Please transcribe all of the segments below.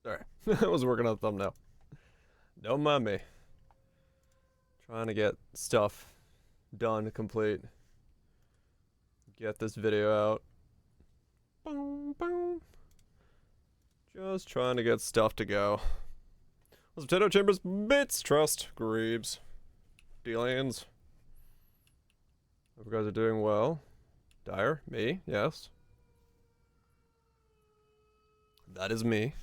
Sorry. I was working on a thumbnail. Don't mind me. Trying to get stuff done, complete. Get this video out. Boom, boom. Just trying to get stuff to go. What's Potato Chambers? Bits, Trust, Greaves, Dealians. Hope you guys are doing well. Dyer, me, yes. That is me.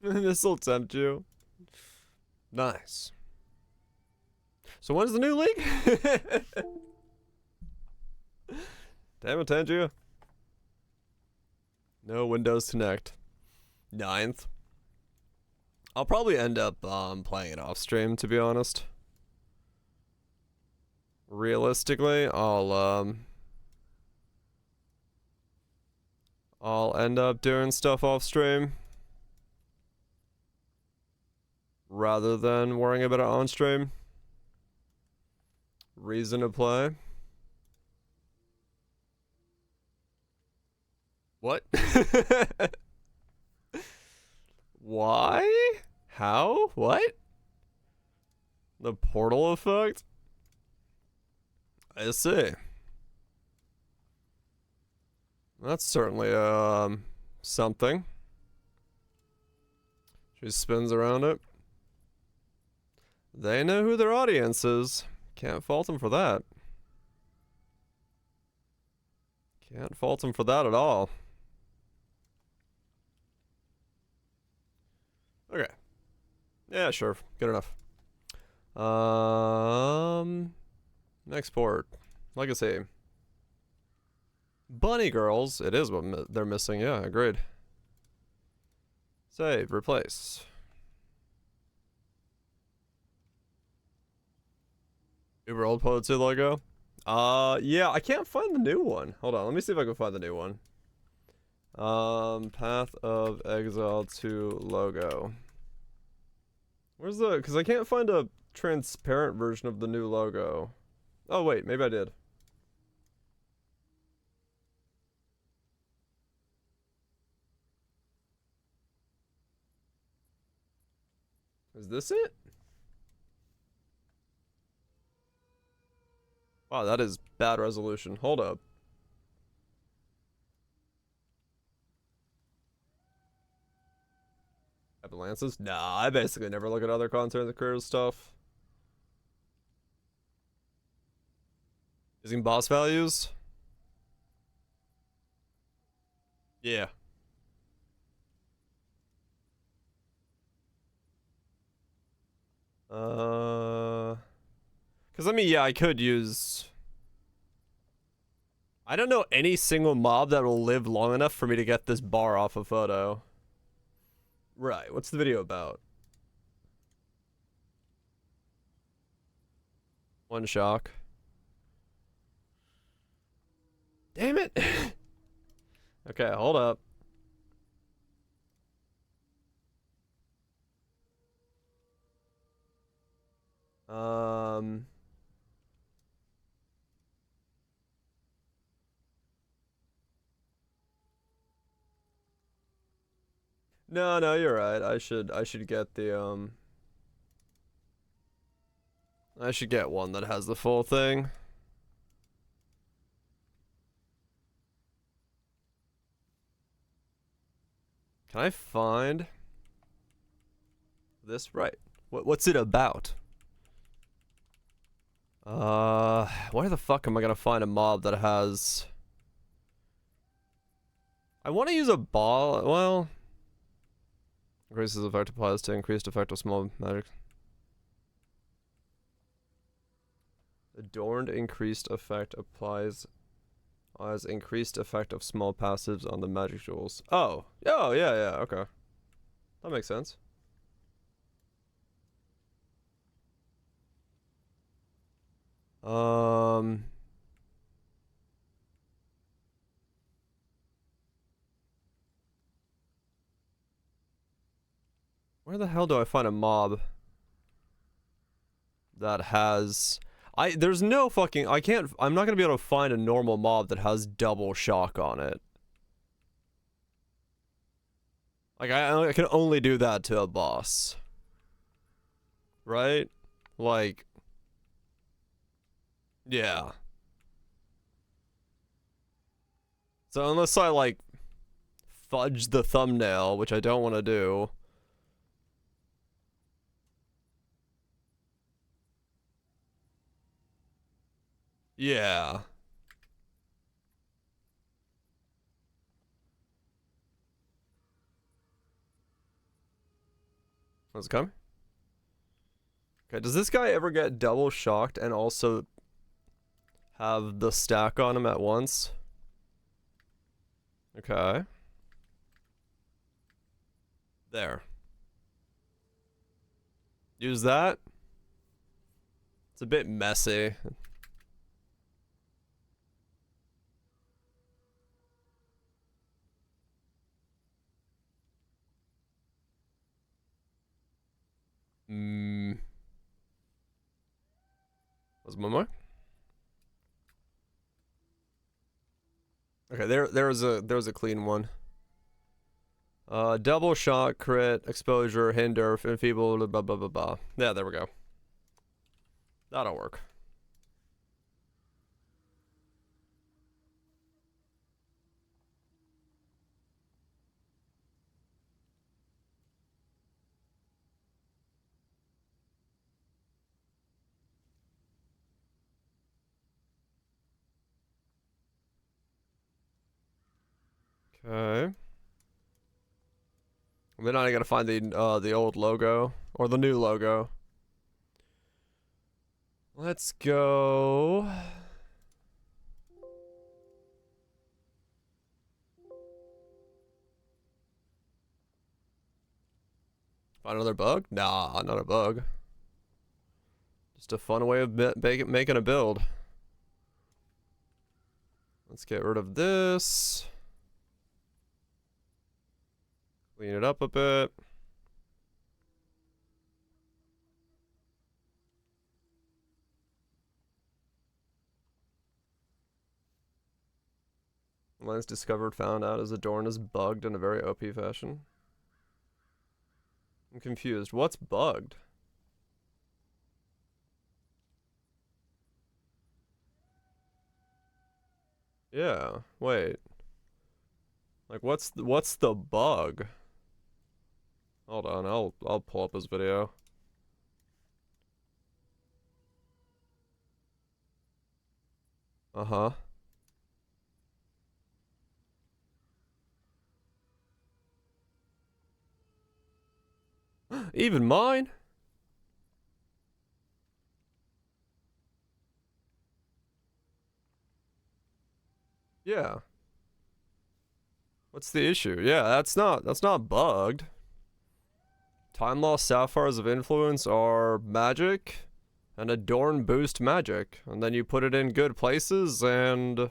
This'll tempt you. Nice. So when's the new league? Damn it, Tangia. No Windows Connect. 9th. I'll probably end up playing it off stream, to be honest. Realistically, I'll end up doing stuff off stream rather than worrying about it on stream. Reason to play. What? Why? How? What? The portal effect? I see. That's certainly something. She spins around it. They know who their audience is. Can't fault them for that. Can't fault them for that at all. Okay. Yeah, sure. Good enough. Next port. Legacy. Bunny girls. It is what they're missing. Yeah, agreed. Save. Replace. Uber Old Poet 2 logo. Yeah, I can't find the new one. Hold on, let me see if I can find the new one. Path of Exile 2 logo. Where's the... Because I can't find a transparent version of the new logo. Oh, wait, maybe I did. Is this it? Wow, that is bad resolution. Hold up. Avalances? Nah, I basically never look at other content creators stuff. Using boss values? Yeah. Because I mean, yeah, I could use... I don't know any single mob that will live long enough for me to get this bar off a photo. Right, what's the video about? One shock. Damn it! Okay, hold up. No, you're right. I should get the I should get one that has the full thing. Can I find this? Right. What's it about? Where the fuck am I gonna find a mob that has... I want to use a ball. Well, increases effect applies to increased effect of small magic. Adorned increased effect applies as increased effect of small passives on the magic jewels. Oh, yeah, okay. That makes sense. Where the hell do I find a mob that has... there's no fucking... I'm not gonna be able to find a normal mob that has double shock on it. Like, I can only do that to a boss. Right? Like, yeah. So unless I, like, fudge the thumbnail, which I don't want to do. Yeah. What's it coming? Okay, does this guy ever get double shocked and also have the stack on him at once? Okay. There. Use that. It's a bit messy. Was one more? Okay, there was a clean one. Double shot, crit, exposure, hinder, enfeeble, blah blah blah blah. Yeah, there we go. That'll work. Okay. Then I gotta find the old logo or the new logo. Let's go. Find another bug? Nah, not a bug. Just a fun way of making a build. Let's get rid of this. Clean it up a bit. Lens discovered, found out as Adorn is bugged in a very OP fashion. I'm confused. What's bugged? Yeah, wait. Like what's the bug? Hold on, I'll pull up his video. Uh-huh. Even mine? Yeah. What's the issue? Yeah, that's not bugged. Time lost sapphires of influence are magic, and Adorn boost magic, and then you put it in good places, and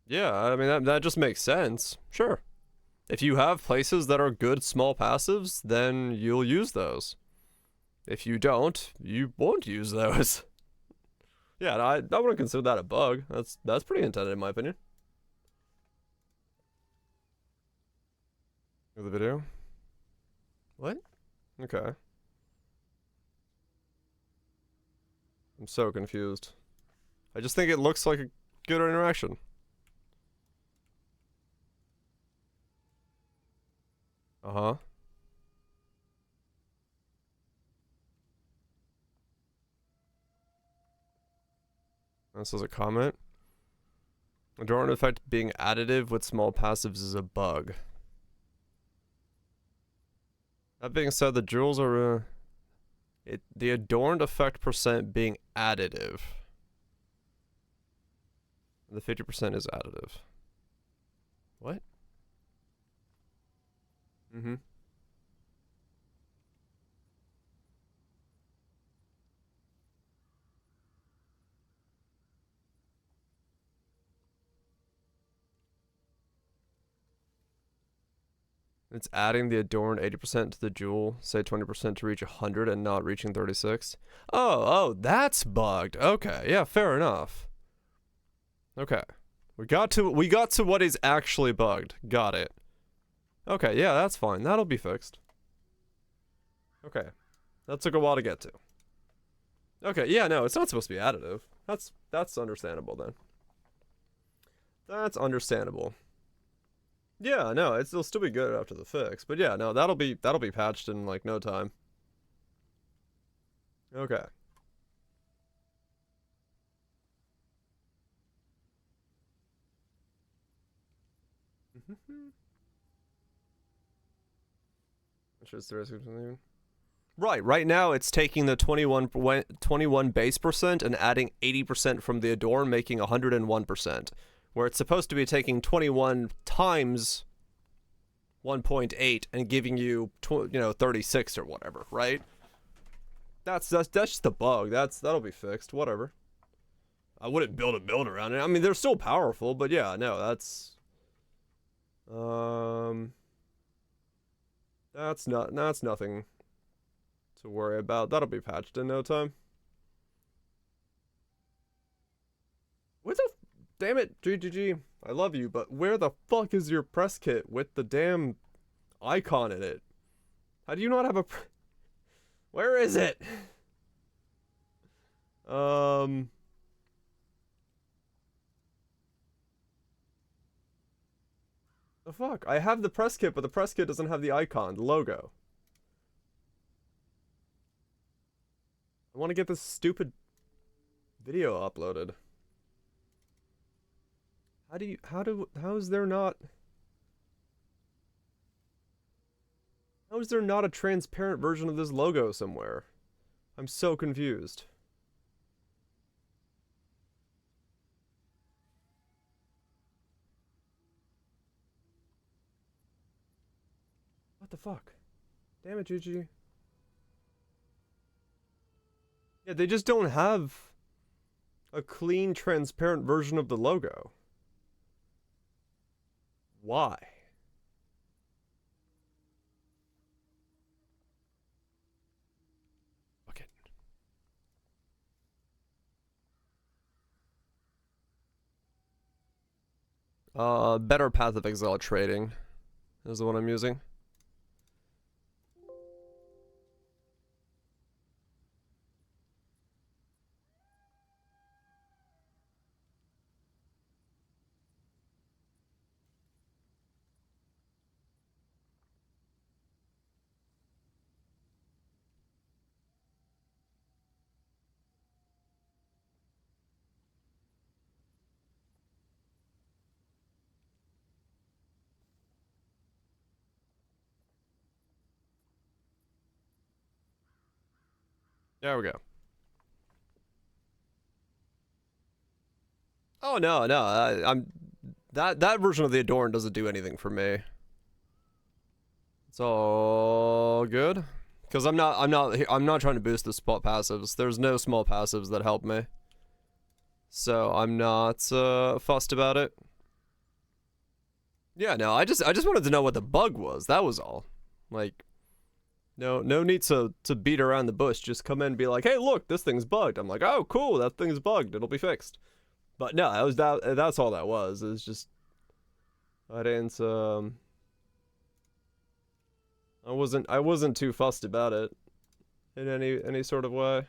yeah, I mean that just makes sense. Sure. If you have places that are good small passives, then you'll use those. If you don't, you won't use those. Yeah, I wouldn't consider that a bug. That's pretty intended in my opinion. The video? What? Okay. I'm so confused. I just think it looks like a good interaction. Uh-huh. This is a comment. Adorn effect being additive with small passives is a bug. That being said, the jewels are the adorned effect percent being additive. The 50% is additive. What? Mm-hmm. It's adding the adorned 80% to the jewel, say 20% to reach 100 and not reaching 36. Oh, that's bugged. Okay, yeah, fair enough. Okay. We got to what is actually bugged. Got it. Okay, yeah, that's fine. That'll be fixed. Okay. That took a while to get to. Okay, yeah, no, it's not supposed to be additive. That's understandable then. That's understandable. Yeah, no, it'll still be good after the fix. But yeah, no, that'll be patched in like no time. Okay. Right now it's taking the 21 base percent and adding 80% from the Adorn, making 101%. Where it's supposed to be taking 21 times 1.8 and giving you 36 or whatever, right? That's just a bug. That'll be fixed. Whatever. I wouldn't build a build around it. I mean, they're still powerful, but yeah, no, that's nothing to worry about. That'll be patched in no time. Where the damn it, GGG. I love you, but where the fuck is your press kit with the damn icon in it? How do you not have a where is it? The fuck? I have the press kit, but the press kit doesn't have the icon, the logo. I want to get this stupid video uploaded. How is there not a transparent version of this logo somewhere? I'm so confused. What the fuck? Damn it, GG. Yeah, they just don't have a clean, transparent version of the logo. Why? Okay. Better Path of Exile Trading is the one I'm using. There we go. Oh no, I'm that version of the Adorn doesn't do anything for me. It's all good, because I'm not trying to boost the small passives. There's no small passives that help me, so I'm not fussed about it. Yeah, no, I just wanted to know what the bug was. That was all. Like, no need to beat around the bush. Just come in and be like, hey, look, this thing's bugged. I'm like, oh, cool, that thing's bugged. It'll be fixed. But no, that's all that was. It's just I didn't I wasn't too fussed about it in any sort of way.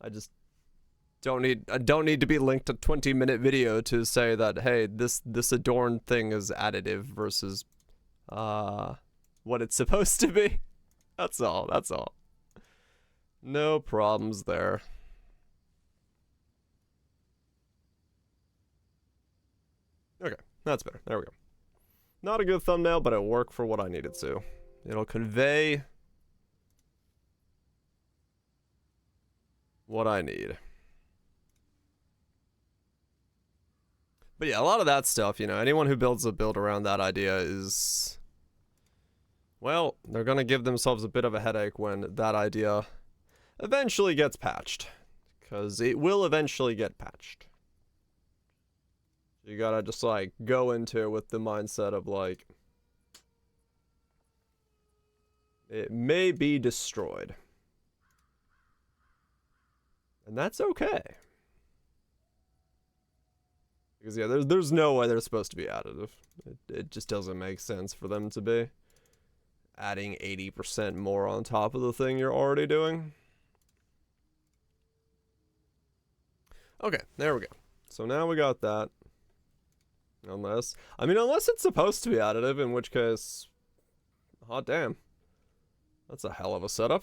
I just don't need to be linked a 20-minute video to say that, hey, this Adorn thing is additive versus what it's supposed to be. That's all. No problems there. Okay, that's better. There we go. Not a good thumbnail, but it worked for what I needed to. It'll convey what I need. But yeah, a lot of that stuff, anyone who builds a build around that idea is, well, they're gonna give themselves a bit of a headache when that idea eventually gets patched. Because it will eventually get patched. You gotta just, like, go into it with the mindset of, like, it may be destroyed. And that's okay. Because yeah, there's no way they're supposed to be additive. It just doesn't make sense for them to be adding 80% more on top of the thing you're already doing. Okay, there we go. So now we got that. Unless it's supposed to be additive, in which case, hot damn. That's a hell of a setup.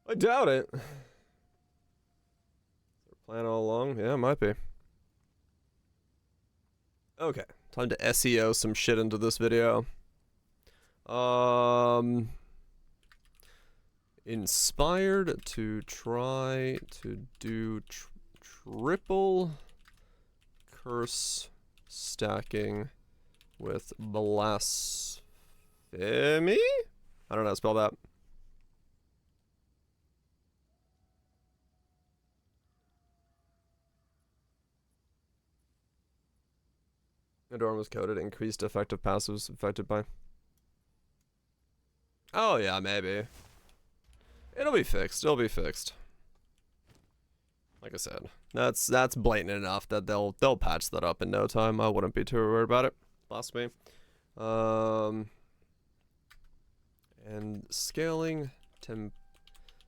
I doubt it. Is there a plan all along? Yeah, it might be. Okay, time to SEO some shit into this video. Inspired to try to do triple curse stacking with blasphemy? I don't know how to spell that. Adorn was coded, increased effective passives affected by. Oh yeah, maybe. It'll be fixed. It'll be fixed. Like I said, that's blatant enough that they'll patch that up in no time. I wouldn't be too worried about it. Blasphemy. And scaling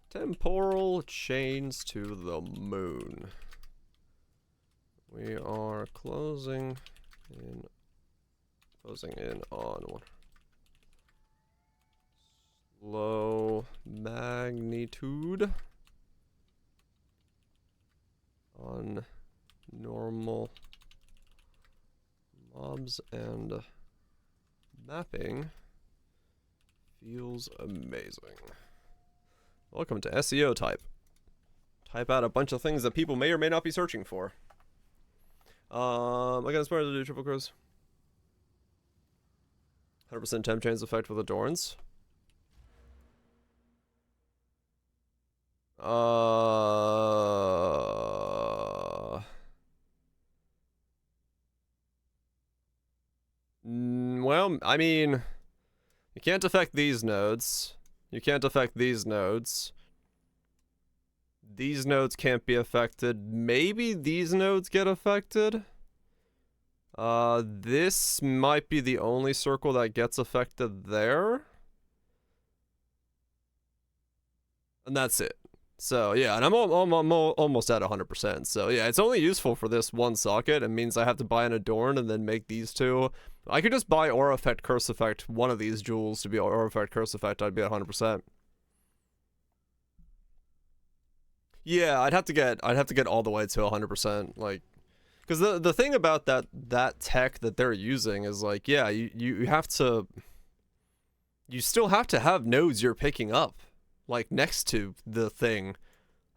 temporal chains to the moon. We are closing in on one. Low magnitude on normal mobs and mapping feels amazing. Welcome to SEO type. Type out a bunch of things that people may or may not be searching for. I got inspired to do triple crows. 100% temp chains effect with adorns. Well, I mean, you can't affect these nodes. You can't affect these nodes. These nodes can't be affected. Maybe these nodes get affected. This might be the only circle that gets affected there. And that's it. So yeah, and I'm almost at 100%. So yeah, it's only useful for this one socket. It means I have to buy an adorn and then make these two. I could just buy aura effect, curse effect, one of these jewels to be aura effect, curse effect. I'd be at 100%. Yeah, I'd have to get all the way to 100%. Like, because the thing about that tech that they're using is like, yeah, you have to. You still have to have nodes you're picking up, like next to the thing,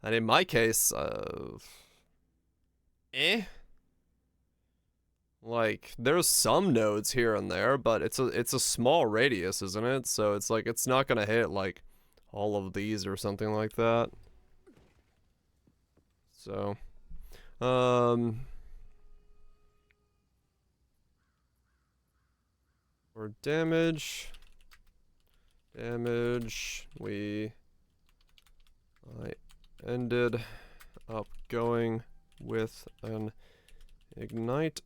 and in my case, like there's some nodes here and there, but it's a small radius, isn't it? So it's like it's not gonna hit like all of these or something like that. So, for damage, I ended up going with an ignite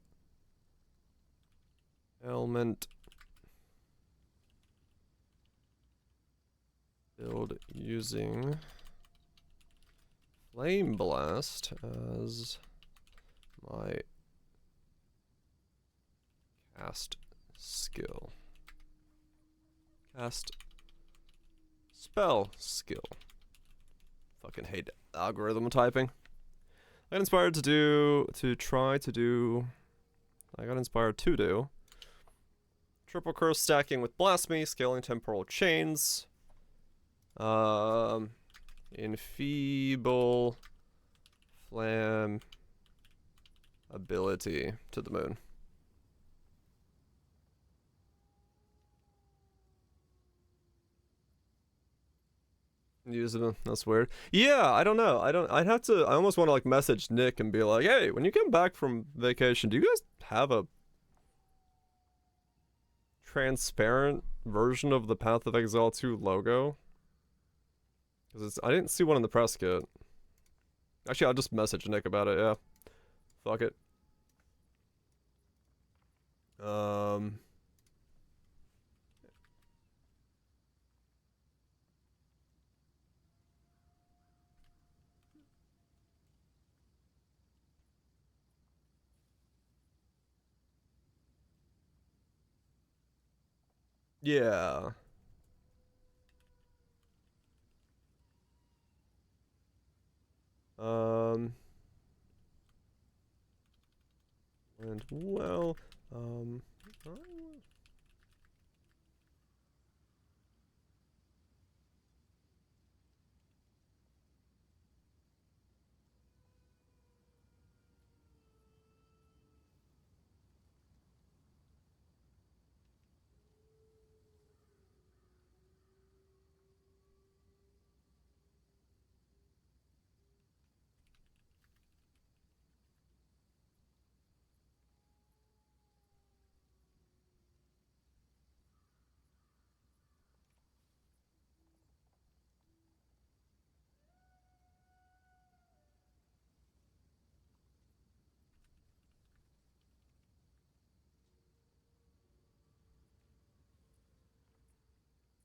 element build using Flameblast as my cast skill. Cast spell skill. Fucking hate algorithm typing. I got inspired to do triple curse stacking with blasphemy, scaling temporal chains. Enfeeble flam ability to the moon. Use them. That's weird. Yeah, I don't know. I almost want to like message Nick and be like, hey, when you come back from vacation, do you guys have a transparent version of the Path of Exile 2 logo? Because I didn't see one in the press kit. Actually, I'll just message Nick about it, yeah. Fuck it. Yeah. And well,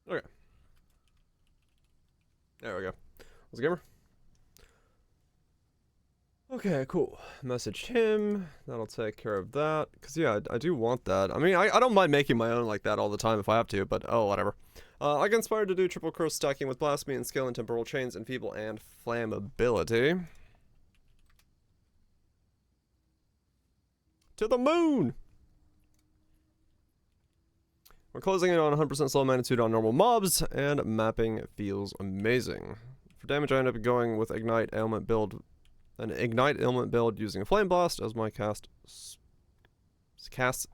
okay. There we go. Was a gamer? Okay, cool. Messaged him. That'll take care of that. Because, yeah, I do want that. I mean, I don't mind making my own like that all the time if I have to, but oh, whatever. I get inspired to do triple curse stacking with blasphemy and skill and temporal chains, enfeeble and flammability. To the moon! We're closing in on 100% slow magnitude on normal mobs, and mapping feels amazing. For damage, I end up going with Ignite Ailment build. An Ignite Ailment build using a Flameblast as my cast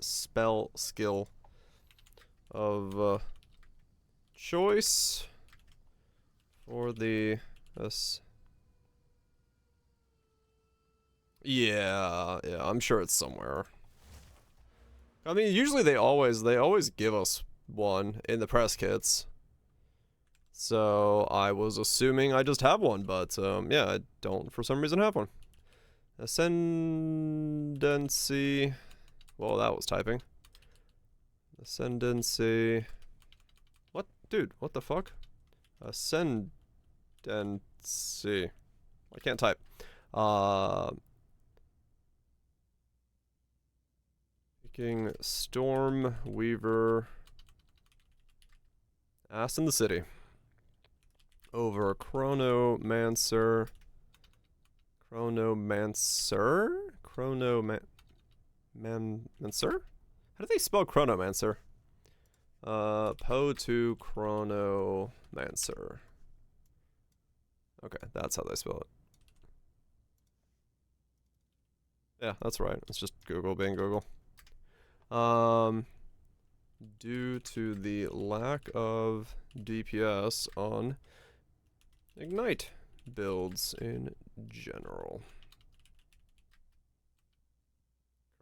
spell skill of choice for the yeah, I'm sure it's somewhere. I mean, usually they always give us one in the press kits. So I was assuming I just have one, but yeah, I don't for some reason have one. Ascendancy. Well, that was typing. Ascendancy. What? Dude, what the fuck? Ascendancy. I can't type. Picking Stormweaver. Ass in the City. Over Chronomancer. Mancer? How do they spell Chronomancer? Poe to Chronomancer. Okay, that's how they spell it. Yeah, that's right. It's just Google being Google. Due to the lack of DPS on Ignite builds in general.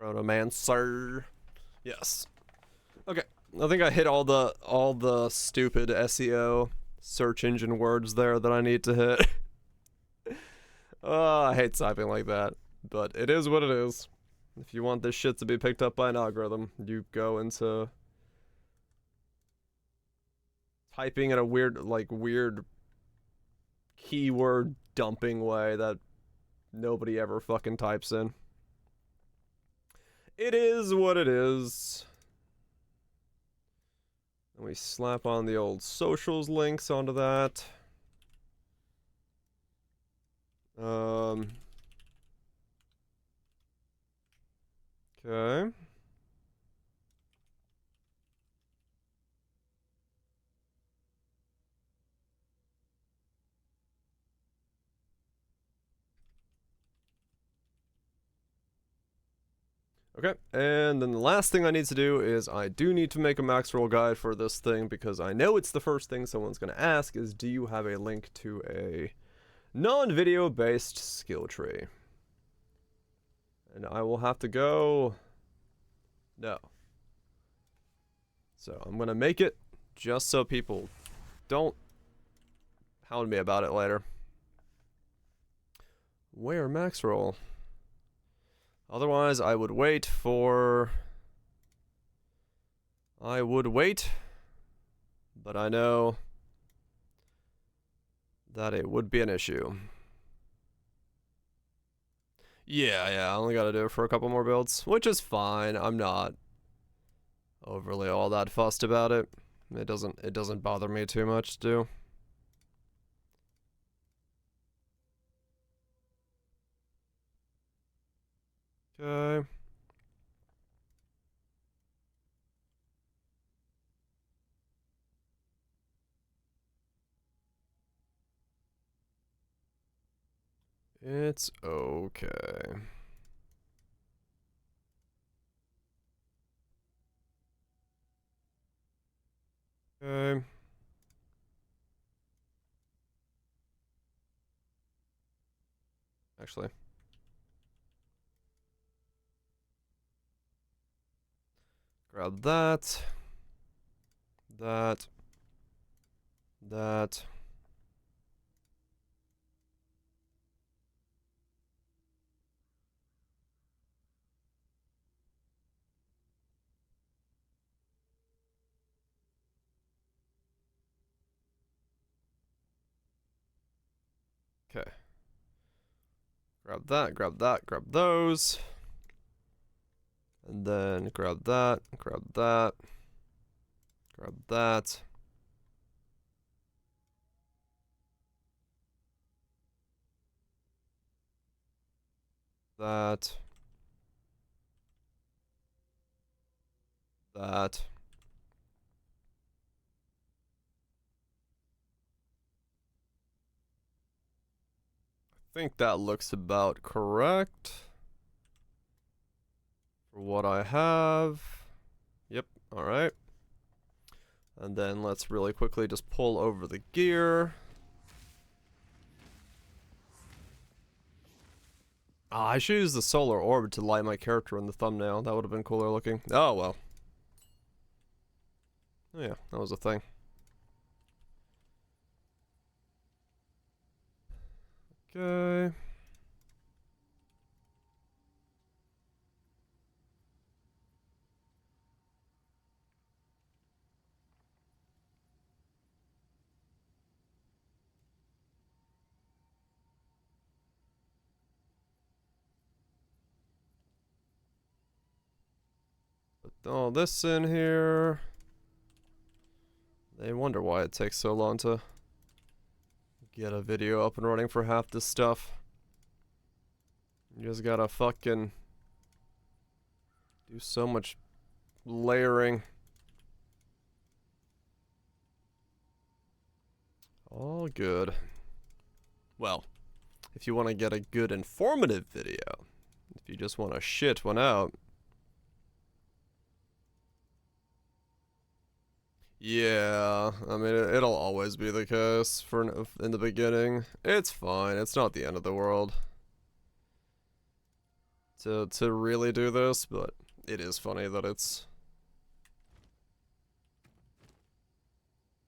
Chronomancer. Yes. Okay. I think I hit all the stupid SEO search engine words there that I need to hit. I hate typing like that, but it is what it is. If you want this shit to be picked up by an algorithm, you go into typing in a weird keyword dumping way that nobody ever fucking types in. It is what it is. And we slap on the old socials links onto that. Okay. Okay, and then the last thing I need to do is I do need to make a max roll guide for this thing because I know it's the first thing someone's going to ask is, do you have a link to a non-video based skill tree? And I will have to go, no. So I'm going to make it just so people don't hound me about it later. Where max roll? Otherwise, I would wait for... I would wait, but I know that it would be an issue. Yeah, I only gotta do it for a couple more builds, which is fine. I'm not overly all that fussed about it. It doesn't bother me too much to do. Okay. It's okay. Okay. Actually. Grab that. That. That. Okay. Grab that, grab that, grab those. And then grab that, grab that. Grab that. That. That. I think that looks about correct for what I have. Yep, alright. And then let's really quickly just pull over the gear. Ah, I should use the solar orb to light my character in the thumbnail. That would have been cooler looking. Oh, well. Oh, yeah, that was a thing. Okay. Put all this in here. They wonder why it takes so long to get a video up and running for half this stuff. You just gotta fucking do so much layering. All good. Well, if you want to get a good informative video, if you just want to shit one out. Yeah, I mean, it'll always be the case for in the beginning. It's fine. It's not the end of the world to really do this, but it is funny that it's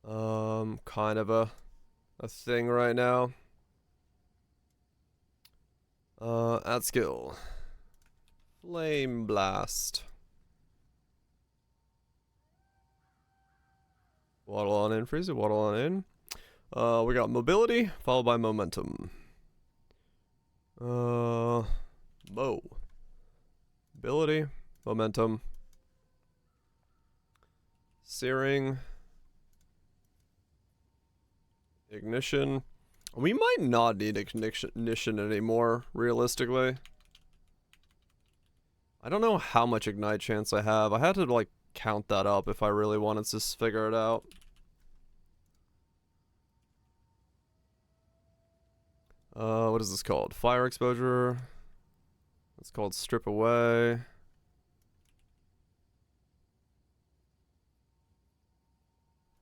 kind of a thing right now. At skill. Flameblast. Waddle on in, freeze it, waddle on in. We got mobility, followed by momentum. Ability, momentum. Searing. Ignition. We might not need ignition anymore, realistically. I don't know how much ignite chance I have. I had to, like, count that up if I really wanted to figure it out. What is this called? Fire exposure. It's called strip away.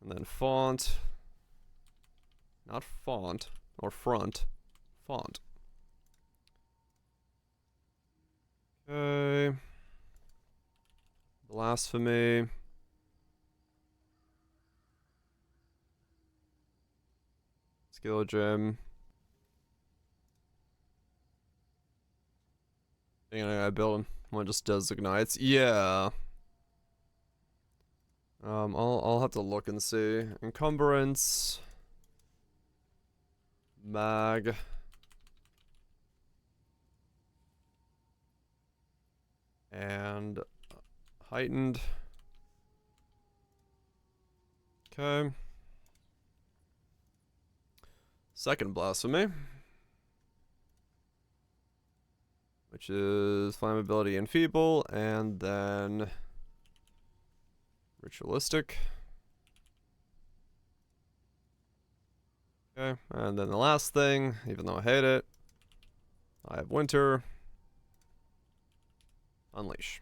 And then font. Not font. Or front. Font. Okay. Blasphemy. Skill gem. I build him. One just does ignites. Yeah. I'll have to look and see. Encumbrance. Mag. And heightened. Okay. Second blasphemy. Which is flammability and feeble, and then ritualistic. Okay, and then the last thing, even though I hate it, I have winter. Unleash.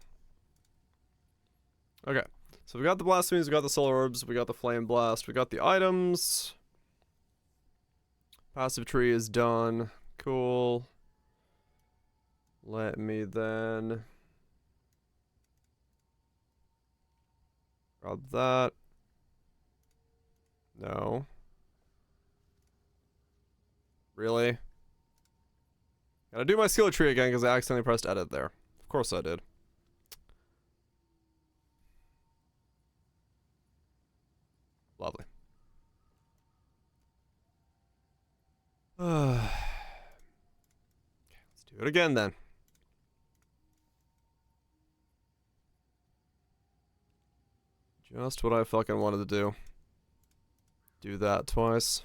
Okay, so we got the blasphemies, we got the solar orbs, we got the flame blast, we got the items. Passive tree is done. Cool. Let me then grab that. No. Really? Gotta do my skill tree again because I accidentally pressed edit there. Of course I did. Lovely. Okay, let's do it again then. Just what I fucking wanted to do. Do that twice.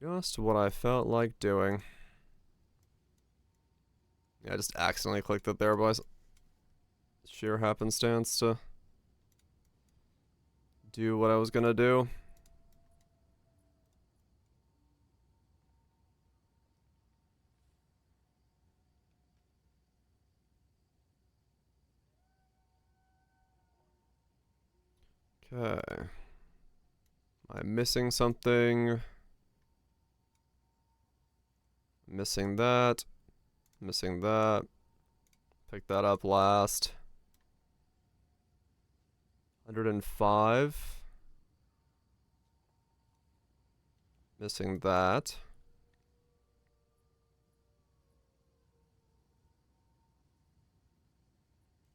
Just what I felt like doing. Yeah, I just accidentally clicked it there by sheer happenstance to do what I was gonna do. Okay. Am I missing something? Missing that. Missing that. Pick that up last. 105. Missing that.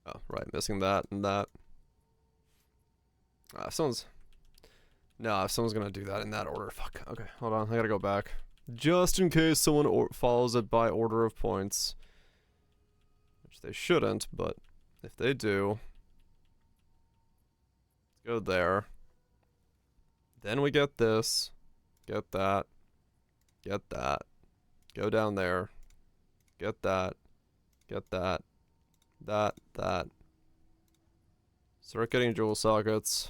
Oh, right. Missing that and that. If someone's gonna do that in that order. Fuck. Okay, hold on. I gotta go back. Just in case someone follows it by order of points. Which they shouldn't, but if they do. Let's go there. Then we get this. Get that. Get that. Go down there. Get that. Get that. That. Start getting jewel sockets.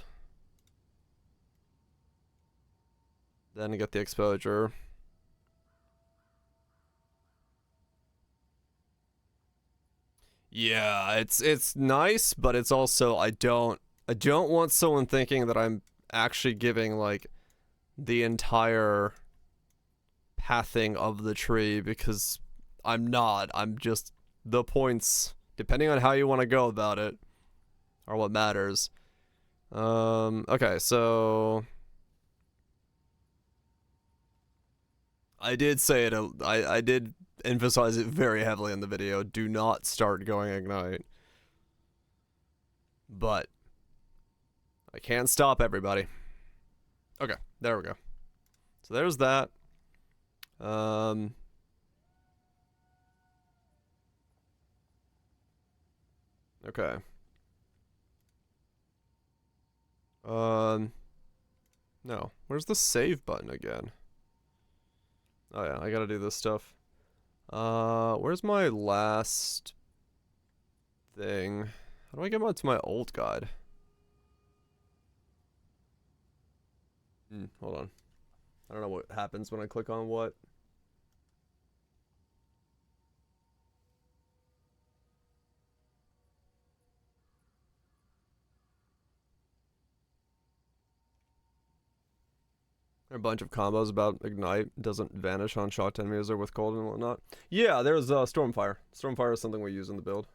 Then get the exposure. Yeah, it's nice, but it's also I don't want someone thinking that I'm actually giving like the entire pathing of the tree, because I'm not. I'm just the points, depending on how you want to go about it, are what matters. Okay, so I did say it. I did emphasize it very heavily in the video. Do not start going ignite. But I can't stop everybody. Okay, there we go. So there's that. Okay. No. Where's the save button again? Oh yeah, I gotta do this stuff. Where's my last thing? How do I get to my old guide? Hold on. I don't know what happens when I click on what. There are a bunch of combos about Ignite. Doesn't vanish on shocked enemies or with cold and whatnot. Yeah, there's Stormfire. Stormfire is something we use in the build.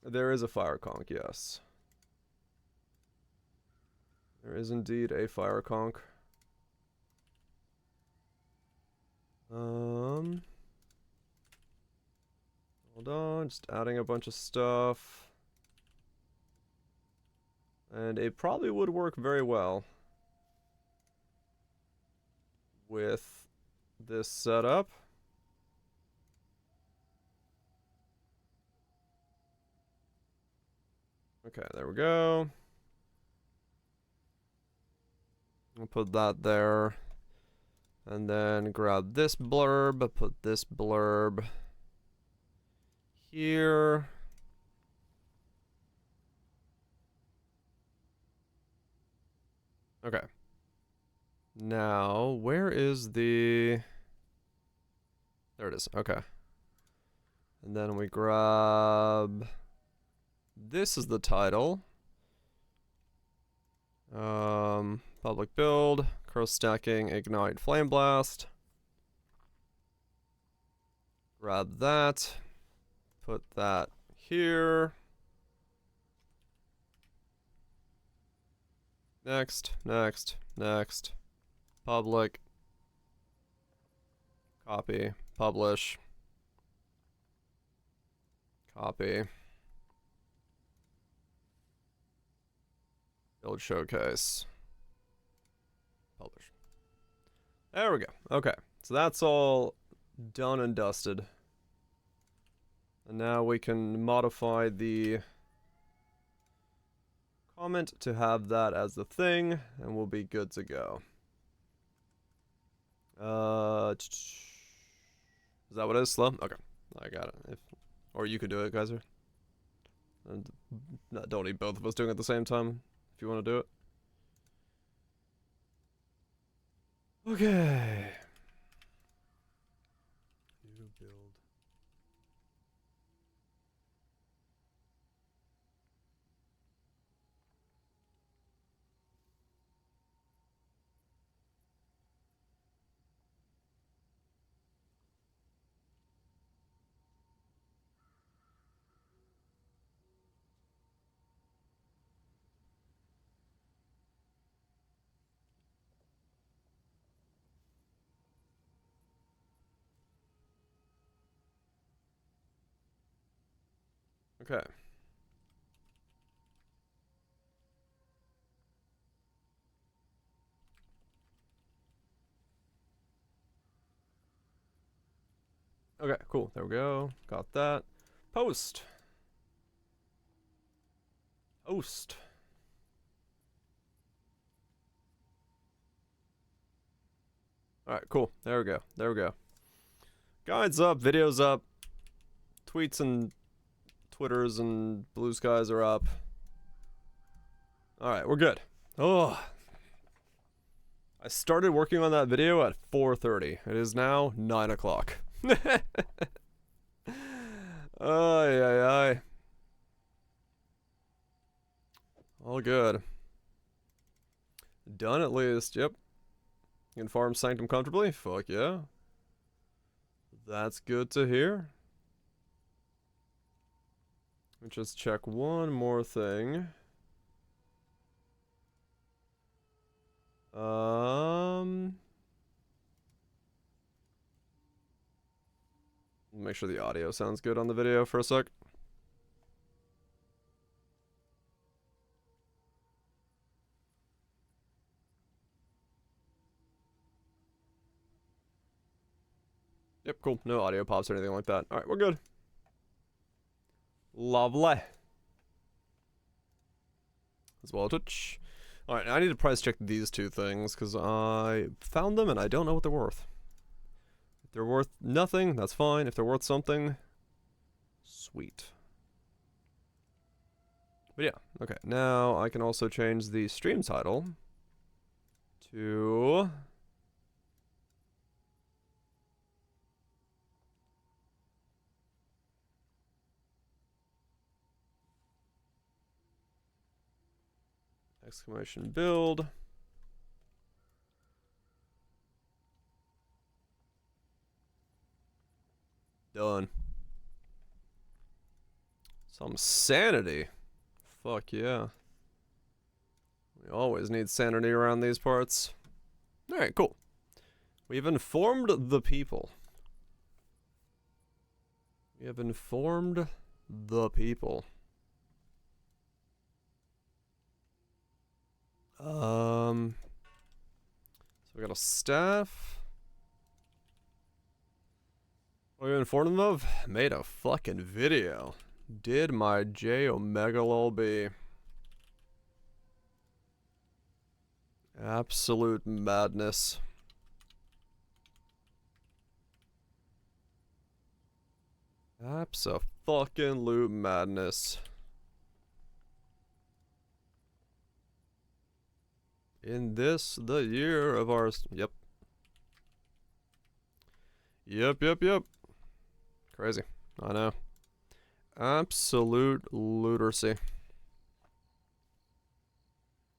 There is a fire conch, yes. There is indeed a fire conch. Hold on, just adding a bunch of stuff. And it probably would work very well with this setup. Okay, there we go. I'll put that there. And then grab this blurb, put this blurb here. Okay. Now, where is the... There it is. Okay. And then we grab... This is the title. Public build, cross stacking, ignite, Flameblast. Grab that. Put that here. Next, next, next. Public. Copy. Publish. Copy. Build showcase. Publish. There we go. Okay. So that's all done and dusted. And now we can modify the comment to have that as the thing, and we'll be good to go. Is that what it is? Slow? Okay. I got it. Or you could do it, Geyser. And don't need both of us doing it at the same time, if you want to do it. Okay. New build. Okay. Okay, cool. There we go. Got that. Post. Post. Alright, cool. There we go. There we go. Guides up, videos up, tweets and Twitters and Blue Skies are up. Alright, we're good. Oh. I started working on that video at 4:30. It is now 9 o'clock. Ay. All good. Done at least, yep. You can farm Sanctum comfortably? Fuck yeah. That's good to hear. Let me just check one more thing. Make sure the audio sounds good on the video for a sec. Yep, cool. No audio pops or anything like that. Alright, we're good. Lovely. As well, Twitch. Alright, I need to price check these two things, because I found them and I don't know what they're worth. If they're worth nothing, that's fine. If they're worth something, sweet. But yeah, okay. Now I can also change the stream title to... exclamation build. Done. Some sanity. Fuck yeah. We always need sanity around these parts. Alright, cool. We've informed the people. We have informed the people. So we got a staff. What are we informed them of? Made a fucking video. Did my J Omega lol B. Absolute madness. Abso-fucking-lute madness. In this, the year of ours. Yep. Yep. Crazy. I know. Absolute literacy.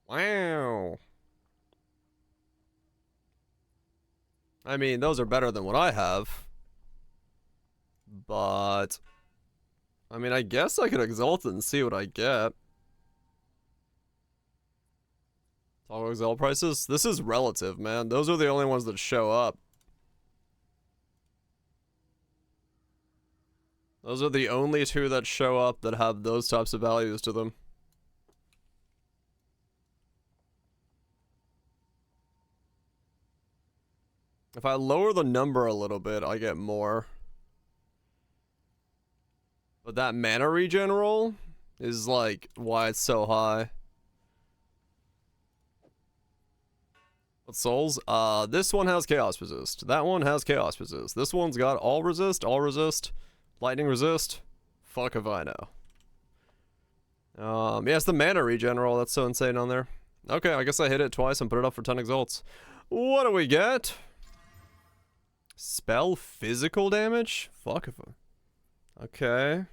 Wow. I mean, those are better than what I have. But I mean, I guess I could exalt it and see what I get. Toggle exalt prices? This is relative, man. Those are the only ones that show up. Those are the only two that show up that have those types of values to them. If I lower the number a little bit, I get more. But that mana regen roll is like why it's so high. What souls? This one has chaos resist. That one has chaos resist. This one's got all resist, lightning resist. Fuck if I know. Yeah, it's the mana regen roll. That's so insane on there. Okay, I guess I hit it twice and put it up for 10 exalts. What do we get? Spell physical damage? Fuck if I... Okay.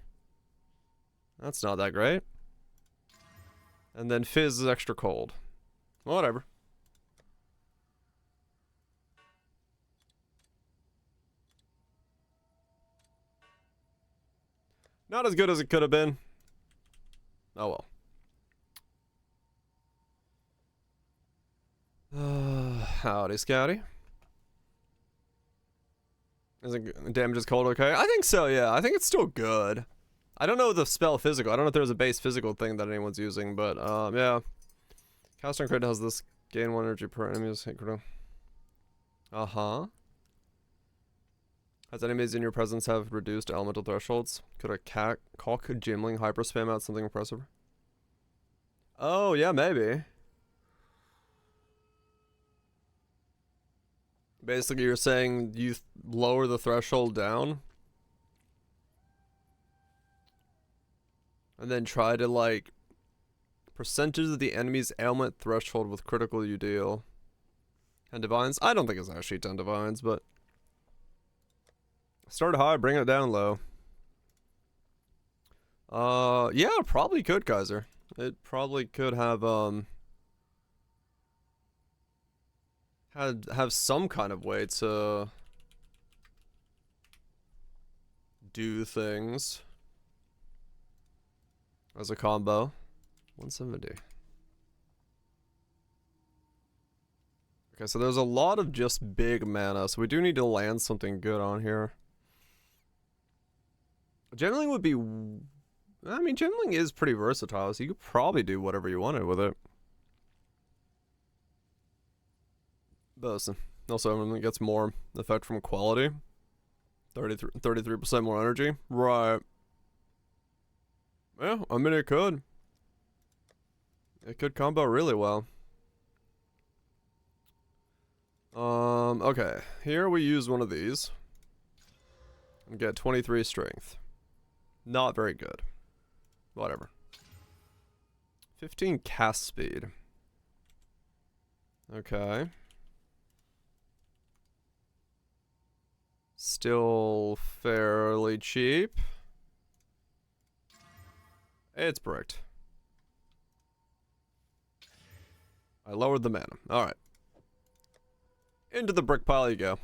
That's not that great. And then fizz is extra cold. Whatever. Not as good as it could have been. Oh well. Howdy, Scouty. Isn't damage is cold okay? I think so, yeah. I think it's still good. I don't know the spell physical. I don't know if there's a base physical thing that anyone's using, but yeah. Cast on crit has this gain 1 energy per enemy's hit critical. Uh-huh. Has enemies in your presence have reduced elemental thresholds? Could a cock gimling hyper spam out something impressive? Oh, yeah, maybe. Basically, you're saying you lower the threshold down? And then try to, like, percentage of the enemy's ailment threshold with critical you deal. 10 divines? I don't think it's actually 10 divines, but... Start high, bring it down low. Yeah, it probably could, Kaiser. It probably could have, have some kind of way to do things as a combo. 170. Okay, so there's a lot of just big mana, so we do need to land something good on here. Gemling would be... I mean, Gemling is pretty versatile, so you could probably do whatever you wanted with it. But also, everyone gets more effect from quality. 33% more energy. Right. Yeah, I mean, it could. It could combo really well. Okay. Here we use one of these. And get 23 strength. Not very good. Whatever. 15 cast speed. Okay. Still fairly cheap. It's bricked. I lowered the mana. Alright. Into the brick pile you go.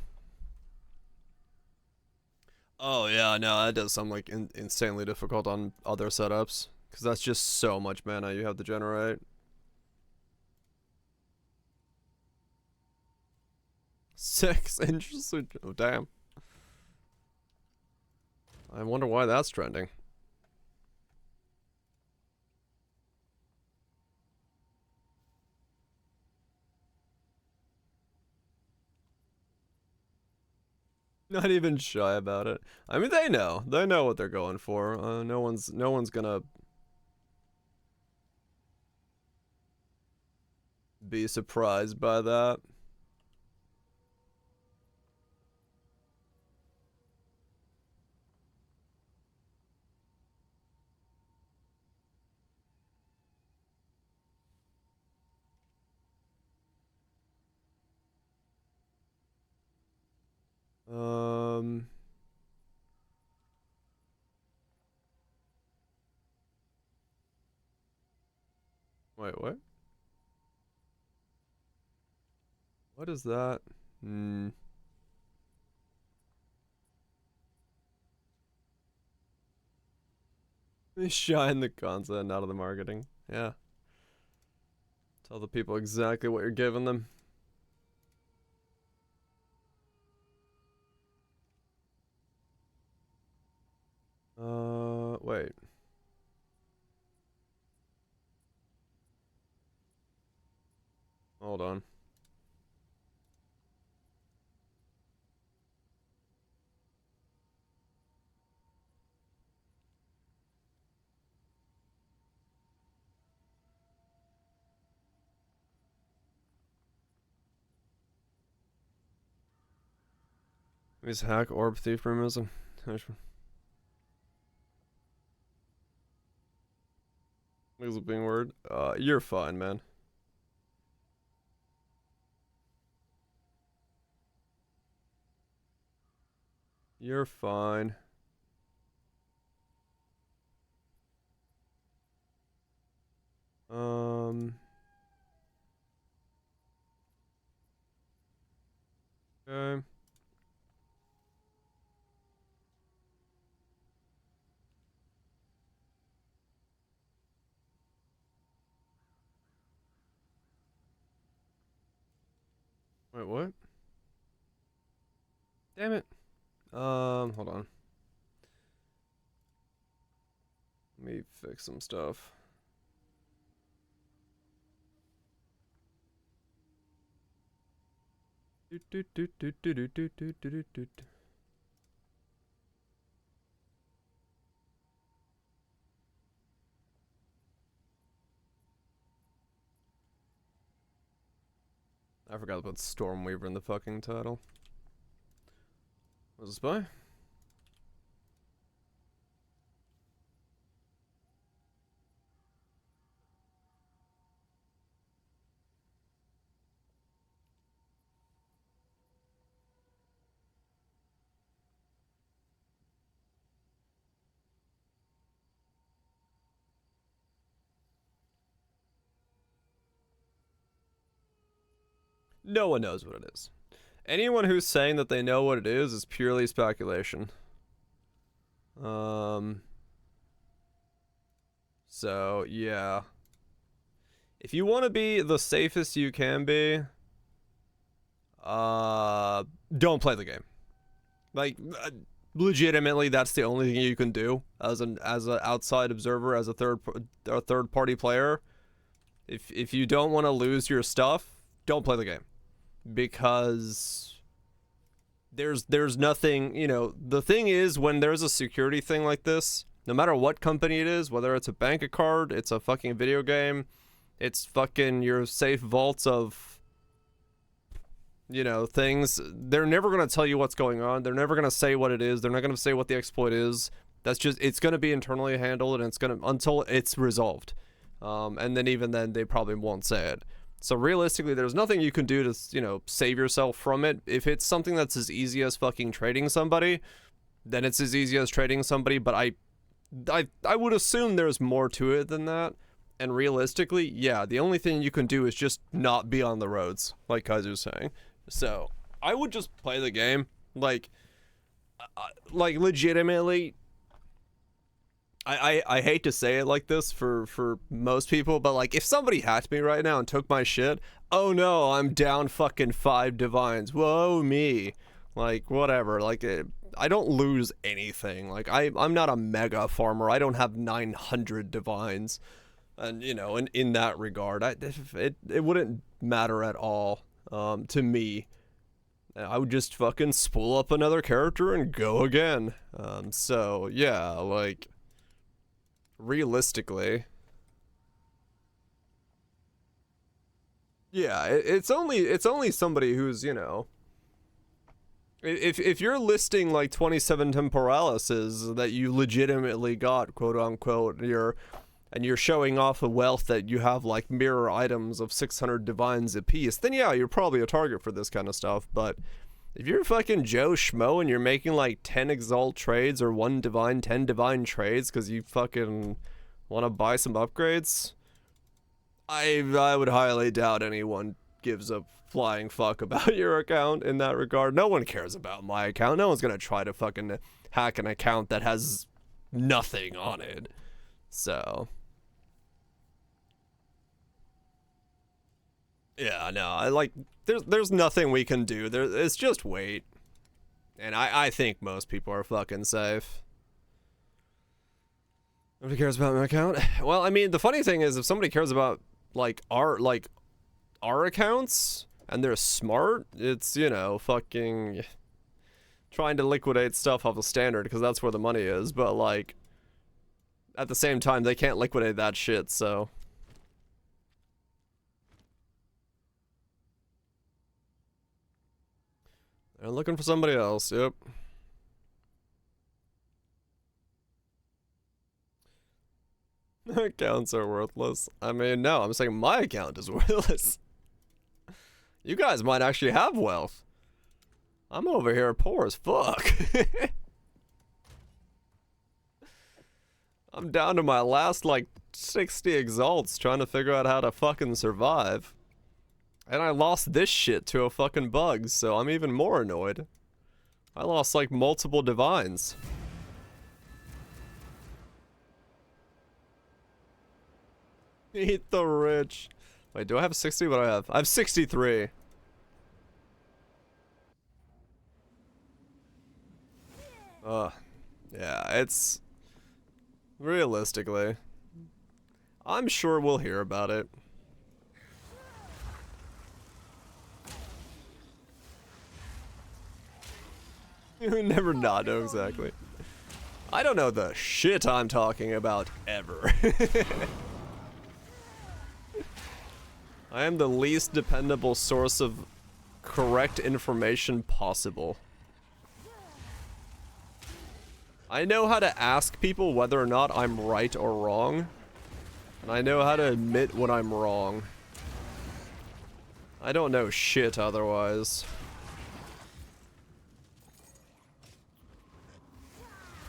Oh yeah, no, that does sound like insanely difficult on other setups. Because that's just so much mana you have to generate. 6. Interesting. Oh, damn. I wonder why that's trending. Not even shy about it. I mean, they know. They know what they're going for. No one's gonna be surprised by that. Wait, what? What is that? Shine the content out of the marketing. Yeah. Tell the people exactly what you're giving them. Wait. Hold on. Is hack orb thief remism? Is it being word? You're fine, man. You're fine. Okay. Wait, what? Damn it. Hold on. Let me fix some stuff. I forgot about Stormweaver in the fucking title. Was it spy? No one knows what it is. Anyone who's saying that they know what it is purely speculation. So, yeah. If you want to be the safest you can be, don't play the game. Like, legitimately, that's the only thing you can do as an outside observer, as a third party player. If you don't want to lose your stuff, don't play the game, because there's nothing, you know. The thing is, when there's a security thing like this, no matter what company it is, whether it's a bank card, it's a fucking video game, it's fucking your safe vaults of, you know, things, they're never going to tell you what's going on. They're never going to say what it is. They're not going to say what the exploit is. That's just, it's going to be internally handled, and it's going to, until it's resolved. And then even then, they probably won't say it. So realistically, there's nothing you can do to, you know, save yourself from it. If it's something that's as easy as fucking trading somebody, then it's as easy as trading somebody. But I would assume there's more to it than that. And realistically, yeah, the only thing you can do is just not be on the roads, like Kaiser's saying. So I would just play the game. Like legitimately, I hate to say it like this for most people, but like, if somebody hacked me right now and took my shit, oh no, I'm down fucking 5 divines. Whoa, me. Like, whatever. Like, I don't lose anything. Like, I'm not a mega farmer. I don't have 900 divines. And, you know, in that regard, it wouldn't matter at all to me. I would just fucking spool up another character and go again. So, yeah, like, realistically... Yeah, it's only somebody who's, you know, if you're listing like 27 temporalises that you legitimately got, quote unquote, and you're showing off a wealth that you have like mirror items of 600 divines apiece, then yeah, you're probably a target for this kind of stuff. But if you're fucking Joe Schmo and you're making like 10 exalt trades or 1 divine, 10 divine trades because you fucking want to buy some upgrades, I would highly doubt anyone gives a flying fuck about your account in that regard. No one cares about my account. No one's gonna try to fucking hack an account that has nothing on it. So... yeah, no, I like... There's nothing we can do. It's just wait. And I think most people are fucking safe. Nobody cares about my account? Well, I mean, the funny thing is, if somebody cares about like our accounts and they're smart, it's, you know, fucking trying to liquidate stuff off a standard because that's where the money is. But like at the same time, they can't liquidate that shit. So they're looking for somebody else. Yep. Accounts are worthless. I mean, no, I'm saying my account is worthless. You guys might actually have wealth. I'm over here poor as fuck. I'm down to my last, like, 60 exalts trying to figure out how to fucking survive. And I lost this shit to a fucking bug, so I'm even more annoyed. I lost, like, multiple divines. Eat the rich. Wait, do I have 60? What do I have? I have 63. Yeah, it's... realistically, I'm sure we'll hear about it. You never not know exactly. I don't know the shit I'm talking about ever. I am the least dependable source of correct information possible. I know how to ask people whether or not I'm right or wrong. And I know how to admit when I'm wrong. I don't know shit otherwise.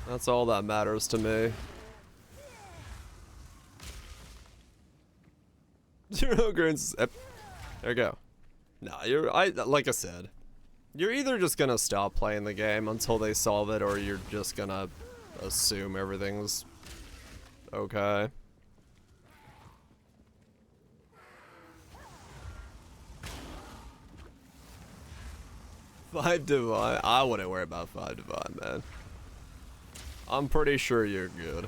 That's all that matters to me. 0 grains. There you go. Nah, like I said, you're either just gonna stop playing the game until they solve it, or you're just gonna assume everything's okay. Five divine. I wouldn't worry about 5 divine, man. I'm pretty sure you're good.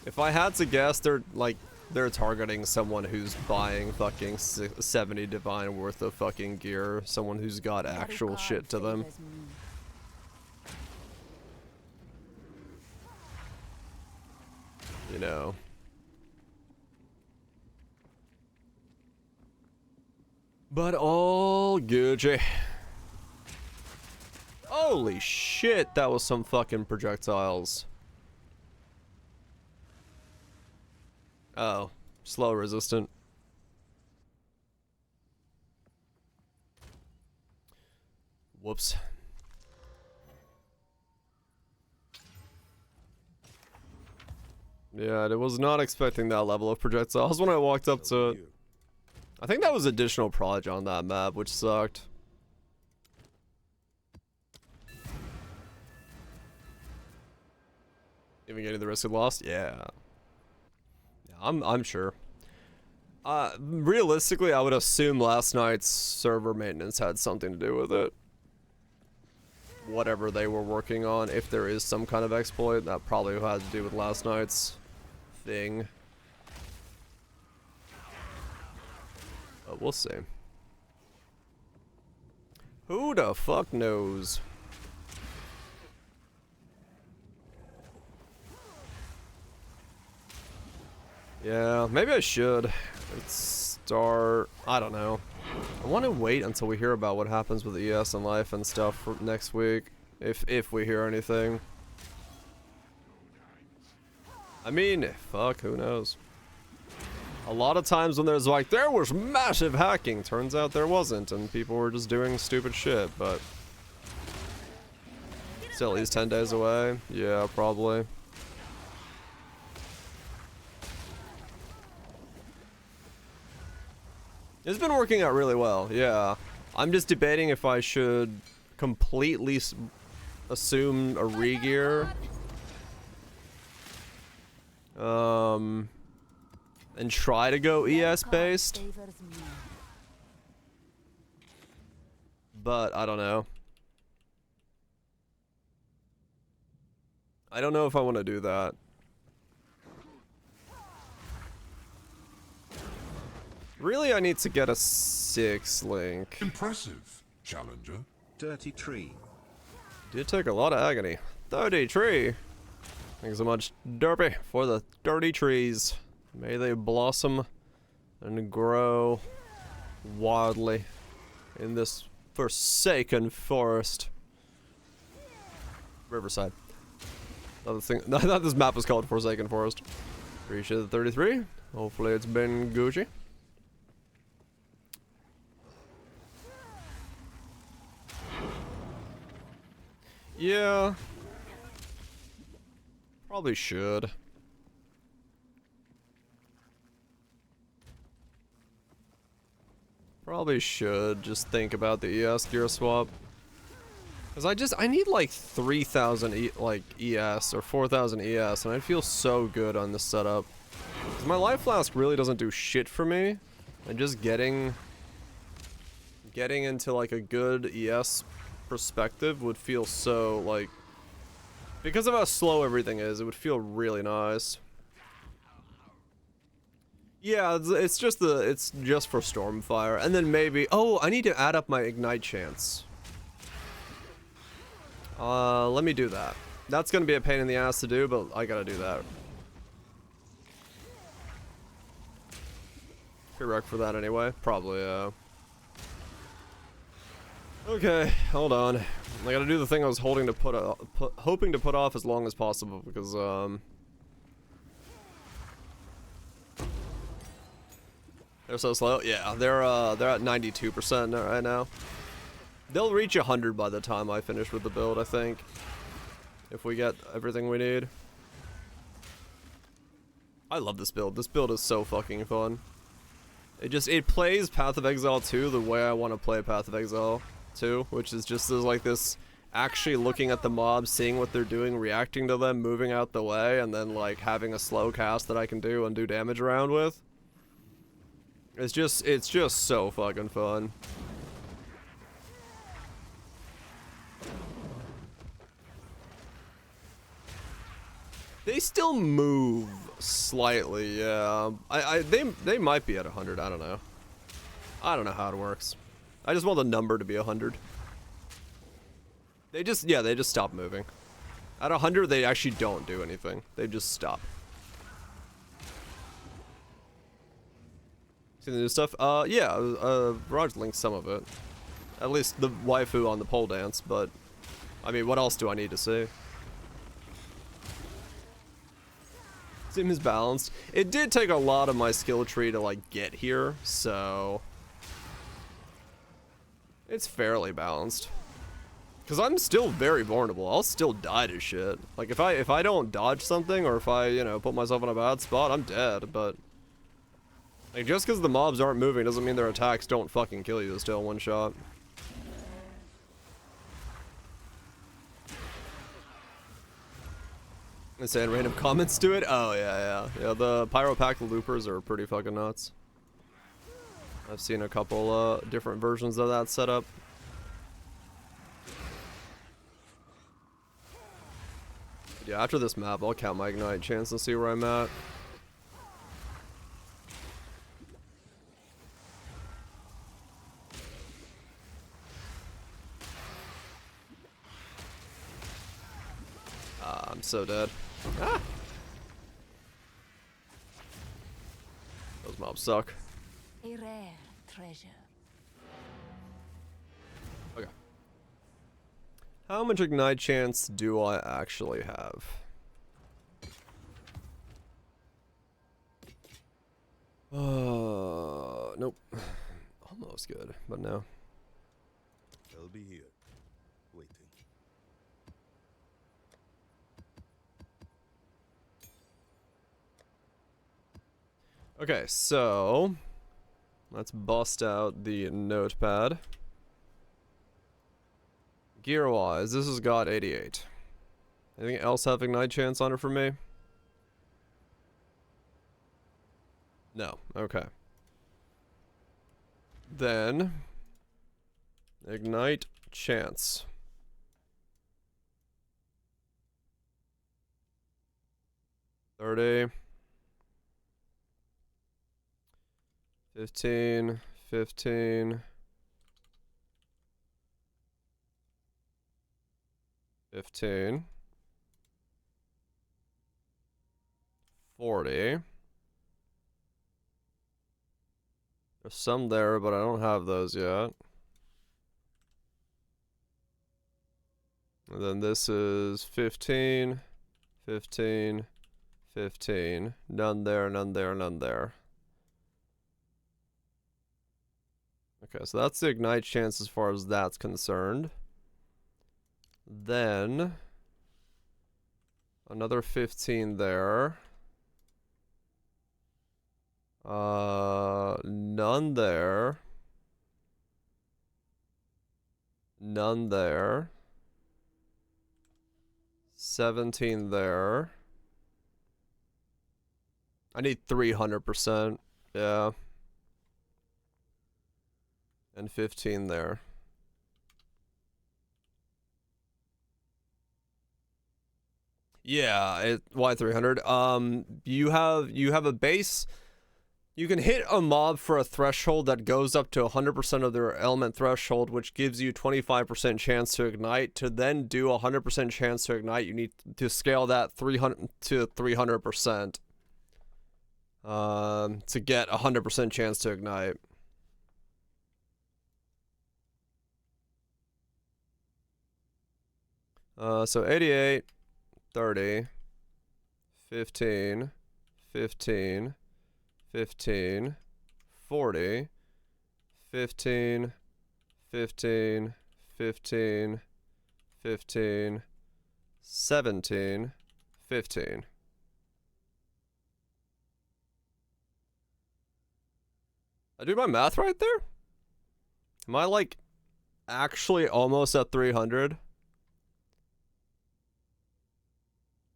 If I had to guess, they're targeting someone who's buying fucking 70 divine worth of fucking gear. Someone who's got actual shit to them. You know. But all Gucci. Holy shit, that was some fucking projectiles. Oh, slow resistant. Whoops. Yeah, I was not expecting that level of projectiles when I walked up to it. I think that was additional proj on that map, which sucked. Even getting the risk of loss? Yeah. I'm sure. Realistically, I would assume last night's server maintenance had something to do with it. Whatever they were working on, if there is some kind of exploit, that probably had to do with last night's thing. But we'll see. Who the fuck knows? Yeah, maybe I should. Let's start. I don't know. I want to wait until we hear about what happens with ES and life and stuff for next week, if we hear anything. I mean, fuck, who knows? A lot of times when there's like, there was massive hacking, turns out there wasn't, and people were just doing stupid shit, but still at least 10 days away. Yeah, probably. It's been working out really well, yeah. I'm just debating if I should completely assume a regear. And try to go ES based. But I don't know. I don't know if I want to do that. Really, I need to get a 6 link. Impressive, challenger. Dirty tree. Did take a lot of agony. Dirty tree. Thanks so much, Derpy, for the dirty trees. May they blossom and grow wildly in this forsaken forest. Riverside. I thought this map was called Forsaken Forest. Appreciate the 33. Hopefully it's been Gucci. Yeah. Probably should. Probably should just think about the ES gear swap. Cause I need like 3,000 like ES or 4,000 ES, and I feel so good on this setup. Cause my life flask really doesn't do shit for me, and just getting into like a good ES perspective would feel so like, because of how slow everything is, it would feel really nice. Yeah, it's just for Stormfire, and then maybe, oh, I need to add up my ignite chance. Let me do that. That's gonna be a pain in the ass to do, but I gotta do that. Prereq for that anyway, probably. Okay, hold on. I gotta do the thing I was hoping to put off as long as possible, because they're so slow. Yeah, they're at 92% right now. They'll reach 100 by the time I finish with the build, I think, if we get everything we need. I love this build. This build is so fucking fun. It plays Path of Exile 2 the way I want to play Path of Exile 2, which is just like this actually looking at the mobs, seeing what they're doing, reacting to them, moving out the way, and then like having a slow cast that I can do and do damage around with. It's just so fucking fun. They still move slightly, yeah. They might be at 100, I don't know. I don't know how it works. I just want the number to be 100. They just stop moving. At 100, they actually don't do anything. They just stop. See the new stuff? Yeah, Raj linked some of it. At least the waifu on the pole dance, but I mean, what else do I need to see? Seems balanced. It did take a lot of my skill tree to like get here, so it's fairly balanced. Cause I'm still very vulnerable. I'll still die to shit. Like if I don't dodge something, or if I, you know, put myself in a bad spot, I'm dead. But like, just because the mobs aren't moving doesn't mean their attacks don't fucking kill you still one shot. Saying random comments to it? Oh, yeah. The Pyro Pack loopers are pretty fucking nuts. I've seen a couple different versions of that setup. But yeah, after this map, I'll count my Ignite chance and see where I'm at. Ah, I'm so dead. Ah! Those mobs suck. A rare treasure. Okay. How much Ignite chance do I actually have? Nope. Almost good, but no. I'll be here, waiting. Okay, so let's bust out the notepad. Gear-wise, this has got 88. Anything else have Ignite chance on it for me? No. Okay. Then Ignite chance. $30. 15, 15, 15, 40. There's some there, but I don't have those yet. And then this is 15, 15, 15. None there, none there, none there. Okay, so that's the Ignite chance as far as that's concerned. Then another 15 there. None there. None there. 17 there. I need 300%. Yeah. And 15 there. Yeah, why 300? You have a base. You can hit a mob for a threshold that goes up to 100% of their element threshold, which gives you 25% chance to ignite. To then do 100% chance to ignite, you need to scale that 300 to 300%. To get 100% chance to ignite. So 88, 30, 15, 15, 15, 40, 15, 15, 15, 15, 17, 15. I do my math right there? Am I like actually almost at 300?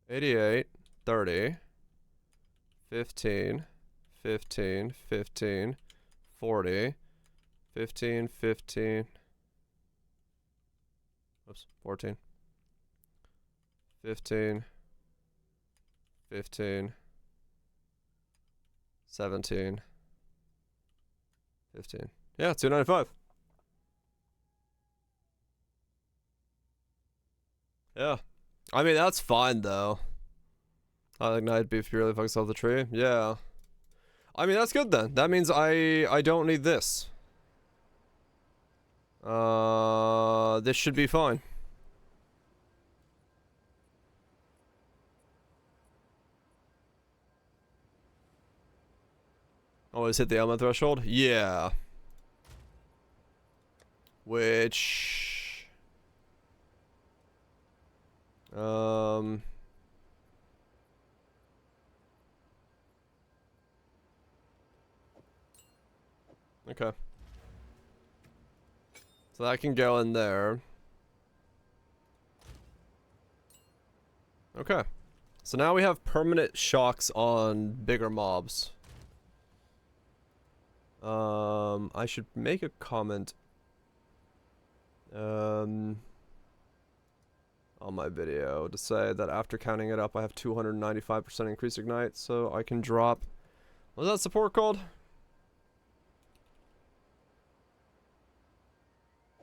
88, 30, 15, 15, 15, 40, 15, 15, oops, 14, 15, 15, 17, 15. Yeah, 295. Yeah. I mean, that's fine, though. I Ignite beef purely focused off the tree. Yeah. I mean, that's good, then. That means I don't need this. This should be fine. Always hit the element threshold? Yeah. Which... Okay. So that can go in there. Okay. So now we have permanent shocks on bigger mobs. I should make a comment on my video to say that after counting it up, I have 295% increased ignite, so I can drop. What's that support called?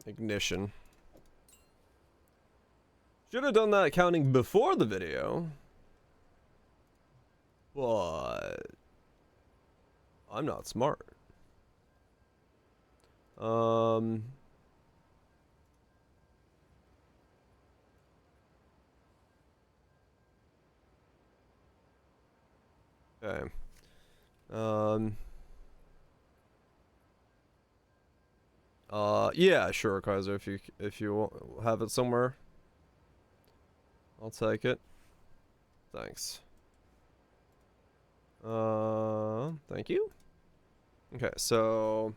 Ignition. Should have done that counting before the video, but I'm not smart. Okay. Yeah, sure, Kaiser. If you have it somewhere, I'll take it. Thanks. Thank you. Okay, so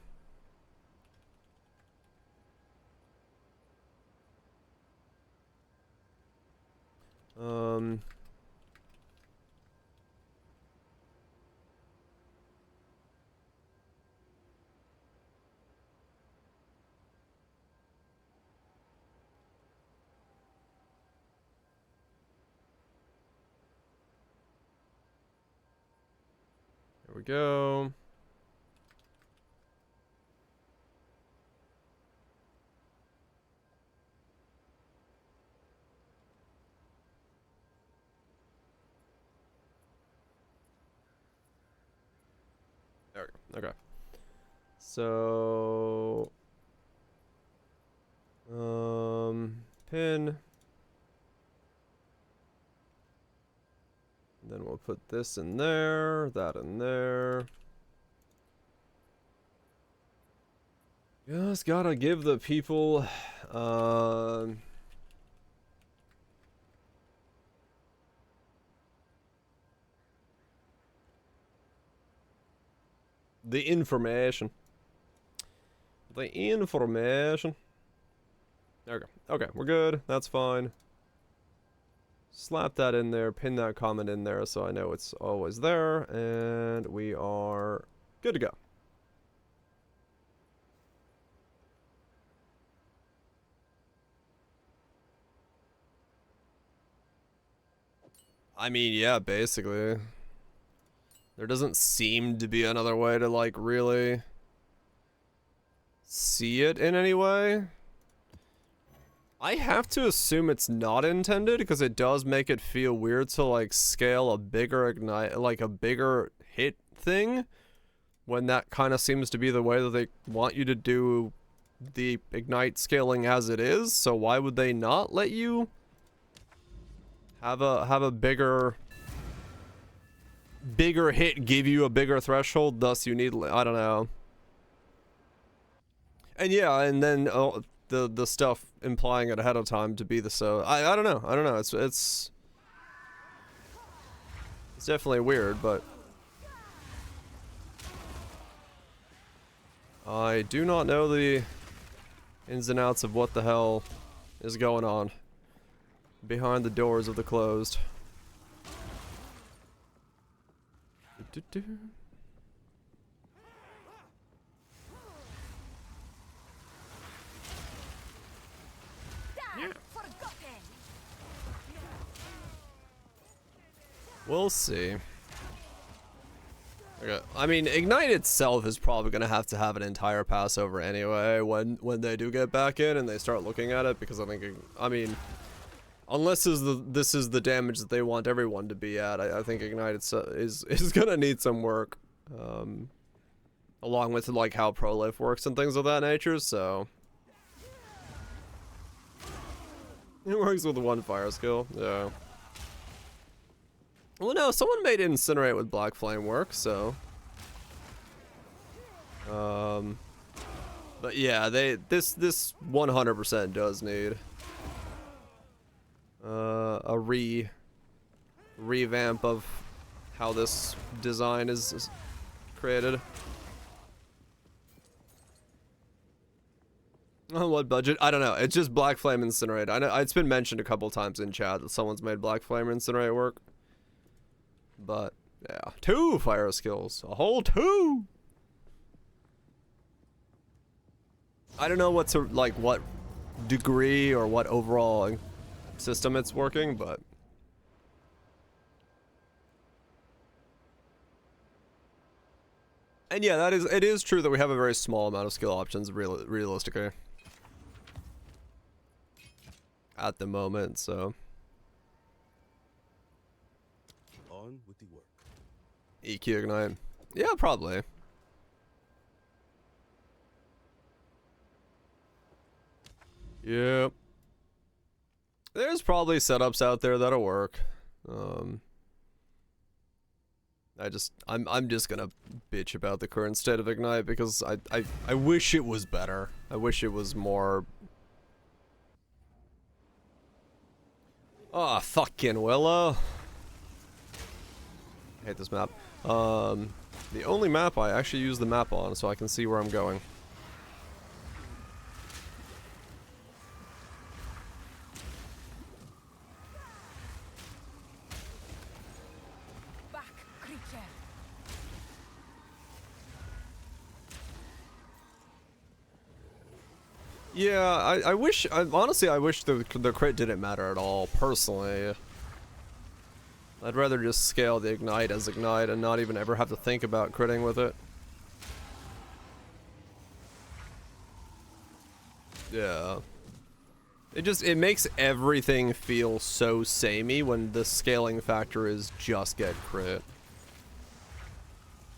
here we go. There we go. Okay. So pin. Then we'll put this in there, that in there. Just gotta give the people the information. The information. There we go. Okay, we're good. That's fine. Slap that in there, pin that comment in there so I know it's always there, and we are good to go. I mean, yeah, basically. There doesn't seem to be another way to, like, really see it in any way. I have to assume it's not intended because it does make it feel weird to, like, scale a bigger ignite, like a bigger hit thing, when that kind of seems to be the way that they want you to do the ignite scaling as it is. So why would they not let you have a bigger hit give you a bigger threshold, thus you need, I don't know. And yeah, and then the stuff implying it ahead of time to be the so I don't know. It's definitely weird, but I do not know the ins and outs of what the hell is going on behind the doors of the closed. Yeah. We'll see. Okay. I mean, Ignite itself is probably gonna have to have an entire passover anyway when they do get back in and they start looking at it, because I mean, unless this is the damage that they want everyone to be at, I think Ignite is gonna need some work, along with like how Prolife works and things of that nature. So it works with one fire skill, yeah. Well, no, someone made Incinerate with Black Flame work, so. But yeah, this 100% does need a revamp of how this design is created. On what budget? I don't know. It's just Black Flame Incinerate. I know it's been mentioned a couple times in chat that someone's made Black Flame Incinerate work. But yeah, 2 fire skills, a whole 2. I don't know what degree or what overall system it's working, but and yeah, it is true that we have a very small amount of skill options realistically at the moment, so On with the work. EQ Ignite. Yeah, probably. Yep. There's probably setups out there that'll work. I'm just gonna bitch about the current state of Ignite because I wish it was better. I wish it was more. Oh, fucking Willow. I hate this map. The only map I actually use the map on so I can see where I'm going. Back, creature. Yeah, I wish, honestly, I wish the crit didn't matter at all, personally. I'd rather just scale the Ignite as Ignite and not even ever have to think about critting with it. Yeah. It makes everything feel so samey when the scaling factor is just get crit.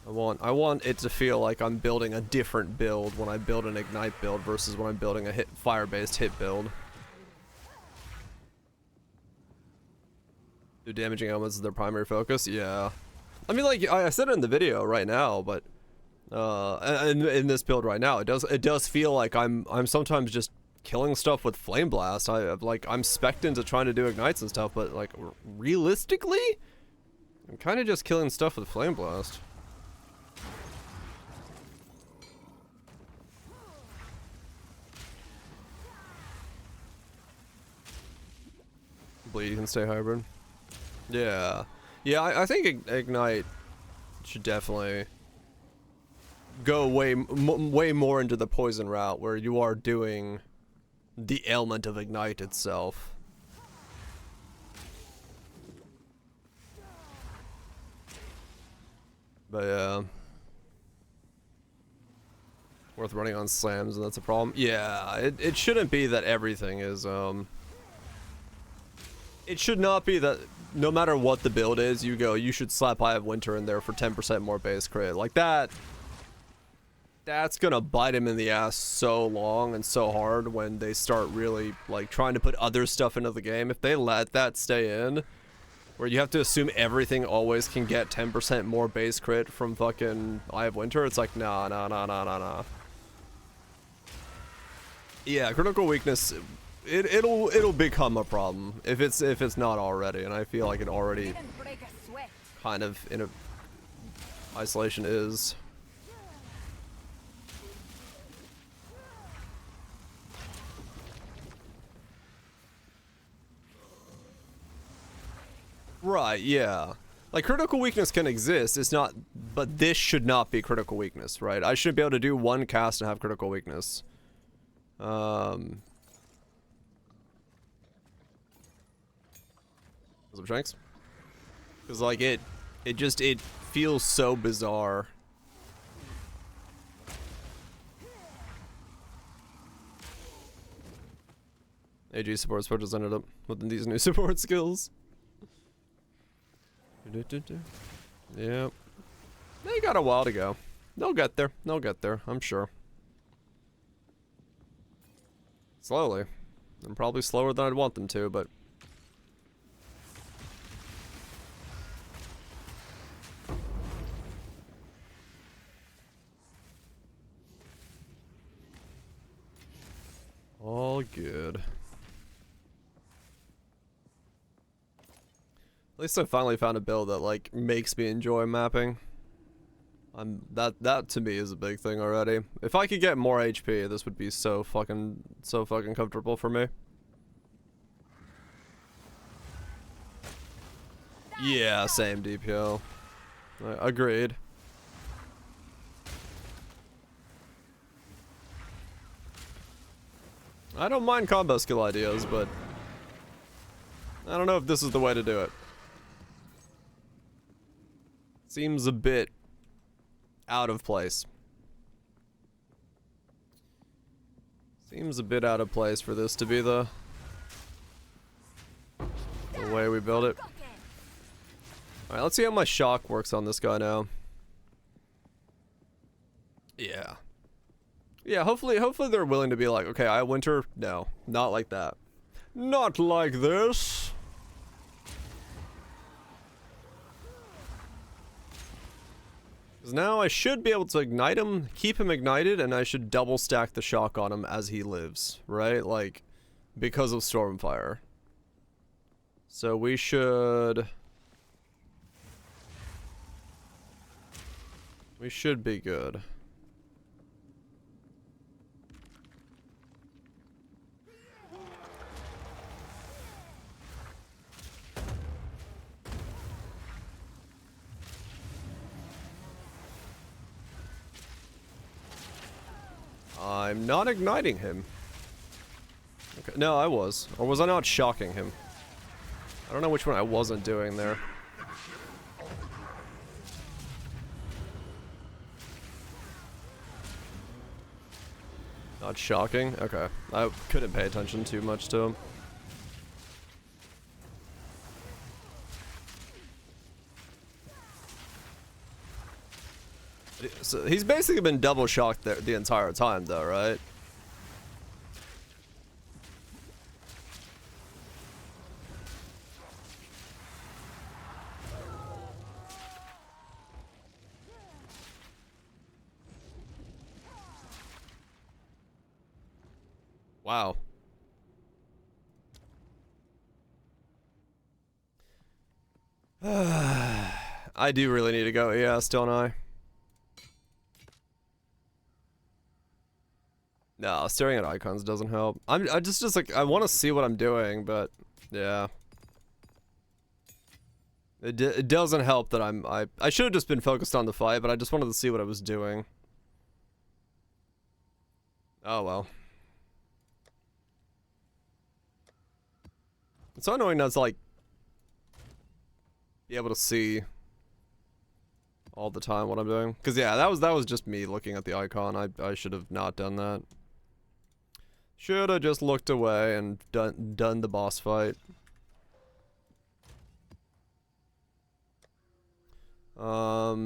I want it to feel like I'm building a different build when I build an Ignite build versus when I'm building a fire-based hit build. Do damaging elements is their primary focus? Yeah. I mean, like, I said it in the video right now, but in this build right now, it does feel like I'm sometimes just killing stuff with Flameblast. I'm spec'd into trying to do Ignites and stuff, but like realistically, I'm kind of just killing stuff with Flameblast. Bleed can stay hybrid. Yeah, yeah. I think Ignite should definitely go way more into the poison route, where you are doing the element of Ignite itself. But yeah, worth running on slams, and that's a problem. Yeah, it shouldn't be that everything is It should not be that no matter what the build is, you should slap Eye of Winter in there for 10% more base crit. Like that, that's gonna bite him in the ass so long and so hard when they start really like trying to put other stuff into the game. If they let that stay in, where you have to assume everything always can get 10% more base crit from fucking Eye of Winter, it's like nah. Yeah, critical weakness. It'll become a problem if it's not already, and I feel like it already Didn't break a sweat. kind of in a isolation is. Right, yeah. Like critical weakness can exist, it's not, but this should not be critical weakness, right? I should be able to do one cast and have critical weakness. What's up, Shanks? Because like it feels so bizarre. AG support switches ended up with these new support skills. Yep. They got a while to go. They'll get there. They'll get there, I'm sure. Slowly. And probably slower than I'd want them to, but all good. At least I finally found a build that like makes me enjoy mapping. That to me is a big thing already. If I could get more HP, this would be so fucking comfortable for me. Yeah, same DPO. Agreed. I don't mind combo skill ideas, but I don't know if this is the way to do it. Seems a bit out of place. Seems a bit out of place for this to be the way we build it. Alright, let's see how my shock works on this guy now. Yeah. Yeah, hopefully they're willing to be like, okay, I winter. No, not like that. Not like this. Because now I should be able to ignite him, keep him ignited, and I should double stack the shock on him as he lives, right? Like, because of Stormfire. So we should be good. I'm not igniting him. Okay. No, I was. Or was I not shocking him? I don't know which one I wasn't doing there. Not shocking? Okay. I couldn't pay attention too much to him. So he's basically been double shocked there the entire time though, right? Wow. I do really need to go, yeah, don't I? No, staring at icons doesn't help. I just like, I want to see what I'm doing, but yeah. It doesn't help that I should have just been focused on the fight, but I just wanted to see what I was doing. Oh well. It's so annoying not to like be able to see all the time what I'm doing. Cause yeah, that was just me looking at the icon. I should have not done that. Should have just looked away and done the boss fight. But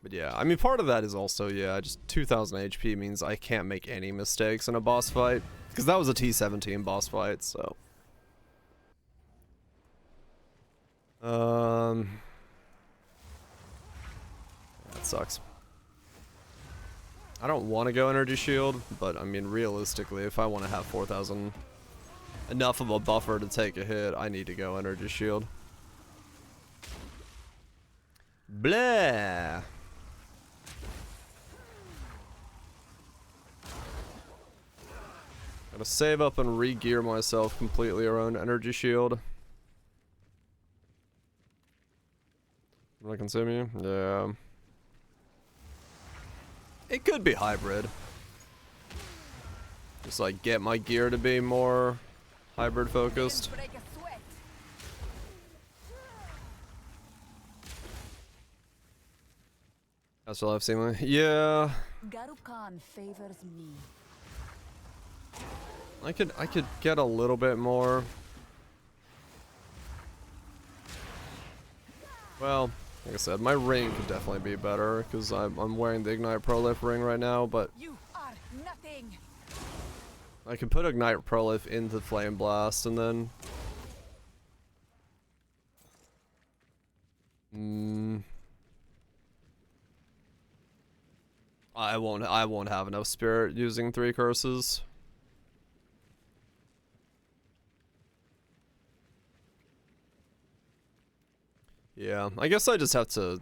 yeah, I mean part of that is also, yeah, just 2000 HP means I can't make any mistakes in a boss fight. Because that was a T17 boss fight, so. That sucks. I don't want to go energy shield, but I mean realistically, if I want to have 4000 enough of a buffer to take a hit, I need to go energy shield. Blah. Gotta save up and re-gear myself completely around energy shield. Will I consume you? Yeah. It could be hybrid. Just like get my gear to be more hybrid focused. That's what I've seen. Yeah. Garukan favors me. I could get a little bit more. Well, like I said, my ring could definitely be better because I'm wearing the Ignite Prolif ring right now, but You are nothing. I could put Ignite Prolif into Flameblast and then I won't have enough spirit using 3 curses. Yeah, I guess I just have to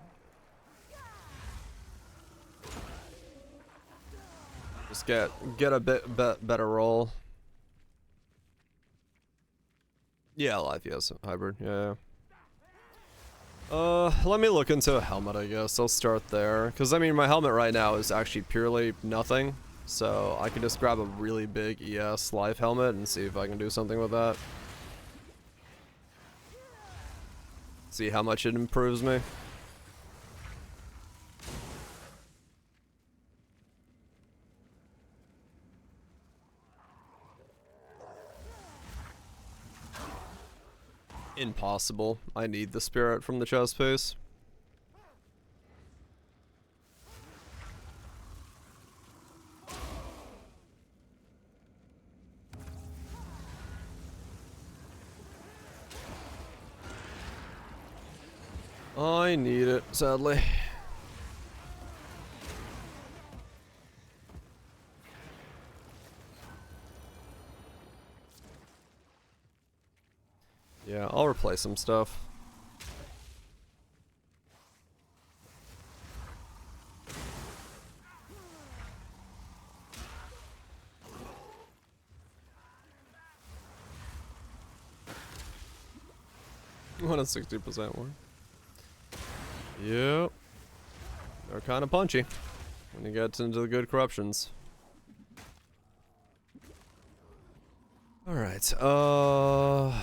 just get a bit better roll. Yeah, life, yes, hybrid, yeah. Let me look into a helmet, I guess. I'll start there. Because, I mean, my helmet right now is actually purely nothing. So I can just grab a really big ES life helmet and see if I can do something with that. See how much it improves me. Impossible. I need the spirit from the chest piece. I need it, sadly. Yeah, I'll replace some stuff. What a 60% more. Yep. They're kind of punchy when you get into the good corruptions. Alright, I'll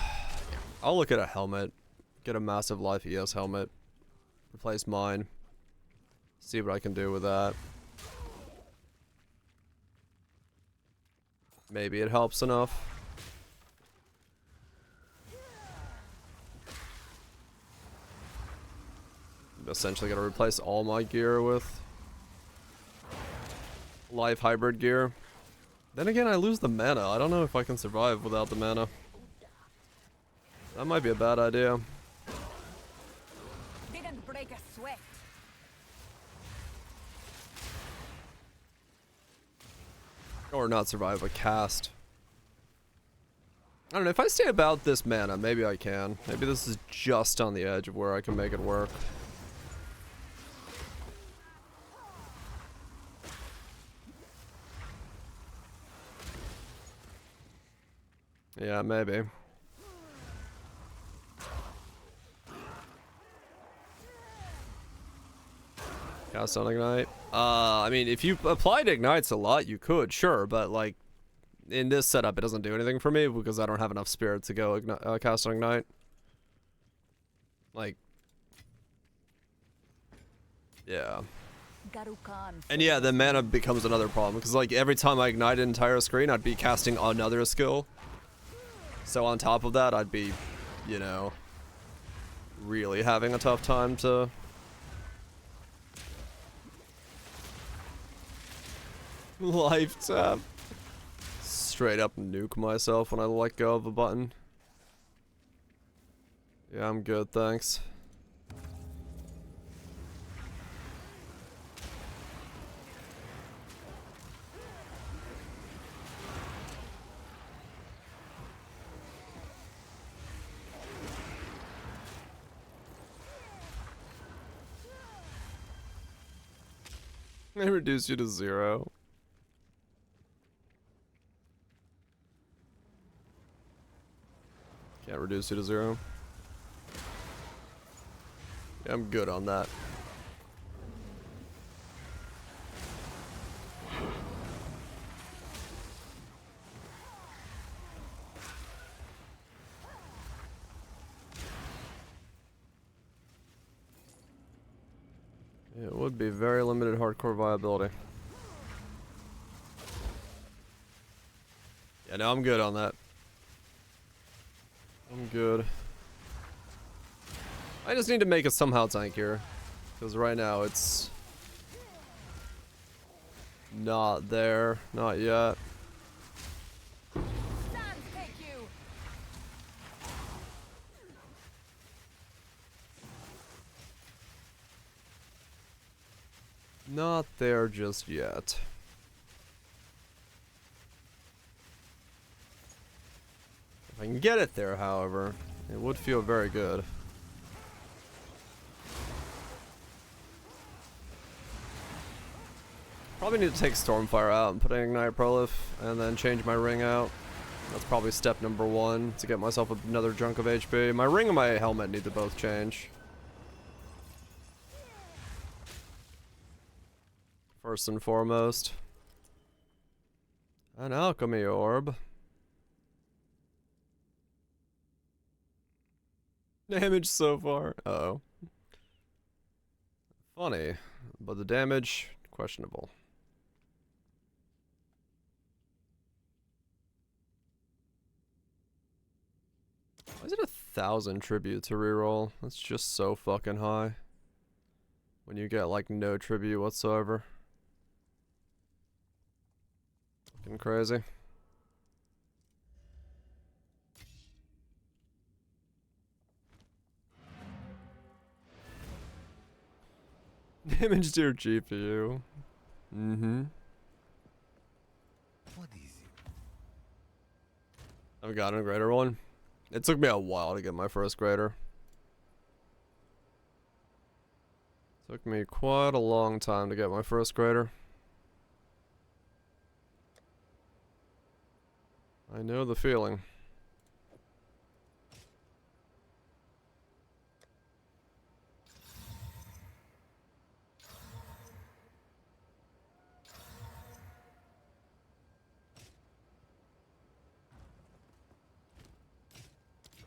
look at a helmet. Get a massive life ES helmet. Replace mine. See what I can do with that. Maybe it helps enough. I'm essentially gonna replace all my gear with life hybrid gear. Then again, I lose the mana. I don't know if I can survive without the mana. That might be a bad idea. Didn't break a sweat. Or not survive a cast. I don't know, if I stay about this mana, maybe I can. Maybe this is just on the edge of where I can make it work. Yeah, maybe. Cast on Ignite. I mean, if you applied Ignites a lot, you could, sure, but like, in this setup, it doesn't do anything for me because I don't have enough spirit to go cast on Ignite. Like, yeah. And yeah, the mana becomes another problem because like every time I ignite an entire screen, I'd be casting another skill. So on top of that, I'd be, you know, really having a tough time to... Life tap. Straight up nuke myself when I let go of a button. Yeah, I'm good, thanks. They reduce you to 0. Can't reduce you to 0. Yeah, I'm good on that. It would be very limited hardcore viability. Yeah, no, I'm good on that. I'm good. I just need to make it somehow tankier. Because right now it's... not there. Not yet. Not there just yet. If I can get it there, however, it would feel very good. Probably need to take Stormfire out and put an Ignite Prolif, and then change my ring out. That's probably step number 1 to get myself another chunk of HP. My ring and my helmet need to both change. First and foremost. An alchemy orb. Damage so far. Uh-oh. Funny, but the damage, questionable. Why is it 1,000 tribute to reroll? That's just so fucking high. When you get like no tribute whatsoever. Fucking crazy. Damage to your GPU. Mm-hmm. What is it? I've gotten a greater one. It took me a while to get my first greater. Took me quite a long time to get my first greater. I know the feeling.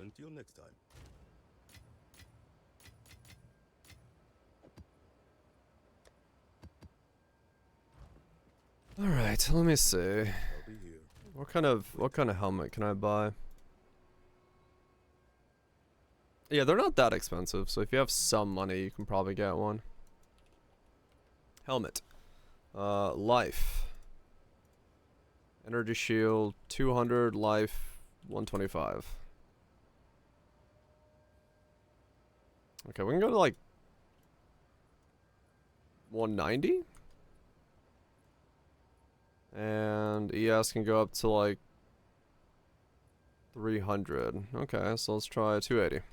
Until next time. Alright, let me see. I'll be here. What kind of helmet can I buy? Yeah, they're not that expensive, so if you have some money, you can probably get one. Helmet. Life. Energy shield, 200, life, 125. Okay, we can go to like 190? And ES can go up to like 300. Okay, so let's try 280.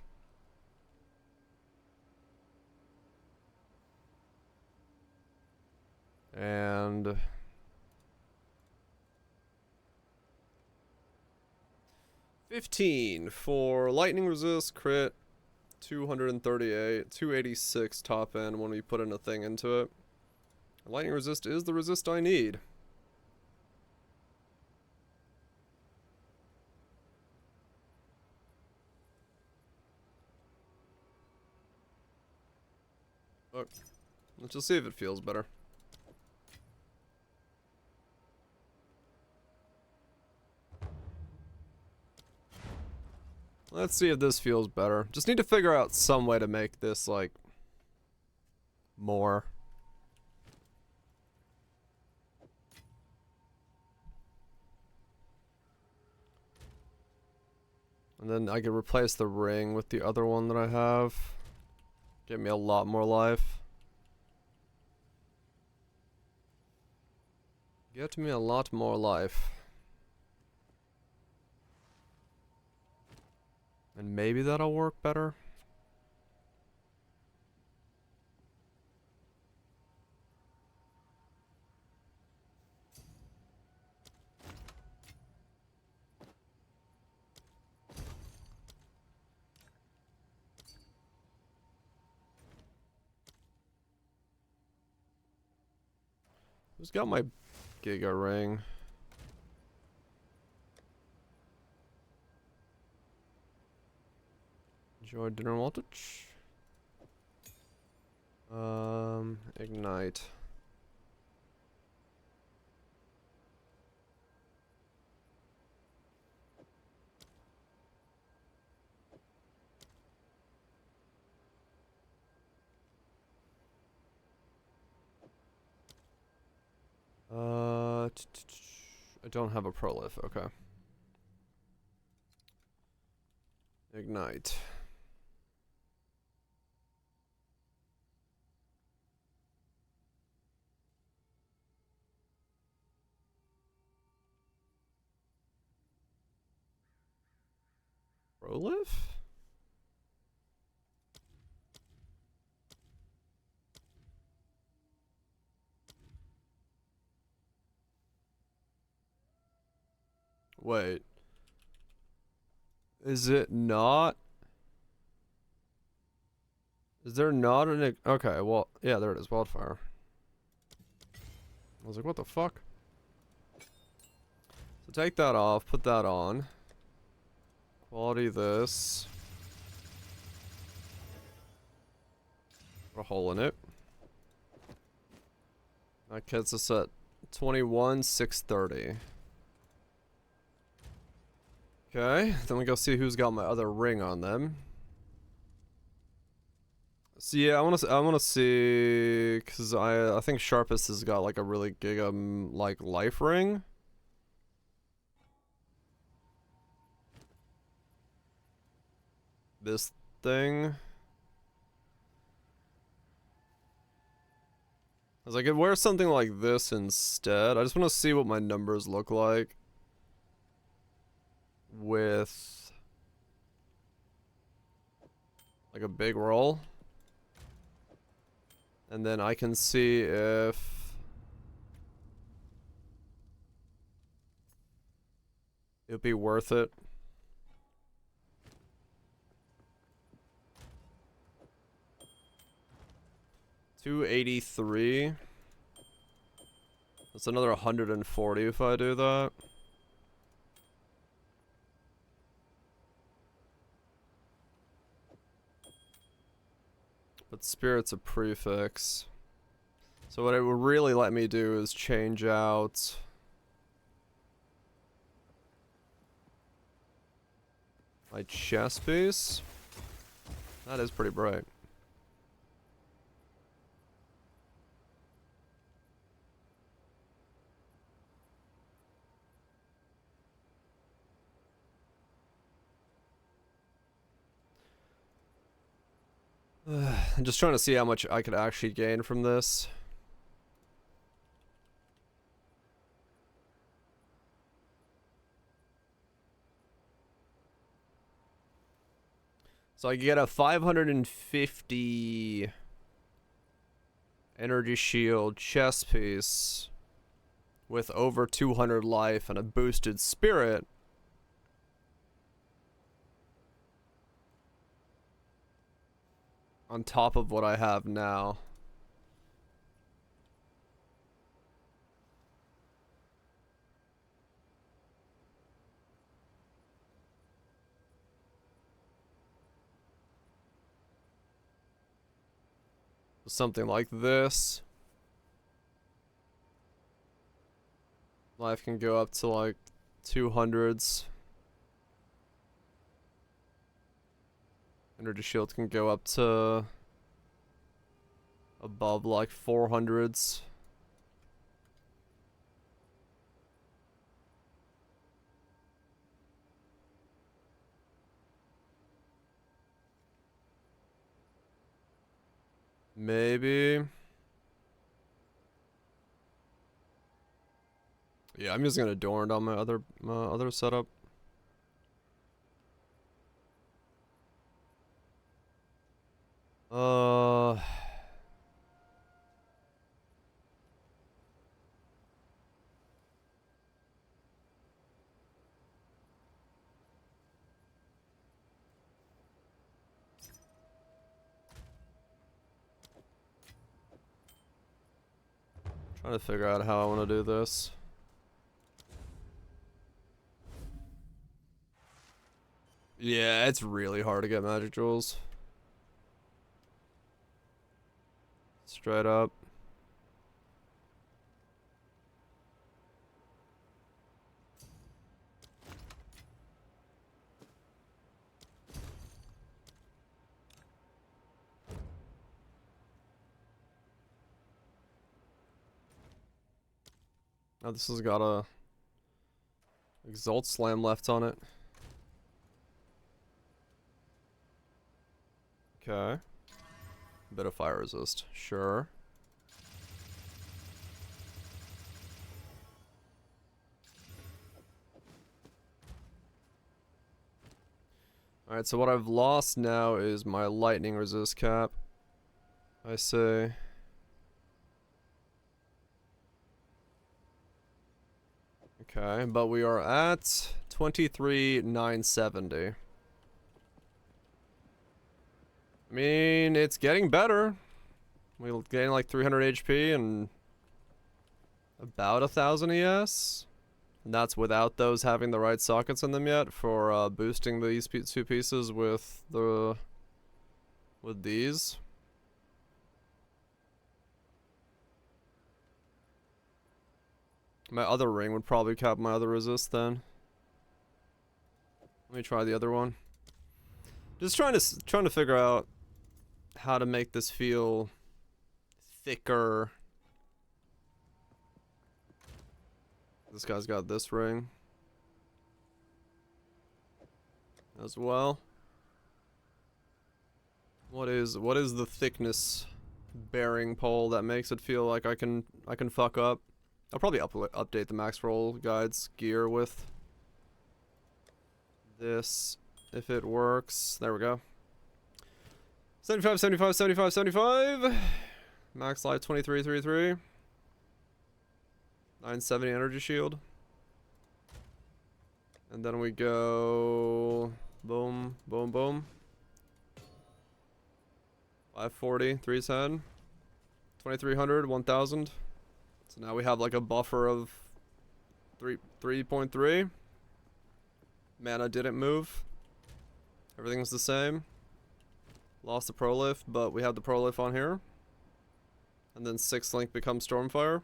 And 15 for lightning resist, crit, 238, 286 top end when we put in a thing into it. Lightning resist is the resist I need. Look, let's just see if it feels better. Let's see if this feels better. Just need to figure out some way to make this, like, more. And then I can replace the ring with the other one that I have. Get me a lot more life. Get me a lot more life. And maybe that'll work better. Who's got my Giga ring? Enjoy dinner voltage. Ignite. I don't have a prolif, okay. Ignite. Prolif? Wait. Is it not? Is there not an... Okay, well, yeah, there it is, wildfire. I was like, what the fuck? take that off, put that on. Quality this. Put a hole in it. That gets us at 21,630. Okay, then we go see who's got my other ring on them. So yeah, I wanna see, cause I think Sharpest has got like a really giga like life ring. This thing. I was like, I could wear something like this instead. I just want to see what my numbers look like with like a big roll. And then I can see if it would be worth it. $283. That's another 140 if I do that. But Spirit's a prefix. So what it would really let me do is change out my chest piece. That is pretty bright. I'm just trying to see how much I could actually gain from this. So I get a 550 energy shield chest piece with over 200 life and a boosted spirit. On top of what I have now. Something like this. Life can go up to like 200s. Energy shield can go up to above like 400s. Maybe. Yeah, I'm just gonna Adorned on my other setup. Trying to figure out how I want to do this. Yeah, it's really hard to get magic jewels. Straight up. Oh, this has got a Exalt Slam left on it. Okay. Bit of fire resist, sure. Alright, so what I've lost now is my lightning resist cap. I say. Okay, but we are at 23,970. I mean, it's getting better. We'll gain like 300 HP and about 1,000 ES. And that's without those having the right sockets in them yet for boosting these two pieces with these. My other ring would probably cap my other resist then. Let me try the other one. Just trying to figure out how to make this feel thicker. This guy's got this ring as well. What is the thickness bearing pole that makes it feel like I can fuck up? I'll probably update the max roll guides gear with this if it works. There we go. 75, 75, 75, 75. Max life 2333. 970 energy shield. And then we go boom, boom, boom. 540, 310. 2300, 1000. So now we have like a buffer of 3.3. Mana didn't move. Everything's the same. Lost the prolif, but we have the prolif on here. And then 6th link becomes Stormfire.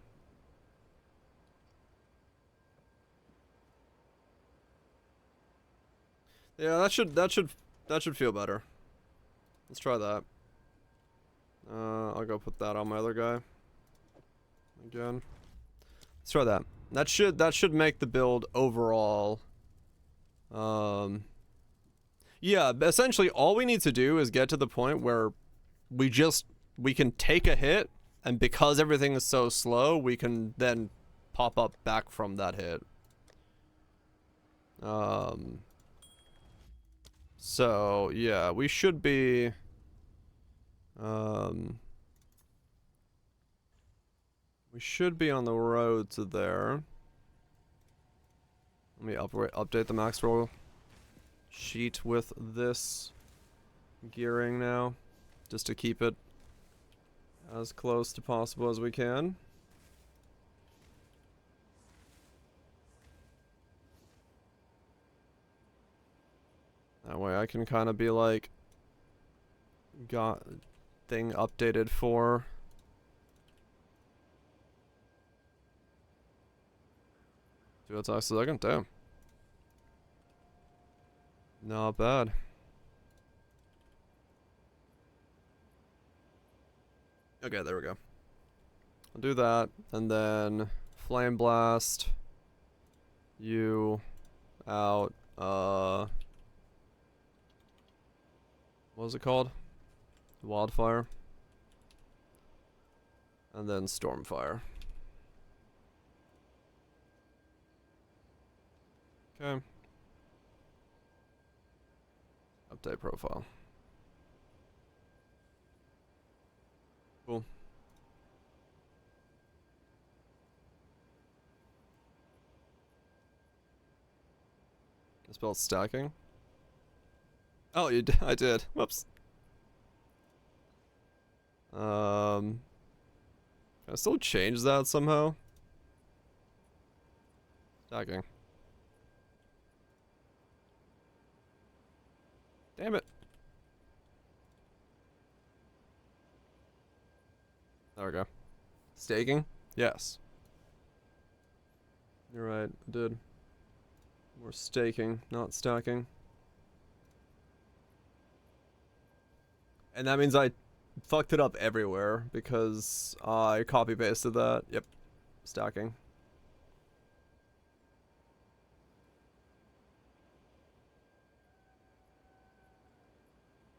Yeah, that should feel better. Let's try that. I'll go put that on my other guy. Again. Let's try that. That should make the build overall. Yeah, essentially all we need to do is get to the point where we can take a hit, and because everything is so slow, we can then pop up back from that hit. So yeah, we should be on the road to there. Let me update the max roll sheet with this gearing now, just to keep it as close to possible as we can. That way I can kind of be like, got thing updated for. Do it a second, damn. Not bad. Okay, there we go. I'll do that, and then Flameblast you out, what was it called? Wildfire. And then Stormfire. Okay. Update profile. Cool. I spelled stacking. Oh, you did. I did. Whoops. Can I still change that somehow? Stacking. Damn it. There we go. Staking? Yes. You're right, I did. We're staking, not stacking. And that means I fucked it up everywhere because I copy pasted that. Yep. Stacking.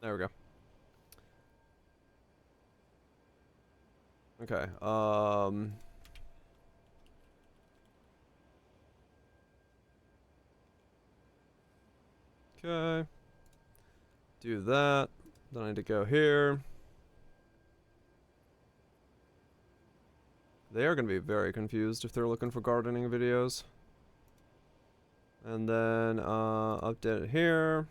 There we go. Okay, okay. Do that. Then I need to go here. They are going to be very confused if they're looking for gardening videos. And then, update it here.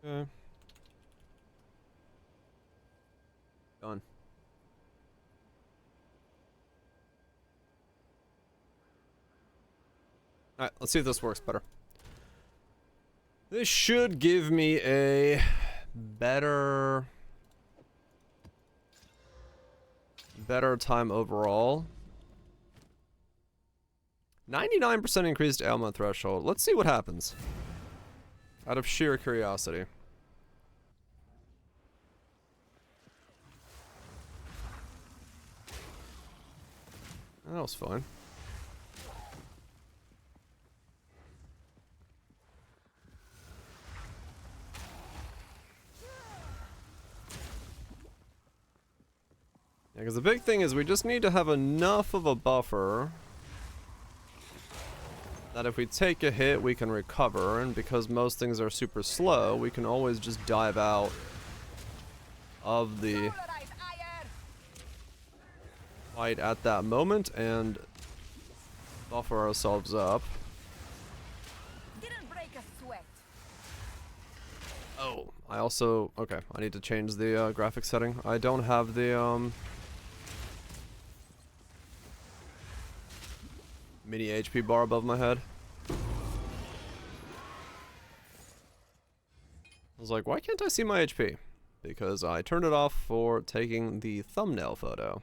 Okay. Done. Alright, let's see if this works better. This should give me a better time overall. 99% increased ailment threshold. Let's see what happens. Out of sheer curiosity. That was fine. Yeah, because the big thing is we just need to have enough of a buffer that if we take a hit, we can recover, and because most things are super slow, we can always just dive out of the fight at that moment and buffer ourselves up. Didn't break a sweat. Oh, I also, okay, I need to change the graphic setting. I don't have the mini HP bar above my head. I was like, why can't I see my HP? Because I turned it off for taking the thumbnail photo.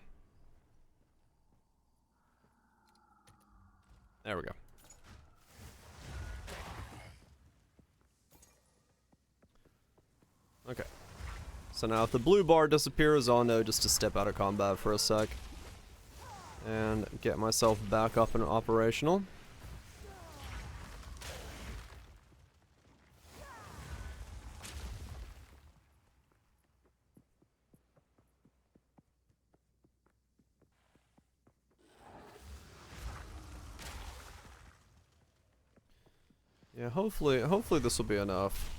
There we go. Okay. So now if the blue bar disappears, I'll know just to step out of combat for a sec. And get myself back up and operational. Yeah, hopefully this will be enough.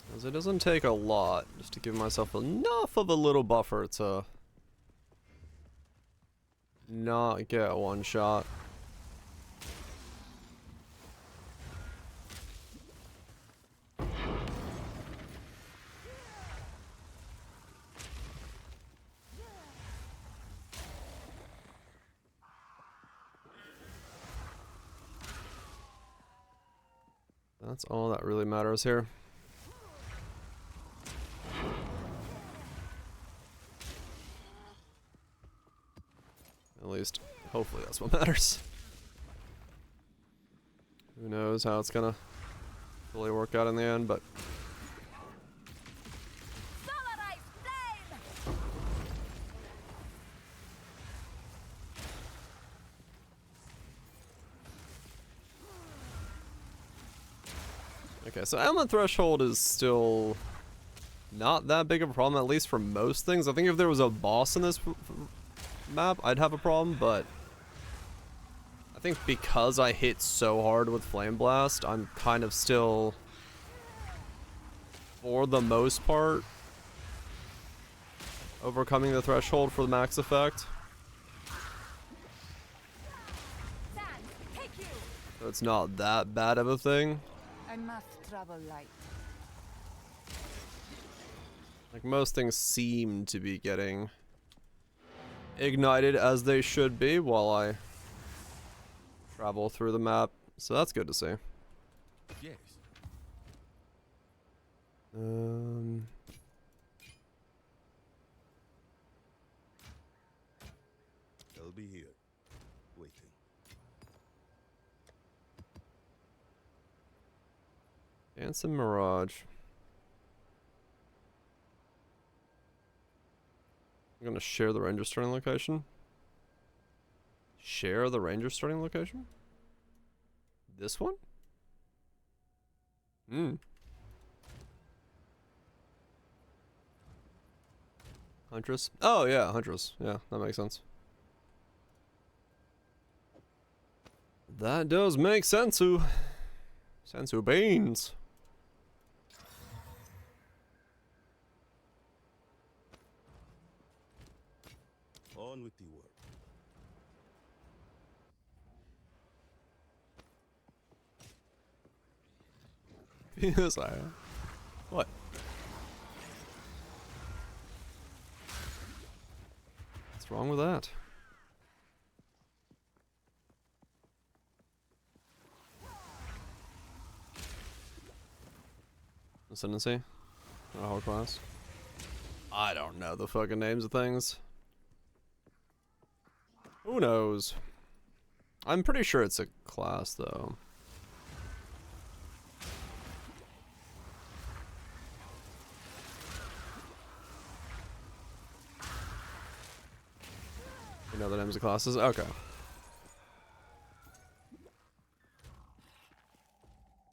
Because it doesn't take a lot just to give myself enough of a little buffer to not get one shot. That's all that really matters here. At least, hopefully that's what matters. Who knows how it's gonna fully work out in the end, but... Okay, so ailment threshold is still not that big of a problem, at least for most things. I think if there was a boss in this map, I'd have a problem, but I think because I hit so hard with Flameblast, I'm kind of still, for the most part, overcoming the threshold for the max effect. So it's not that bad of a thing. I must travel light. Like, most things seem to be getting ignited as they should be while I travel through the map, so that's good to see. Yes. I'll be here, waiting. Dancing Mirage. I'm gonna share the ranger starting location. Share the ranger starting location? This one? Huntress? Oh yeah, Huntress. Yeah, that makes sense. That does make sense. Sensu beans. On with the work. Yes, I am. What? What's wrong with that? Ascendancy? Whole class? I don't know the fucking names of things. Who knows? I'm pretty sure it's a class though. You know the names of classes? Okay.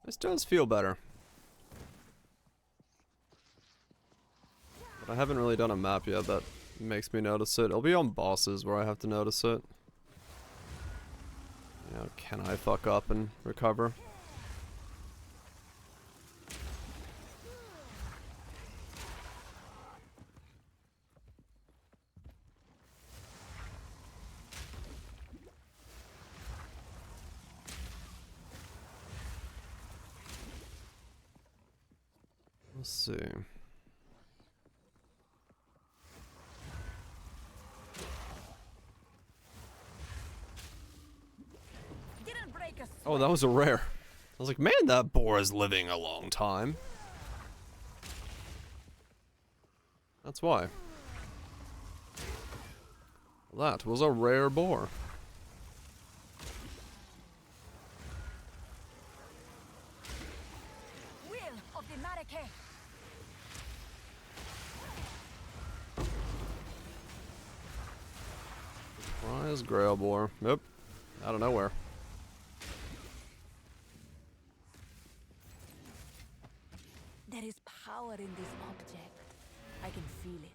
This does feel better. But I haven't really done a map yet that makes me notice it. It'll be on bosses where I have to notice it. You know, can I fuck up and recover? Let's see. Didn't break a Oh, that was a rare. I was like, man, that boar is living a long time. That's why. That was a rare boar. Will of the Marike. Surprise grail boar. Nope. Out of nowhere. There is power in this object. I can feel it.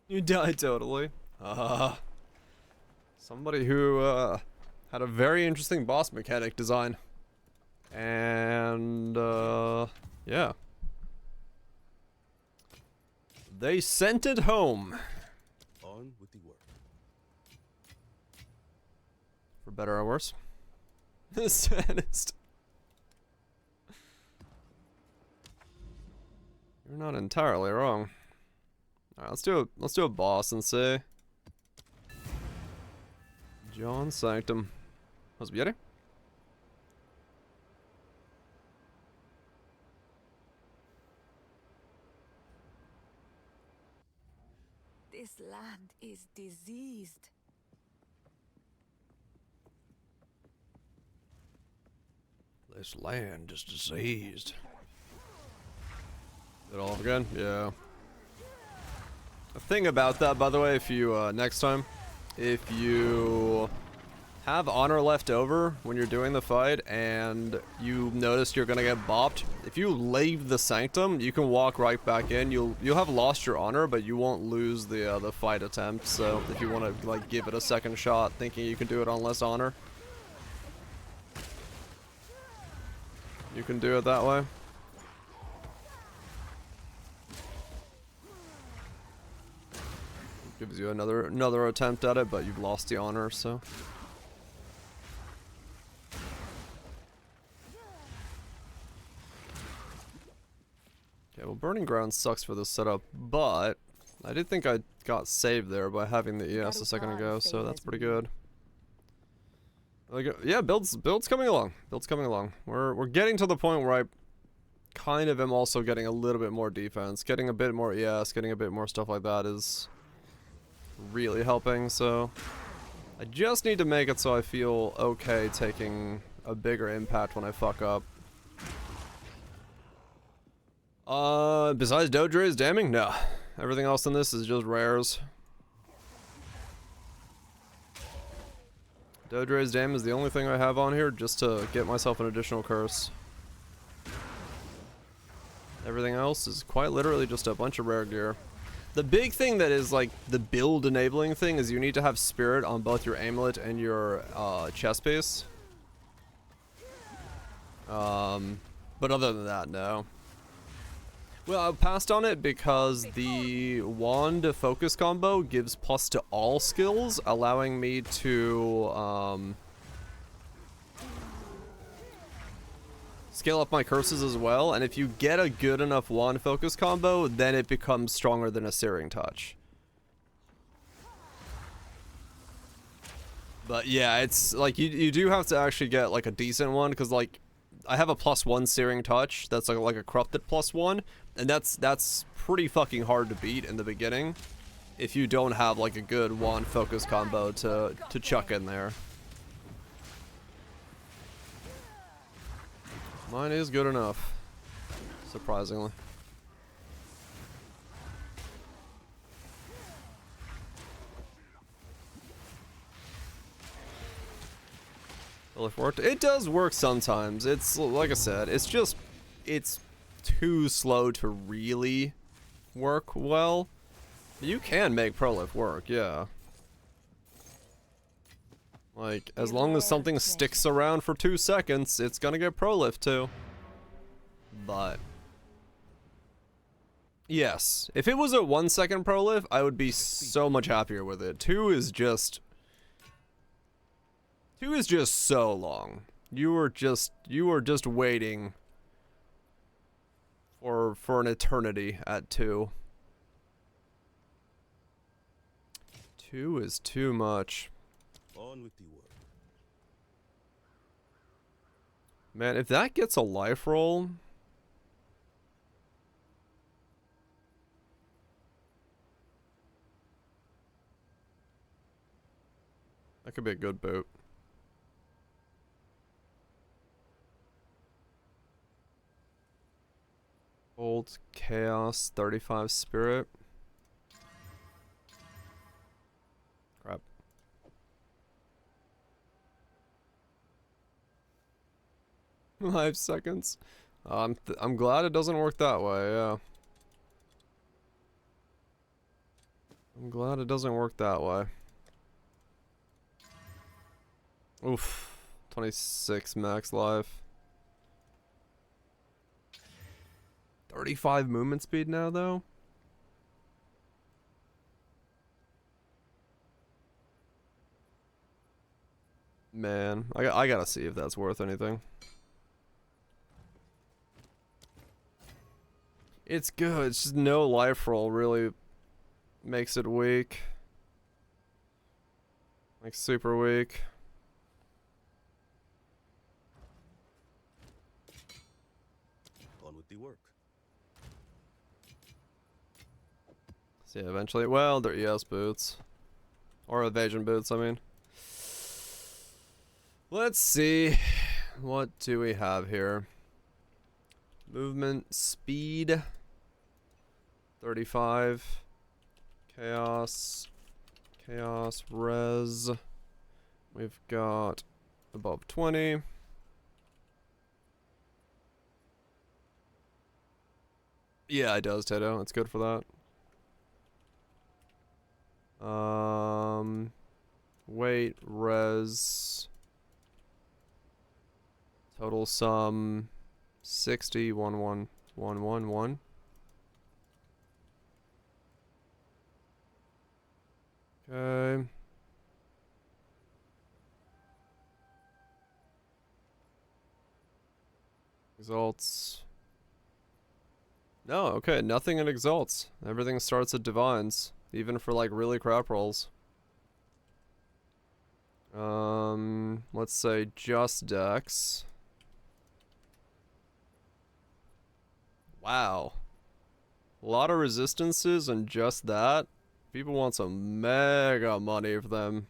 You died totally. Somebody who had a very interesting boss mechanic design. And yeah. They sent it home. On with the work. For better or worse. The saddest. You're not entirely wrong. Alright, let's do a boss and say John Sanctum. Was Beauty? This land is diseased. This land is diseased. Is it all again? Yeah. A thing about that, by the way, if you, next time, if you have honor left over when you're doing the fight and you notice you're gonna get bopped, if you leave the sanctum, you can walk right back in. You'll have lost your honor, but you won't lose the fight attempt. So if you want to like give it a second shot, thinking you can do it on less honor, you can do it that way. Gives you another attempt at it, but you've lost the honor, so. Okay, well, Burning Ground sucks for this setup, but I did think I got saved there by having the ES a second ago, so that's pretty good. Like, yeah, build's coming along. Build's coming along. We're getting to the point where I kind of am also getting a little bit more defense, getting a bit more ES, getting a bit more stuff like that is really helping, so I just need to make it so I feel okay taking a bigger impact when I fuck up. Besides Dodre's damning? No. Everything else in this is just rares. Dodre's Dam is the only thing I have on here just to get myself an additional curse. Everything else is quite literally just a bunch of rare gear. The big thing that is like the build enabling thing is you need to have spirit on both your amulet and your chest piece. But other than that, no. Well, I passed on it because the wand focus combo gives plus to all skills, allowing me to scale up my curses as well. And if you get a good enough wand focus combo, then it becomes stronger than a Searing Touch. But yeah, it's like you do have to actually get like a decent one, because like I have a +1 Searing Touch that's like a corrupted +1, and that's pretty fucking hard to beat in the beginning if you don't have like a good wand focus combo to chuck in there. Mine is good enough, surprisingly. Well, if it worked, it does work sometimes. It's like I said, it's too slow to really work well. You can make Prolif work, yeah. Like, as long as something sticks around for 2 seconds, it's gonna get Prolif too. But yes, if it was a 1 second Prolif, I would be so much happier with it. 2 is just so long. You are just waiting for an eternity at 2. 2 is too much. On with the work. Man, if that gets a life roll, that could be a good boot. Old Chaos, 35 Spirit. Crap. Five seconds. I'm glad it doesn't work that way, yeah. I'm glad it doesn't work that way. Oof. 26 max life. 35 movement speed now, though? Man, I gotta see if that's worth anything. It's good, it's just no life roll really makes it weak. Like, super weak. On with the work. So yeah, eventually, well, they're ES boots. Or evasion boots, I mean. Let's see. What do we have here? Movement speed. 35. Chaos. Chaos res. We've got above 20. Yeah, it does, Tato. It's good for that. Weight, res. Total sum 60, 11111. Okay. Exalts. No, okay, nothing in exalts. Everything starts at divines, even for like really crap rolls. Let's say just dex. Wow. A lot of resistances and just that. People want some mega money for them.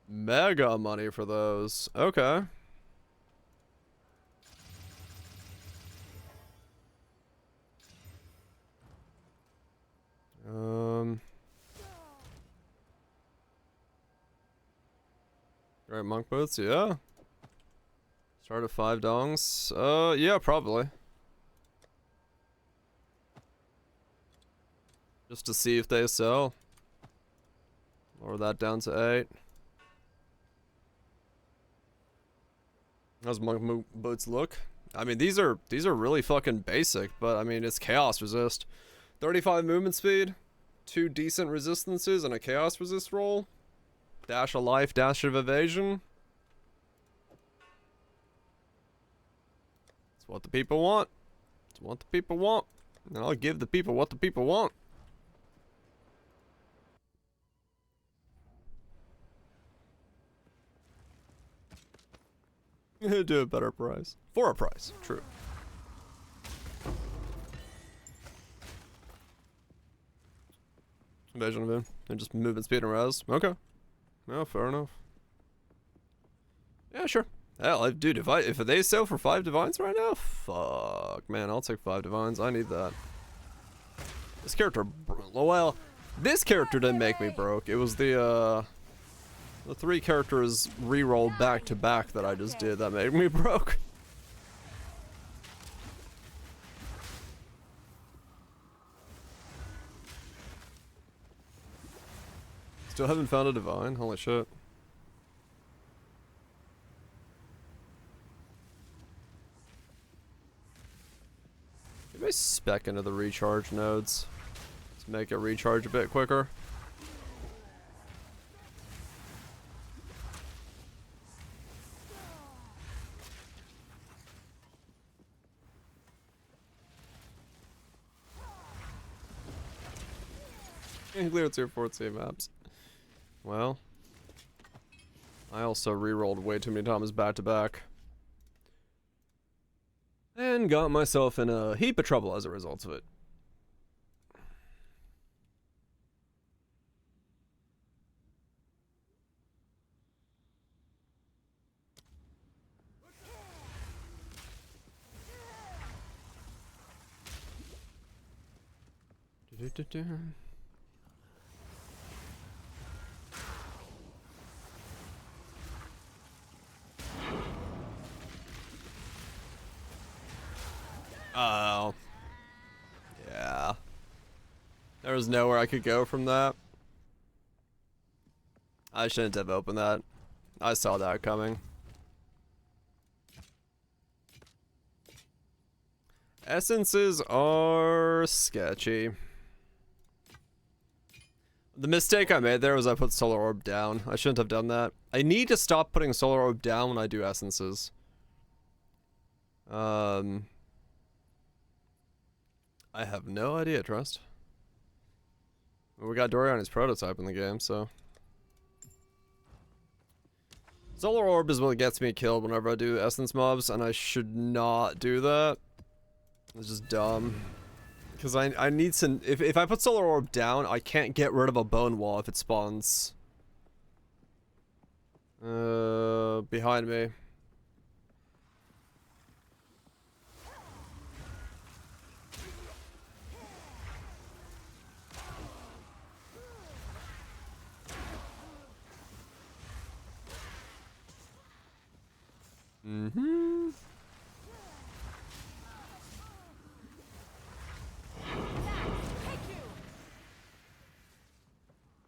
Mega money for those. Okay. Right, monk boots, yeah. Start at 5 dongs. Yeah, probably. Just to see if they sell. Lower that down to 8. How's monk boots look? I mean, these are really fucking basic, but I mean, it's chaos resist. 35 movement speed, 2 decent resistances, and a chaos resist roll. Dash of life, dash of evasion. It's what the people want. It's what the people want. And I'll give the people what the people want. Do a better price. For a price, true. Evasion of him. And just movement speed and res. Okay. No, fair enough. Yeah, sure. Hell, dude, if they sell for 5 divines right now, fuck, man, I'll take 5 divines. I need that. This character, well, this character didn't make me broke. It was the 3 characters re-rolled back to back that I just did that made me broke. Still haven't found a divine. Holy shit. Maybe spec into the recharge nodes to make it recharge a bit quicker. Clear tier 14 maps. Well, I also re-rolled way too many times back to back. And got myself in a heap of trouble as a result of it. Oh. Yeah. There was nowhere I could go from that. I shouldn't have opened that. I saw that coming. Essences are sketchy. The mistake I made there was I put Solar Orb down. I shouldn't have done that. I need to stop putting Solar Orb down when I do essences. I have no idea, Trust. We got Doriani's prototype in the game, so. Solar Orb is what gets me killed whenever I do essence mobs, and I should not do that. It's just dumb. Because I need some. If I put Solar Orb down, I can't get rid of a bone wall if it spawns. Behind me. Mm-hmm.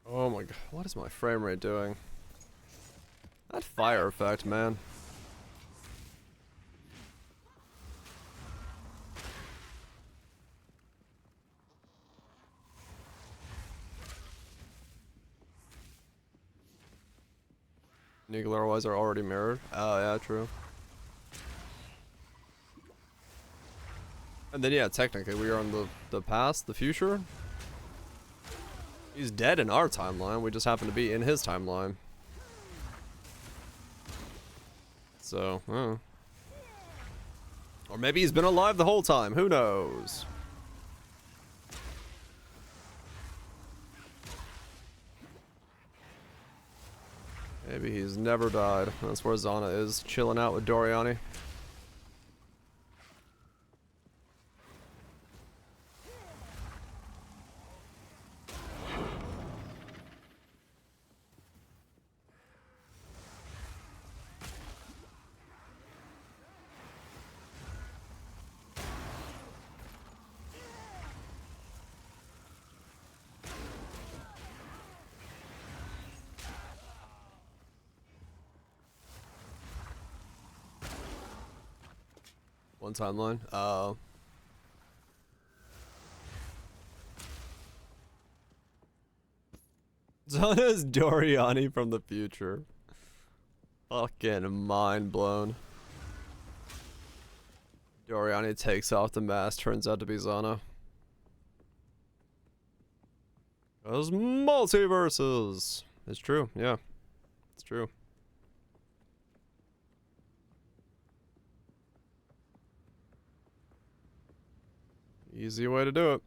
Oh my god, what is my frame rate doing? That fire effect, man. Nuclear wise are already mirrored. Oh yeah, true. And then yeah, technically we are on the past, the future. He's dead in our timeline, we just happen to be in his timeline. So, or maybe he's been alive the whole time, who knows? Maybe he's never died. That's where Zana is, chilling out with Doriani. One timeline. Zana's Doriani from the future. Fucking mind blown. Doriani takes off the mask, turns out to be Zana. Those multiverses. It's true, yeah. It's true. Easy way to do it.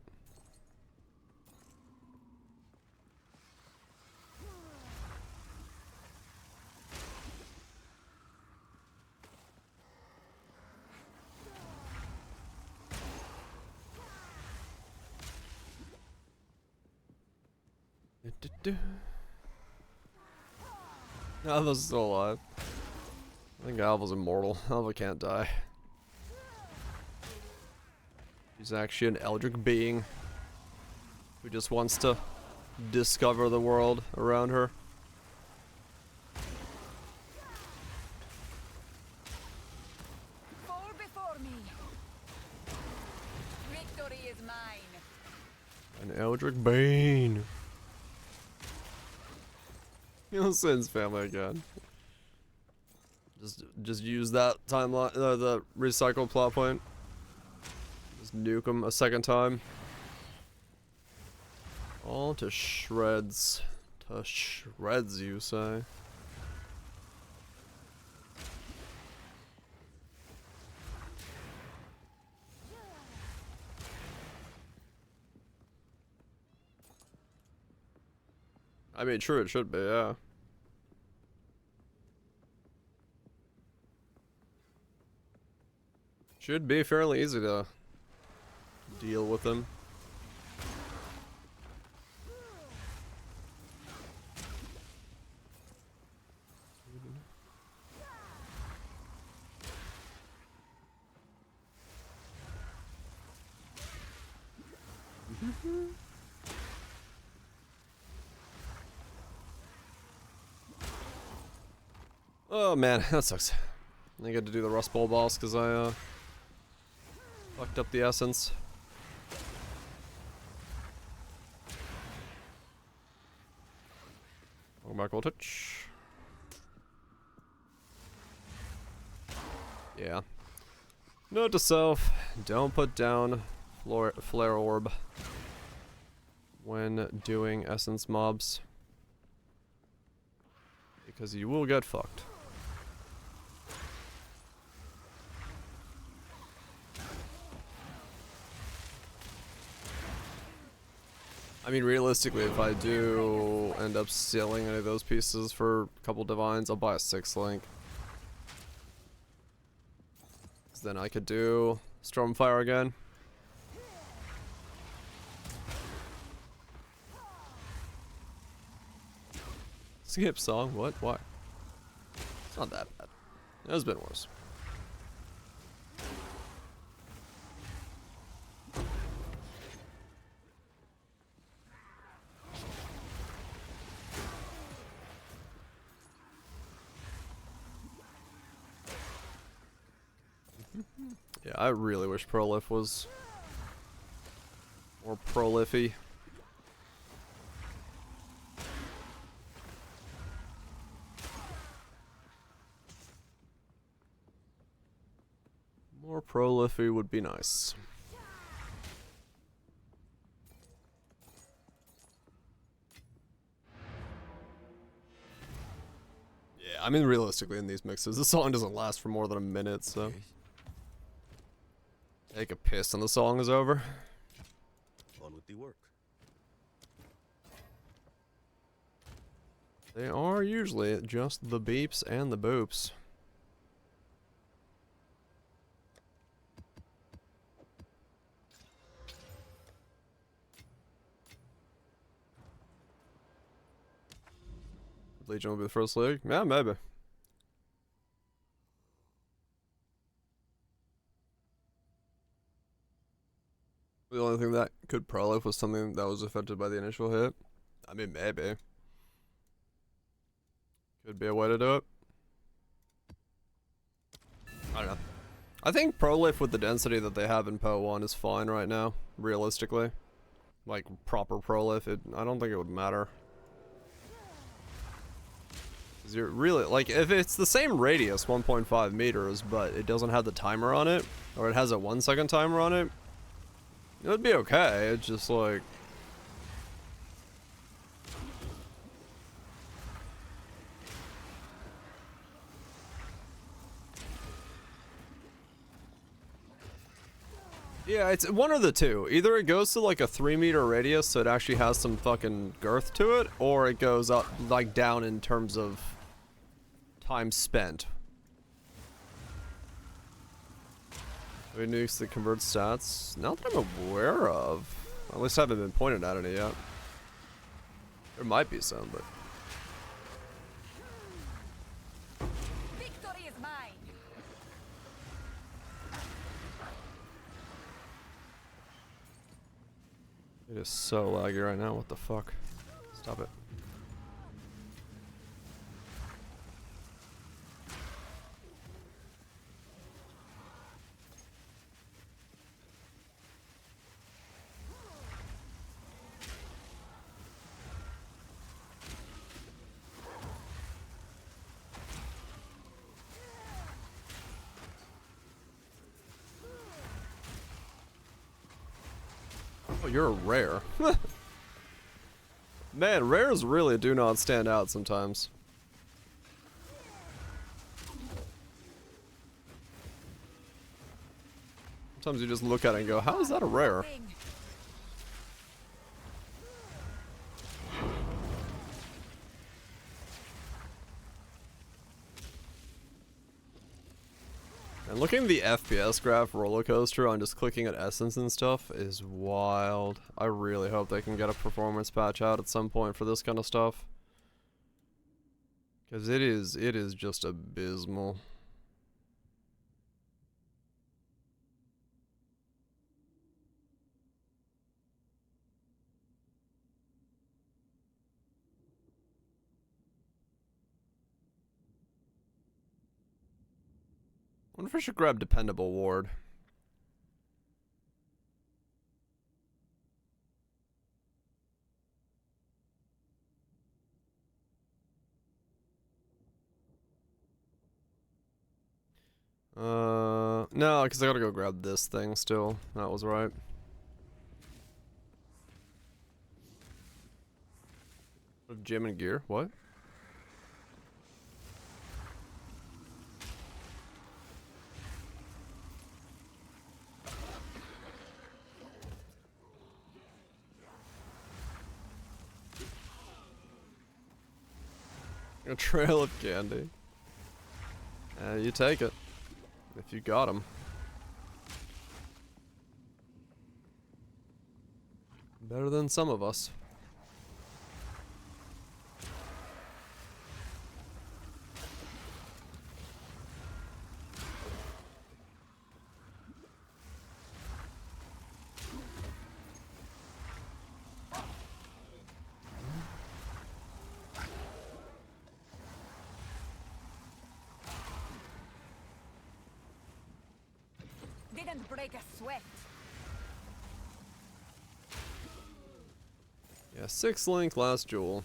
Alva's still alive. I think Alva's immortal. Alva can't die. She's actually an eldritch being who just wants to discover the world around her. Fall before me. Victory is mine. An eldritch being. You'll Sin's family again. Just use that timeline, the recycled plot point. Just nuke him a second time. All to shreds. To shreds, you say? I mean, true, it should be, yeah. Should be fairly easy to deal with them. Oh man, that sucks. I get to do the Rust Bowl boss because I fucked up the essence. Welcome back, touch. Yeah. Note to self: don't put down flare orb when doing essence mobs, because you will get fucked. I mean, realistically, if I do end up selling any of those pieces for a couple divines, I'll buy a 6-link. Then I could do Stormfire again. Skip song? What? Why? It's not that bad. It has been worse. Yeah, I really wish Prolif was more prolify. More prolify would be nice. Yeah, I mean, realistically, in these mixes, the song doesn't last for more than a minute, so. Take a piss and the song is over. On with the work. They are usually just the beeps and the boops. Legion will be the first league? Yeah, maybe. The only thing that could prolif was something that was affected by the initial hit. I mean, maybe. Could be a way to do it. I don't know. I think prolif with the density that they have in PoE 1 is fine right now, realistically. Like, proper prolif, I don't think it would matter. 'Cause you're really, like, if it's the same radius, 1.5 meters, but it doesn't have the timer on it, or it has a 1 second timer on it, it would be okay. It's just like... Yeah, it's one of the two. Either it goes to like a 3 meter radius so it actually has some fucking girth to it, or it goes up, like, down in terms of time spent. Any nukes that convert stats? Not that I'm aware of. At least I haven't been pointed at any yet. There might be some, but... Victory is mine. It is so laggy right now, what the fuck? Stop it. Oh, you're a rare. Man, rares really do not stand out sometimes. Sometimes you just look at it and go, how is that a rare? And looking at the FPS graph roller coaster on just clicking at essence and stuff is wild. I really hope they can get a performance patch out at some point for this kind of stuff. Because it is just abysmal. I wonder if I should grab Dependable Ward. No, because I gotta go grab this thing still. That was right. Gym and gear? What? A trail of candy. You take it. If you got him. Better than some of us. Didn't break a sweat. Yeah, 6 link last jewel.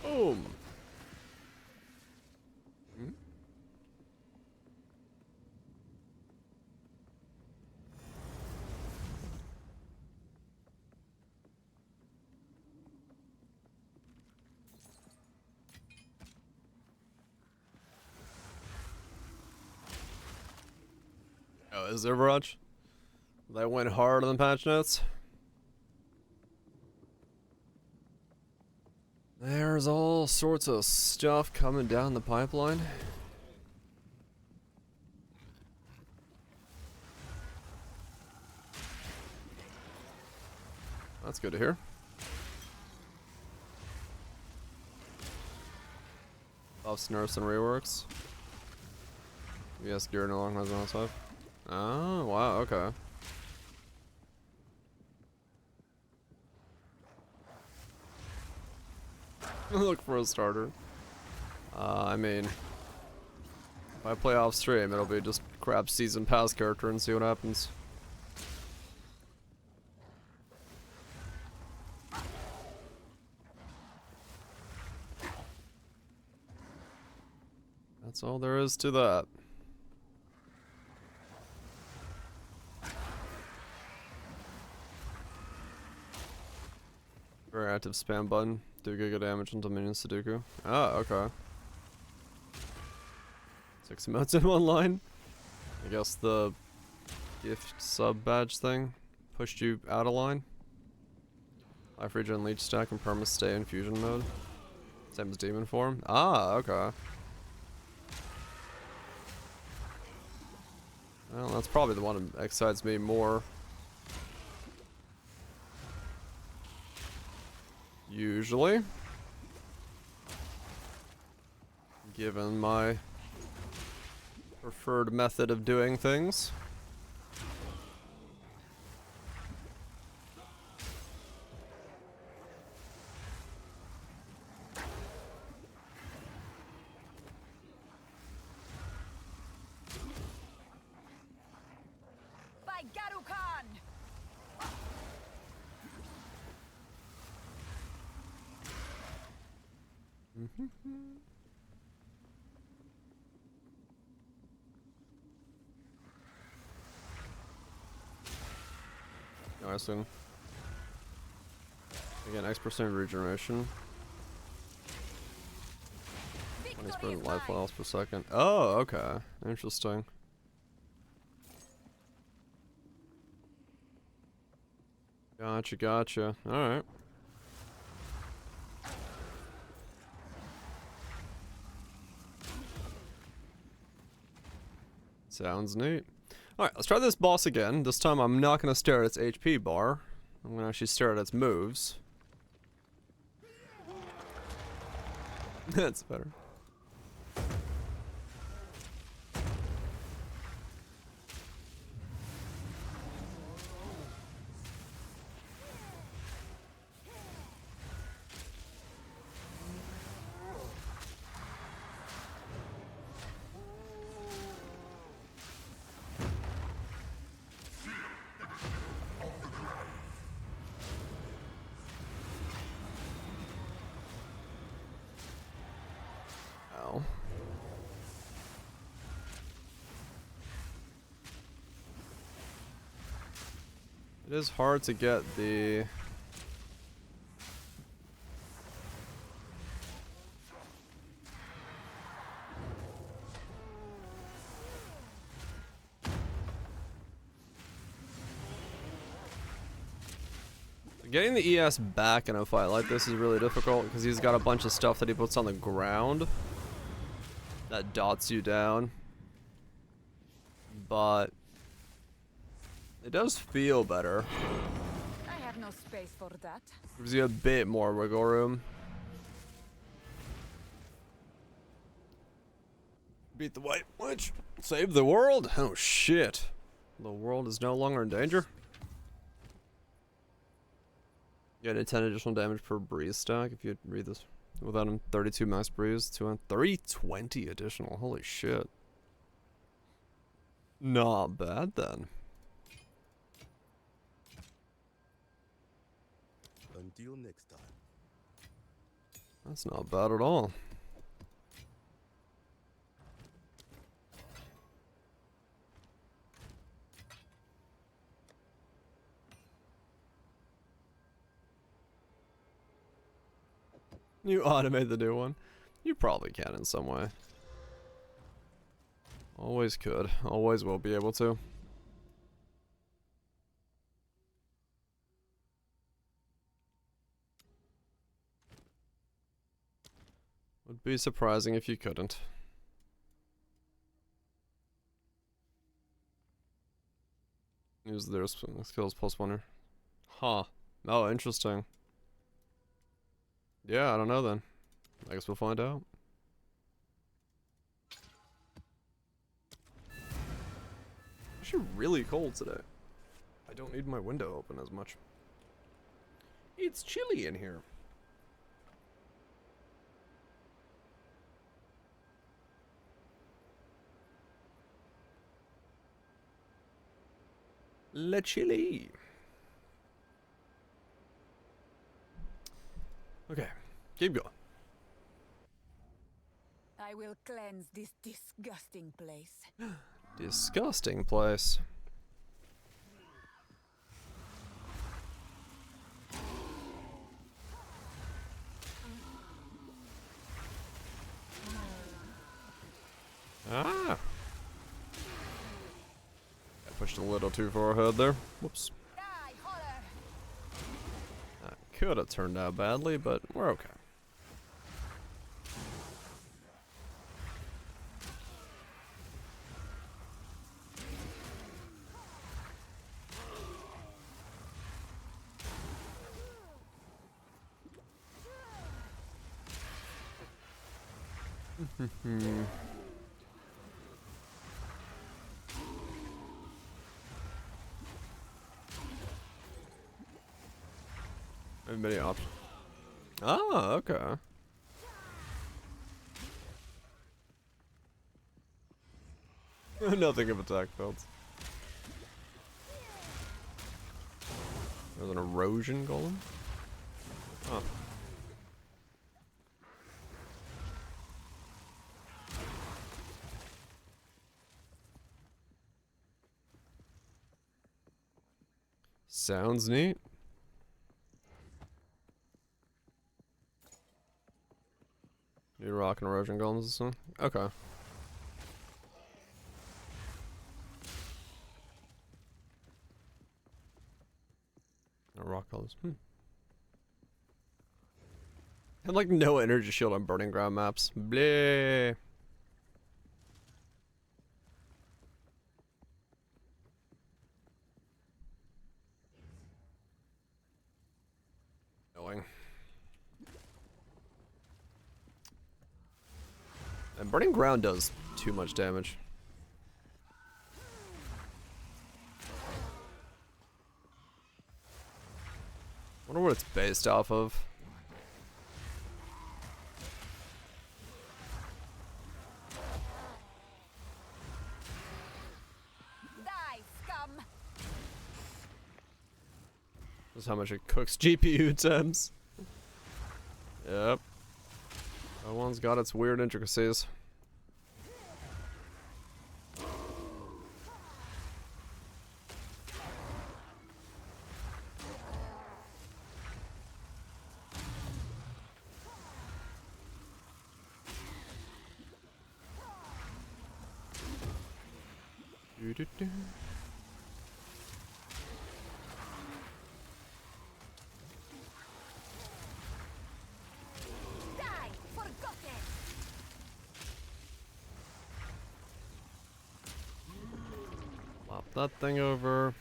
Boom. Hmm? Oh, is there Overwatch? That went hard on the patch notes. There's all all sorts of stuff coming down the pipeline. That's good to hear. Buffs, nerfs, and reworks. Yes, gear no longer has one outside. Oh, wow, okay. Look for a starter. I mean, if I play off stream, it'll be just grab season pass character and see what happens. That's all there is to that. Very active spam button. Do giga damage until minions Sudoku. Ah, okay. 6 emotes in one line. I guess the gift sub badge thing pushed you out of line. Life regen, leech stack, and perma stay in fusion mode. Same as demon form. Ah, okay. Well, that's probably the one that excites me more. Usually. Given my preferred method of doing things. By Garukan! Nice thing. Again, X% regeneration. 20% life loss per second. Oh, okay. Interesting. Gotcha, gotcha. Alright. Sounds neat. Alright, let's try this boss again. This time I'm not going to stare at its HP bar. I'm going to actually stare at its moves. That's better. Ow. It is hard to get the... Getting the ES back in a fight like this is really difficult because he's got a bunch of stuff that he puts on the ground that dots you down. But it does feel better. I have no space for that. Gives you a bit more wiggle room. Beat the White Witch. Save the world? Oh shit. The world is no longer in danger. You get 10 additional damage per breeze stack if you read this. Without him, 32 max breeze, 320 additional. Holy shit. Not bad then. Until next time. That's not bad at all. You automate the new one. You probably can in some way. Always could. Always will be able to. Be surprising if you couldn't. Use their skills +1 here. Huh. Oh, interesting. Yeah, I don't know then. I guess we'll find out. Actually really cold today. I don't need my window open as much. It's chilly in here. La chili. Okay, keep going. I will cleanse this disgusting place. Disgusting place. Ah! I pushed a little too far ahead there. Whoops. Die, horror! That could have turned out badly, but we're okay. Many options. Ah, okay. Nothing of attack builds. There's an erosion golem. Huh. Sounds neat. New rock and erosion golems this one? Okay. No rock colors. And like no energy shield on burning ground maps. Bleh. Annoying. And burning ground does too much damage. Wonder what it's based off of. Die, scum! This is how much it cooks GPU temps. Yep. That one's got its weird intricacies. Doo-doo-doo. Die, forgotten! Flop that thing over.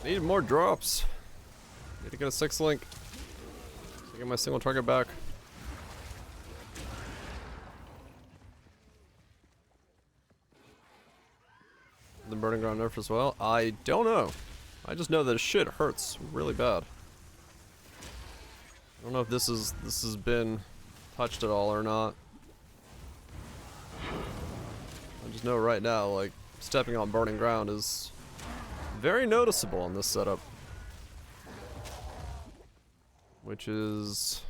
Need more drops. Need to get a 6 link. To get my single target back. The burning ground nerf as well? I don't know. I just know that shit hurts really bad. I don't know if this has been touched at all or not. I just know right now, like, stepping on burning ground is very noticeable on this setup. Which is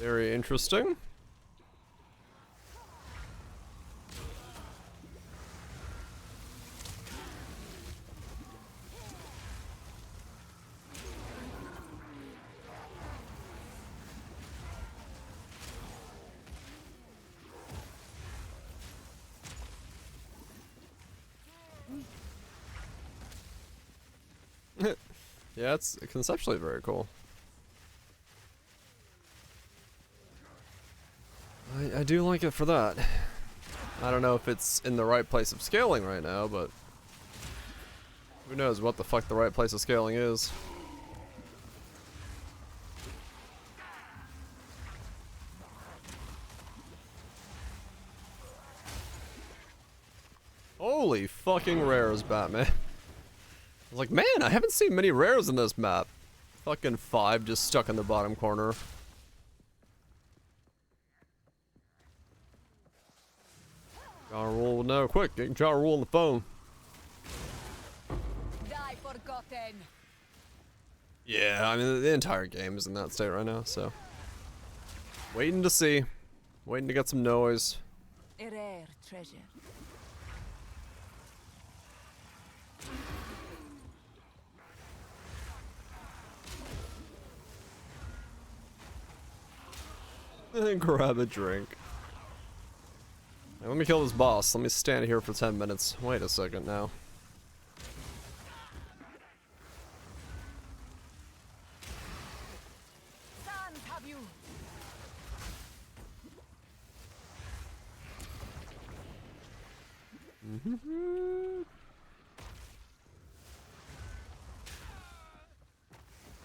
very interesting. Yeah, it's conceptually very cool. I do like it for that. I don't know if it's in the right place of scaling right now, but who knows what the fuck the right place of scaling is. Holy fucking rares, Batman. I was like, man, I haven't seen many rares in this map. Fucking 5 just stuck in the bottom corner. Ja Rule, no, quick, get Ja Rule on the phone. Die forgotten. Yeah, I mean, the entire game is in that state right now, so. Waiting to see. Waiting to get some noise. A rare treasure. Grab a drink. Hey, let me kill this boss. Let me stand here for 10 minutes. Wait a second now. Sons have you.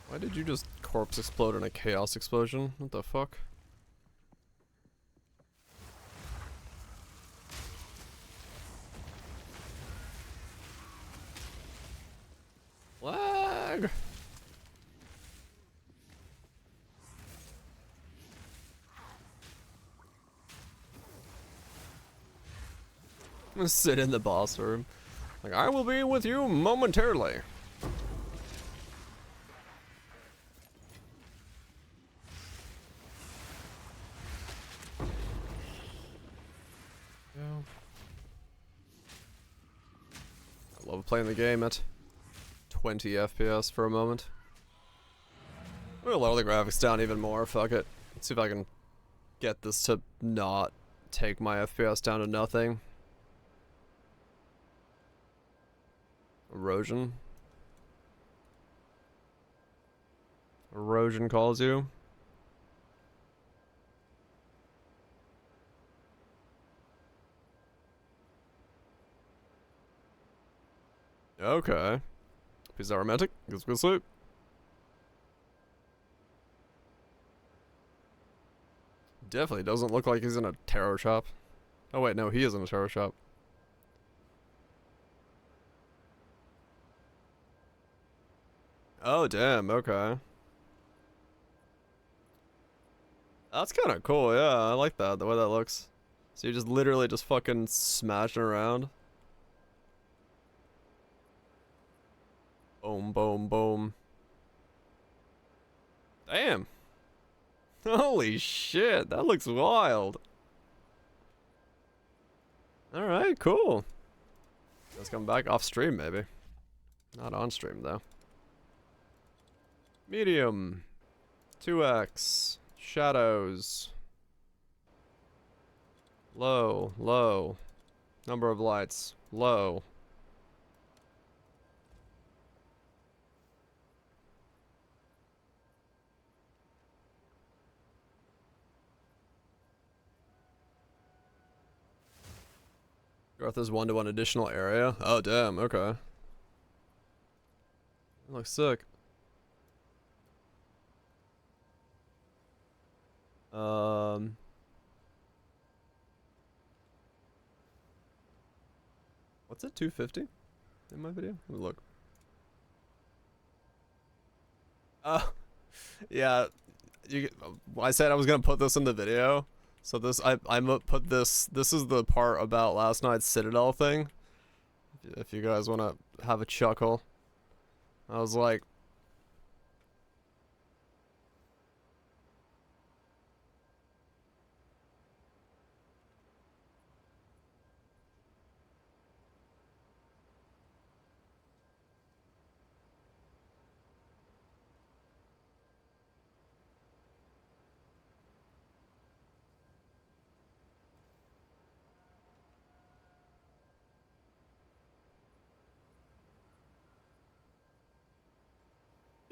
Why did you just corpse explode in a chaos explosion? What the fuck? Lag! I'm gonna sit in the boss room. Like, I will be with you momentarily. I love playing the game at 20 FPS for a moment. I'm gonna lower the graphics down even more, fuck it. Let's see if I can get this to not take my FPS down to nothing. Erosion. Erosion calls you. Okay. Is that romantic? Let's go sleep. Definitely doesn't look like he's in a tarot shop. Oh wait, no, he is in a tarot shop. Oh damn, okay. That's kind of cool, yeah, I like that, the way that looks. So you're just literally just fucking smashing around. Boom, boom, boom. Damn. Holy shit, that looks wild. Alright, cool. Let's come back off stream, maybe. Not on stream, though. Medium. 2x. Shadows. Low, low. Number of lights. Low. Growth is 1-to-1 additional area. Oh damn, okay. That looks sick. What's it, 250 in my video? Let me look. Yeah, I said I was gonna put this in the video. So this, I'm gonna put this is the part about last night's Citadel thing. If you guys wanna have a chuckle. I was like,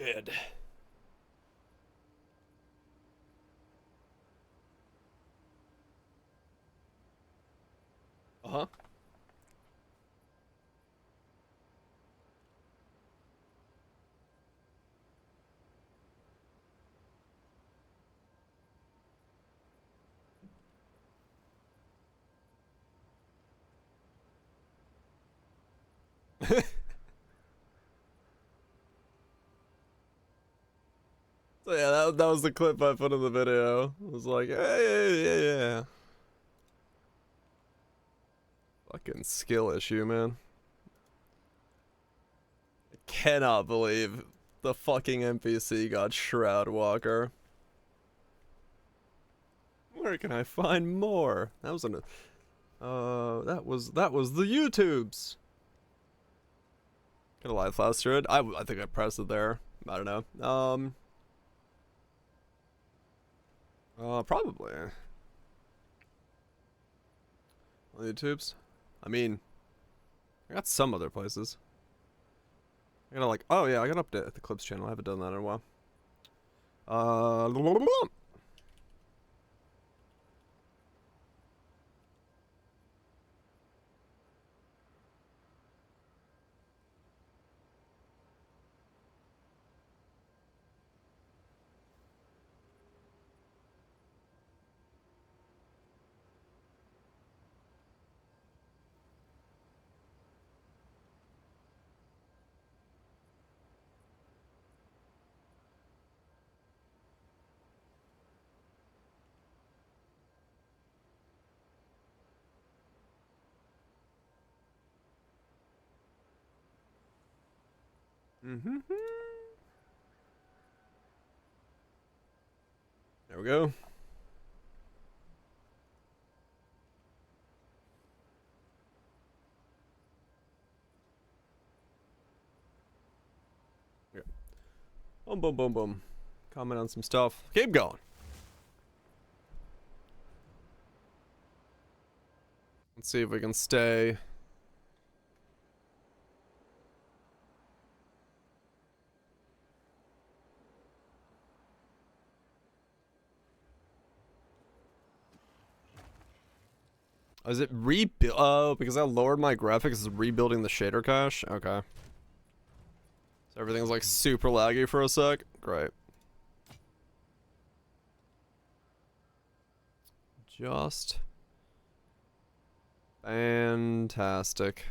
Good. Uh-huh. So yeah, that was the clip I put in the video. It was like, hey, yeah. Fucking skill issue, man. I cannot believe the fucking NPC got Shroud Walker. Where can I find more? That was an that was the YouTubes. Could have live faster it. I think I pressed it there. I don't know. Probably. On YouTubes? I mean, I got some other places. I gotta like, oh yeah, I gotta update the clips channel. I haven't done that in a while. Mm-hmm. There we go. Okay. Boom, boom, boom, boom. Comment on some stuff. Keep going. Let's see if we can stay. Oh, is it rebuild? Oh, because I lowered my graphics, is rebuilding the shader cache? Okay. So everything's like super laggy for a sec? Great. Just fantastic.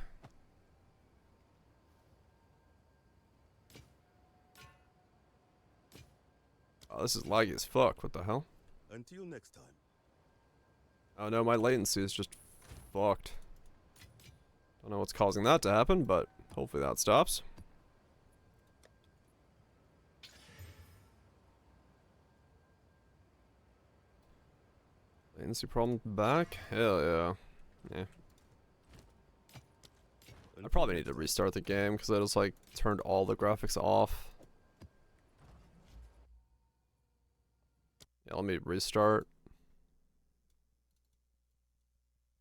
Oh, this is laggy as fuck. What the hell? Until next time. Oh no, my latency is just fucked. Don't know what's causing that to happen, but hopefully that stops. Latency problem back? Hell yeah. Yeah. I probably need to restart the game because I just like turned all the graphics off. Yeah, let me restart.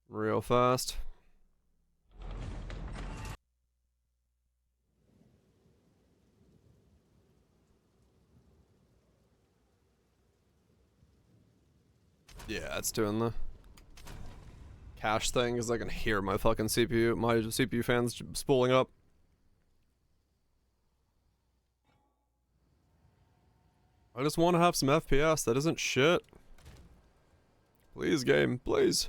Real fast. Yeah, it's doing the cache thing because I can hear my fucking CPU, my CPU fans spooling up. I just want to have some FPS. That isn't shit. Please, game, please.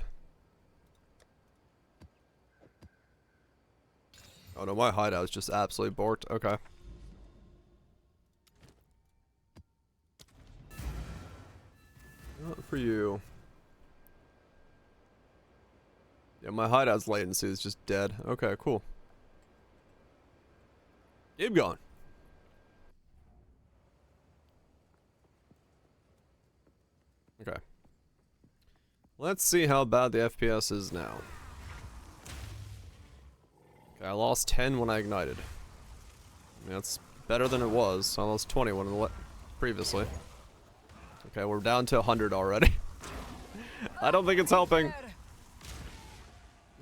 Oh no, my hideout's just absolutely borked. Okay. Not for you. Yeah, my hideout's latency is just dead. Okay, cool. Keep going. Okay. Let's see how bad the FPS is now. Okay, I lost 10 when I ignited. I mean, that's better than it was. I lost 20 when previously. Okay, we're down to 100 already. I don't think it's helping.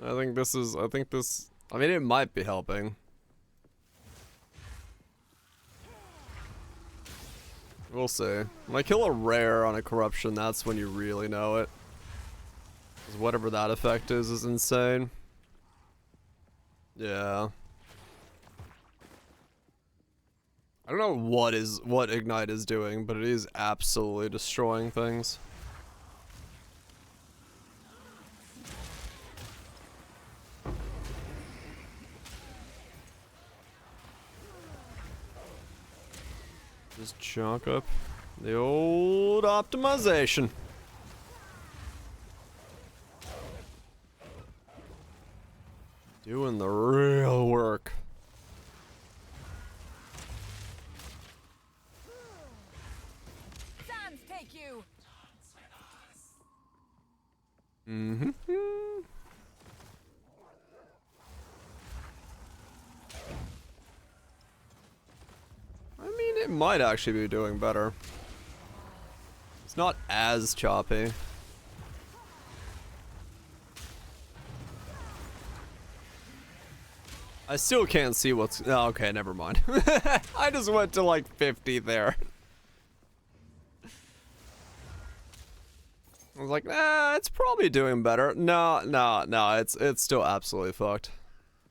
I think this, I mean, it might be helping. We'll see. When I kill a rare on a corruption, that's when you really know it. Because whatever that effect is insane. Yeah. I don't know what Ignite is doing, but it is absolutely destroying things. Just chalk up the old optimization. Doing the real work. Sands take you. Mm-hmm. I mean, it might actually be doing better. It's not as choppy. I still can't see what's... Oh, okay, never mind. I just went to like 50 there. I was like, nah, it's probably doing better. No, it's still absolutely fucked.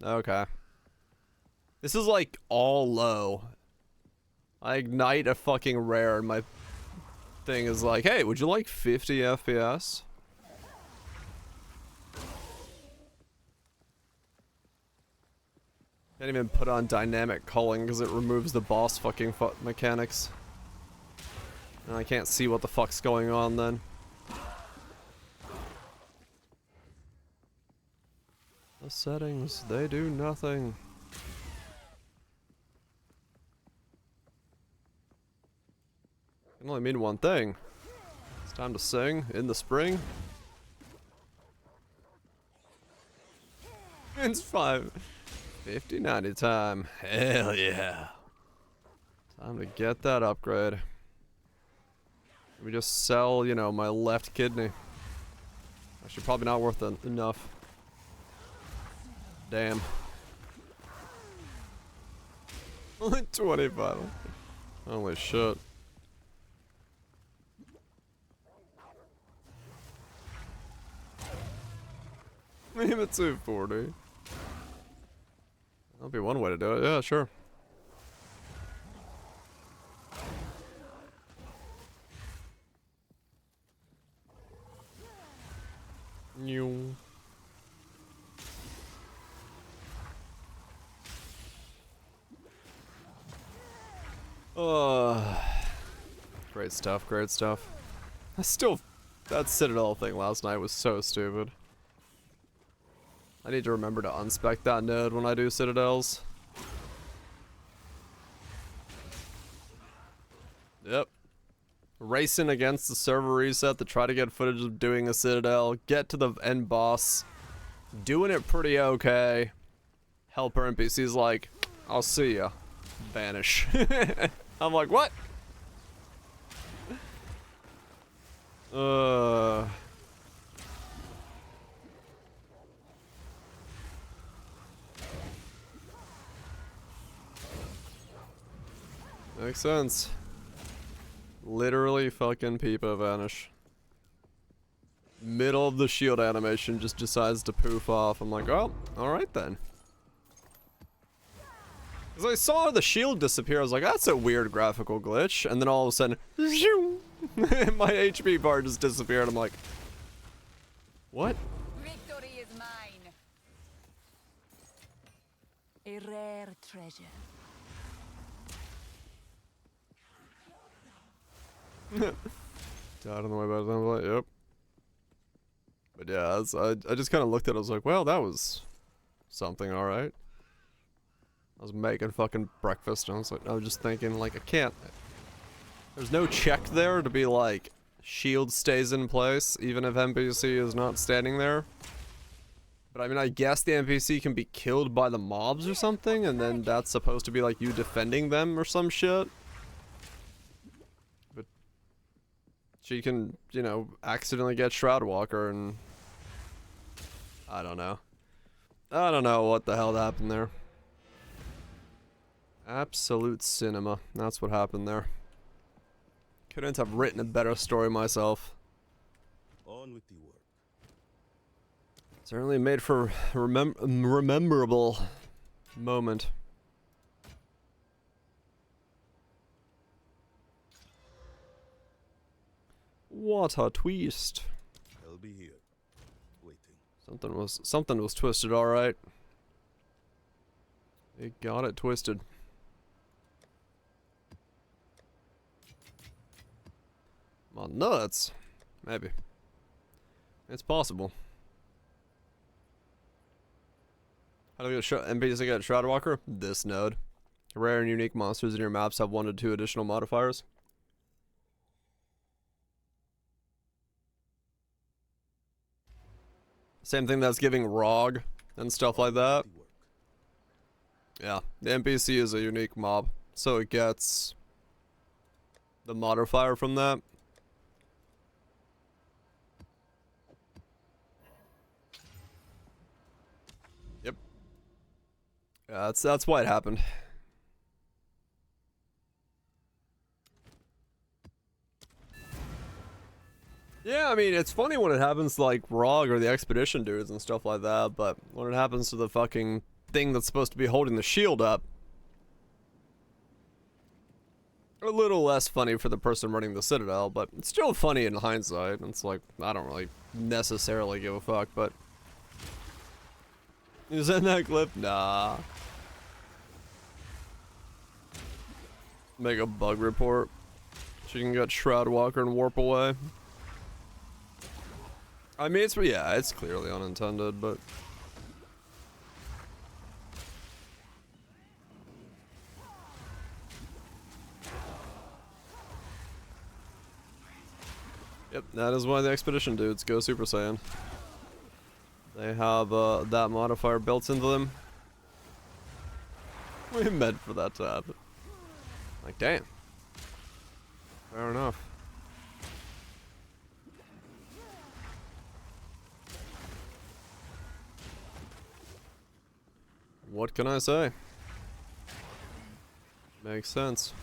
Okay. This is like all low. I ignite a fucking rare and my thing is like, hey, would you like 50 FPS? Can't even put on dynamic culling because it removes the boss fucking mechanics. And I can't see what the fuck's going on then. The settings, they do nothing. Can only mean one thing. It's time to sing in the spring. It's 50-90 time. Hell yeah. Time to get that upgrade. We just sell, you know, my left kidney. Actually, probably not worth enough. Damn. Only 25. Holy shit. Leave it 240. That'll be one way to do it. Yeah, sure. New. Great stuff, great stuff. That Citadel thing last night was so stupid. I need to remember to unspec that node when I do Citadels. Yep. Racing against the server reset to try to get footage of doing a Citadel, get to the end boss, doing it pretty okay. Helper NPC's like, I'll see ya. Vanish. I'm like, what? Makes sense. Literally fucking Peepa vanish. Middle of the shield animation just decides to poof off. I'm like, oh, alright then. Because I saw the shield disappear, I was like, that's a weird graphical glitch. And then all of a sudden, my HP bar just disappeared. I'm like, what? Victory is mine. A rare treasure. Died on the way back. I'm like, yep. But yeah, I just kind of looked at it. I was like, well, that was something, alright. I was making fucking breakfast and I was just thinking, like, I can't. There's no check there to be like, shield stays in place even if NPC is not standing there. But I mean, I guess the NPC can be killed by the mobs or something, and then that's supposed to be like you defending them or some shit. But she can, you know, accidentally get Shroudwalker and I don't know. I don't know what the hell happened there. Absolute cinema. That's what happened there. Couldn't have written a better story myself. On with the work. Certainly made for a rememberable moment. What a twist. I'll be here, waiting. Something was twisted, all right. It got it twisted. My nuts. Maybe. It's possible. How do we get NPC get Shroudwalker? This node. Rare and unique monsters in your maps have 1 to 2 additional modifiers. Same thing that's giving ROG and stuff like that. Yeah, the NPC is a unique mob, so it gets the modifier from that. Yep. Yeah, that's why it happened. Yeah, I mean, it's funny when it happens to, like, ROG or the Expedition dudes and stuff like that, but when it happens to the fucking thing that's supposed to be holding the shield up, a little less funny for the person running the Citadel, but it's still funny in hindsight. It's like, I don't really necessarily give a fuck, but... Is that that clip? Nah. Make a bug report. So you can get Shroudwalker and warp away. I mean, yeah, it's clearly unintended, but... Yep, that is why the Expedition dudes go Super Saiyan. They have that modifier built into them. We meant for that to happen. Like, damn. Fair enough. What can I say? Makes sense.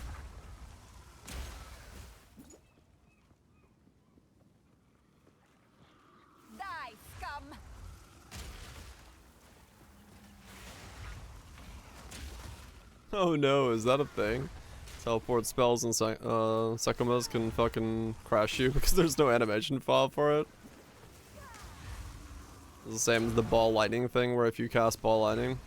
Die, scum! Oh no, is that a thing? Teleport spells and THICCness can fucking crash you because there's no animation file for it. It's the same as the ball lightning thing where if you cast ball lightning,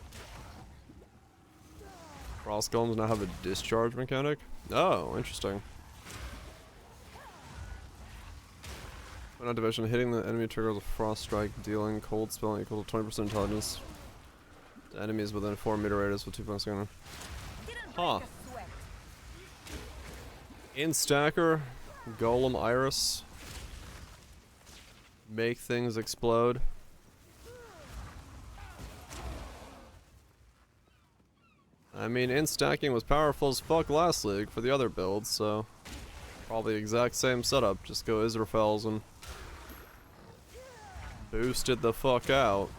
Frost Golems now have a discharge mechanic? Oh, interesting. When on division, hitting the enemy triggers a frost strike, dealing cold spell equal to 20% intelligence to enemies within 4-meter radius with 2 points. Huh. In Stacker, Golem Iris. Make things explode. I mean, in-stacking was powerful as fuck last league for the other builds, so... Probably the exact same setup, just go Israfels and... boosted the fuck out.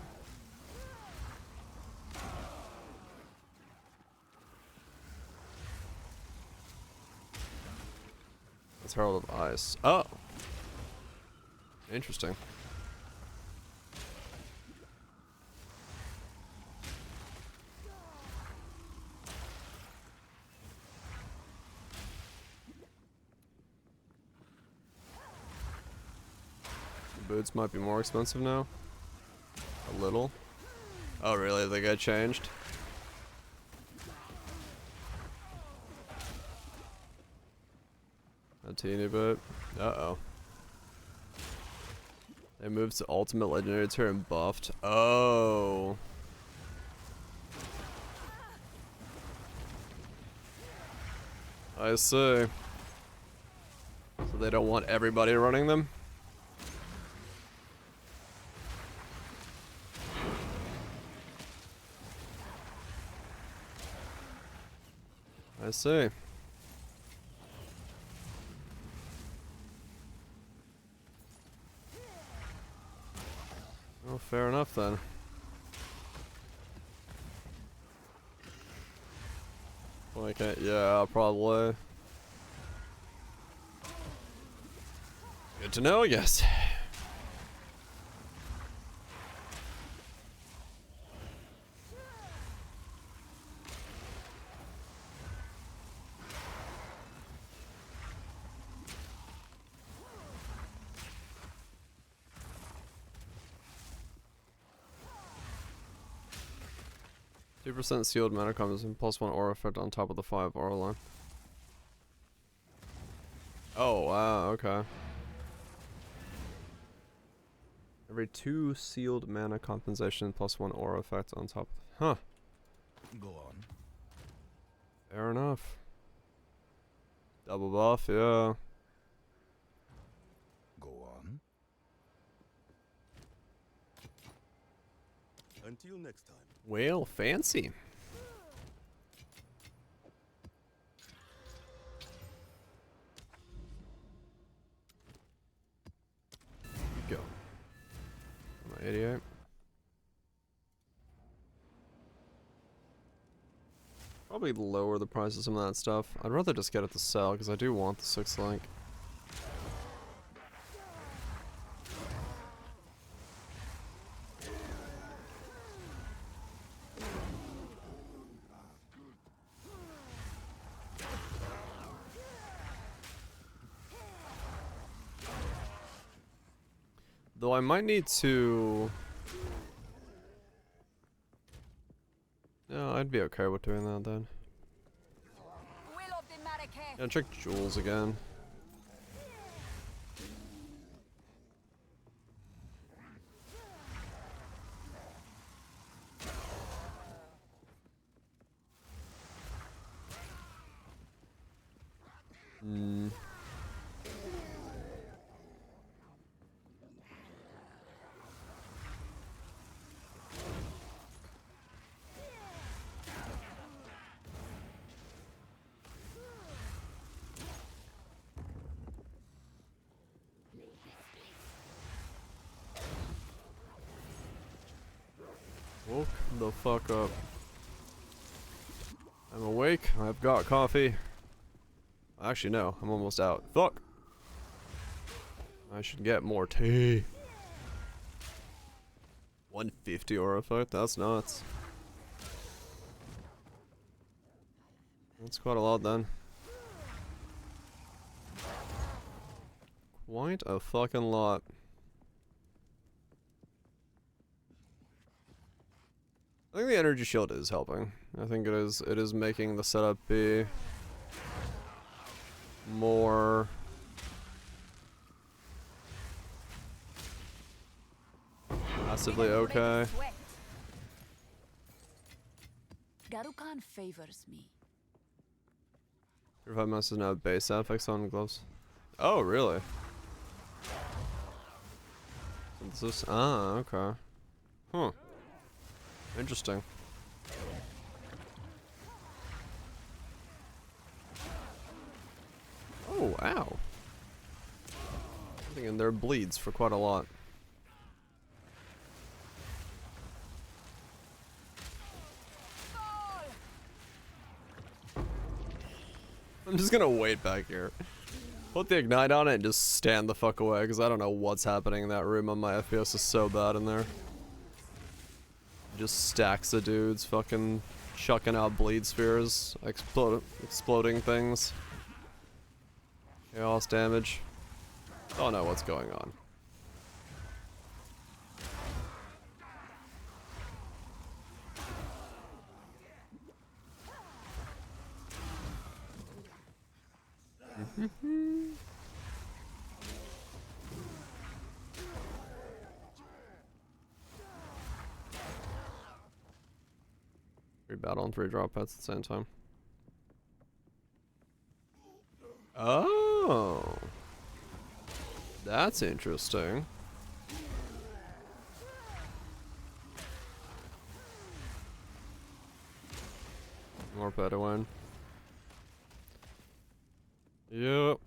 That's Herald of Ice. Oh! Interesting. Boots might be more expensive now. A little. Oh really? They got changed? A teeny bit. Uh-oh. They moved to Ultimate Legendary tier and buffed. Oh. I see. So they don't want everybody running them? I see. Oh, fair enough then. Like, yeah, probably. Good to know, I guess. %2 sealed mana comes in +1 aura effect on top of the 5 aura line. Oh wow, okay. Every 2 sealed mana compensation +1 aura effect on top. Huh. Go on. Fair enough. Double buff, yeah. Go on. Until next time. Well, fancy. Go. Am I 88? Probably lower the price of some of that stuff. I'd rather just get it to sell because I do want the 6 link. Though I might need to... Yeah, I'd be okay with doing that then. Yeah, check jewels again. Hmm. Woke the fuck up. I'm awake. I've got coffee. Actually, no. I'm almost out. Fuck. I should get more tea. 150 aura effect? That's nuts. That's quite a lot then. Quite a fucking lot. I think the energy shield is helping. I think it is making the setup be more passively okay. Garukan favors me. Revive Mouse does now have base effects on gloves. Oh, really? Synthesis? Ah, okay. Huh. Interesting. Oh, ow. Something in there bleeds for quite a lot. I'm just gonna wait back here. Put the ignite on it and just stand the fuck away, because I don't know what's happening in that room. On my FPS is so bad in there. Just stacks of dudes fucking chucking out bleed spheres, exploding things. Chaos damage. Don't know what's going on. Three battle and 3 drop pets at the same time. Oh, that's interesting. More Bedouin. Yep.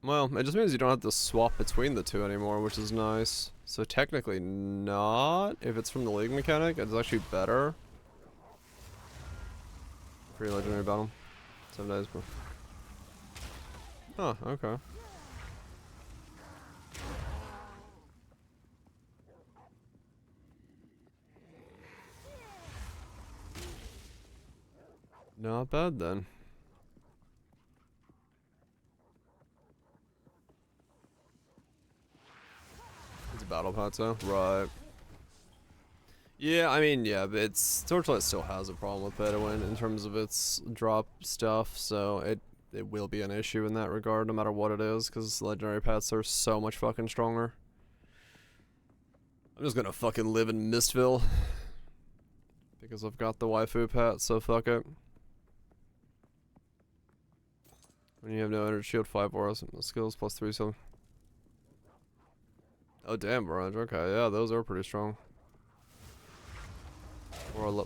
Well, it just means you don't have to swap between the two anymore, which is nice. So technically not. If it's from the league mechanic, it's actually better. Free legendary battle. 7 days, bro. Huh, okay. Not bad then. It's a battle pot, so right. Yeah, I mean, yeah, but Torchlight still has a problem with Bedouin in terms of its drop stuff, so it will be an issue in that regard, no matter what it is, because legendary pets are so much fucking stronger. I'm just gonna fucking live in Mistville because I've got the waifu pet, so fuck it. When you have no energy shield, 5 auras, skills plus 3, so. Oh damn, Barrage. Okay, yeah, those are pretty strong.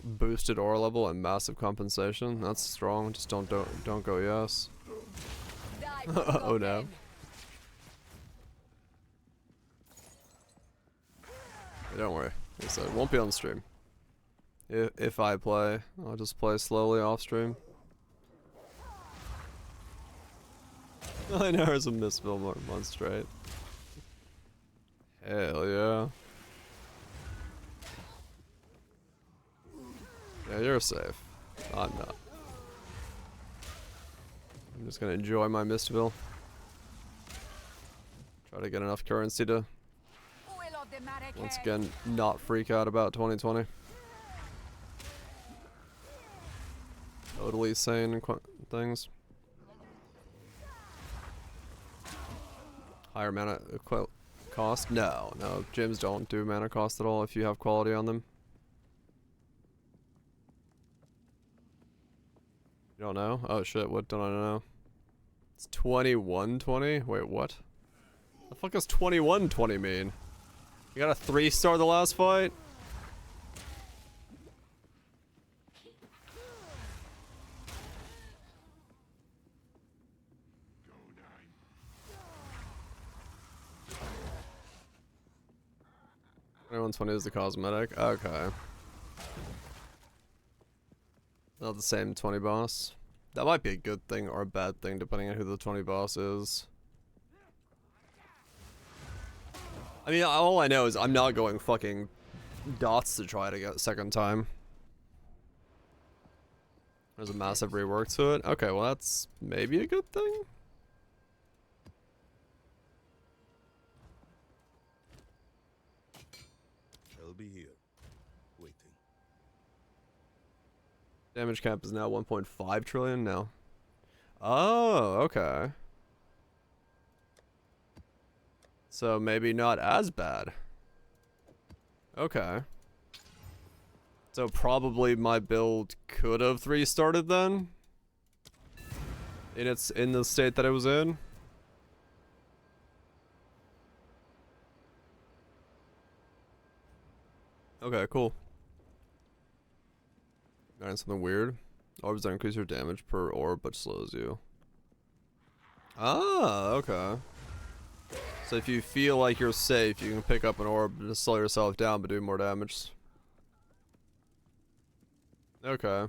Boosted aura level and massive compensation. That's strong. Just don't go yes. Oh no. Don't worry. Like I said, it won't be on stream. If I play, I'll just play slowly off stream. I know there's a Mistville month right? Hell yeah. Yeah, you're safe. I'm not. I'm just gonna enjoy my Mistville. Try to get enough currency to once again not freak out about 2020. Totally sane things. Higher mana cost? No, gyms don't do mana cost at all if you have quality on them. You don't know? Oh shit, what don't I know? It's 2120? Wait, what? The fuck does 2120 mean? You got a 3-star the last fight? Everyone's 20 is the cosmetic. Okay. Not the same 20 boss. That might be a good thing or a bad thing depending on who the 20 boss is. I mean, all I know is I'm not going fucking dots to try to get a second time. There's a massive rework to it. Okay, well that's maybe a good thing. I'll be here, waiting. Damage cap is now 1.5 trillion now. Oh, okay. So maybe not as bad. Okay. So probably my build could have 3-started then? In the state that it was in? Okay, cool. Alright, something weird. Orbs that increase your damage per orb but slows you. Ah, okay. So if you feel like you're safe, you can pick up an orb to slow yourself down but do more damage. Okay.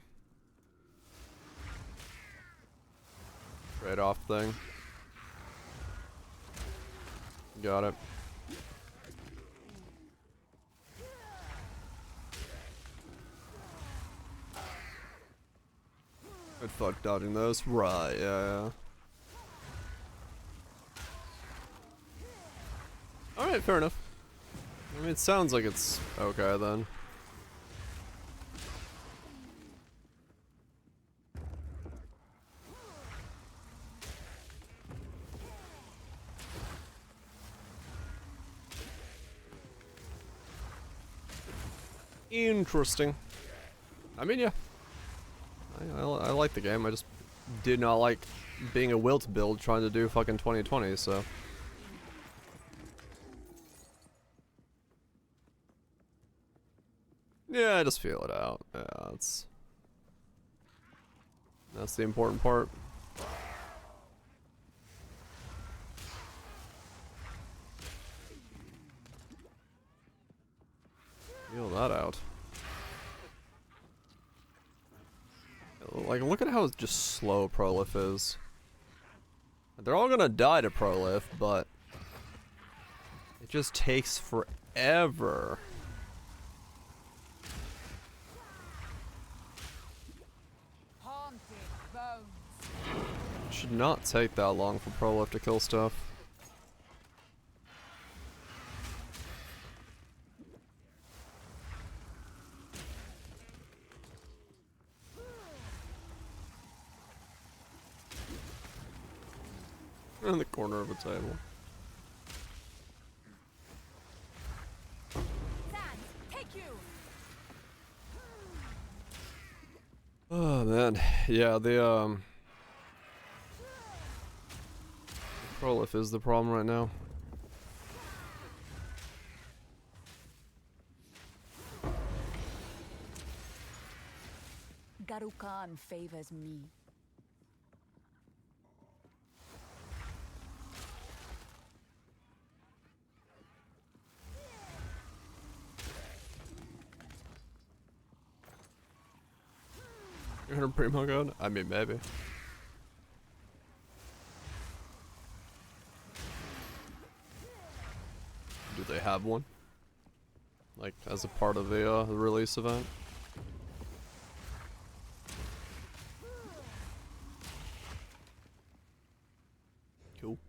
Trade-off thing. Got it. Good fuck dodging those. Right, yeah. Alright, fair enough. I mean, it sounds like it's okay then. Interesting. I mean, yeah. I like the game. I just did not like being a wilt build trying to do fucking 2020, so. Yeah, I just feel it out. Yeah, that's the important part. Feel that out. Like, look at how just slow Prolif is. They're all gonna die to Prolif, but it just takes forever. should not take that long for Prolif to kill stuff. In the corner of a table. Oh man, yeah, the Prolif is the problem right now. Garukan favors me. You're gonna primo gun? I mean, maybe. Do they have one? Like, as a part of the release event? Cool.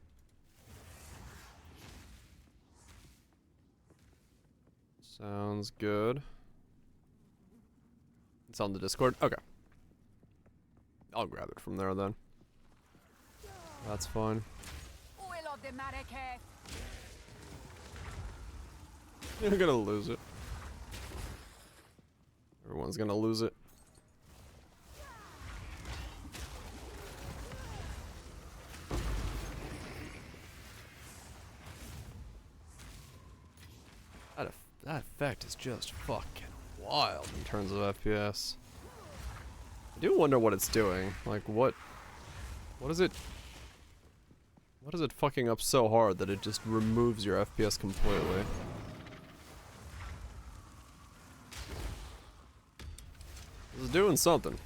Sounds good. It's on the Discord? Okay. I'll grab it from there then. That's fine. You're gonna lose it. Everyone's gonna lose it. That effect is just fucking wild in terms of FPS. I do wonder what it's doing. Like, what is it fucking up so hard that it just removes your FPS completely? It's doing something.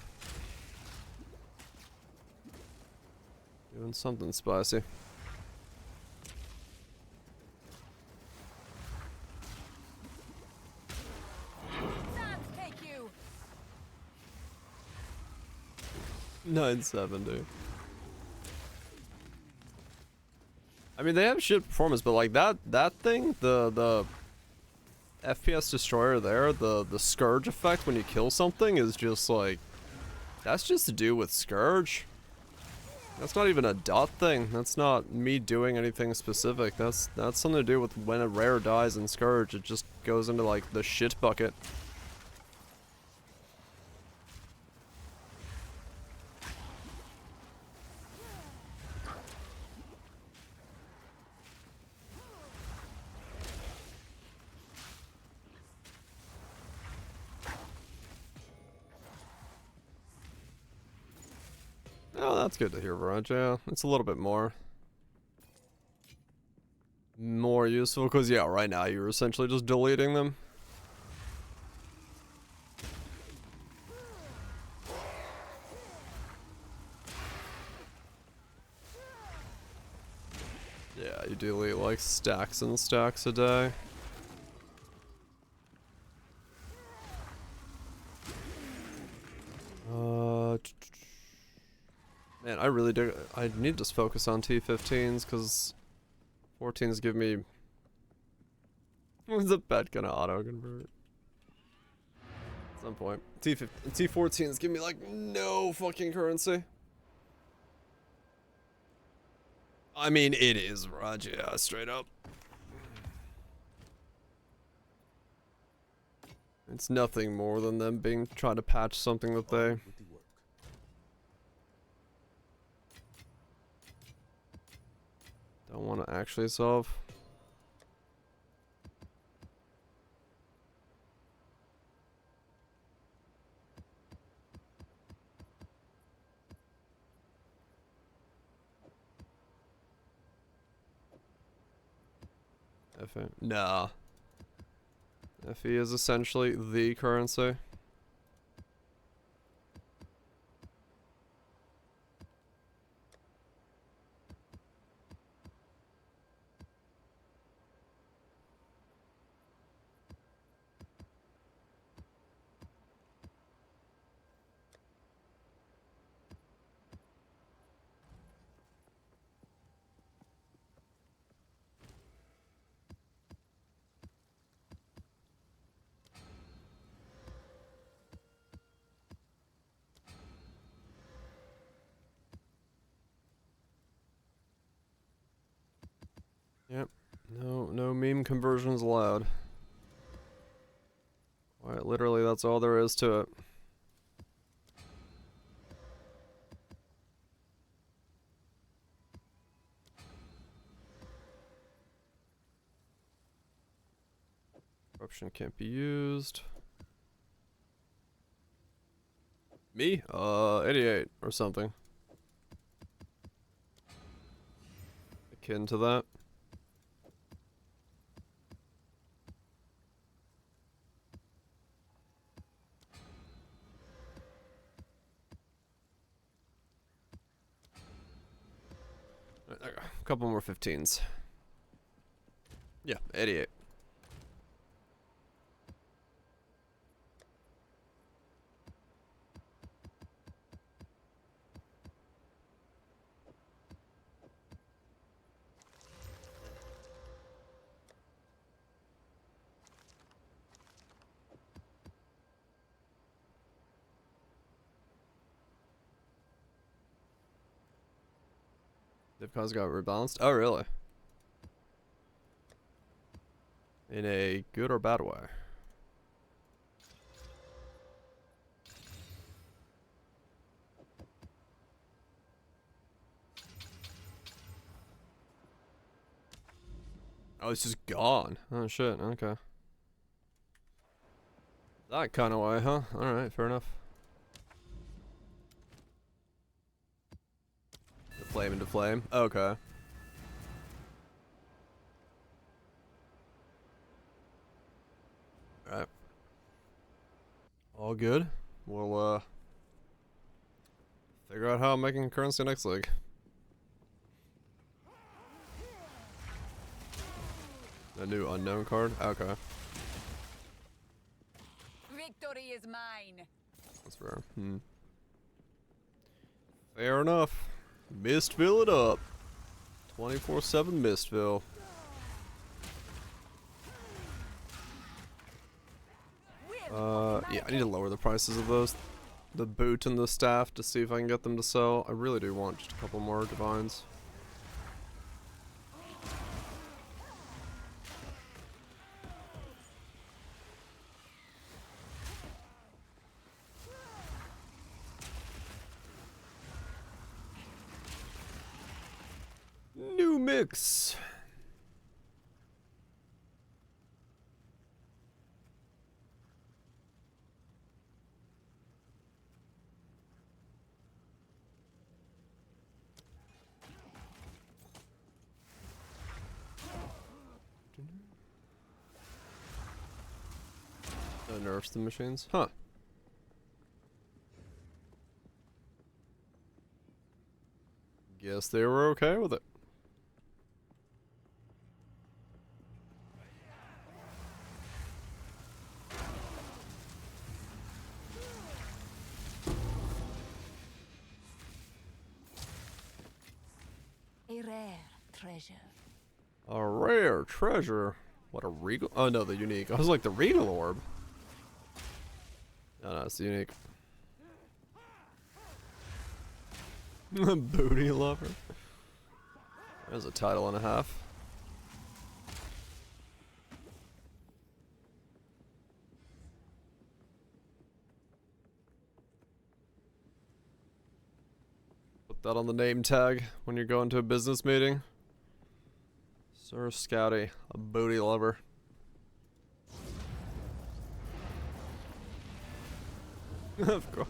Doing something spicy. Take you. 970. I mean, they have shit performance, but like that thing, the FPS destroyer there, the Scourge effect when you kill something is just like, that's just to do with Scourge. That's not even a dot thing. That's not me doing anything specific. That's something to do with when a rare dies in Scourge, it just goes into like the shit bucket. Oh, that's good to hear, Viraj. Yeah, it's a little bit more useful, because yeah, right now you're essentially just deleting them. Yeah, you delete like stacks and stacks a day. Man, I really do. I need to just focus on T15s because 14s give me. When's the bet gonna auto convert? At some point. T14s give me like no fucking currency. I mean, it is, Raj. Yeah, straight up. It's nothing more than them trying to patch something that they. Don't want to actually solve. FE? Nah. FE is essentially the currency. Yep. No meme conversions allowed. Quite literally, that's all there is to it. Corruption can't be used. Me? 88 or something. Akin to that. A couple more 15s. Yeah, 88. Divcon's got rebalanced? Oh, really? In a good or bad way? Oh, it's just gone. Oh, shit. Okay. That kind of way, huh? Alright, fair enough. The flame into flame. Okay. Alright. All good. We'll, figure out how I'm making currency next league. A new unknown card? Okay. Victory is mine. That's fair. Fair enough. Mistville it up. 24/7 Mistville. Yeah, I need to lower the prices of those. The boot and the staff to see if I can get them to sell. I really do want just a couple more divines. New mix. Nerfs the machines? Huh. Guess they were okay with it. A rare treasure. A rare treasure. What a regal. Oh no, the unique. I was like, the regal orb. No, it's the unique. Booty lover. There's a title and a half. Put that on the name tag when you're going to a business meeting. Sir Scouty, a booty lover. Of course.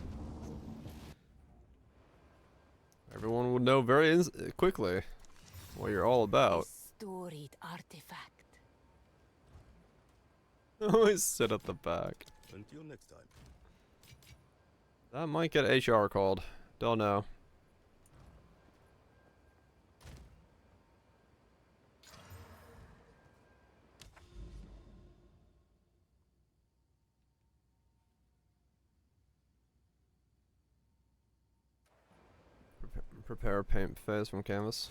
Everyone would know very quickly what you're all about. A storied artifact. Always sit at the back. Until next time. That might get HR called. Don't know. Prepare paint phase from canvas.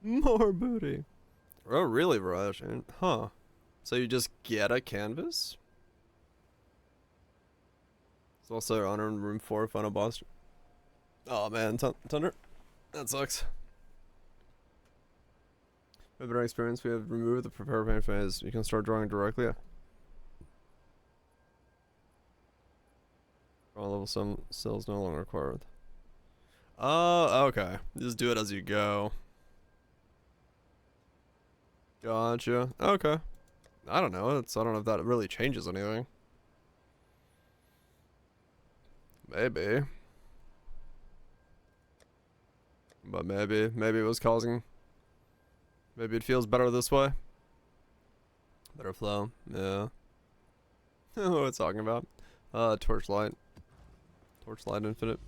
More booty. Oh, really, Raj? Huh. So you just get a canvas? It's also honor in room 4, final boss. Oh man, Thunder. That sucks. With better experience, we have removed the prepare paint phase. You can start drawing directly. Draw level some cells no longer required. Oh, okay. Just do it as you go. Gotcha. Okay. I don't know. I don't know if that really changes anything. Maybe. But maybe it was causing. Maybe it feels better this way. Better flow. Yeah. What it's talking about. Torchlight. Torchlight infinite.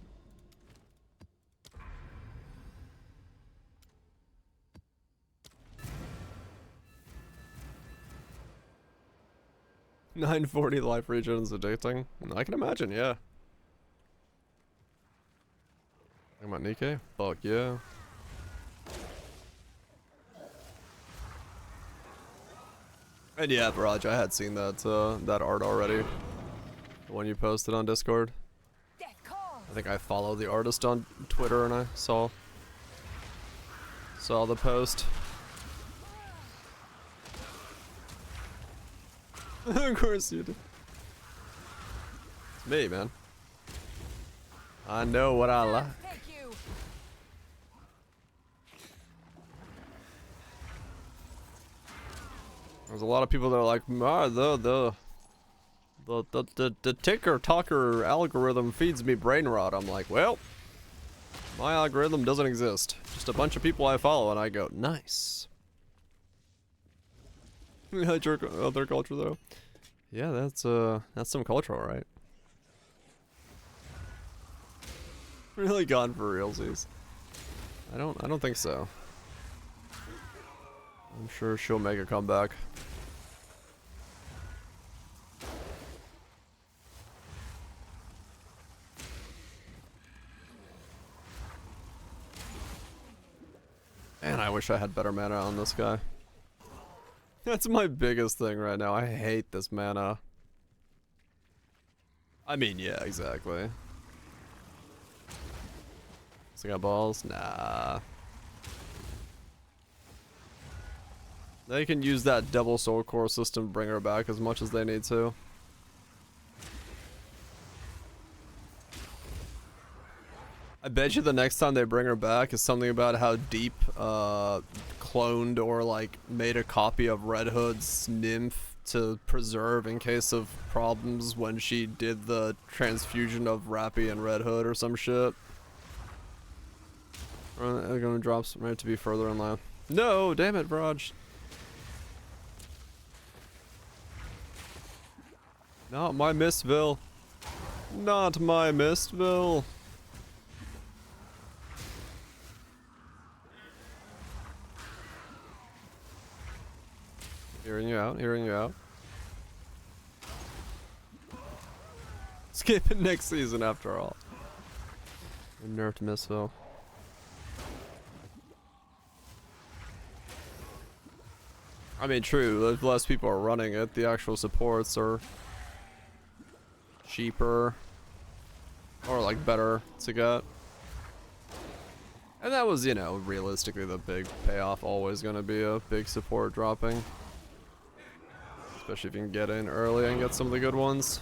$9.40 life regen is addicting. I can imagine, yeah. Talking about Nikkei? Fuck yeah. And yeah, Barrage, I had seen that that art already. The one you posted on Discord. I think I follow the artist on Twitter and I saw the post. Of course you did. It's me, man. I know what I like. There's a lot of people that are like, the ticker talker algorithm feeds me brain rot. I'm like, well, my algorithm doesn't exist. Just a bunch of people I follow, and I go, nice. Yeah, jerk other culture though. Yeah, that's some culture, alright. Really gone for realsies. I don't think so. I'm sure she'll make a comeback. Man, I wish I had better mana on this guy. That's my biggest thing right now. I hate this mana. I mean, yeah, exactly. So I got balls? Nah. They can use that double soul core system to bring her back as much as they need to. I bet you the next time they bring her back is something about how deep cloned or like made a copy of Red Hood's nymph to preserve in case of problems when she did the transfusion of Rappy and Red Hood or some shit. They're gonna drop some right to be further in line. No, damn it, Vraj. Not my Mistville. Not my Mistville. Hearing you out, hearing you out. Skipping next season after all. Nerfed Mistville. I mean, true, if less people are running it, the actual supports are cheaper or like better to get. And that was, you know, realistically the big payoff, always gonna be a big support dropping. Especially if you can get in early and get some of the good ones.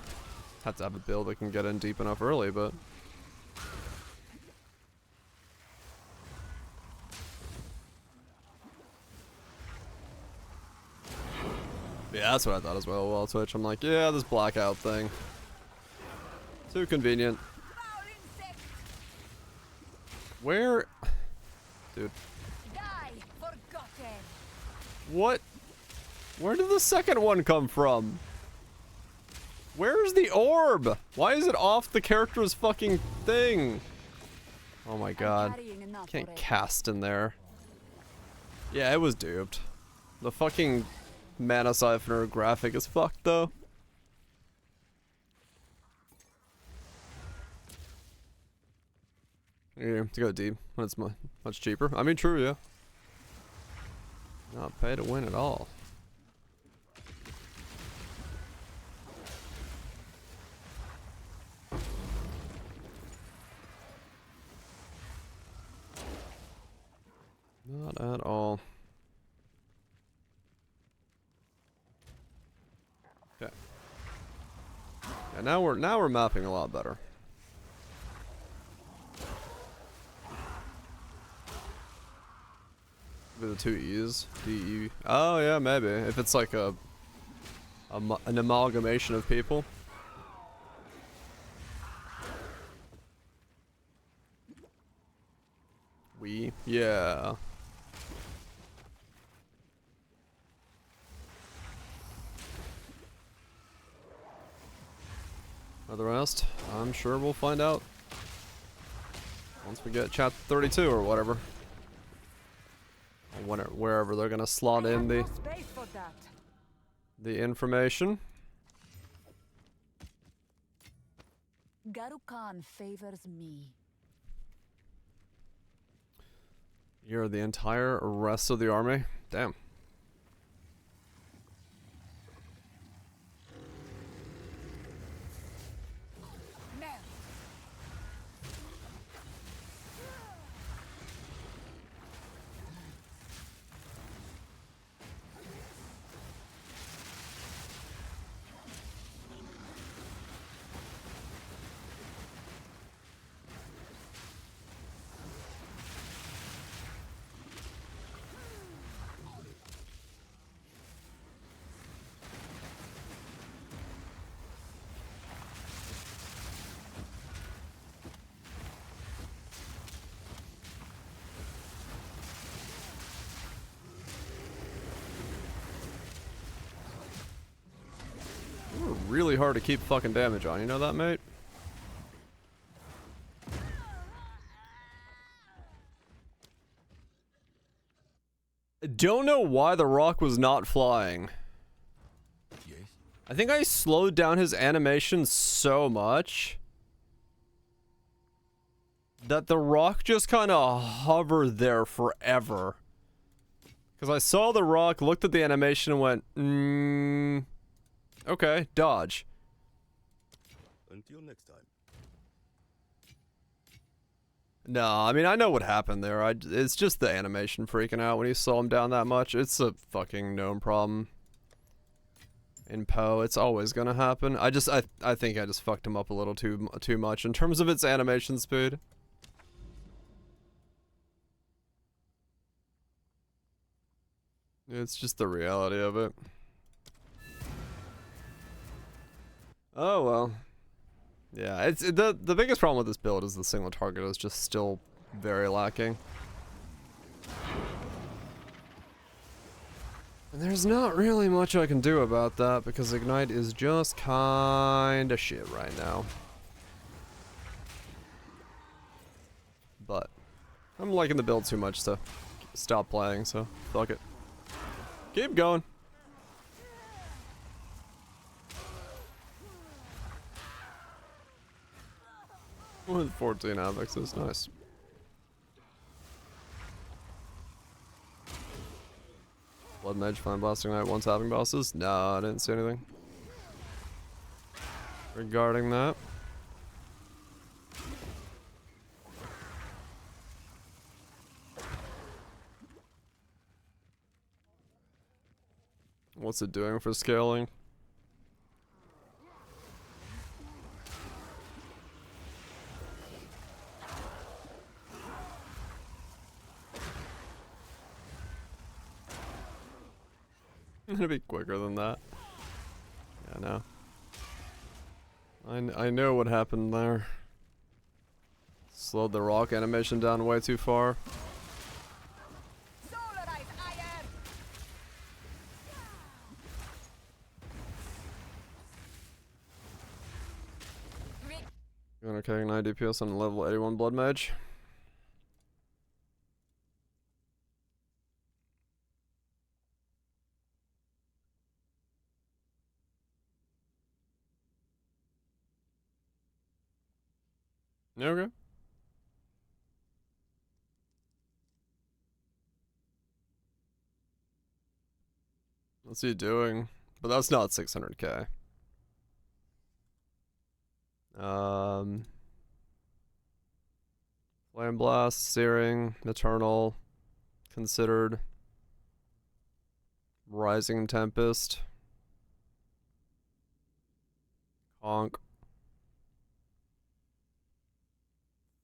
Have to have a build that can get in deep enough early, but yeah, that's what I thought as well. While Twitch, I'm like, yeah, this blackout thing. Too convenient. Where? Dude. What? Where did the second one come from? Where's the orb? Why is it off the character's fucking thing? Oh my god. Can't cast in there. Yeah, it was duped. The fucking mana siphoner graphic is fucked though. Yeah, to go deep when it's much cheaper. I mean, true, yeah. Not pay to win at all. Not at all. And now we're mapping a lot better. Maybe the two E's. D-E. Oh yeah, maybe. If it's like an amalgamation of people. Yeah. For the rest, I'm sure we'll find out once we get chapter 32 or whatever. Or wherever they're gonna slot in the information. Garu Khan favors me. You're the entire rest of the army? Damn. Really hard to keep fucking damage on, you know that, mate? Don't know why the rock was not flying. Yes. I think I slowed down his animation so much that the rock just kind of hovered there forever. Because I saw the rock, looked at the animation and went, okay, dodge. Until next time. No, I mean, I know what happened there. It's just the animation freaking out when you slow him down that much. It's a fucking known problem. In Poe, it's always gonna happen. I think I just fucked him up a little too much in terms of its animation speed. It's just the reality of it. Oh well. Yeah, it's the biggest problem with this build is the single target is just still very lacking. And there's not really much I can do about that because Ignite is just kinda shit right now. But I'm liking the build too much to stop playing, so fuck it. Keep going. With 14 avexes, nice. Blood Mage, Flameblasting Knight, one tapping bosses? No, I didn't see anything regarding that. What's it doing for scaling? It'll be quicker than that. Yeah, no. I know what happened there. Slowed the rock animation down way too far. Okay, 9 DPS on level 81 Blood Mage. Okay. What's he doing? But that's not 600k. Flameblast, Searing, Maternal, Considered, Rising Tempest, Honk.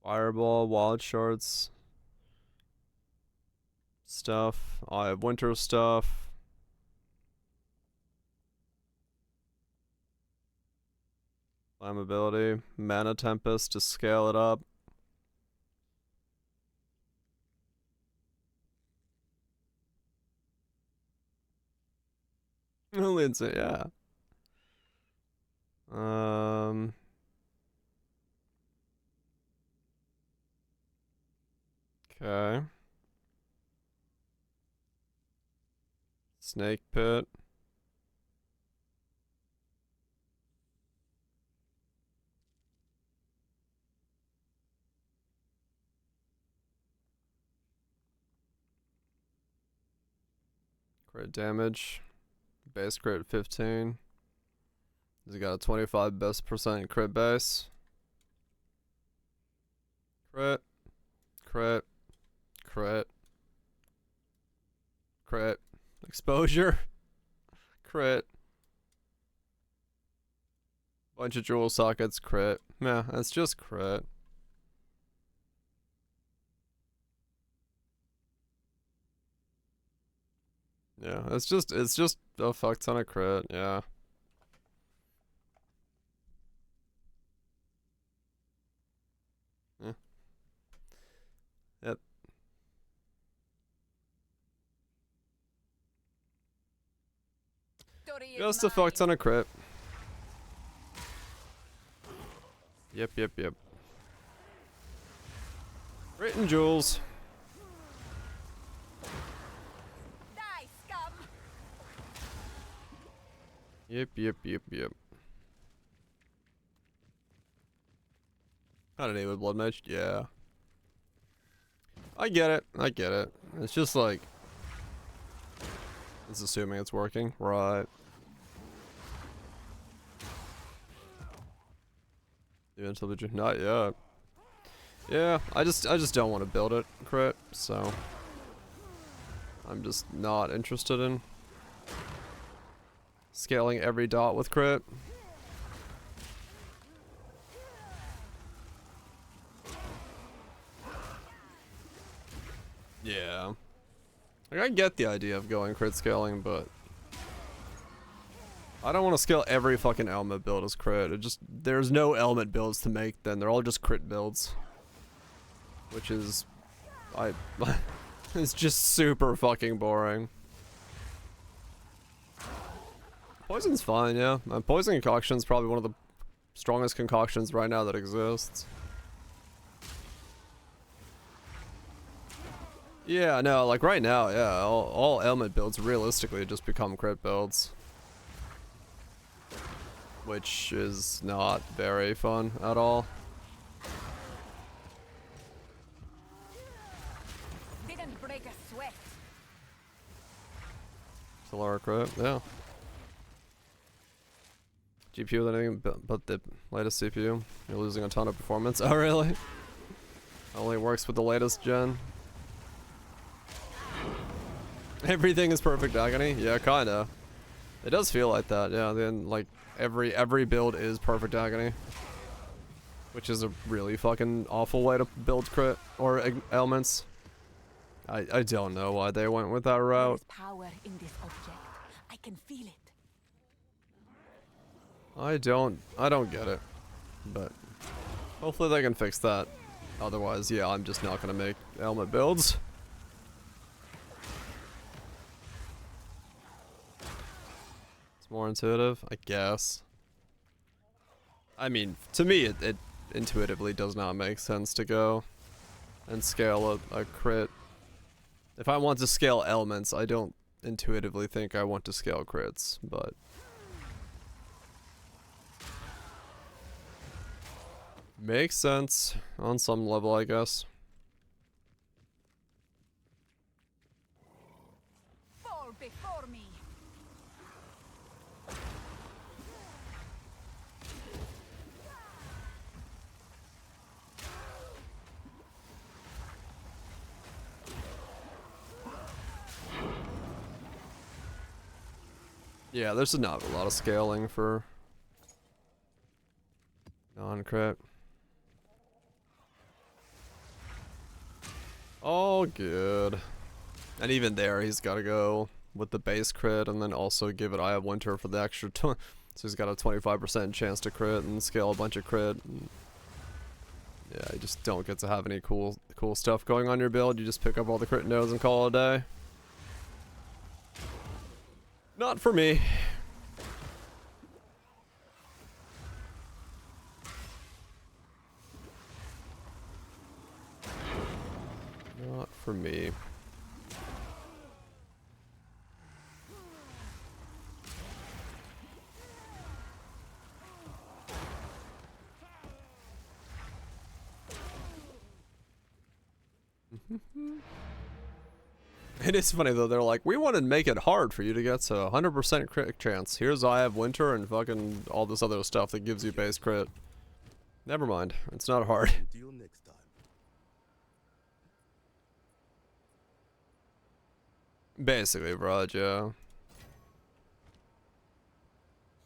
Fireball, wild shards. Stuff. I have winter stuff. Flammability. Mana Tempest to scale it up. Lindsay, yeah. Okay. Snake Pit. Crit damage. Base crit 15. He's got a 25 best percent crit base. Crit. Crit. Crit. Crit. Exposure. Crit. Bunch of jewel sockets. Crit. Yeah, it's just crit. Yeah, it's just a fuck ton of crit, yeah. Yeah. Yep. Just a fuck ton of crit. Yep, yep, yep. Crit and jewels. Die, scum! Yep, yep, yep, yep. I don't need with blood mage. Yeah. I get it. I get it. It's just like it's assuming it's working. Right. Eventually, not yet. Yeah, I just don't want to build it crit, so I'm just not interested in scaling every dot with crit. Yeah. Like, I get the idea of going crit scaling, but I don't want to scale every fucking element build as crit. There's no element builds to make then. They're all just crit builds. Which is, it's just super fucking boring. Poison's fine, yeah. Poison concoction's probably one of the strongest concoctions right now that exists. Yeah, no, like right now, yeah, all element builds realistically just become crit builds. Which is not very fun at all. Didn't break a sweat. Solar crit, yeah. GPU with anything but the latest CPU. You're losing a ton of performance. Oh, really? Only works with the latest gen. Everything is perfect agony? Yeah, kinda. It does feel like that, yeah. Then, like, every build is perfect agony. Which is a really fucking awful way to build crit or elements. I don't know why they went with that There route. is power in this object. I can feel it. I don't get it. But hopefully they can fix that. Otherwise, yeah, I'm just not gonna make element builds. It's more intuitive, I guess. I mean, to me, it intuitively does not make sense to go and scale a crit. If I want to scale elements, I don't intuitively think I want to scale crits, but makes sense on some level, I guess. Fall before me. Yeah, there's not a lot of scaling for Non-crit. All good. And even there, he's got to go with the base crit and then also give it Eye of Winter for the extra. So he's got a 25% chance to crit and scale a bunch of crit. And yeah, you just don't get to have any cool stuff going on your build. You just pick up all the crit nodes and call it a day. Not for me. Not for me. It is funny though, they're like, we want to make it hard for you to get to 100% crit chance. Here's Eye of Winter and fucking all this other stuff that gives you base crit. Never mind, it's not hard. Until next time. Basically, Raj, yeah.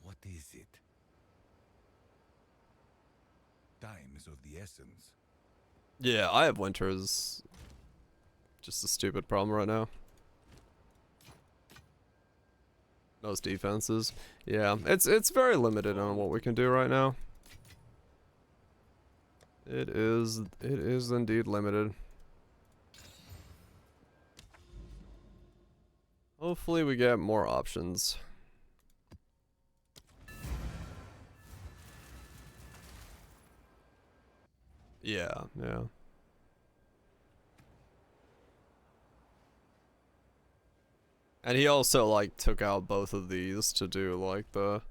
What is it? Time is of the essence. Yeah, Eye of Winter is just a stupid problem right now. Most defenses. Yeah, it's very limited on what we can do right now. It is indeed limited. Hopefully we get more options. Yeah, yeah. And he also like took out both of these to do like the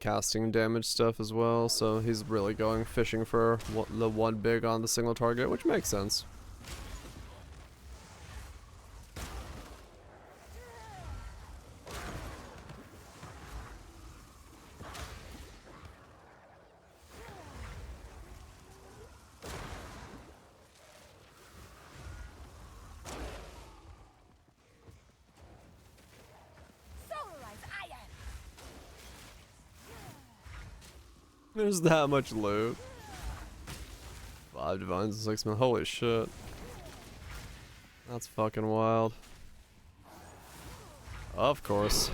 casting damage stuff as well, so he's really going fishing for the one big on the single target, which makes sense. There's that much loot. 5 divines and 6 mil. Holy shit. That's fucking wild. Of course.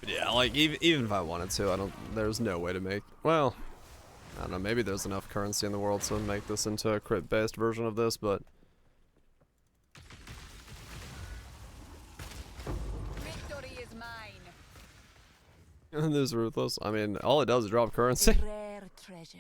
But yeah, like even if I wanted to, there's no way to make, well, I don't know, maybe there's enough currency in the world to make this into a crit-based version of this, but... Victory is mine. This is ruthless. I mean, all it does is drop currency. Rare treasure.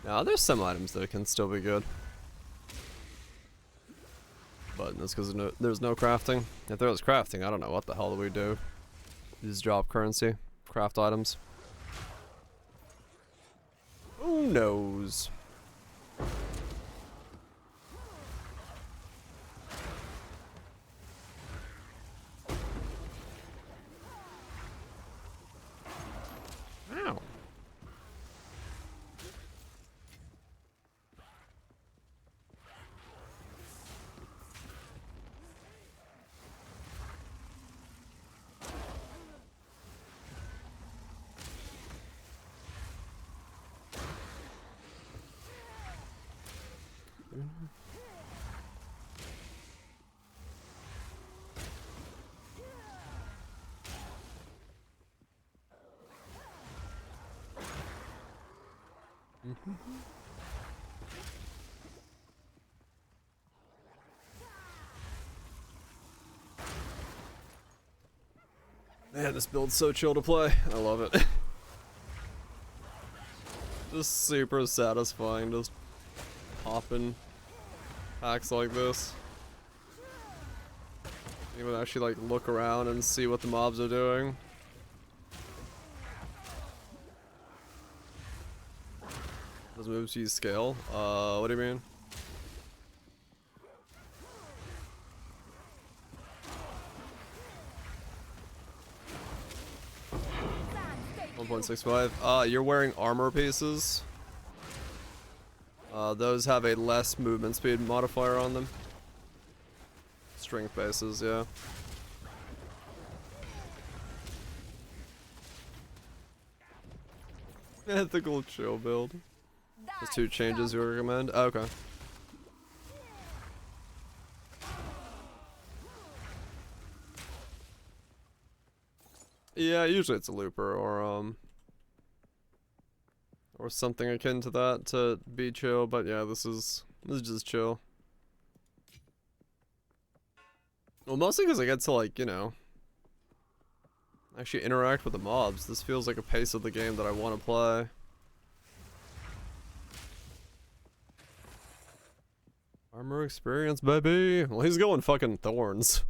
Now, there's some items that can still be good. But that's because there's no crafting. If there was crafting, I don't know what the hell do we do. Just drop currency. Craft items. Who knows? Ow. Man, this build's so chill to play. I love it. Just super satisfying, just popping packs like this. You can actually like look around and see what the mobs are doing. Does moves use scale? What do you mean? Thank 1.65. You're wearing armor pieces. Those have a less movement speed modifier on them. Strength bases, yeah. Ethical chill build. There's 2 changes you recommend? Okay. Yeah, usually it's a looper or something akin to that to be chill, but yeah, this is just chill. Well, mostly because I get to, like, you know, actually interact with the mobs. This feels like a pace of the game that I want to play. Armor experience, baby. Well, he's going fucking thorns.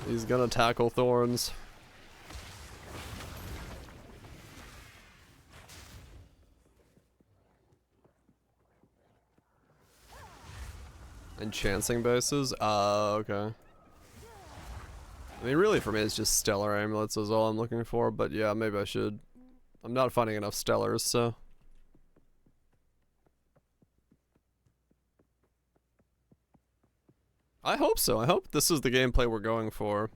He's gonna tackle thorns. Enchanting bases? Okay. I mean, really for me it's just stellar amulets is all I'm looking for, but yeah, maybe I should. I'm not finding enough stellars, so. I hope so. I hope this is the gameplay we're going for.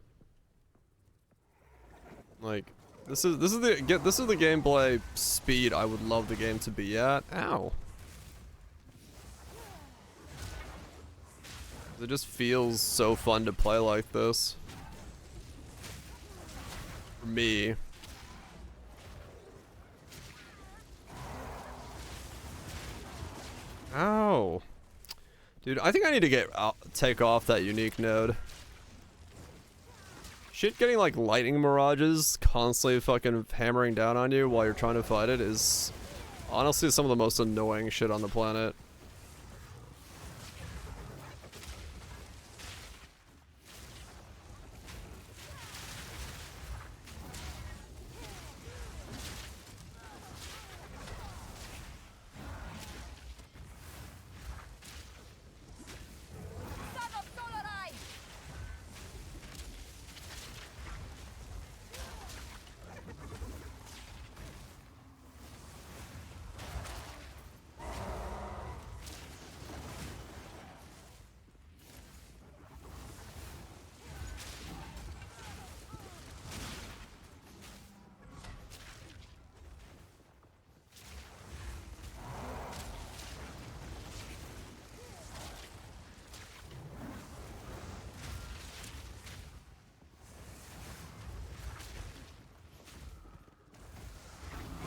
Like, this is the gameplay speed I would love the game to be at. Ow. It just feels so fun to play like this. For me. Ow. Dude, I think I need to take off that unique node. Shit getting like lightning mirages constantly fucking hammering down on you while you're trying to fight it is honestly some of the most annoying shit on the planet.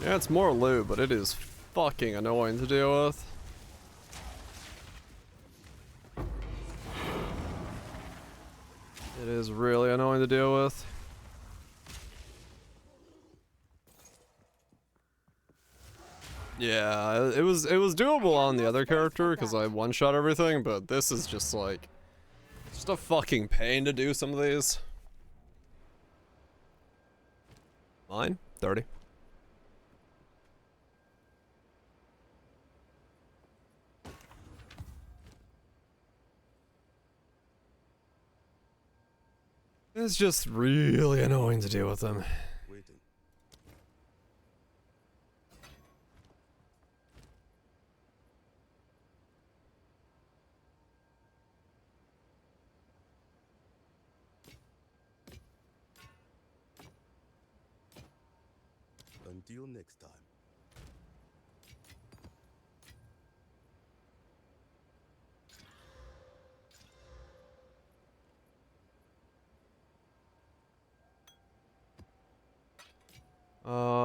Yeah, it's more loot, but it is fucking annoying to deal with. It is really annoying to deal with. Yeah, it was doable on the other character because I one-shot everything, but this is just like just a fucking pain to do some of these. Mine? 30. It's just really annoying to deal with them. Waiting. Until next time.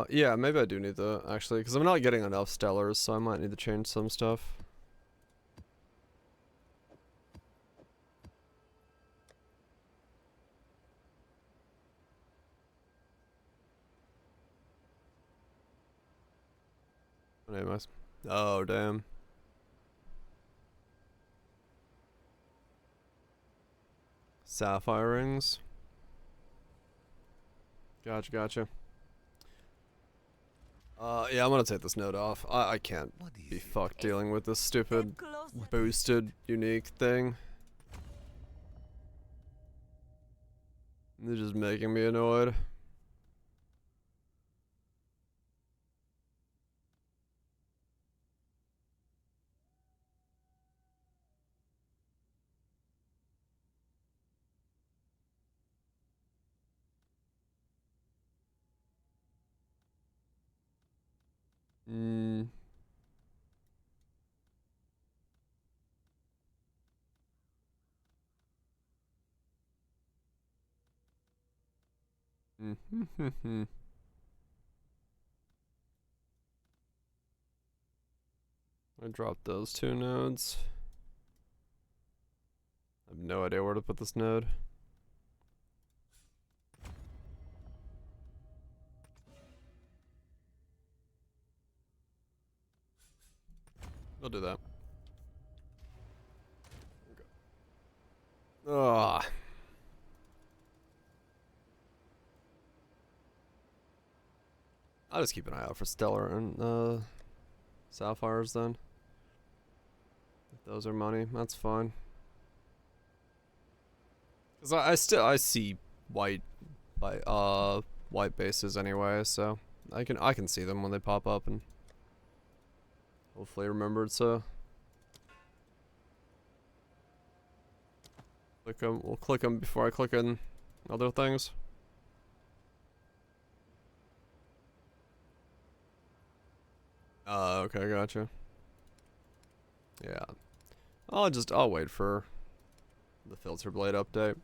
Yeah, maybe I do need to, actually, because I'm not getting enough stellars, so I might need to change some stuff. Anyways. Oh, damn. Sapphire rings. Gotcha, gotcha. Yeah, I'm gonna take this node off. I can't What is be it? fucked dealing with this stupid Get closer. boosted unique thing. They're just making me annoyed. Mm. Mm-hmm. I dropped those two nodes. I have no idea where to put this node. I'll do that. Ugh. I'll just keep an eye out for Stellar and Sapphires then. If those are money, that's fine. Cause I see white white bases anyway, so I can see them when they pop up and hopefully remembered so. Click them. We'll click them before I click in other things. Okay, gotcha. Yeah. I'll wait for the filter blade update.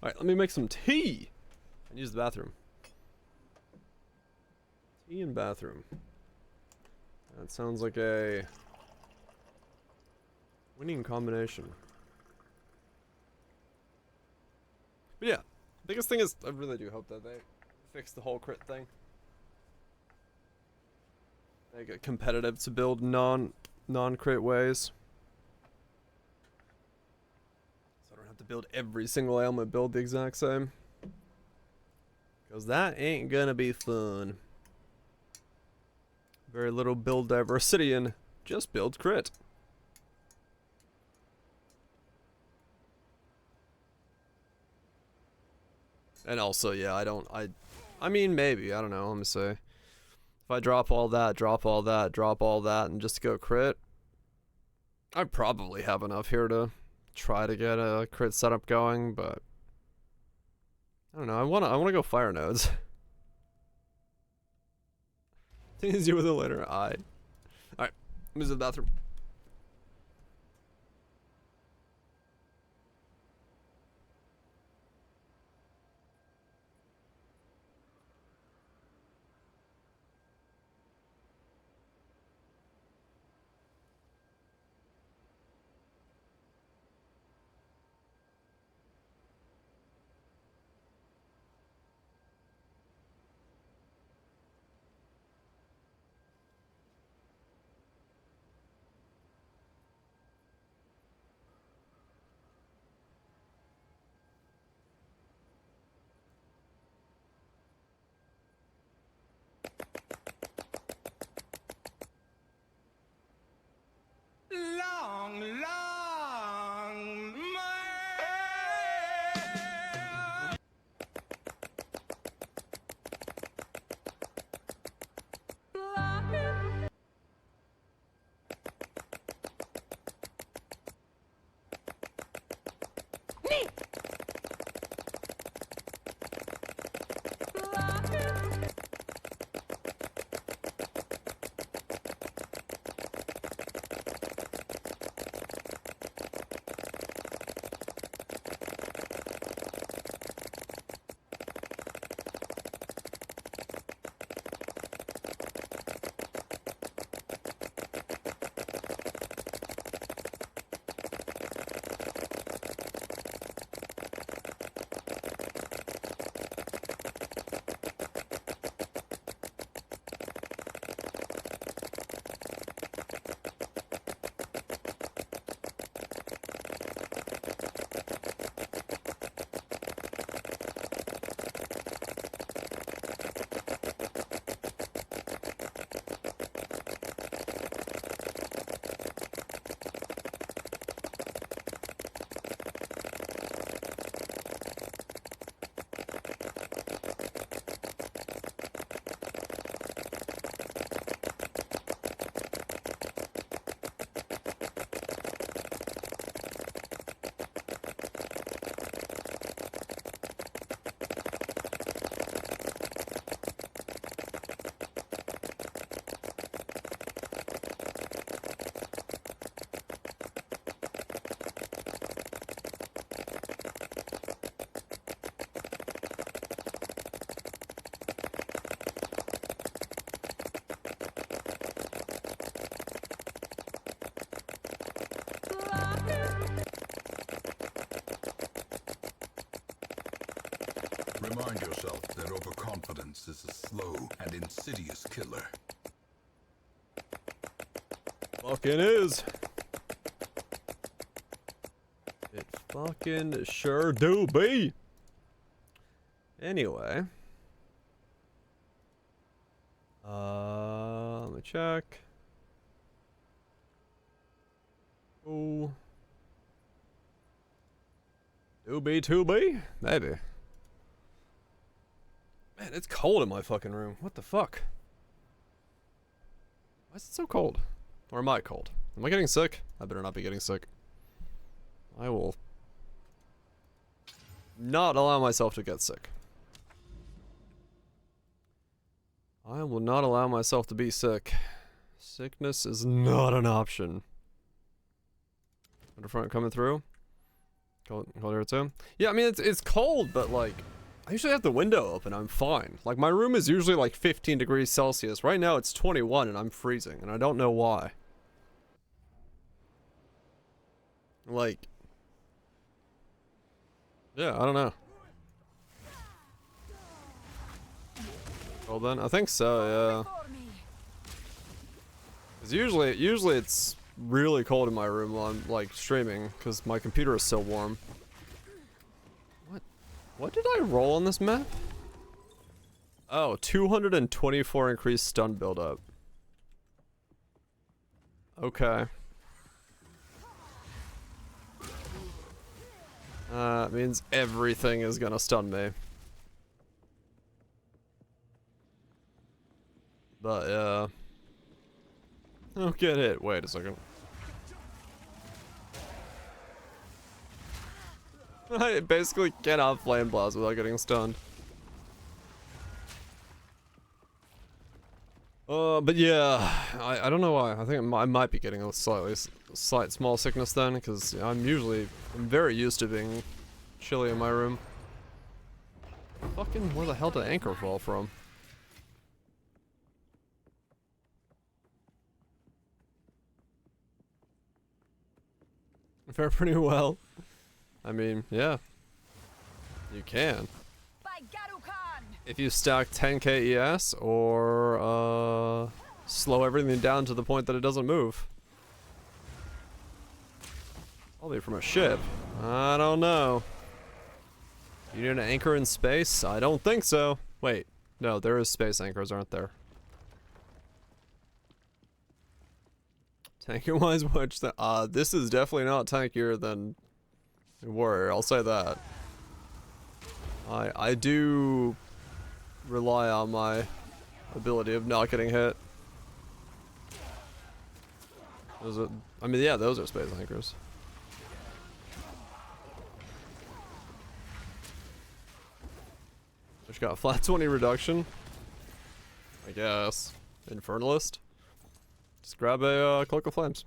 Alright, let me make some tea and use the bathroom. Tea and bathroom. That sounds like a winning combination. But yeah, biggest thing is I really do hope that they fix the whole crit thing. Make it competitive to build non-crit ways. So I don't have to build every single ailment build the exact same. Cause that ain't gonna be fun. Very little build diversity and just build crit. And also, yeah, I mean, maybe, I don't know, let me see. If I drop all that, drop all that, drop all that, and just go crit, I probably have enough here to try to get a crit setup going, but I don't know, I wanna go fire nodes. Tease you with a later eye. Alright, let me use the bathroom. Remind yourself that overconfidence is a slow and insidious killer. Fucking is. It fucking sure do be. Anyway. Let me check. Oh. To be? Maybe. Man, it's cold in my fucking room. What the fuck? Why is it so cold? Or am I cold? Am I getting sick? I better not be getting sick. I will not allow myself to get sick. I will not allow myself to be sick. Sickness is not an option. Underfront coming through. Cold here too. Yeah, I mean it's cold, but like I usually have the window open. I'm fine. Like my room is usually like 15 degrees Celsius. Right now it's 21 and I'm freezing, and I don't know why. Like, yeah, I don't know. Well then, I think so, yeah. Cause usually it's really cold in my room while I'm like streaming, cause my computer is so warm. What did I roll on this map? Oh, 224 increased stun buildup. Okay. It means everything is gonna stun me. But, yeah. Oh, get hit. Wait a second. I basically cannot Flameblast without getting stunned. But yeah, I don't know why. I think I might be getting a slight small sickness then, because I'm very used to being chilly in my room. Fucking, where the hell did anchor fall from? Fare pretty well. I mean, yeah. You can. If you stack 10k ES or slow everything down to the point that it doesn't move. Probably from a ship. I don't know. You need an anchor in space? I don't think so. Wait. No, there is space anchors, aren't there? Tanky wise, which this is definitely not tankier than Warrior, I'll say that. I do rely on my ability of not getting hit. I mean, yeah, those are space anchors. Just got a flat 20 reduction. I guess. Infernalist. Just grab a Cloak of Flames.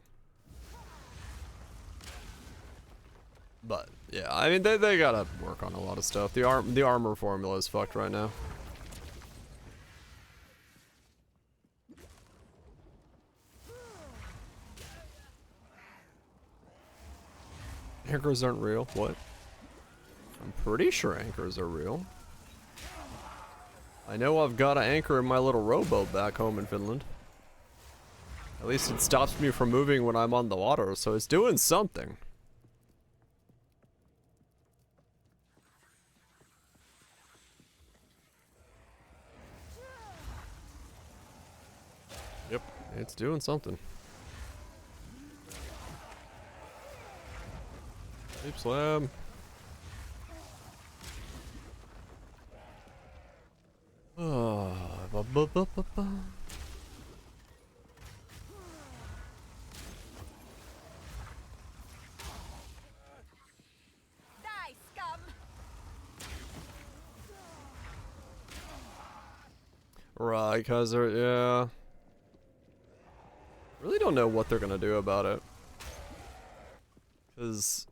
But yeah, I mean they gotta work on a lot of stuff. The armor formula is fucked right now. Anchors aren't real. What? I'm pretty sure anchors are real. I know I've got an anchor in my little rowboat back home in Finland. At least it stops me from moving when I'm on the water, so it's doing something. Yep, it's doing something. Deep slam. Oh, right, because they're, yeah. Really don't know what they're gonna do about it. Because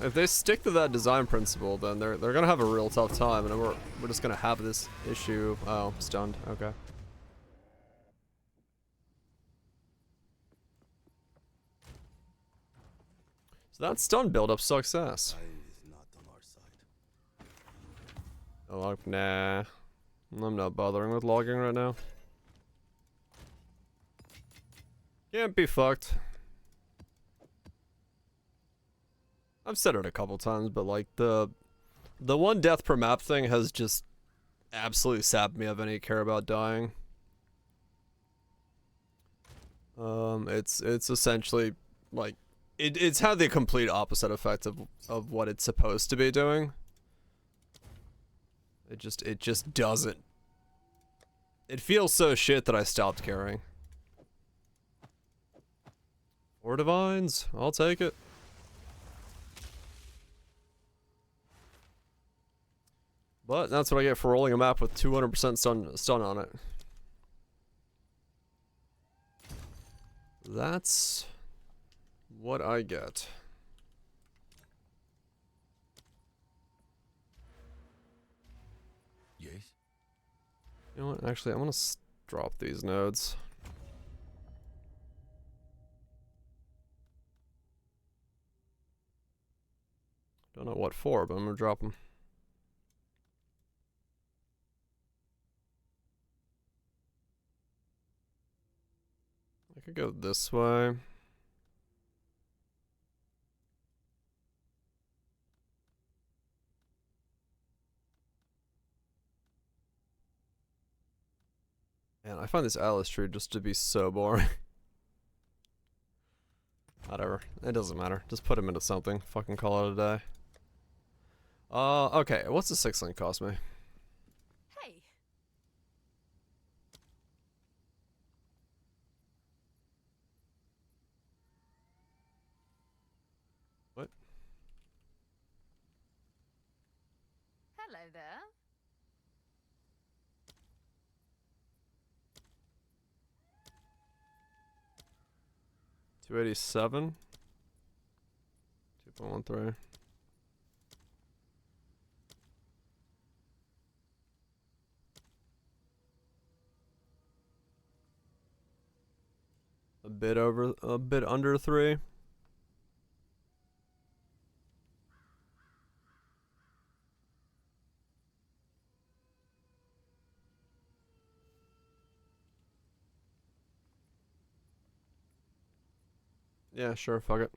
if they stick to that design principle, then they're gonna have a real tough time, and we're just gonna have this issue. Oh, stunned. Okay. So So that stun buildup sucks ass. Time is not on our side. Oh, nah. I'm not bothering with logging right now. Can't be fucked. I've said it a couple times, but like the one death per map thing has just absolutely sapped me of any care about dying. It's essentially like it's had the complete opposite effect of what it's supposed to be doing. It just doesn't. It feels so shit that I stopped caring. 4 divines, I'll take it. But that's what I get for rolling a map with 200% stun on it. That's what I get. Yes? You know what? Actually, I'm gonna drop these nodes. Don't know what for, but I'm gonna drop them. I could go this way. Man, I find this Alice tree just to be so boring. Whatever. It doesn't matter. Just put him into something. Fucking call it a day. Okay. What's the 6 link cost me? Hey, What? hello there. 287? 2.13. A bit under 3. Yeah, sure, fuck it.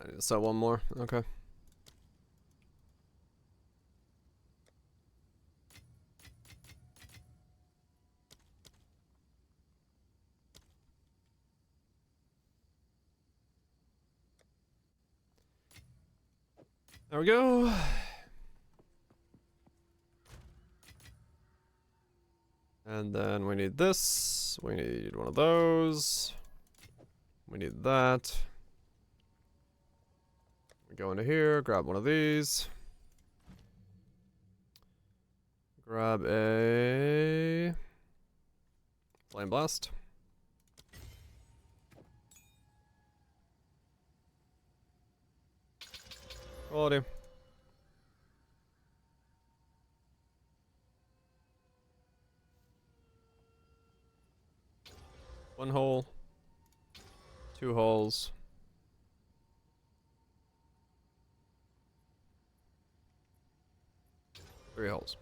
I need to sell one more. Okay. There we go. And then we need this. We need one of those. We need that. We go into here, grab one of these. Grab a Flameblast. Quality. One hole. 2 holes. 3 holes.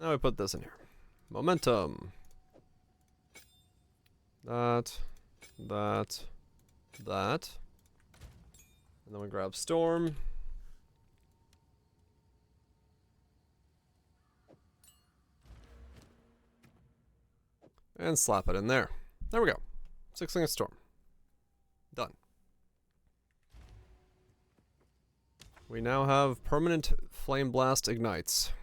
Now we put this in here. Momentum. That. And then we grab Storm. And slap it in there. There we go. 6 link Storm. Done. We now have permanent Flameblast ignites.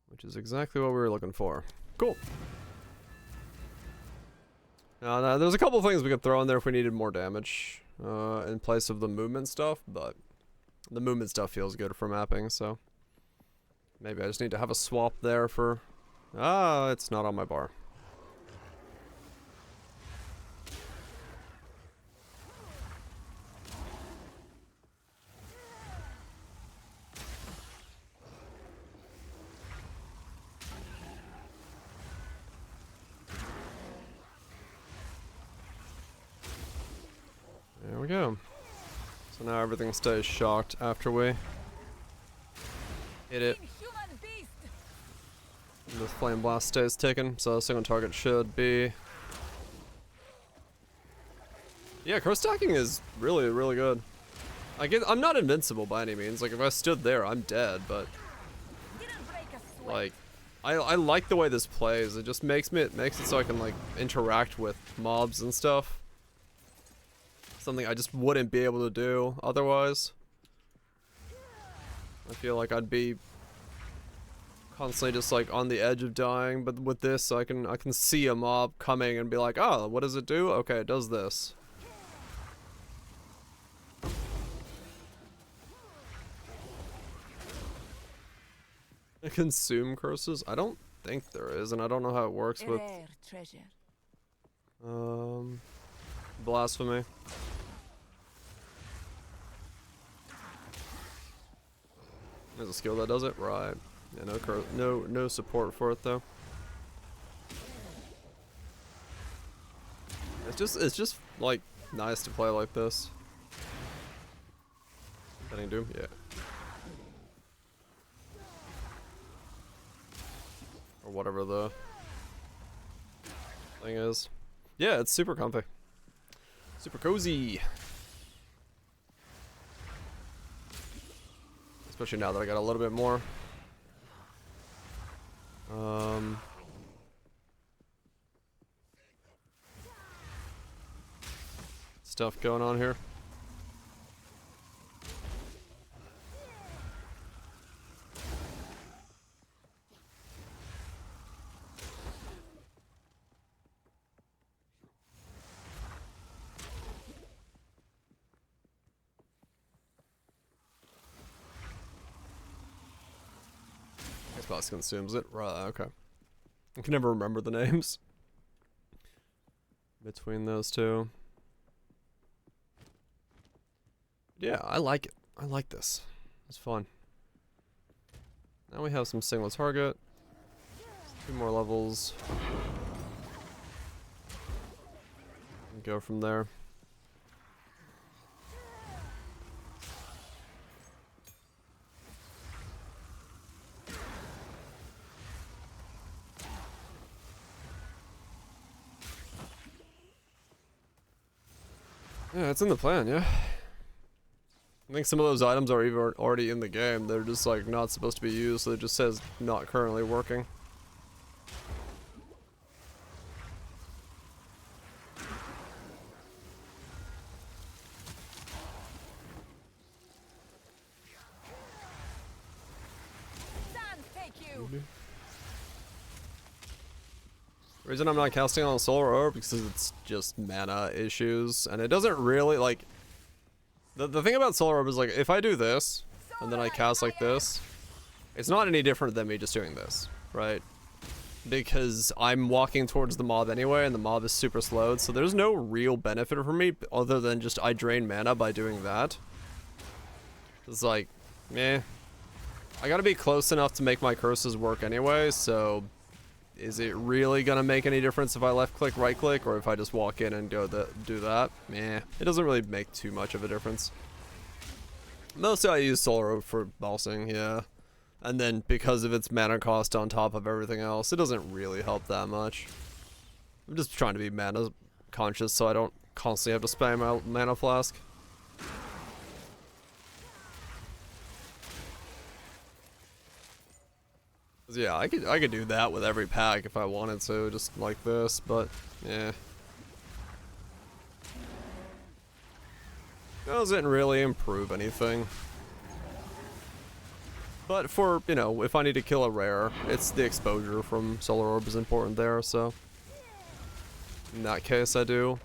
Which is exactly what we were looking for. Cool. Now, there's a couple things we could throw in there if we needed more damage. In place of the movement stuff, but the movement stuff feels good for mapping, so maybe I just need to have a swap there for... Ah, it's not on my bar. go. So now everything stays shocked after we hit it. Inhuman beast! And the Flameblast stays taken, so the single target should be... Yeah, crow stacking is really, really good. I'm not invincible by any means. Like, if I stood there, I'm dead, but... Didn't break a sweat. Like, I like the way this plays. It just makes it so I can, like, interact with mobs and stuff. Something I just wouldn't be able to do otherwise. I feel like I'd be constantly just like on the edge of dying, but with this I can see a mob coming and be like, oh, what does it do? Okay, it does this. Consume curses? I don't think there is, and I don't know how it works with Rare treasure. blasphemy. There's a skill that does it, right? Yeah, no support for it though. It's just like nice to play like this. Bending Doom, yeah. Or whatever the thing is. Yeah, it's super comfy. Super cozy. Especially now that I got a little bit more stuff going on here. Boss consumes it. Right, okay. I can never remember the names between those two. Yeah, I like it. I like this. It's fun. Now we have some single target. 2 more levels. And go from there. Yeah, it's in the plan, yeah. I think some of those items are even already in the game. They're just like not supposed to be used, so it just says not currently working. Sand, take you! The reason I'm not casting on Solar Orb because it's just mana issues, and it doesn't really like. The thing about Solar Orb is like if I do this and then I cast like this, it's not any different than me just doing this, right? Because I'm walking towards the mob anyway, and the mob is super slowed, so there's no real benefit for me other than just I drain mana by doing that. It's like, meh. I gotta be close enough to make my curses work anyway, so is it really gonna make any difference if I left click, right click, or if I just walk in and go do that? Meh. It doesn't really make too much of a difference. Mostly I use Solar Orb for bossing, yeah. And then because of its mana cost on top of everything else, it doesn't really help that much. I'm just trying to be mana conscious so I don't constantly have to spam my mana flask. Yeah, I could do that with every pack if I wanted to, just like this, but yeah. Doesn't really improve anything. But for, you know, if I need to kill a rare, it's the exposure from Solar Orb is important there, so. In that case I do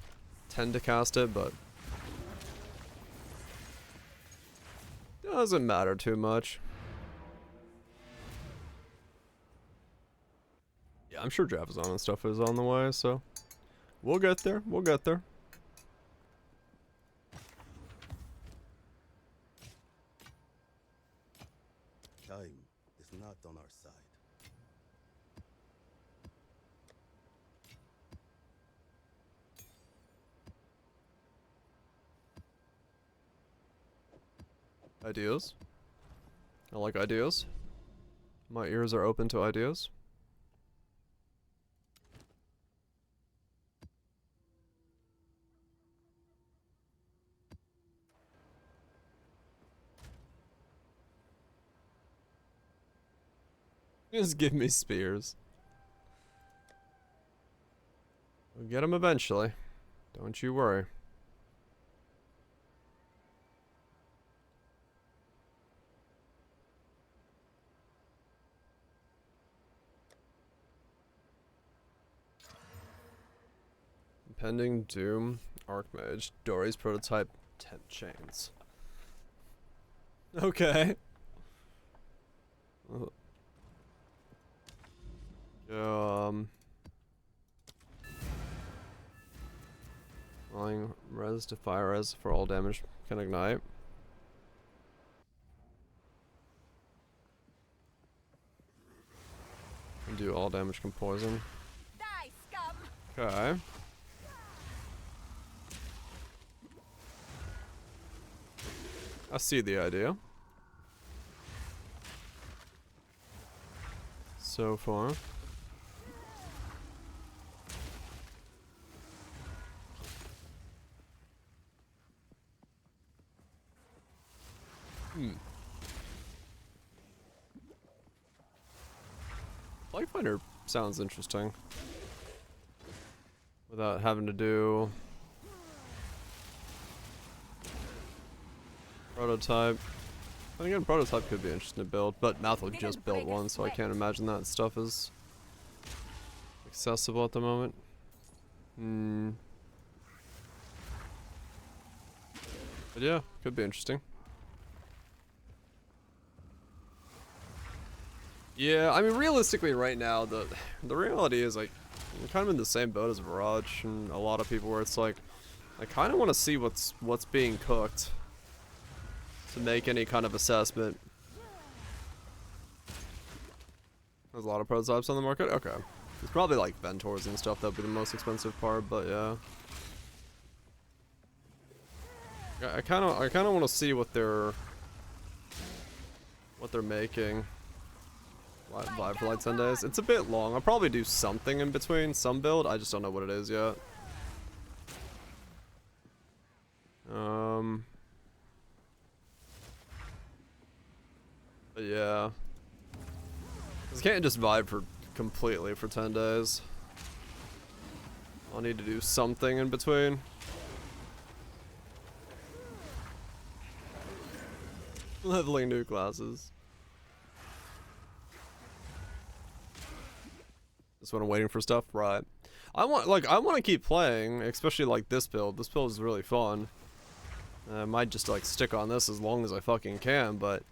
tend to cast it, but doesn't matter too much. Yeah, I'm sure Javazon and stuff is on the way, so we'll get there. We'll get there. Time is not on our side. Ideas. I like ideas. My ears are open to ideas. Just give me spears. We'll get them eventually. Don't you worry. Impending Doom, Archmage, Dory's prototype, Tent Chains. Okay. Allowing res to fire res for all damage can ignite. And do all damage can poison. Die, scum! Okay. I see the idea. So far. Lightfinder sounds interesting. Without having to do prototype. But again, prototype could be interesting to build, but Mouthwood just built one, so I can't imagine that stuff is accessible at the moment. But yeah, could be interesting. Yeah, I mean, realistically, right now, the reality is, like, I'm kind of in the same boat as Viraj and a lot of people, where it's like, I kind of want to see what's being cooked to make any kind of assessment. There's a lot of prototypes on the market. Okay, it's probably like Ventors and stuff that'd be the most expensive part, but yeah. I kind of want to see what they're making. Live for like 10 days. It's a bit long. I'll probably do something in between, some build. I just don't know what it is yet. But yeah. I can't just vibe for completely for 10 days. I'll need to do something in between. Leveling new classes. That's when I'm waiting for stuff, right? I want to keep playing, especially like this build. This build is really fun. I might just like stick on this as long as I fucking can, but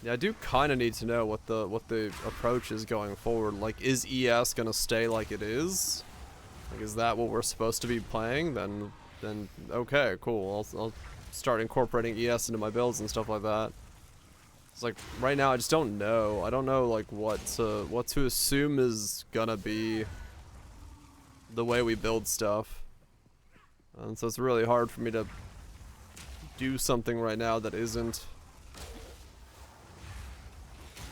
yeah, I do kind of need to know what the approach is going forward. Like, is ES gonna stay like it is? Like, is that what we're supposed to be playing? Then okay, cool. I'll start incorporating ES into my builds and stuff like that. It's like, right now I just don't know. I don't know like what to assume is gonna be the way we build stuff. And so it's really hard for me to do something right now that isn't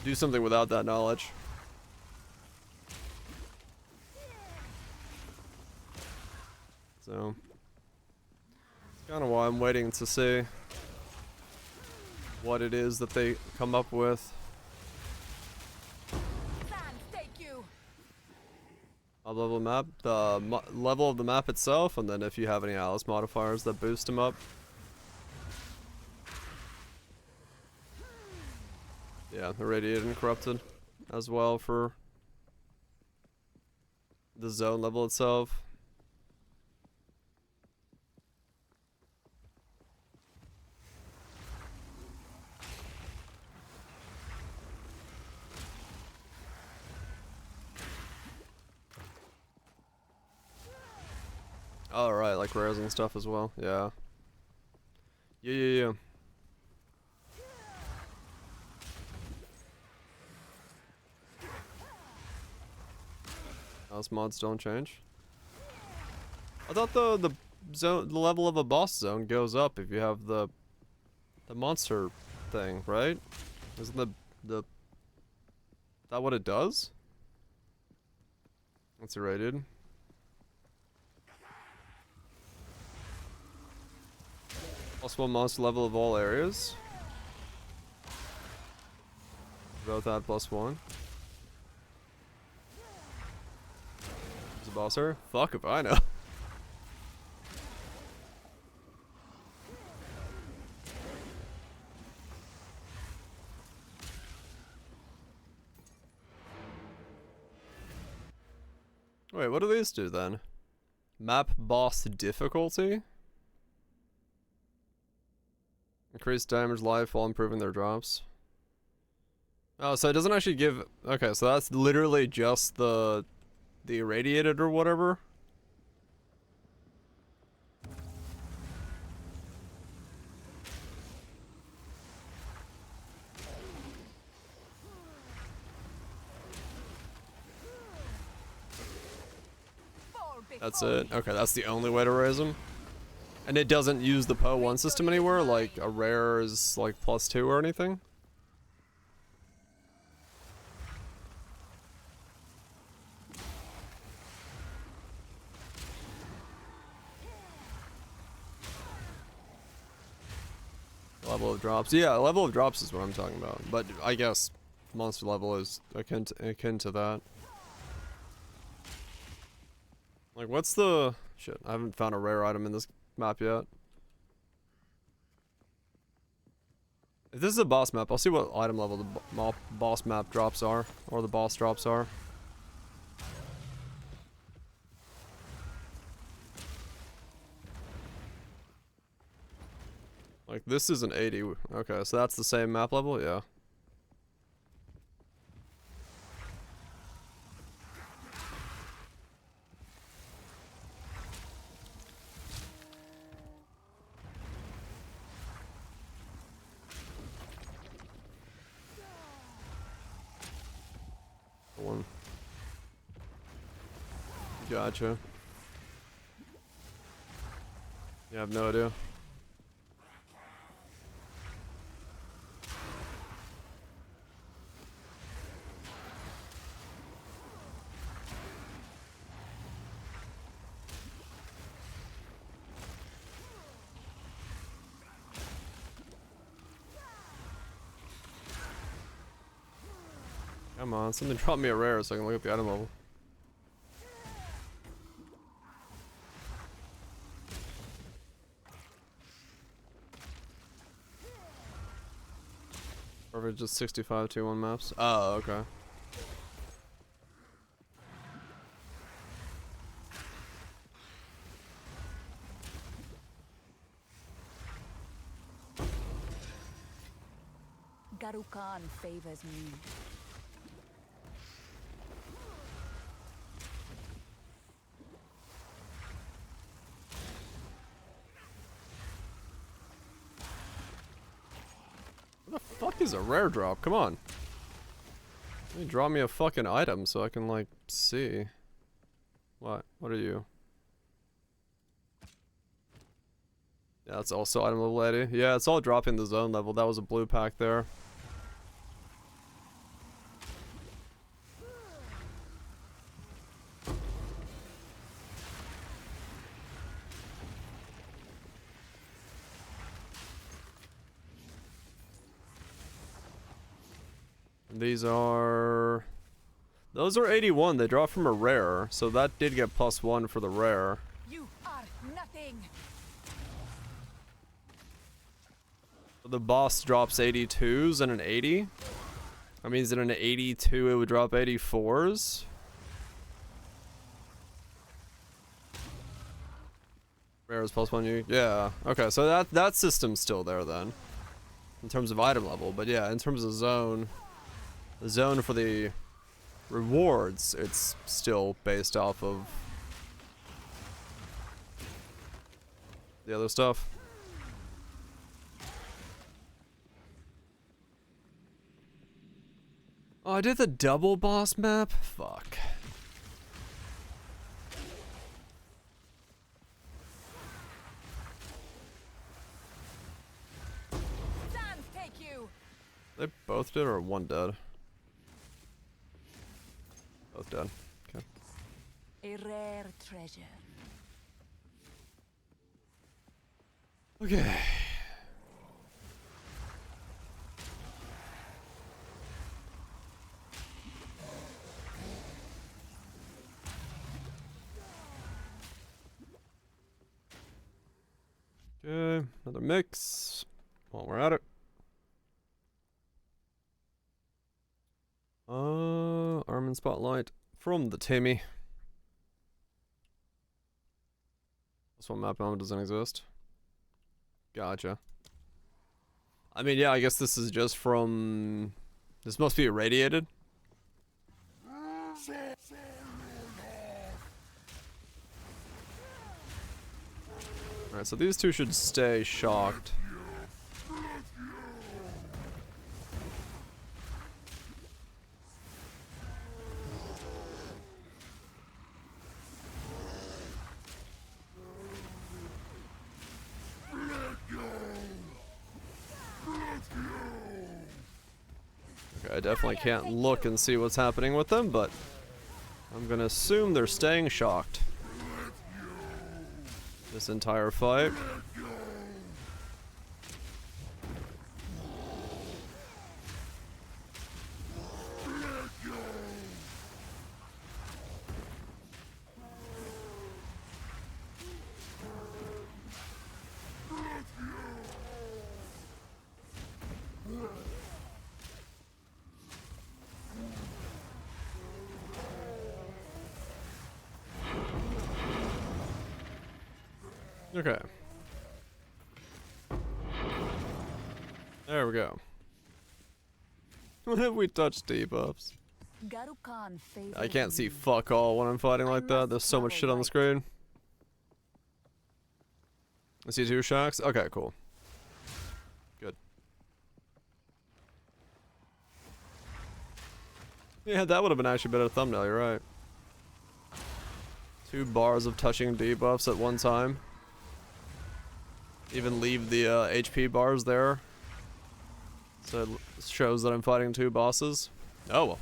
do something without that knowledge. So it's kind of why I'm waiting to see what it is that they come up with. I'll level map, the level of the map itself, and then if you have any Alice modifiers that boost them up. Yeah, irradiated and corrupted as well for the zone level itself. Oh, right, like rares and stuff as well. Yeah. Yeah. House mods don't change. I thought the level of a boss zone goes up if you have the monster thing, right? Isn't the that what it does? That's right, dude. +1 monster level of all areas. Both add +1. Is a boss here? Fuck if I know. Wait, what do these do then? Map boss difficulty? Increase damage life while improving their drops. Oh, so it doesn't actually give... Okay, so that's literally just the irradiated or whatever? That's it. Okay, that's the only way to raise them. And it doesn't use the PO 1 system anywhere, like a rare is like +2 or anything? Level of drops. Yeah, level of drops is what I'm talking about. But I guess monster level is akin to that. Like, what's the... Shit, I haven't found a rare item in this map yet. If this is a boss map, I'll see what item level the boss map drops are. Or the boss drops are. Like, this is an 80. Okay, so that's the same map level? Yeah. One. Gotcha. Yeah, I have no idea. Come on, something drop me a rare so I can look up the item level. Or if it's just 65 2-1 maps. Oh, okay. Garukan favors me. What the fuck is a rare drop? Come on. Let me draw me a fucking item so I can, like, see. What? What are you? Yeah, that's also item level 80. Yeah, it's all dropping the zone level. That was a blue pack there. These are... Those are 81. They drop from a rare, so that did get +1 for the rare. You are nothing. The boss drops 82s and an 80. That means in an 82 it would drop 84s. Rares +1 you... Yeah. Okay, so that system's still there then. In terms of item level, but yeah, in terms of zone... The zone for the rewards, it's still based off of the other stuff. Oh, I did the double boss map? Fuck. Sands take you. They both dead or one dead? Both dead. Okay. A rare treasure. Okay. Okay, another mix while we're at it. Arm and Spotlight from the Timmy. This one map element doesn't exist. Gotcha. I mean, yeah, I guess this is just from... This must be irradiated. Alright, so these two should stay shocked. Okay, I definitely can't look and see what's happening with them, but I'm gonna assume they're staying shocked this entire fight. Okay. There we go. When have we touched debuffs? I can't see fuck all when I'm fighting like that. There's so much shit on the screen. I see two shocks. Okay, cool. Good. Yeah, that would have been actually a better thumbnail, you're right. 2 bars of touching debuffs at one time. Even leave the HP bars there. So it shows that I'm fighting 2 bosses. Oh well.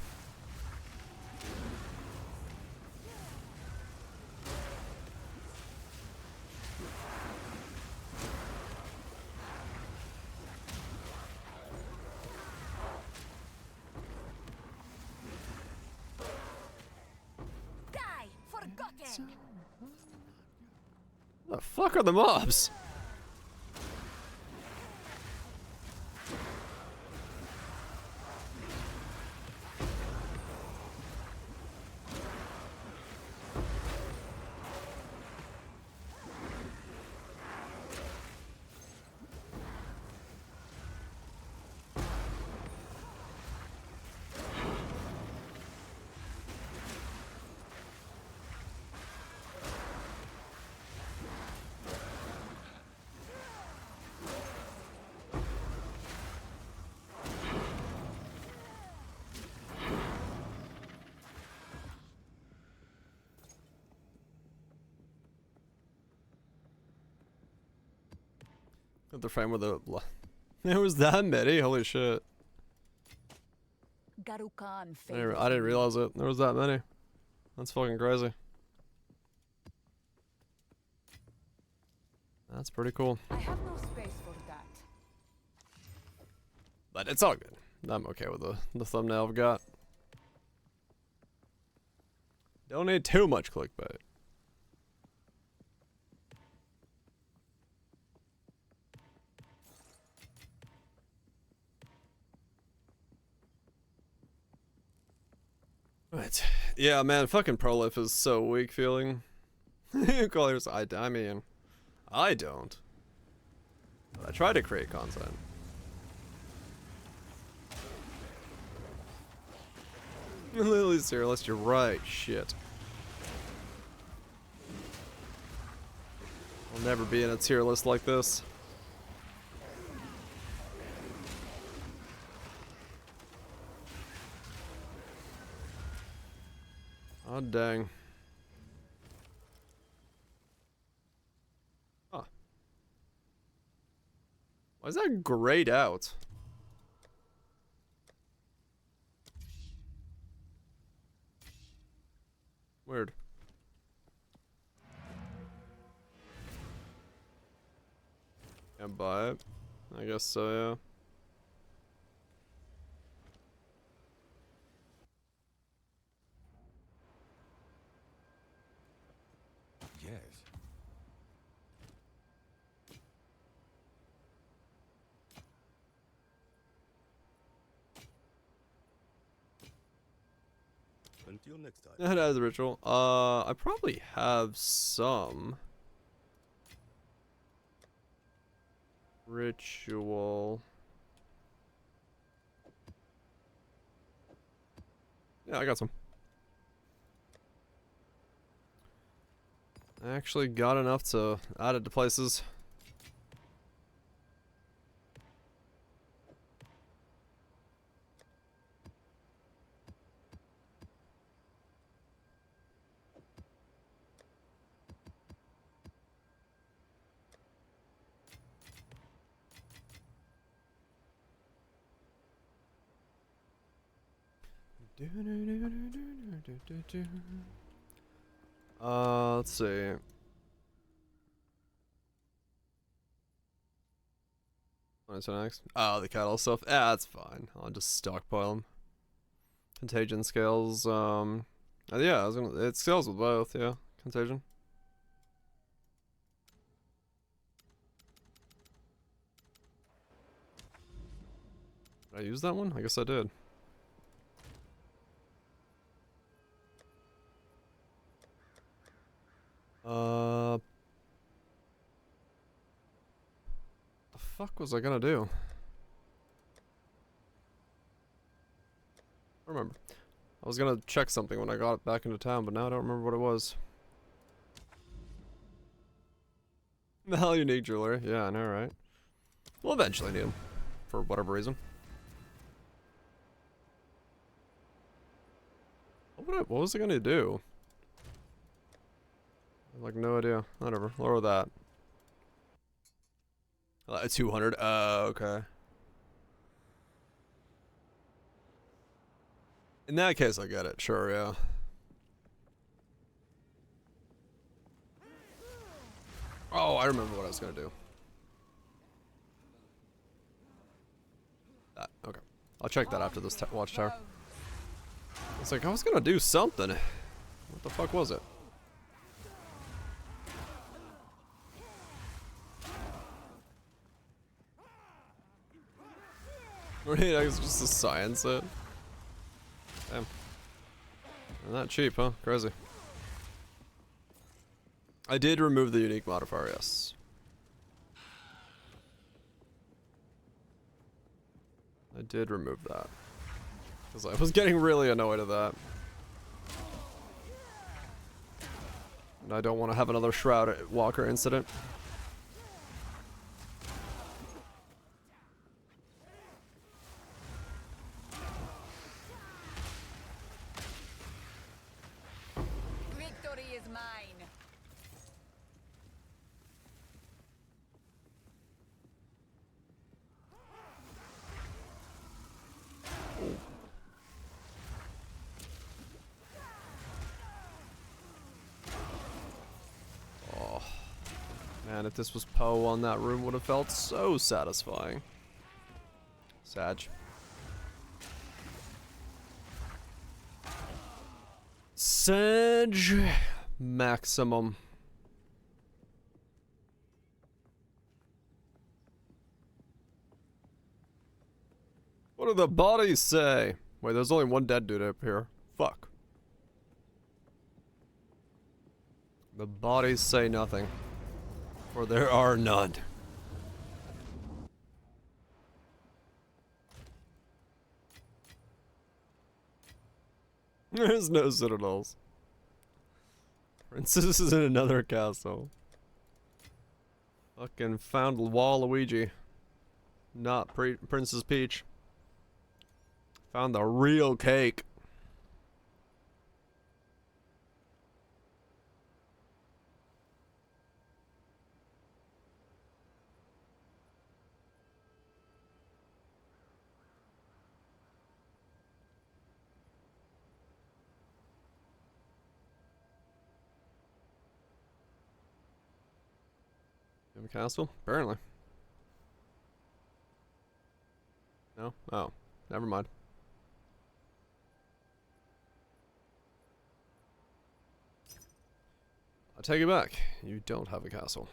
Die, forgotten. The fuck are the mobs? Got the frame with the... There was that many? Holy shit. I didn't realize it. There was that many. That's fucking crazy. That's pretty cool. I have no space for that. But it's all good. I'm okay with the thumbnail I've got. Don't need too much clickbait. Right. Yeah, man, fucking Prolif is so weak feeling. Colors, I mean, I don't. But I try to create content. Lily's tier list, you're right, shit. I'll never be in a tier list like this. Oh, dang. Huh. Why is that grayed out? Weird. Can't buy it. I guess so, yeah. Yes. Until next time. That has a ritual. I probably have some ritual. Yeah, I got some. I actually got enough to add it to places. Let's see. What's next? Oh, the cattle stuff. Ah, that's fine. I'll just stockpile them. Contagion scales. Yeah, I was gonna. It scales with both. Yeah, contagion. Did I use that one? I guess I did. The fuck was I gonna do? I don't remember. I was gonna check something when I got back into town, but now I don't remember what it was. The hell, unique jewelry. Yeah, I know, right? We'll eventually need them, for whatever reason. What was I gonna do? I have like no idea. Whatever. Lower that. 200. Okay. In that case, I get it. Sure, yeah. Oh, I remember what I was gonna do. That. Okay. I'll check that after this watchtower. It's like I was gonna do something. What the fuck was it? Right, I was just a science it. Damn. They're not cheap, huh? Crazy. I did remove the unique modifier, yes. I did remove that. Because I was getting really annoyed at that. And I don't want to have another Shroud Walker incident. Victory is mine. Oh. Man, if this was Poe on that room, would have felt so satisfying. Sag. Sage maximum. What do the bodies say? Wait, there's only one dead dude up here. Fuck. The bodies say nothing. For there are none. There's no citadels. Princess is in another castle. Fucking found Waluigi. Not Princess Peach. Found the real cake. Same castle? Apparently. No? Oh, never mind. I take it back. You don't have a castle.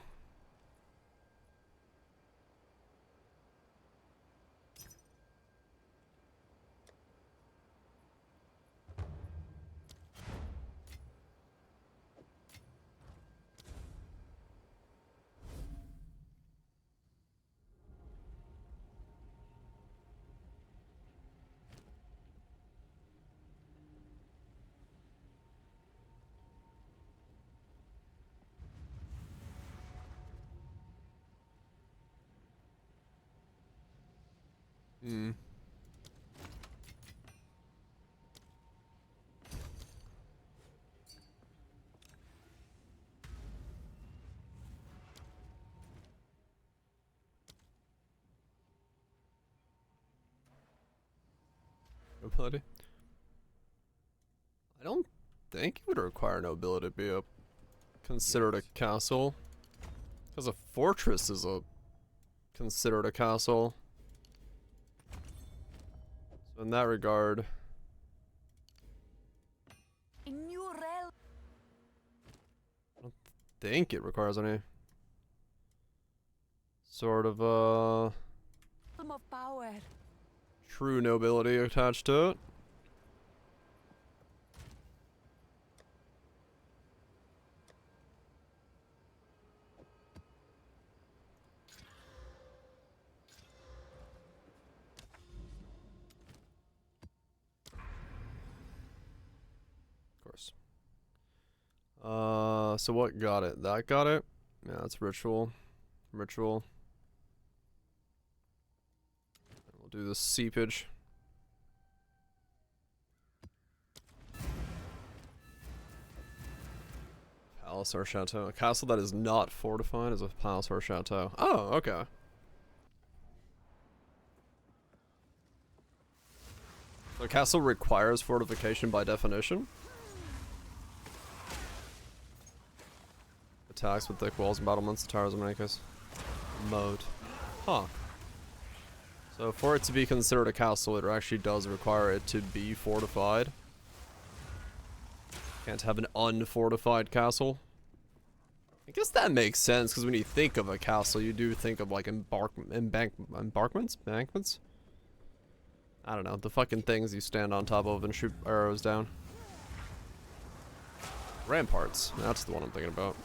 Hmm. Nobility? I don't think it would require nobility to be a considered a castle. Because a fortress is a considered a castle. So in that regard, A new realm. I don't think it requires any sort of Of power. true nobility attached to it. Of course. So what got it? That got it? Yeah, that's ritual. Ritual. We'll do the seepage. Palace or chateau. A castle that is not fortified is a palace or chateau. Oh, okay. So a castle requires fortification by definition. Attacks with thick walls and battlements, towers, and manicus. Mode. Huh. So for it to be considered a castle, it actually does require it to be fortified. Can't have an unfortified castle. I guess that makes sense, because when you think of a castle, you do think of like embankments? I don't know, the fucking things you stand on top of and shoot arrows down. Ramparts, that's the one I'm thinking about.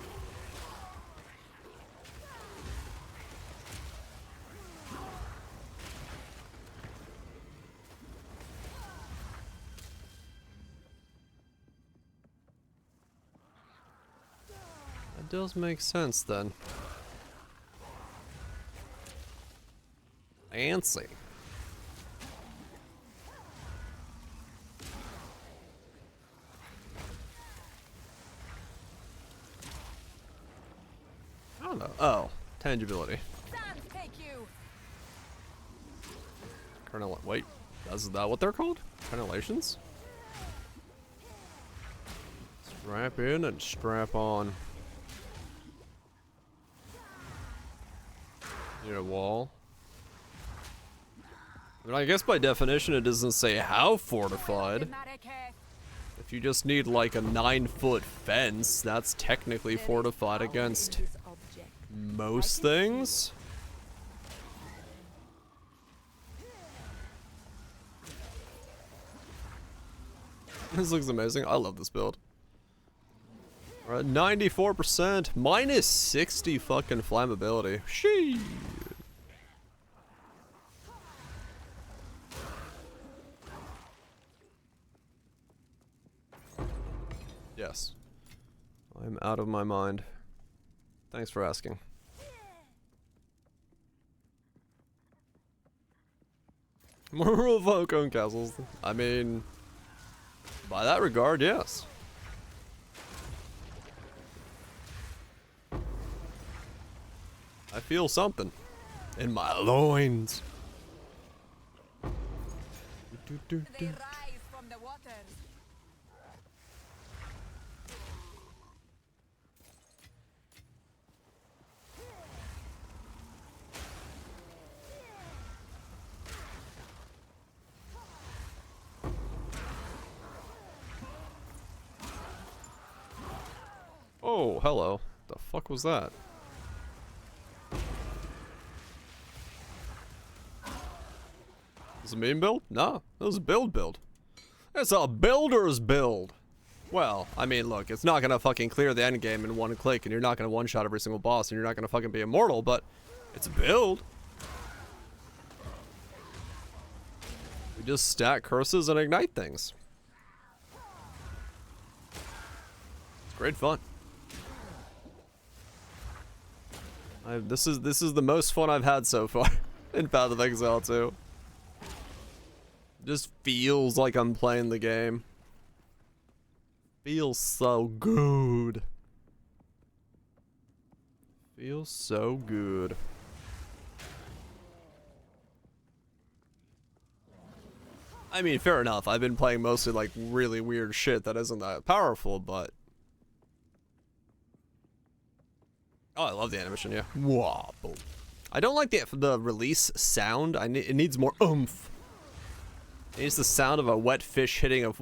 That does make sense then. Fancy. I don't know. Oh, tangibility. Sand take you. Kernel. Wait, is that what they're called? Crenellations? Strap in and strap on. Need a wall. I mean, I guess by definition it doesn't say how fortified. If you just need like a 9-foot fence, that's technically fortified against most things. This looks amazing. I love this build. Alright, 94%, minus 60 fucking flammability. Sheesh. Yes. I'm out of my mind. Thanks for asking. More Falcon castles. I mean, by that regard, yes. I feel something in my loins. They rise from the waters. Oh, hello. The fuck was that? Is it a meme build? No, it was a build. It's a builder's build. Well, I mean, look, it's not gonna fucking clear the end game in one click, and you're not gonna one-shot every single boss, and you're not gonna fucking be immortal, but it's a build. We just stack curses and ignite things. It's great fun. This is the most fun I've had so far in Path of Exile 2. Just feels like I'm playing the game. Feels so good. Feels so good. I mean, fair enough. I've been playing mostly like really weird shit that isn't that powerful, but oh, I love the animation, yeah. Wobble. I don't like the release sound. It needs more oomph. It needs the sound of a wet fish hitting a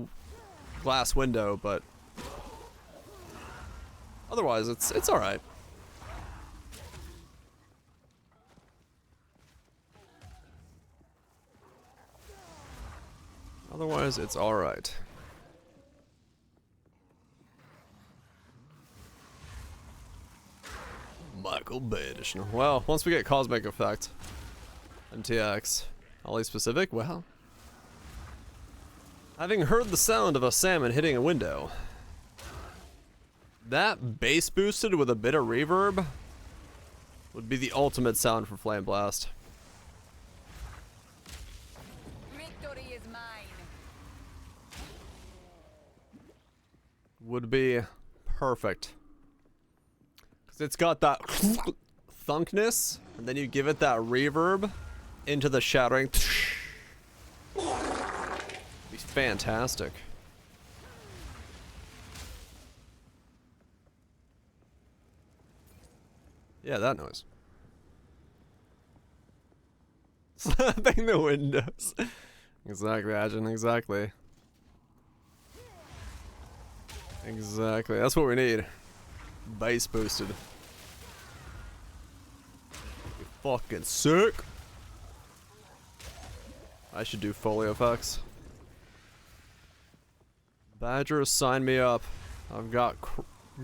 glass window, but otherwise it's all right. Otherwise, it's all right. Michael Bay edition. Well, once we get Cosmic Effect and TX, Ollie specific, well, having heard the sound of a salmon hitting a window, that bass boosted with a bit of reverb would be the ultimate sound for Flameblast. Victory is mine. Would be perfect. Because it's got that thunkness, and then you give it that reverb into the shattering. It'd be fantastic. Yeah, that noise. Slapping the windows. Exactly, Ajin, exactly. Exactly, that's what we need. Bass boosted. Be fucking sick. I should do Foley effects. Badger, sign me up. I've got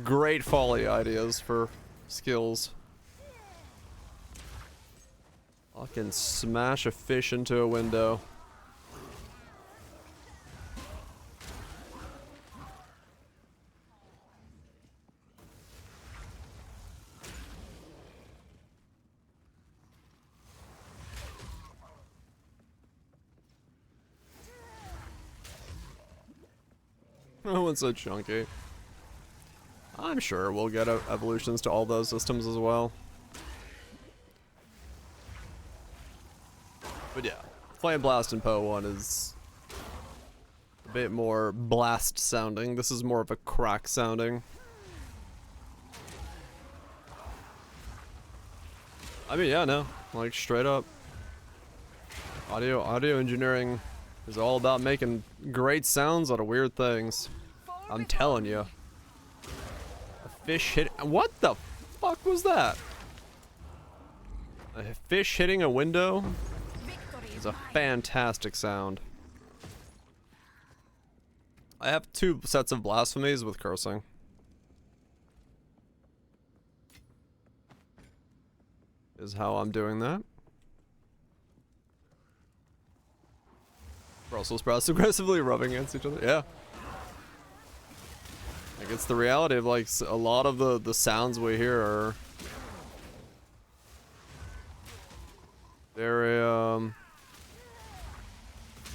great Foley ideas for skills. Fucking smash a fish into a window. Oh, it's so chunky. I'm sure we'll get evolutions to all those systems as well. But yeah, Flameblast and Poe 1 is a bit more blast sounding. This is more of a crack sounding. I mean, yeah, no, like straight up. Audio engineering is all about making great sounds out of weird things. I'm telling you. A fish hit. What the fuck was that? A fish hitting a window is a fantastic sound. I have 2 sets of blasphemies with cursing. Is how I'm doing that. Brussels sprouts aggressively rubbing against each other. Yeah. Like, it's the reality of, like, a lot of the sounds we hear are very,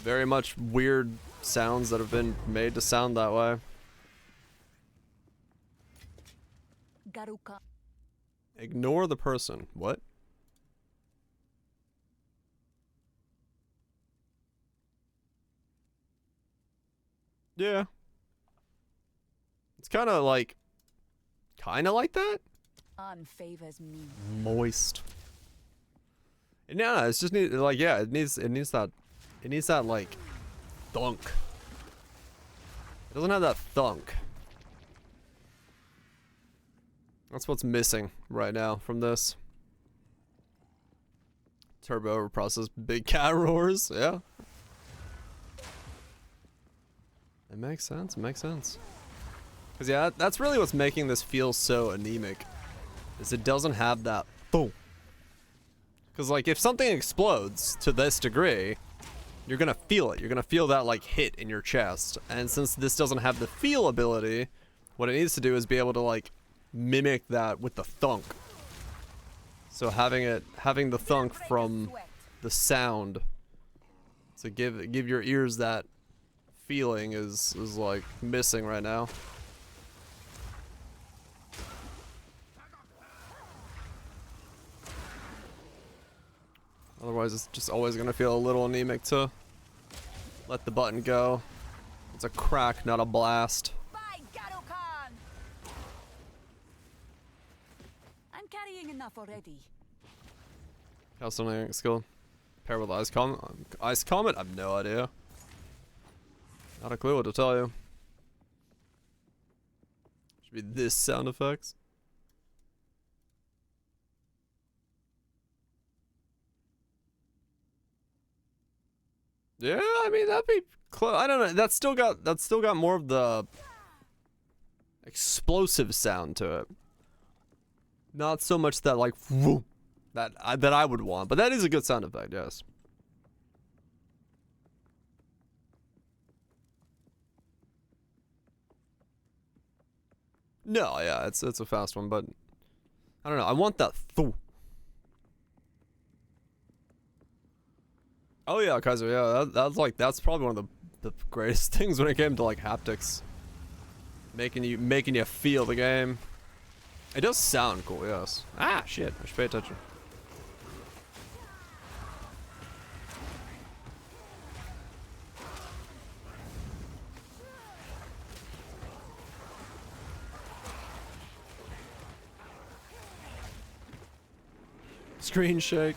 very much weird sounds that have been made to sound that way. Garuka. Ignore the person. What? Yeah. It's kind of like that? Unfavors me. Moist. No, it's just like, yeah, it needs that like thunk. It doesn't have that thunk. That's what's missing right now from this. Turbo overprocessed big cat roars, yeah. It makes sense, it makes sense. Cause yeah, that's really what's making this feel so anemic. Is it doesn't have that boom. Cause like if something explodes to this degree, you're gonna feel it. You're gonna feel that like hit in your chest. And since this doesn't have the feel ability, what it needs to do is be able to like mimic that with the thunk. So having the thunk from the sound to give your ears that feeling is like missing right now. Otherwise it's just always gonna feel a little anemic to let the button go. It's a crack, not a blast. I'm carrying enough already. Castlematic skill. Pair with Ice Comet? Ice Comet? I have no idea. Not a clue what to tell you. Should be this sound effects. Yeah, I mean that'd be close. I don't know. That's still got more of the explosive sound to it. Not so much that like whoop, that I would want, but that is a good sound effect. Yes. No, yeah, it's a fast one, but I don't know. I want that thoo. Oh yeah, Kaiser. Yeah, that's probably one of the greatest things when it came to like haptics, making you feel the game. It does sound cool, yes. Ah, shit! I should pay attention. Screen shake.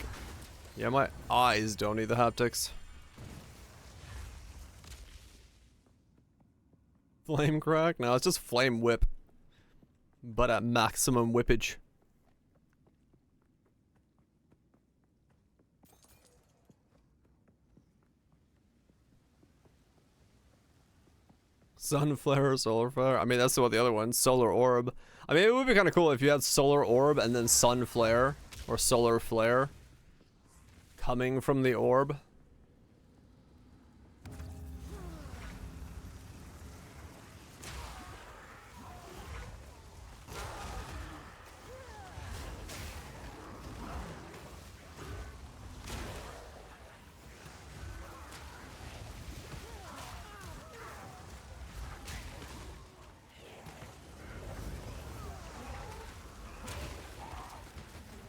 Yeah, my eyes don't need the haptics. Flame crack? No, it's just flame whip. But at maximum whippage. Sun flare, solar flare. I mean, that's what the other one. Solar orb. I mean, it would be kind of cool if you had solar orb and then sun flare or solar flare coming from the orb.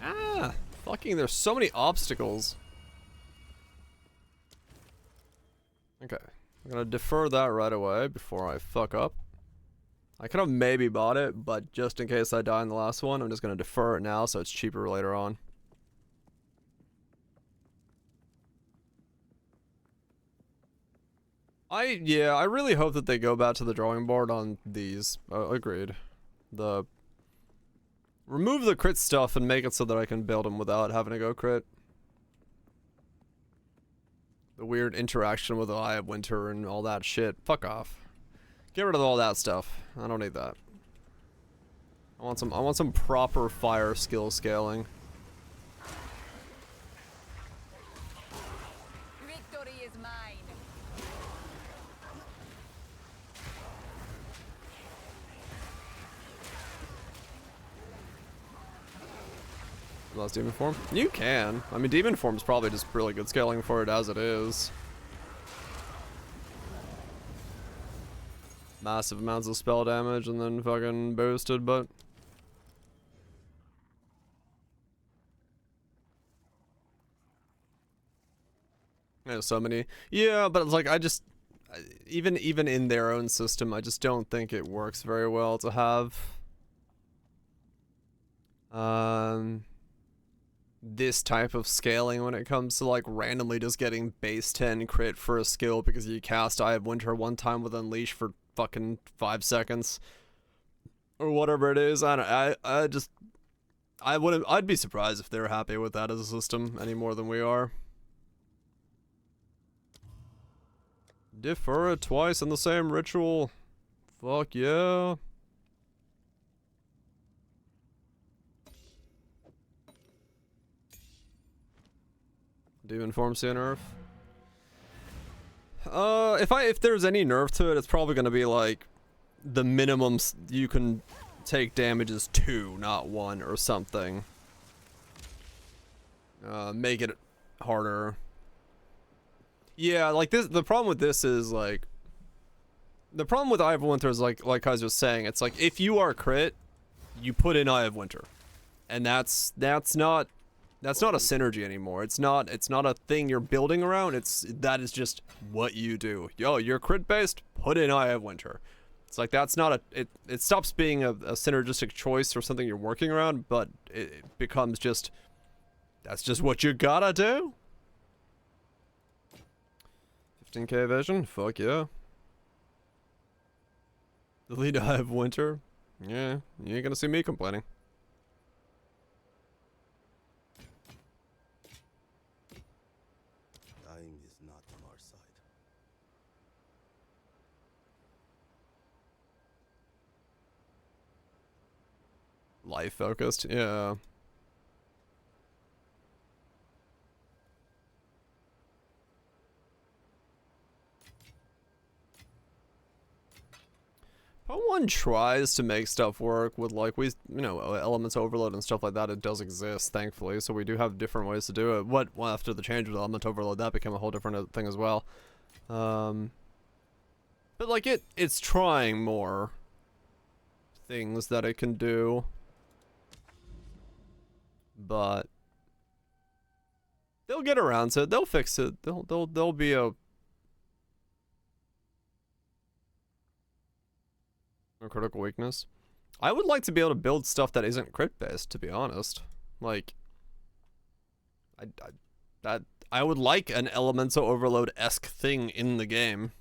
Ah, fucking, there's so many obstacles. Okay, I'm gonna defer that right away before I fuck up. I could have maybe bought it, but just in case I die in the last one, I'm just gonna defer it now so it's cheaper later on. Yeah, I really hope that they go back to the drawing board on these. Agreed. Remove the crit stuff and make it so that I can build them without having to go crit. The weird interaction with the Eye of Winter and all that shit. Fuck off. Get rid of all that stuff. I don't need that. I want some proper fire skill scaling. Victory is mine. Lost demon form? You can. I mean, demon form's probably just really good scaling for it as it is. Massive amounts of spell damage and then fucking boosted, but... There's so many. Yeah, but it's like, even in their own system, I just don't think it works very well to have... this type of scaling when it comes to like randomly just getting base 10 crit for a skill because you cast Eye of Winter one time with Unleash for fucking 5 seconds. or whatever it is. I'd be surprised if they're happy with that as a system any more than we are. Defer it twice in the same ritual. Fuck yeah. Demon form see a nerf? If there's any nerf to it, it's probably gonna be like the minimum you can take damage is 2, not 1 or something. Make it harder. Yeah, like this. The problem with this is like the problem with Eye of Winter is like I was just saying. It's like if you are crit, you put in Eye of Winter, and that's not a synergy anymore. It's not a thing you're building around. That is just what you do. Yo, you're crit based. Put in Eye of Winter. It's like that's not it stops being a synergistic choice or something you're working around, but it becomes just that's just what you gotta do. 15k vision? Fuck yeah. Delete Eye of Winter? Yeah, you ain't gonna see me complaining. Dying is not on our side. Life focused, yeah. When one tries to make stuff work with like elements overload and stuff like that, it does exist, thankfully. So we do have different ways to do it. Well, after the change with element overload, that became a whole different thing as well. But like it's trying more things that it can do. But they'll get around to it. They'll fix it. There'll be a critical weakness. I would like to be able to build stuff that isn't crit based, to be honest. Like I would like an elemental overload-esque thing in the game.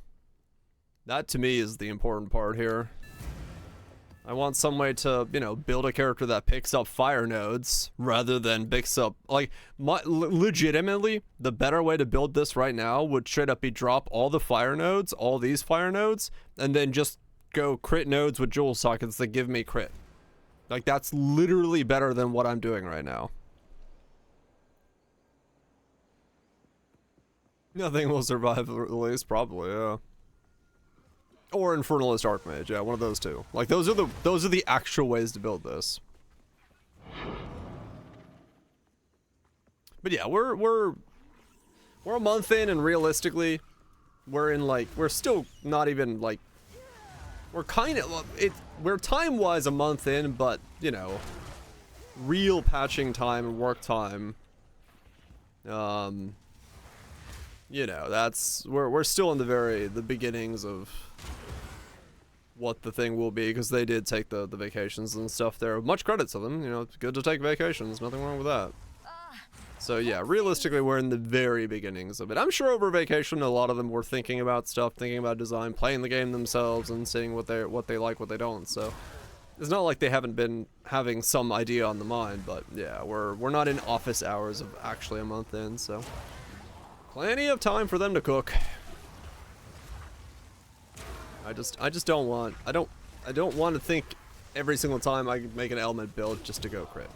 That to me is the important part here. I want some way to, build a character that picks up fire nodes rather than picks up, like, legitimately, the better way to build this right now would straight up be drop all the fire nodes, all these fire nodes, and then just go crit nodes with jewel sockets that give me crit. Like, that's literally better than what I'm doing right now. Nothing will survive the release, probably, yeah. Or Infernalist Archmage, yeah, one of those two. Like those are the actual ways to build this. But yeah, we're a month in, and realistically, we're still not even like we're time-wise a month in, but real patching time and work time. That's we're still in the beginnings of what the thing will be, because they did take the vacations and stuff there. Much credit to them, it's good to take vacations, nothing wrong with that. So yeah, realistically we're in the very beginnings of it. I'm sure over vacation a lot of them were thinking about stuff, thinking about design, playing the game themselves and seeing what they like, what they don't. So it's not like they haven't been having some idea on the mind, but yeah, we're not in office hours of actually a month in, so plenty of time for them to cook. I just don't want I don't want to think every single time I make an element build just to go crit.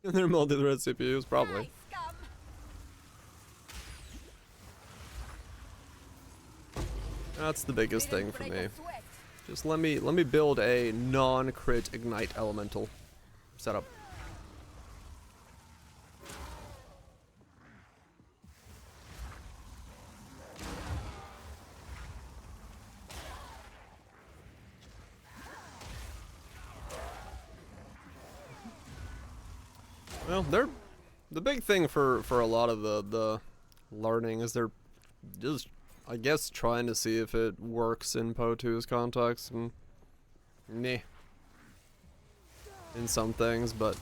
And they're multi-thread CPUs, probably. That's the biggest thing for me. Just let me build a non-crit ignite elemental setup. Well, the big thing for a lot of the learning is they're just, I guess, trying to see if it works in Po2's context, and meh in some things, but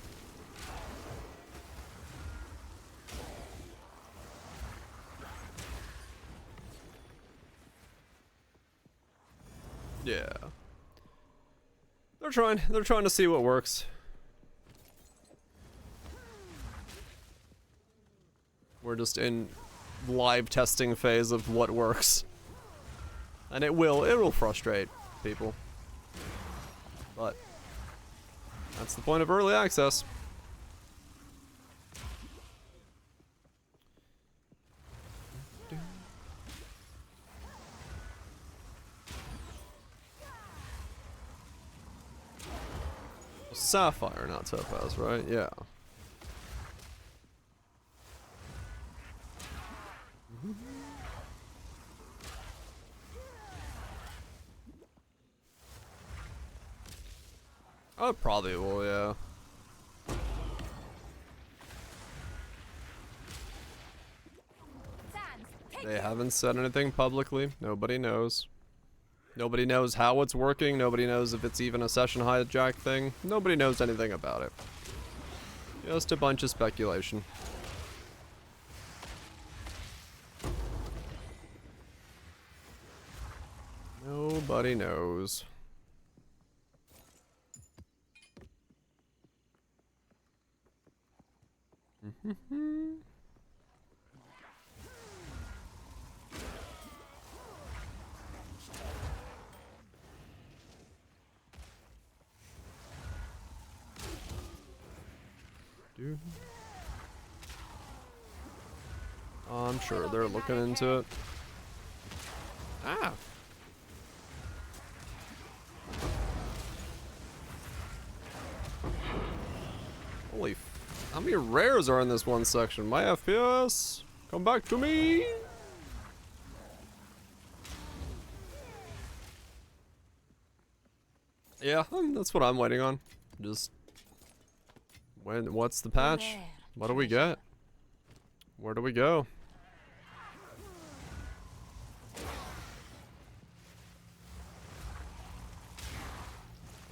Yeah. They're trying to see what works. We're just in live testing phase of what works. And it will frustrate people. But that's the point of early access. Sapphire, not topaz, right? Yeah. I probably will, yeah. They haven't said anything publicly. Nobody knows. Nobody knows how it's working. Nobody knows if it's even a session hijack thing. Nobody knows anything about it. Just a bunch of speculation. Nobody knows. I'm sure they're looking into it. Ah. Holy f— how many rares are in this one section? My FPS, come back to me. Yeah, that's what I'm waiting on. Just what's the patch? What do we get? Where do we go?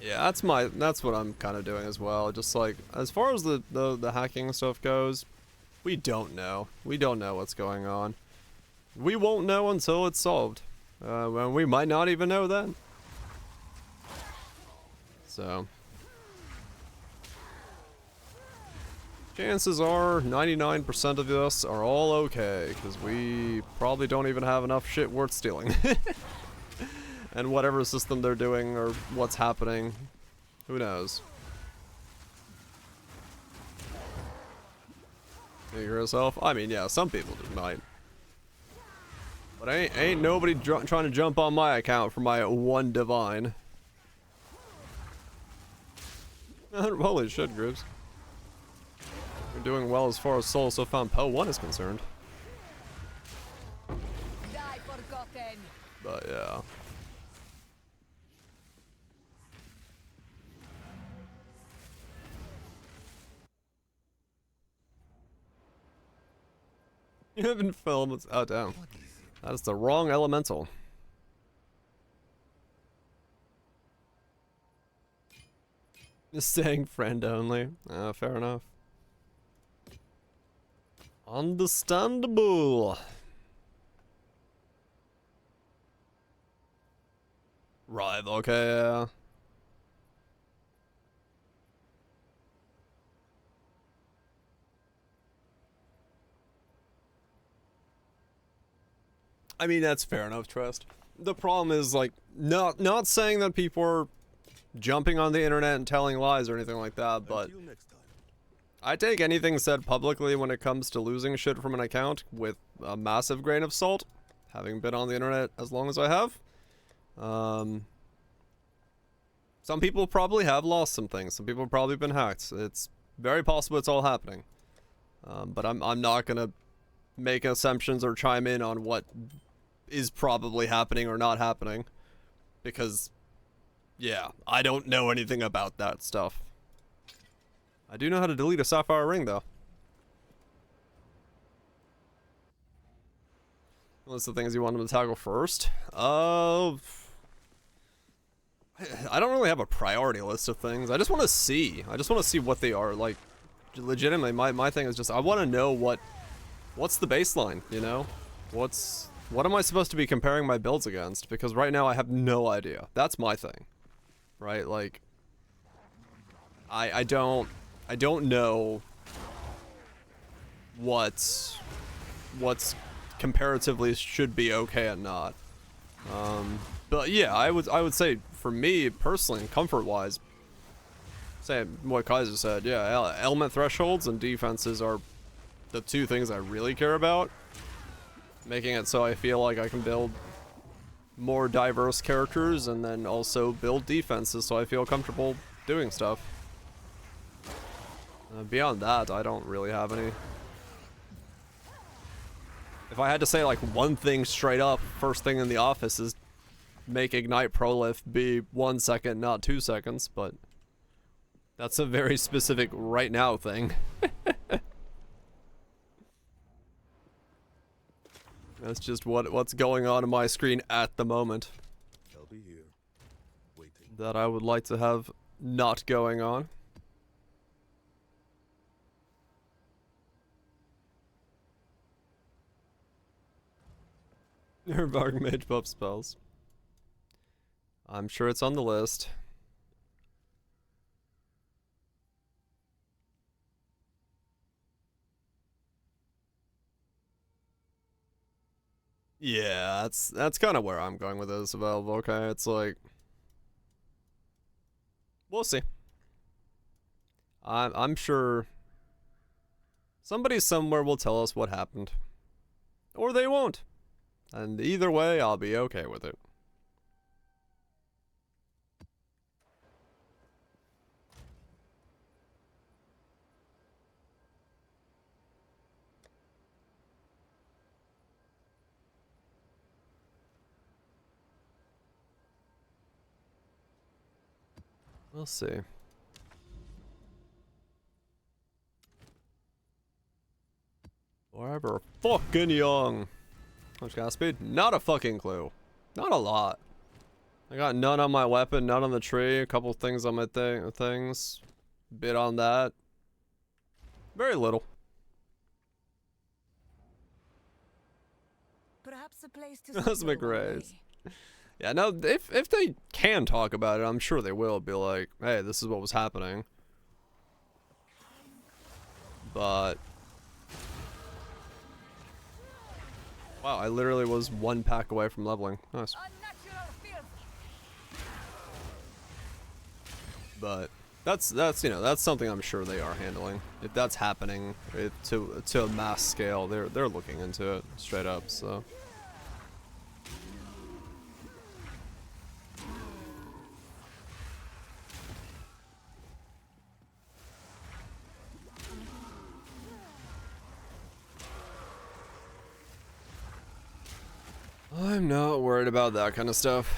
Yeah, that's what I'm kind of doing as well. Just like, as far as the hacking stuff goes, we don't know. We don't know what's going on. We won't know until it's solved. And we might not even know then. So chances are 99% of us are all okay, because we probably don't even have enough shit worth stealing. And whatever system they're doing or what's happening, who knows? You hear yourself? I mean, yeah, some people might. But ain't nobody trying to jump on my account for my one divine. Holy shit, Grooves. You're doing well as far as Soul So Found Poe 1 is concerned. But yeah. You haven't filmed. Oh, damn. That is the wrong elemental. Just saying friend only. Fair enough. Understandable. Right, okay, yeah. I mean, that's fair enough, Trust. The problem is, like, not saying that people are jumping on the internet and telling lies or anything like that, but Until next time. I take anything said publicly when it comes to losing shit from an account with a massive grain of salt, having been on the internet as long as I have. Some people probably have lost some things. Some people have probably been hacked. It's very possible it's all happening. But I'm not gonna make assumptions or chime in on what is probably happening or not happening, because yeah, I don't know anything about that stuff. I do know how to delete a sapphire ring though. What's the things you want them to tackle first? I don't really have a priority list of things. I just want to see. I just want to see what they are. Like, legitimately, my thing is just I want to know what's the baseline, you know? What's What am I supposed to be comparing my builds against? Because right now I have no idea. That's my thing. Right? Like, I don't know what's comparatively should be okay and not. But yeah, I would say for me personally, comfort-wise, say what Kaiser said. Yeah, element thresholds and defenses are the two things I really care about. Making it so I feel like I can build more diverse characters and then also build defenses so I feel comfortable doing stuff. Beyond that, I don't really have any. If I had to say like one thing straight up, first thing in the office is make Ignite Prolift be 1 second, not 2 seconds, but that's a very specific right now thing. That's just what's going on my screen at the moment. I'll be here, waiting. That I would like to have not going on. Bark Mage buff spells. I'm sure it's on the list. Yeah, that's kind of where I'm going with this available. Okay, it's like we'll see. I'm sure somebody somewhere will tell us what happened, or they won't, and either way, I'll be okay with it. We'll see. Forever fucking young. How much gas speed? Not a fucking clue. Not a lot. I got none on my weapon, none on the tree, a couple things on my things. Bit on that. Very little. Perhaps a place to Cosmic settle one rays. day. Yeah, no, if they can talk about it, I'm sure they will be like, hey, this is what was happening. But wow, I literally was 1 pack away from leveling. Nice. Unnatural filth. But that's you know, that's something I'm sure they are handling. If that's happening to a mass scale, they're looking into it straight up, so I'm not worried about that kind of stuff.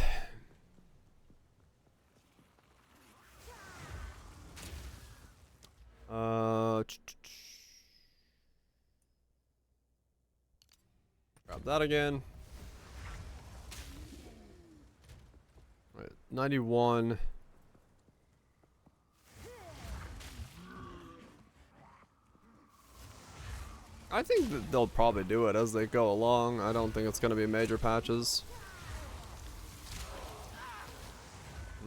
Grab that again. Right, 91. I think that they'll probably do it as they go along. I don't think it's going to be major patches.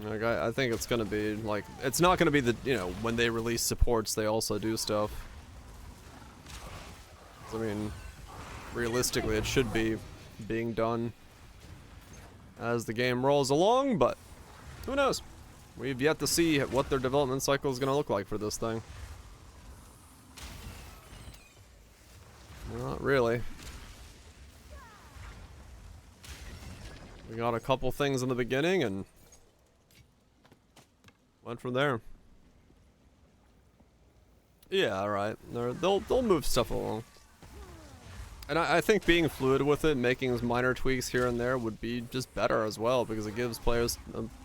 Like, I think it's going to be, like, it's not going to be the, you know, when they release supports, they also do stuff. I mean, realistically, it should be being done as the game rolls along, but who knows? We've yet to see what their development cycle is going to look like for this thing. Not really. We got a couple things in the beginning and went from there. Yeah, alright. They'll move stuff along. And I think being fluid with it, making minor tweaks here and there would be just better as well, because it gives players,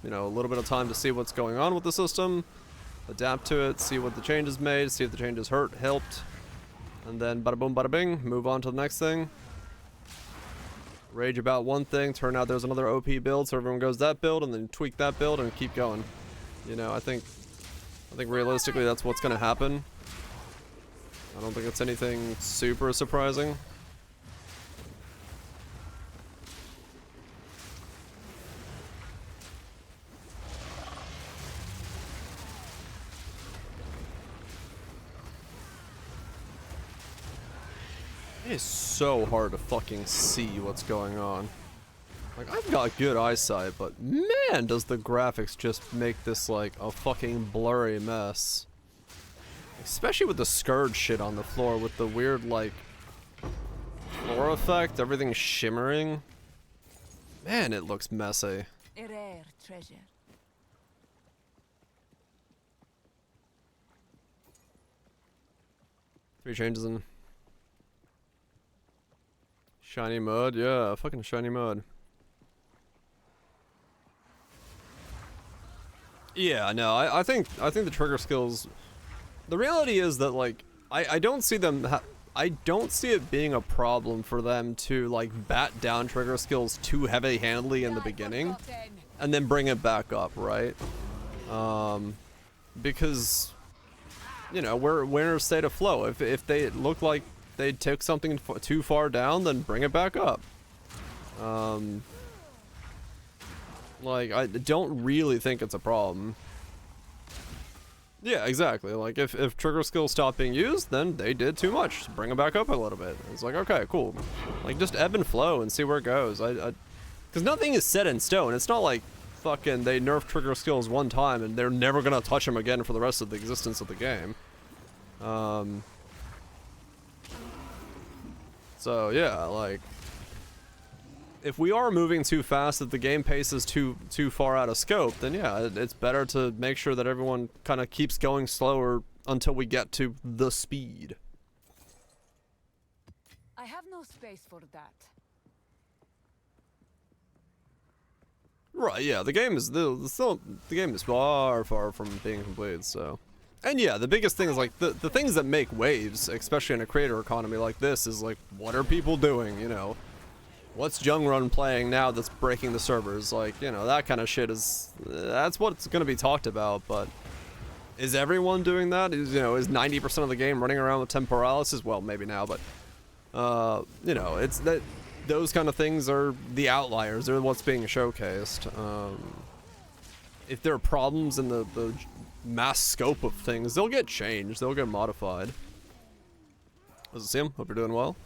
you know, a little bit of time to see what's going on with the system, adapt to it, see what the changes made, see if the changes helped. And then bada boom, bada bing, move on to the next thing. Rage about one thing, turn out there's another OP build, so everyone goes that build, and then tweak that build and keep going. You know, I think realistically that's what's gonna happen. I don't think it's anything super surprising. It is so hard to fucking see what's going on. Like, I've got good eyesight, but man, does the graphics just make this like a fucking blurry mess. Especially with the Scourge shit on the floor with the weird like floor effect, everything shimmering. Man, it looks messy. A rare treasure. 3 changes in shiny mud, yeah, fucking shiny mud. Yeah, no, I think the trigger skills. The reality is that like I don't see them. I don't see it being a problem for them to like bat down trigger skills too heavy-handedly in the beginning, and then bring it back up, right? Because you know we're in a state of flow. If they look like they took something too far down, then bring it back up. Like, I don't really think it's a problem. Yeah, exactly. Like, if trigger skills stop being used, then they did too much. Just bring them back up a little bit. It's like, okay, cool. Like, just ebb and flow and see where it goes. Because nothing is set in stone. It's not like fucking they nerf trigger skills one time and they're never gonna touch them again for the rest of the existence of the game. So, yeah, like... if we are moving too fast, if the game pace is too far out of scope, then yeah, it's better to make sure that everyone kind of keeps going slower until we get to the speed. I have no space for that. Right, yeah, the game is the game is far from being complete, so. And yeah, the biggest thing is like the things that make waves, especially in a creator economy like this, is like, what are people doing, you know? What's Jungrun playing now that's breaking the servers? Like, you know, that kind of shit is... that's what's going to be talked about, but... is everyone doing that? Is 90% of the game running around with temporalis? Well, maybe now, but... you know, it's that... those kind of things are the outliers. They're what's being showcased. If there are problems in the mass scope of things, they'll get changed. They'll get modified. Does it seem? Hope you're doing well.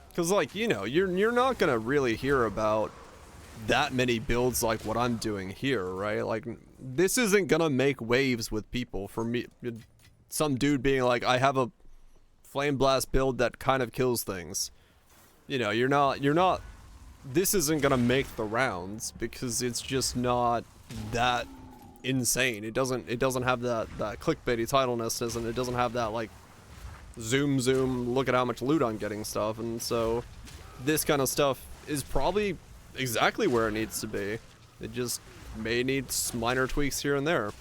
Because, like, you know, you're not going to really hear about that many builds like what I'm doing here, right? Like, this isn't going to make waves with people for me. Some dude being like, I have a Flameblast build that kind of kills things. You know, you're not, this isn't going to make the rounds because it's just not that insane. It doesn't have that clickbaity titleness, and it doesn't have that, like, zoom, look at how much loot I'm getting stuff, and so this kind of stuff is probably exactly where it needs to be. It just may need minor tweaks here and there.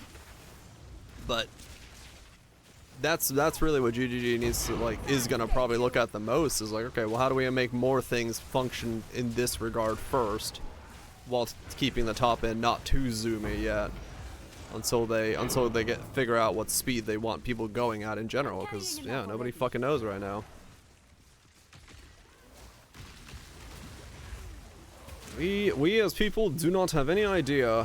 But that's really what GGG needs to, like, is gonna probably look at the most, is like, okay, well, how do we make more things function in this regard first, while keeping the top end not too zoomy yet. Until they figure out what speed they want people going at in general, because yeah, nobody fucking knows right now. We as people do not have any idea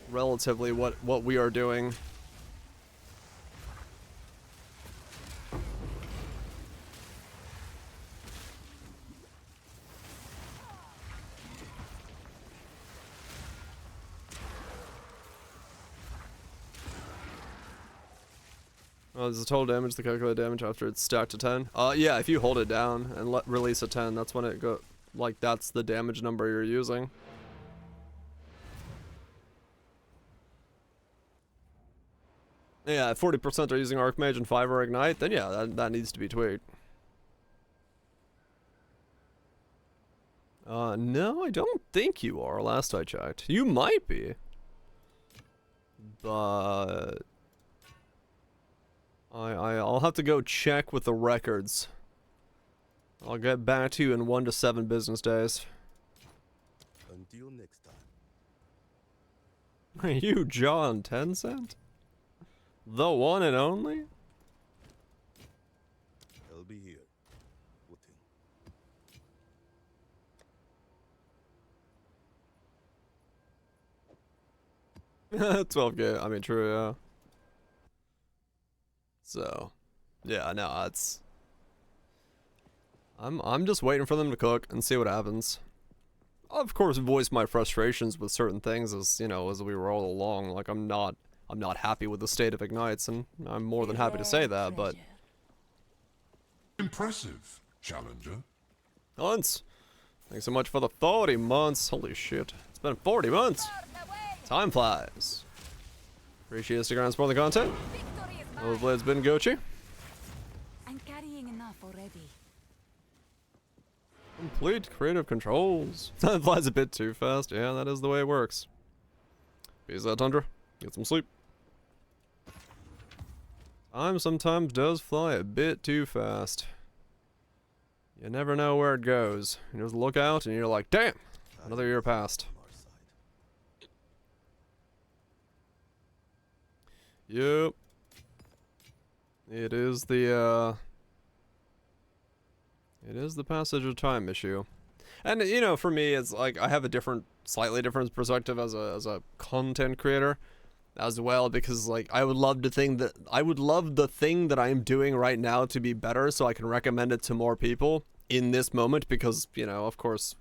relatively what we are doing. There's the total damage, the calculated damage after it's stacked to 10. Yeah, if you hold it down and release a 10, that's when it like, that's the damage number you're using. Yeah, if 40% are using Archmage and 5 are Ignite, then yeah, that needs to be tweaked. No, I don't think you are, last I checked. You might be. But... I'll have to go check with the records. I'll get back to you in 1 to 7 business days. Until next time. Are you John Tencent? The one and only? I'll be here. Waiting. 12k, I mean, true, yeah. So, yeah, no, it's... I'm just waiting for them to cook and see what happens. I'll of course voice my frustrations with certain things as, you know, as we roll along. Like I'm not happy with the state of Ignites, and I'm more than happy to say that, but Impressive, challenger. months. Thanks so much for the 40 months. Holy shit. It's been 40 months. Time flies. Appreciate Instagram supporting the content. Victory is Hopefully mine. it's been Gochi. I'm carrying enough already. Complete creative controls. That flies a bit too fast. Yeah, that is the way it works. Peace out, Tundra. Get some sleep. Time sometimes does fly a bit too fast. You never know where it goes. You just look out and you're like, damn, another year passed. On our side. Yep. It is the passage of time issue. And you know, for me it's like I have a slightly different perspective as a content creator as well, because like I would love the thing that I am doing right now to be better so I can recommend it to more people in this moment, because, you know, of course,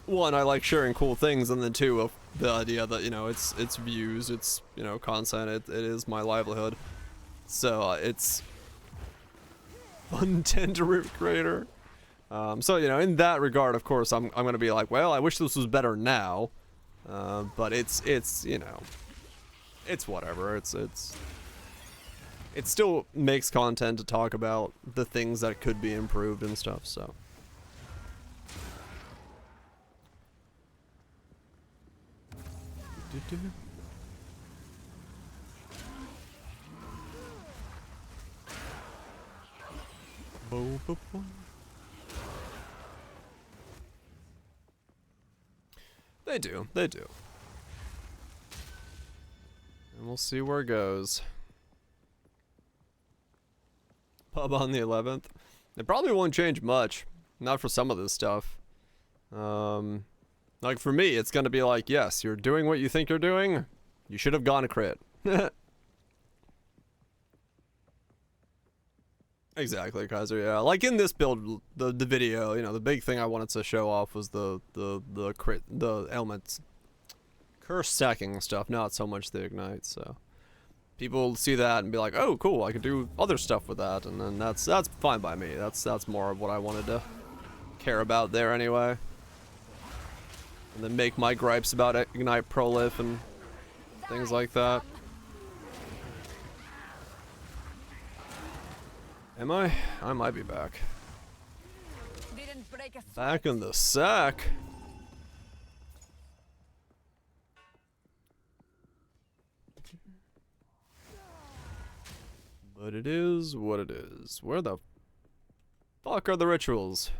one, I like sharing cool things, and then two, of the idea that, you know, it's views, it's, you know, content, it is my livelihood. So it's content creator. So, you know, in that regard, of course, I'm gonna be like, well, I wish this was better now, but it's you know, it's whatever. It still makes content to talk about the things that could be improved and stuff. So. They do. And we'll see where it goes. Pub on the 11th. It probably won't change much. Not for some of this stuff. Like for me, it's gonna be like, yes, you're doing what you think you're doing. You should have gone a crit. Exactly, Kaiser. Yeah, like in this build, the video, you know, the big thing I wanted to show off was the crit, the elements, curse stacking stuff, not so much the ignite. So people see that and be like, oh, cool, I could do other stuff with that, and then that's fine by me. That's more of what I wanted to care about there anyway. And then make my gripes about ignite prolif and things like that. Am I? I might be back. Didn't break a Back in the sack. But it is what it is. Where the fuck are the rituals?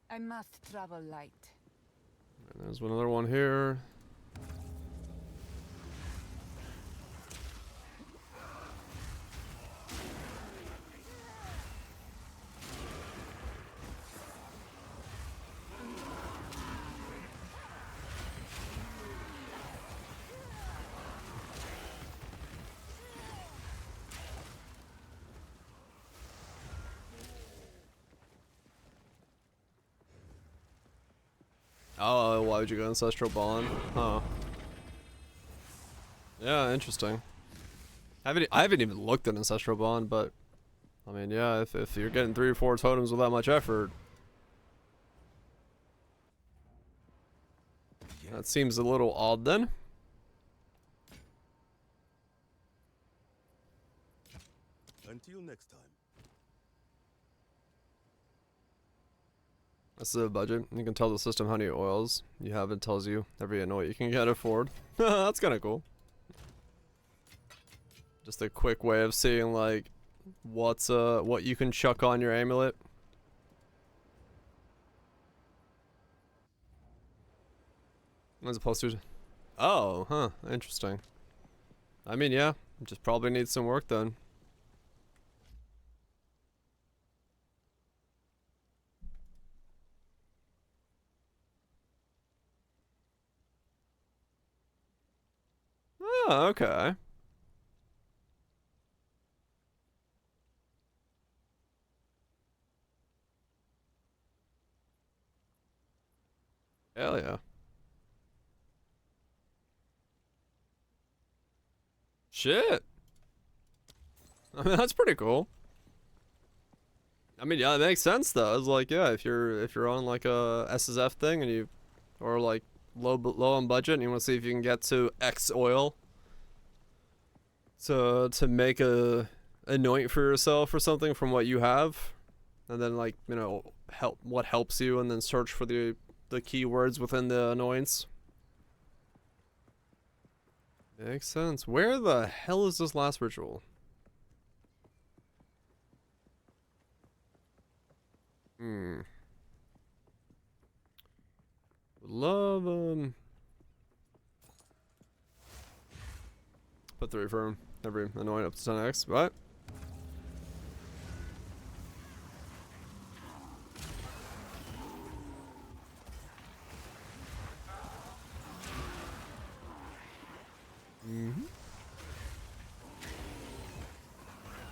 I must travel light. And there's another one here. Oh, why would you go Ancestral Bond? Huh. Yeah, interesting. I haven't even looked at Ancestral Bond, but I mean, yeah, if you're getting 3 or 4 totems with that much effort, that seems a little odd then. Until next time. That's the budget. You can tell the system how many oils you have. It tells you every annoy you can get afford. That's kind of cool. Just a quick way of seeing like what you can chuck on your amulet. As opposed to, oh, huh, interesting. I mean, yeah, just probably needs some work done. Oh, okay. Hell yeah. Shit. I mean, that's pretty cool. I mean, yeah, it makes sense though. It's like, yeah, if you're on like a SSF thing and you, or like low on budget and you want to see if you can get to X oil to make a anoint for yourself or something from what you have, and then like, you know, what helps you, and then search for the keywords within the annoyance. Makes sense. Where the hell is this last ritual? Love put 3 for him. Every annoying up to 10x, what?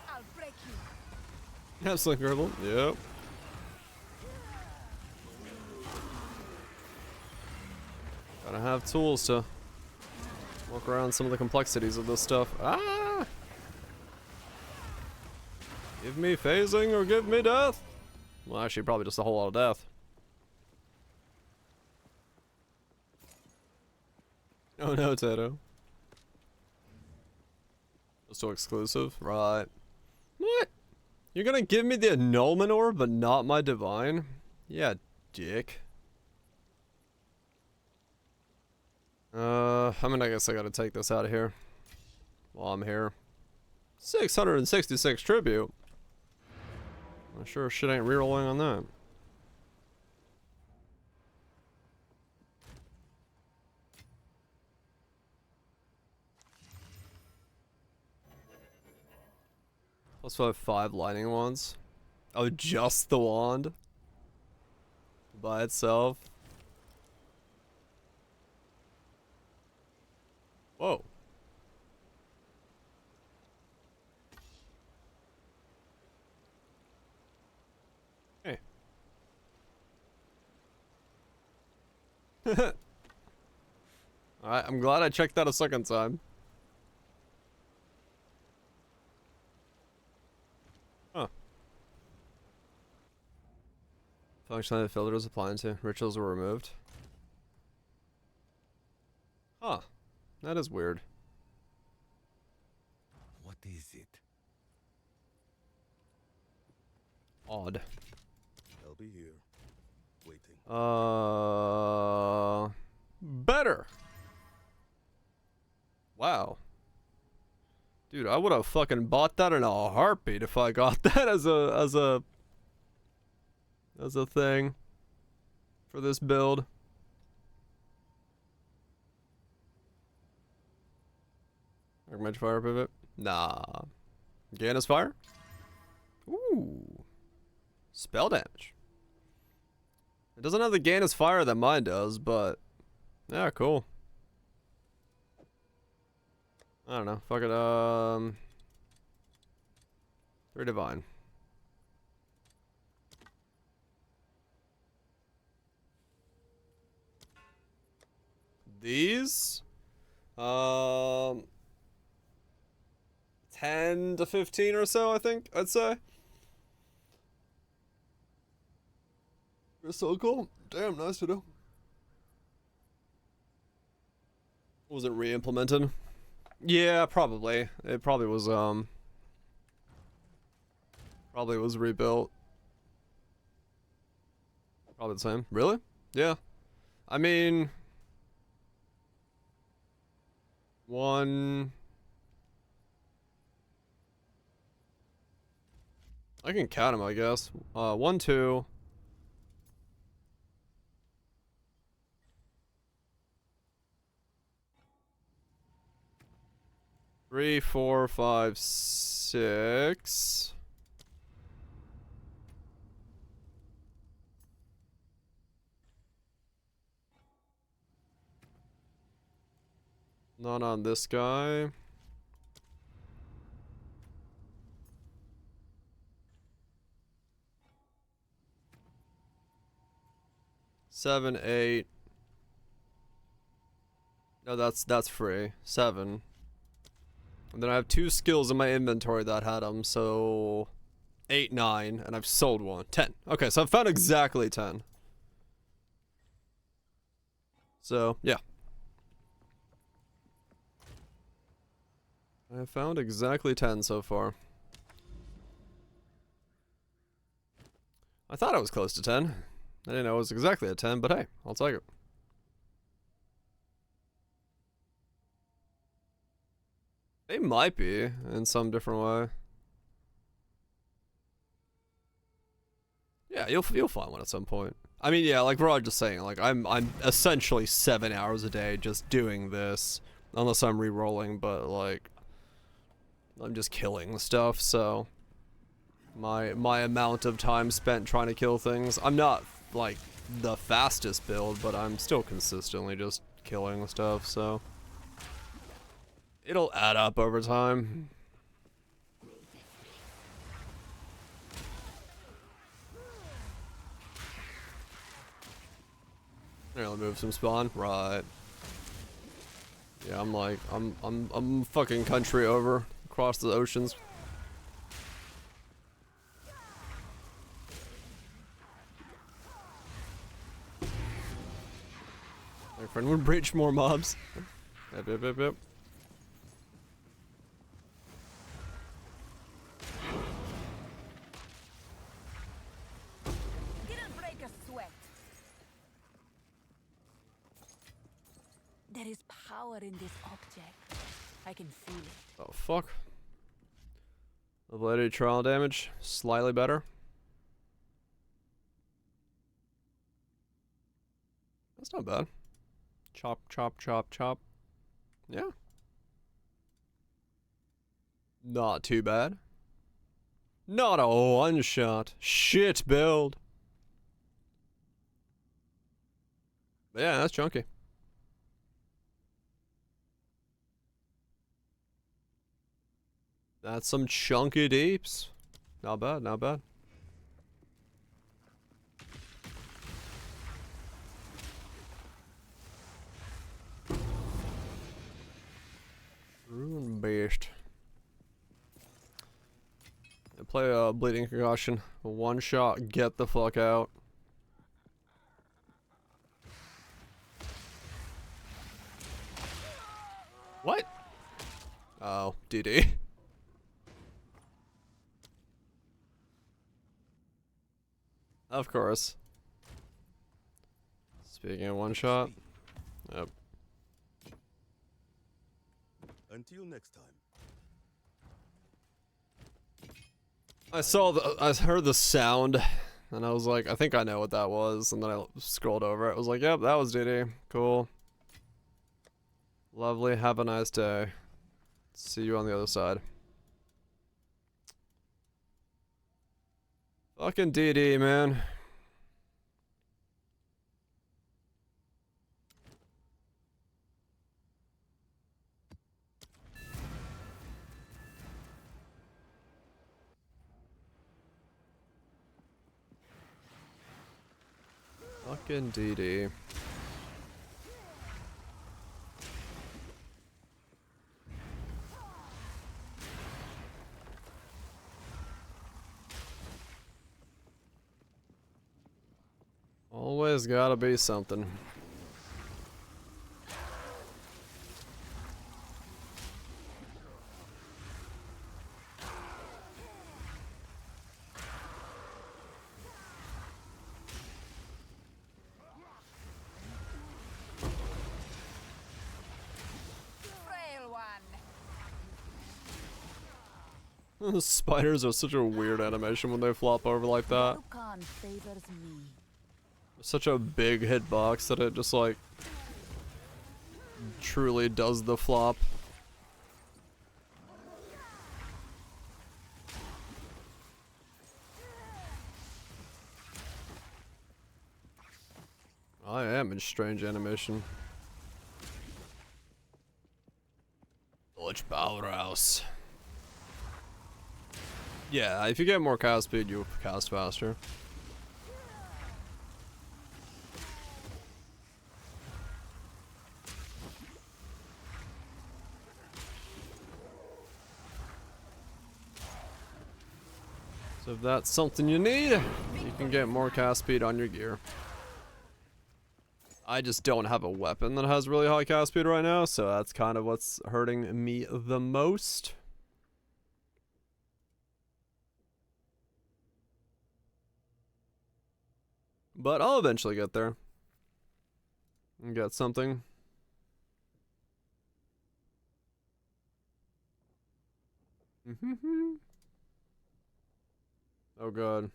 I'll break you. Absolutely incredible. Yep. Gotta have tools to work around some of the complexities of this stuff. Ah! Give me phasing or give me death. Well, actually, probably just a whole lot of death. Oh no, Tato. Still exclusive? Right. What? You're gonna give me the annulment orb, but not my divine? Yeah, dick. I mean, I guess I gotta take this out of here while I'm here. 666 tribute. I'm sure shit ain't rerolling on that. Also have 5 lightning wands. Oh, just the wand? By itself? Whoa. Hey. Alright, I'm glad I checked that a second time. Huh. Functionality the filter is applying to. Rituals were removed. Huh. That is weird. What is it? Odd. I'll be here, waiting. Better. Wow. Dude, I would have fucking bought that in a heartbeat if I got that as a thing for this build. Archmage fire pivot? Nah. Gain fire? Ooh. Spell damage. It doesn't have the gain fire that mine does, but yeah, cool. I don't know. Fuck it. 3 divine. These? 10 to 15 or so, I think, I'd say. It's so cool. Damn, nice to do. Was it re-implemented? Yeah, probably. It probably was rebuilt. Probably the same. Really? Yeah. I mean, I can count them, I guess. 1, 2. 3, 4, 5, 6. Not on this guy. Seven, 8, No, that's free. 7. And then I have 2 skills in my inventory that had them, so 8, 9, and I've sold 1. 10. Okay, so I've found exactly 10. So, yeah. I have found exactly 10 so far. I thought I was close to 10. I didn't know it was exactly at 10, but hey, I'll take it. They might be in some different way. Yeah, you'll find one at some point. I mean, yeah, like we're all just saying, like I'm essentially 7 hours a day just doing this, unless I'm re-rolling, but like I'm just killing stuff. So my amount of time spent trying to kill things, I'm not like the fastest build, but I'm still consistently just killing stuff. So it'll add up over time. Nearly move some spawn, right? Yeah, I'm like, I'm fucking country over across the oceans. My friend would breach more mobs. Yep, yep, yep, yep. Didn't break a sweat. There is power in this object. I can feel it. Oh fuck. Level trial damage, slightly better. That's not bad. Chop, chop, chop, chop. Yeah. Not too bad. Not a one-shot. Shit build. But yeah, that's chunky. That's some chunky deeps. Not bad, not bad. Ruin Beast. I play a Bleeding Concussion. One shot, get the fuck out. What? Oh, DD. Of course. Speaking of one shot. Yep. Until next time. I heard the sound, and I was like, I think I know what that was, and then I scrolled over it. I was like, yep, that was DD. Cool. Lovely, have a nice day. See you on the other side. Fucking DD, man. Fucking DD. Always gotta be something. Frail The spiders are such a weird animation when they flop over like that. one. Favors me. Such a big hitbox that it just like truly does the flop. I am in strange animation. Village powerhouse. Yeah, if you get more cast speed, you'll cast faster. So if that's something you need, you can get more cast speed on your gear. I just don't have a weapon that has really high cast speed right now, so that's kind of what's hurting me the most. But I'll eventually get there. And get something. Oh god.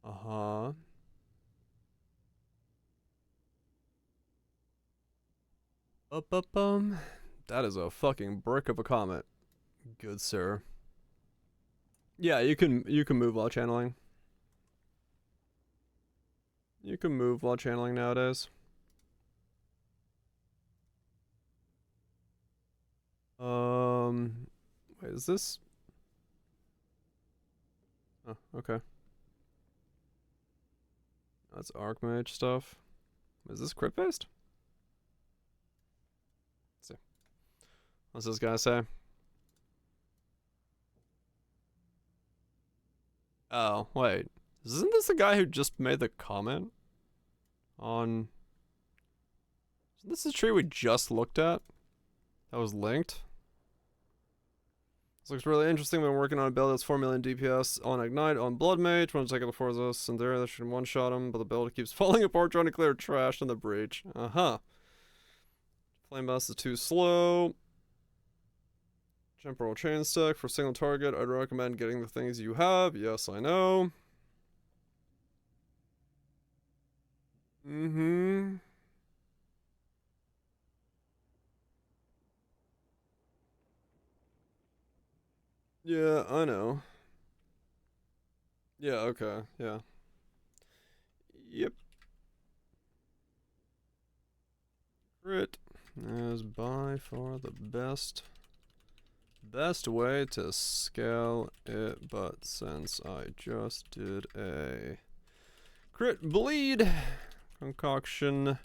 Uh-huh. That is a fucking brick of a comment. Good sir. Yeah, you can move while channeling. You can move while channeling nowadays. Wait, is this? Oh, okay. That's Archmage stuff. Is this crit based? Let's see. What's this guy say? Oh, wait. Isn't this the guy who just made the comment? On... Isn't this the tree we just looked at? That was linked? This looks really interesting. We've been working on a build that's 4 million DPS on Ignite on Blood Mage. Want to take it before this and there. That should one-shot him, but the build keeps falling apart trying to clear trash in the breach. Uh-huh. Flameblast is too slow. Temporal Chains stack for single target. I'd recommend getting the things you have. Yes, I know. Mm-hmm. Yeah, I know. Yeah, okay, yeah. Yep. Crit is by far the best way to scale it, but since I just did a crit bleed concoction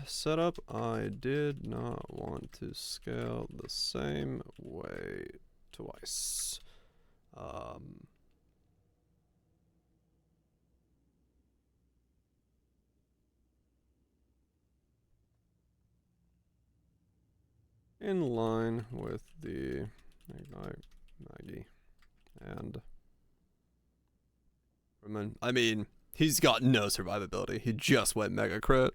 setup, I did not want to scale the same way twice. In line with the Ignite Maggie and I mean, he's got no survivability. He just went mega crit.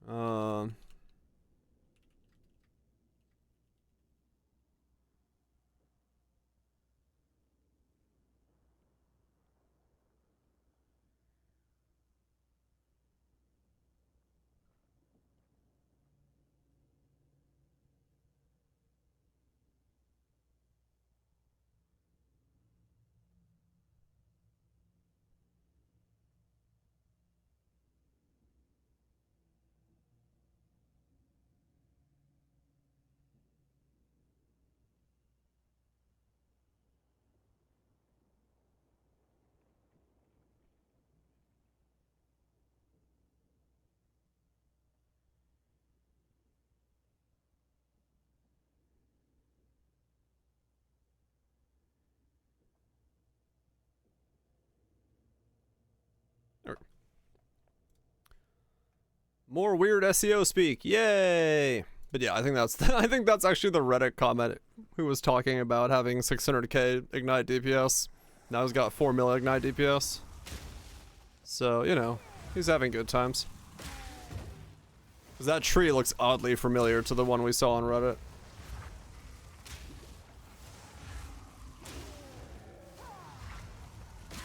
Um, more weird SEO speak, yay! But yeah, I think that's I think that's actually the Reddit comment who was talking about having 600k Ignite DPS. Now he's got 4 mil Ignite DPS. So, you know, he's having good times. Because that tree looks oddly familiar to the one we saw on Reddit.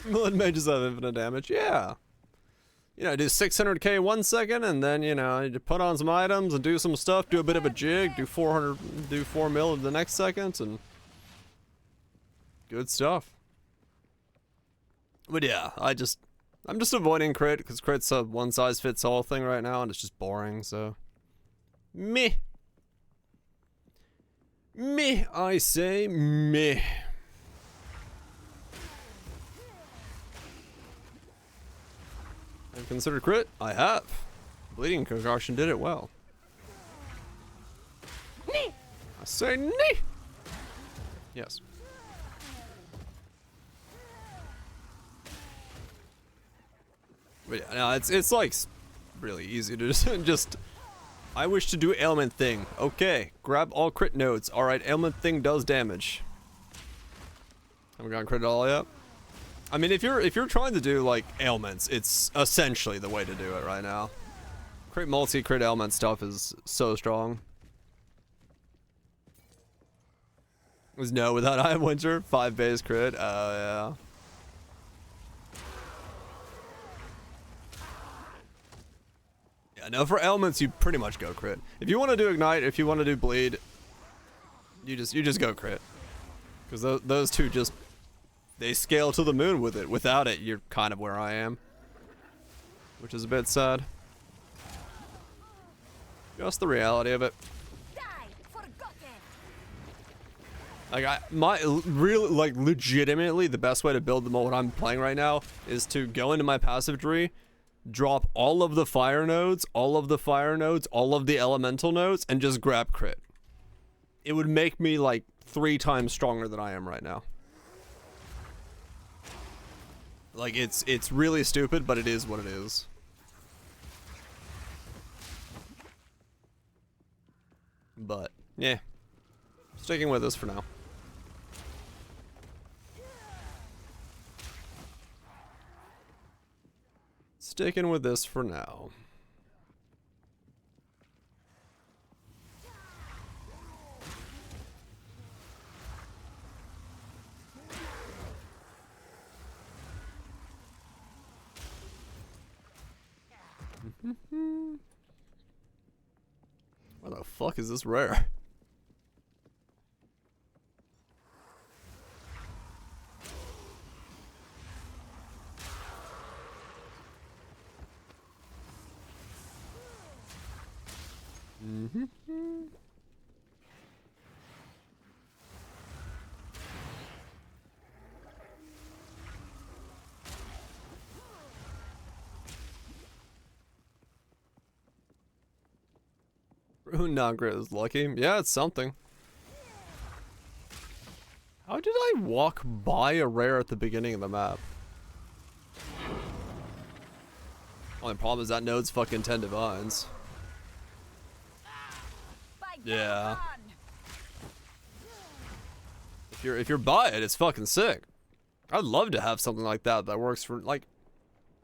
Blood mages have infinite damage. Yeah. You know, do 600k 1 second, and then, you know, you put on some items and do some stuff, do a bit of a jig, do 4 mil the next second, and good stuff. But yeah, I'm just avoiding crit, because crit's a one-size-fits-all thing right now, and it's just boring, so. Meh. Meh, I say meh. I've considered crit? I have. Bleeding Concoction did it well. Knee! I say knee! Yes. But yeah, no, it's like really easy to just I wish to do ailment thing. Okay, grab all crit nodes. Alright, ailment thing does damage. Haven't gotten crit at all yet. I mean, if you're trying to do like ailments, it's essentially the way to do it right now. Crit multi, crit ailment stuff is so strong. Was no without Eye of Winter, 5 base crit. Yeah. Yeah, no, for ailments you pretty much go crit. If you want to do ignite, if you want to do bleed, you just go crit. Because those two just they scale to the moon with it. Without it, you're kind of where I am. Which is a bit sad. Just the reality of it. Like legitimately the best way to build the mode I'm playing right now is to go into my passive tree, drop all of the fire nodes, all of the fire nodes, all of the elemental nodes, and just grab crit. It would make me like 3 times stronger than I am right now. Like it's really stupid, but it is what it is. But yeah, sticking with this for now. Sticking with this for now. What the fuck is this rare? Rune non-grit is lucky. Yeah, it's something. How did I walk by a rare at the beginning of the map? Only problem is that node's fucking 10 divines. Yeah. If you're by it, it's fucking sick. I'd love to have something like that that works for, like,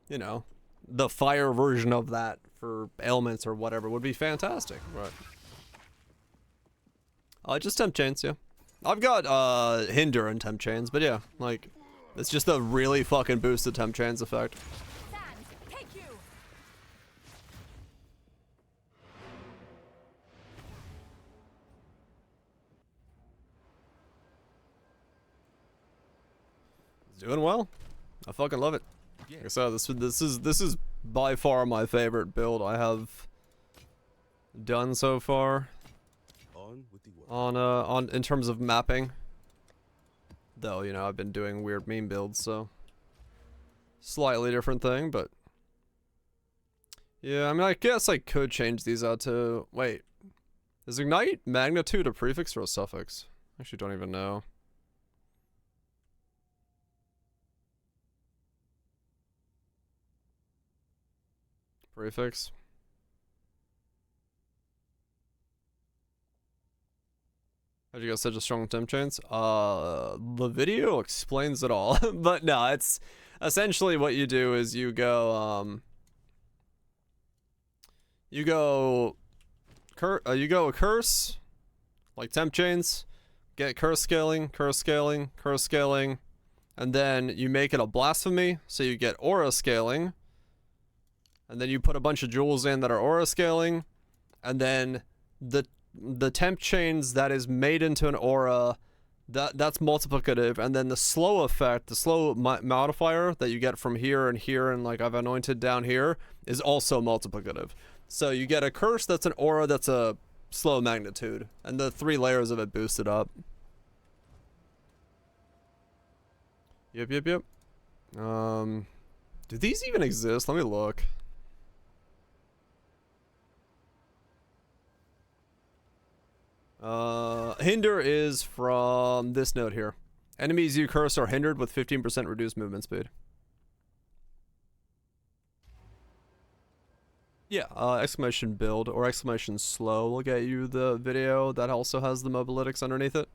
you know, the fire version of that for ailments or whatever would be fantastic. Right. Just temp chains, yeah. I've got hinder and temp chains, but yeah, like it's just a really fucking boosted temp chains effect. It's doing well. I fucking love it. Like I said, this is by far my favorite build I have done so far. On with the work. On in terms of mapping. Though, you know, I've been doing weird meme builds, so slightly different thing, but yeah, I mean, I guess I could change these out to wait. Is ignite magnitude a prefix or a suffix? I actually don't even know. Prefix. How'd you get such a strong temp chains? The video explains it all. But no, it's essentially what you do is you go a curse, like temp chains, get curse scaling, and then you make it a blasphemy, so you get aura scaling, and then you put a bunch of jewels in that are aura scaling, and then the temp chains that is made into an aura, that's multiplicative, and then the slow effect, the slow modifier that you get from here and here, and like I've anointed down here, is also multiplicative. So you get a curse that's an aura that's a slow magnitude, and the 3 layers of it boosted up. Yep. Do these even exist? Let me look. Hinder is from this note here. Enemies you curse are hindered with 15% reduced movement speed. Yeah, exclamation build or exclamation slow will get you the video that also has the mobalytics underneath it.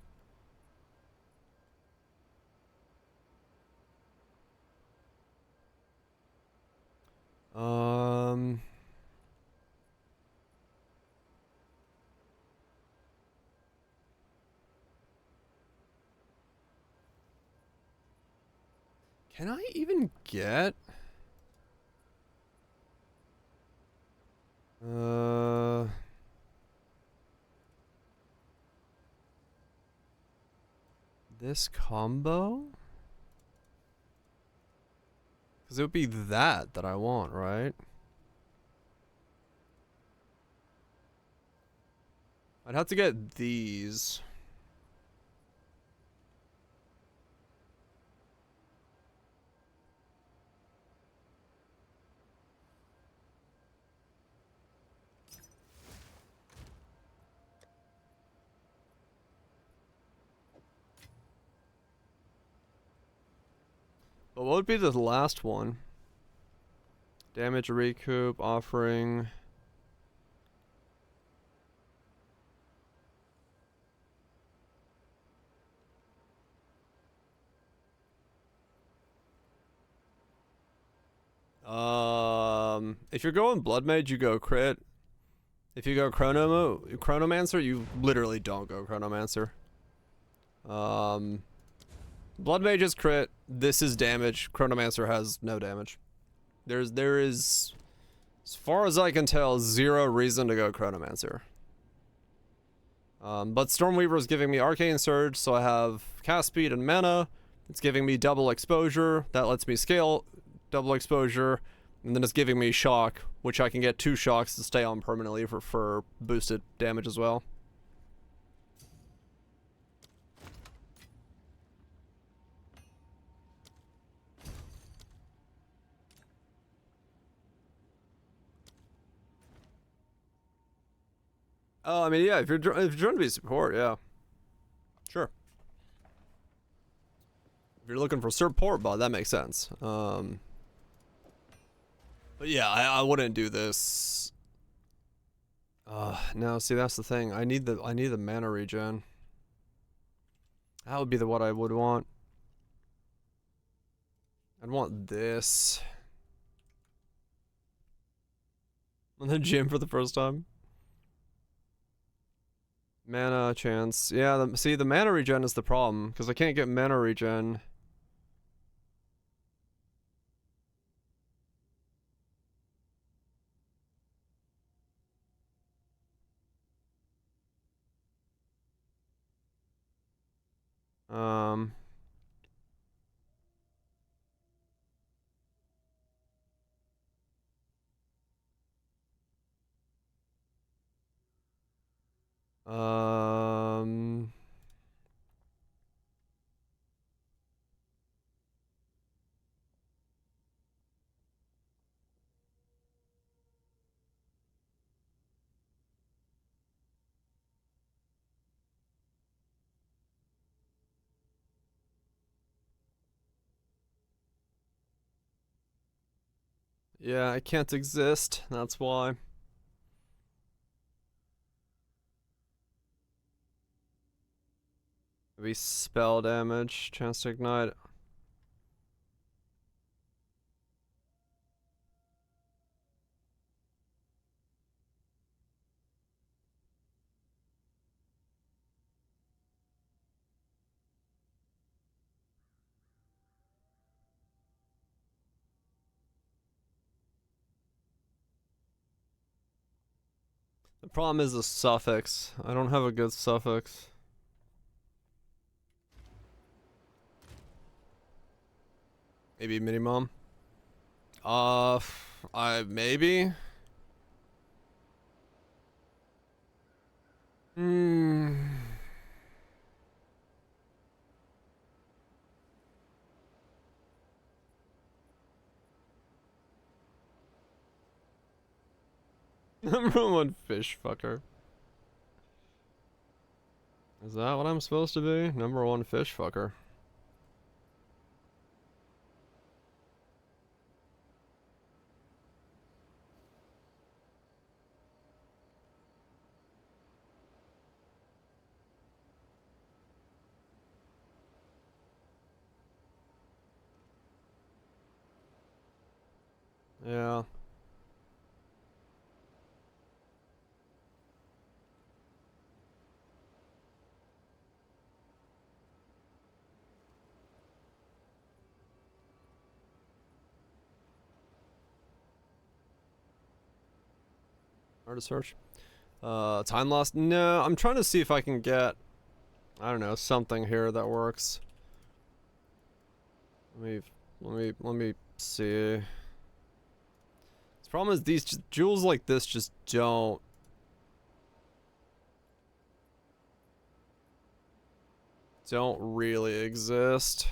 Can I even get... this combo? Because it would be that I want, right? I'd have to get these. But what would be the last one? Damage recoup, offering... if you're going Blood Mage, you go crit. If you go Chronomancer, you literally don't go Chronomancer. Blood Mage is crit. This is damage. Chronomancer has no damage. There is, as far as I can tell, 0 reason to go Chronomancer. But Stormweaver is giving me Arcane Surge, so I have cast speed and mana. It's giving me double exposure. That lets me scale double exposure. And then it's giving me shock, which I can get 2 shocks to stay on permanently for boosted damage as well. Oh, I mean, yeah, if you're trying to be support, yeah. Sure. If you're looking for support bot, that makes sense. But yeah, I wouldn't do this. No, see, that's the thing. I need the mana regen. That would be what I would want. I'd want this. On the gym for the first time. Mana chance. Yeah, see, the mana regen is the problem, because I can't get mana regen. Um... Um... Yeah, I can't exist. That's why. Maybe spell damage, chance to ignite. The problem is the suffix. I don't have a good suffix. Maybe Minimum. Maybe. Number one fish fucker. Is that what I'm supposed to be? Number one fish fucker. Yeah. Hard to search. Time lost? No, I'm trying to see if I can get, I don't know, something here that works. Let me see. The problem is these jewels like this just don't really exist.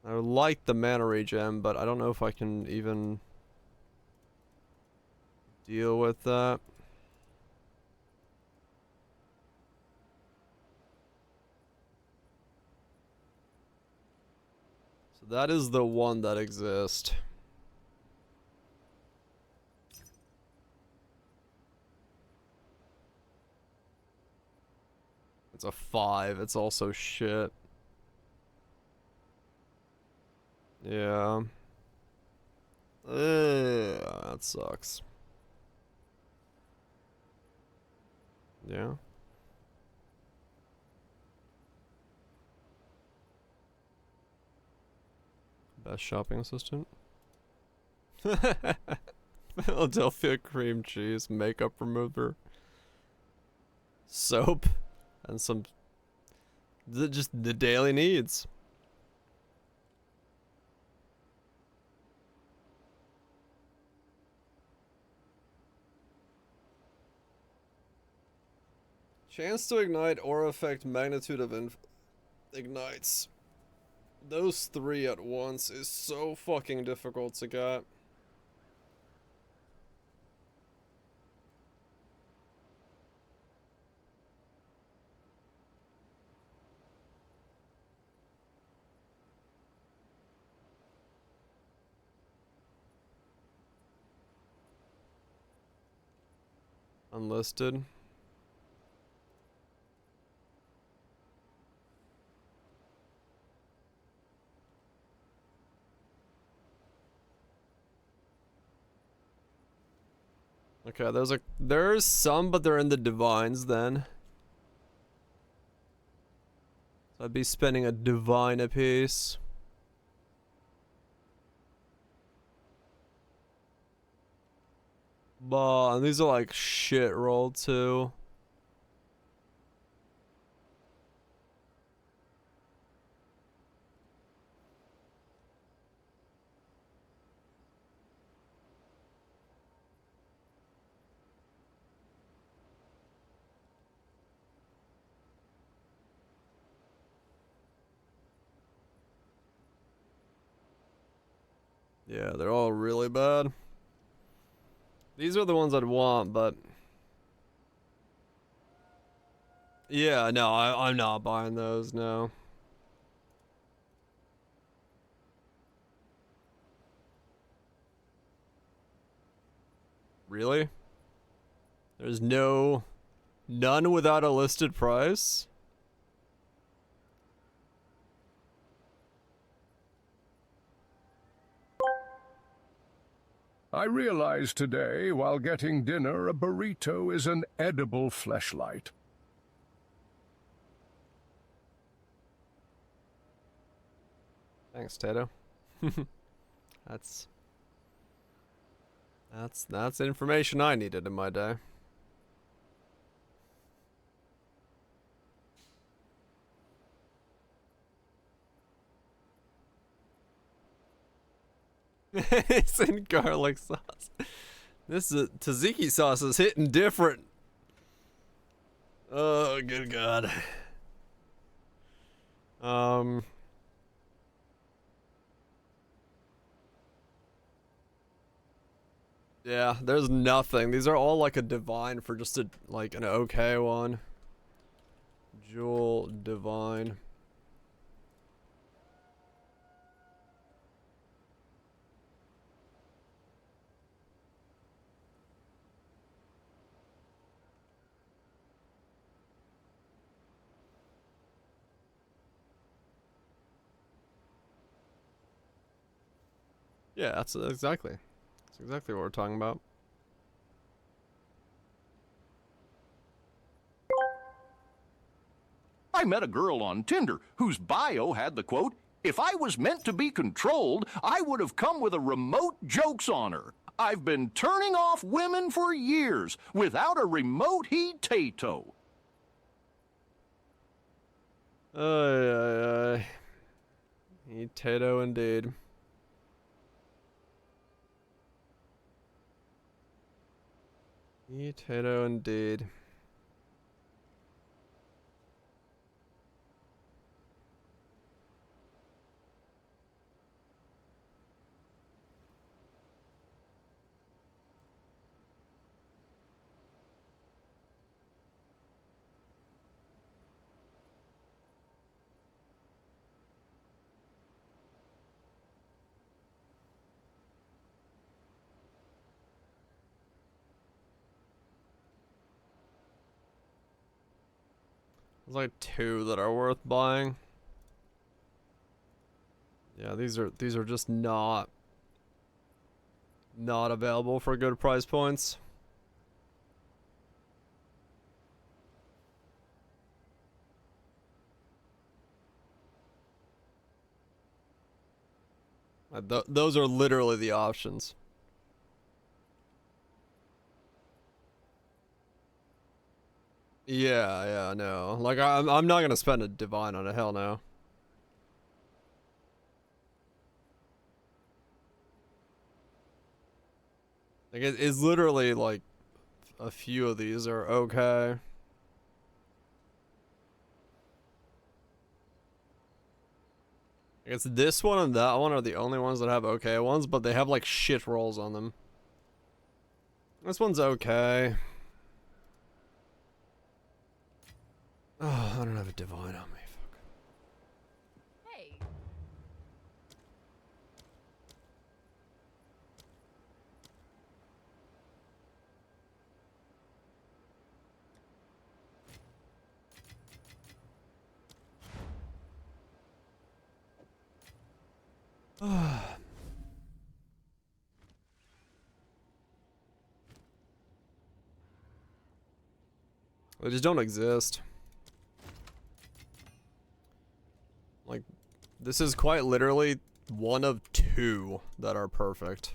I would like the mana regen, but I don't know if I can even deal with that. So that is the one that exists. It's a 5. It's also shit. Yeah. That sucks. Yeah. Best shopping assistant. Philadelphia cream cheese, makeup remover, soap, and some just the daily needs. Chance to ignite or affect magnitude of ignites. Those 3 at once is so fucking difficult to get. Unlisted. Okay, there's some, but they're in the divines then. So I'd be spending a divine apiece. Bah, and these are like shit rolled too. Yeah, they're all really bad. These are the ones I'd want, but yeah, no, I'm not buying those, no. Really? There's none without a listed price? I realized today, while getting dinner, a burrito is an edible fleshlight. Thanks, Tato. That's information I needed in my day. It's in garlic sauce. This is tzatziki sauce is hitting different. Oh, good God. Yeah, there's nothing. These are all like a divine for just a like an okay one. Jewel divine. Yeah, that's exactly what we're talking about. I met a girl on Tinder whose bio had the quote, "If I was meant to be controlled, I would have come with a remote jokes on her. I've been turning off women for years without a remote he-tato." Ay. Tato indeed. Tato indeed. There's like 2 that are worth buying. Yeah, these are just not available for good price points. Those are literally the options. Yeah, no. Like I'm not gonna spend a divine on a hell no. Like it's literally like a few of these are okay. I guess this one and that one are the only ones that have okay ones, but they have like shit rolls on them. This one's okay. Oh, I don't have a divine on me. Fuck. Hey. They just don't exist. Like, this is quite literally one of 2 that are perfect.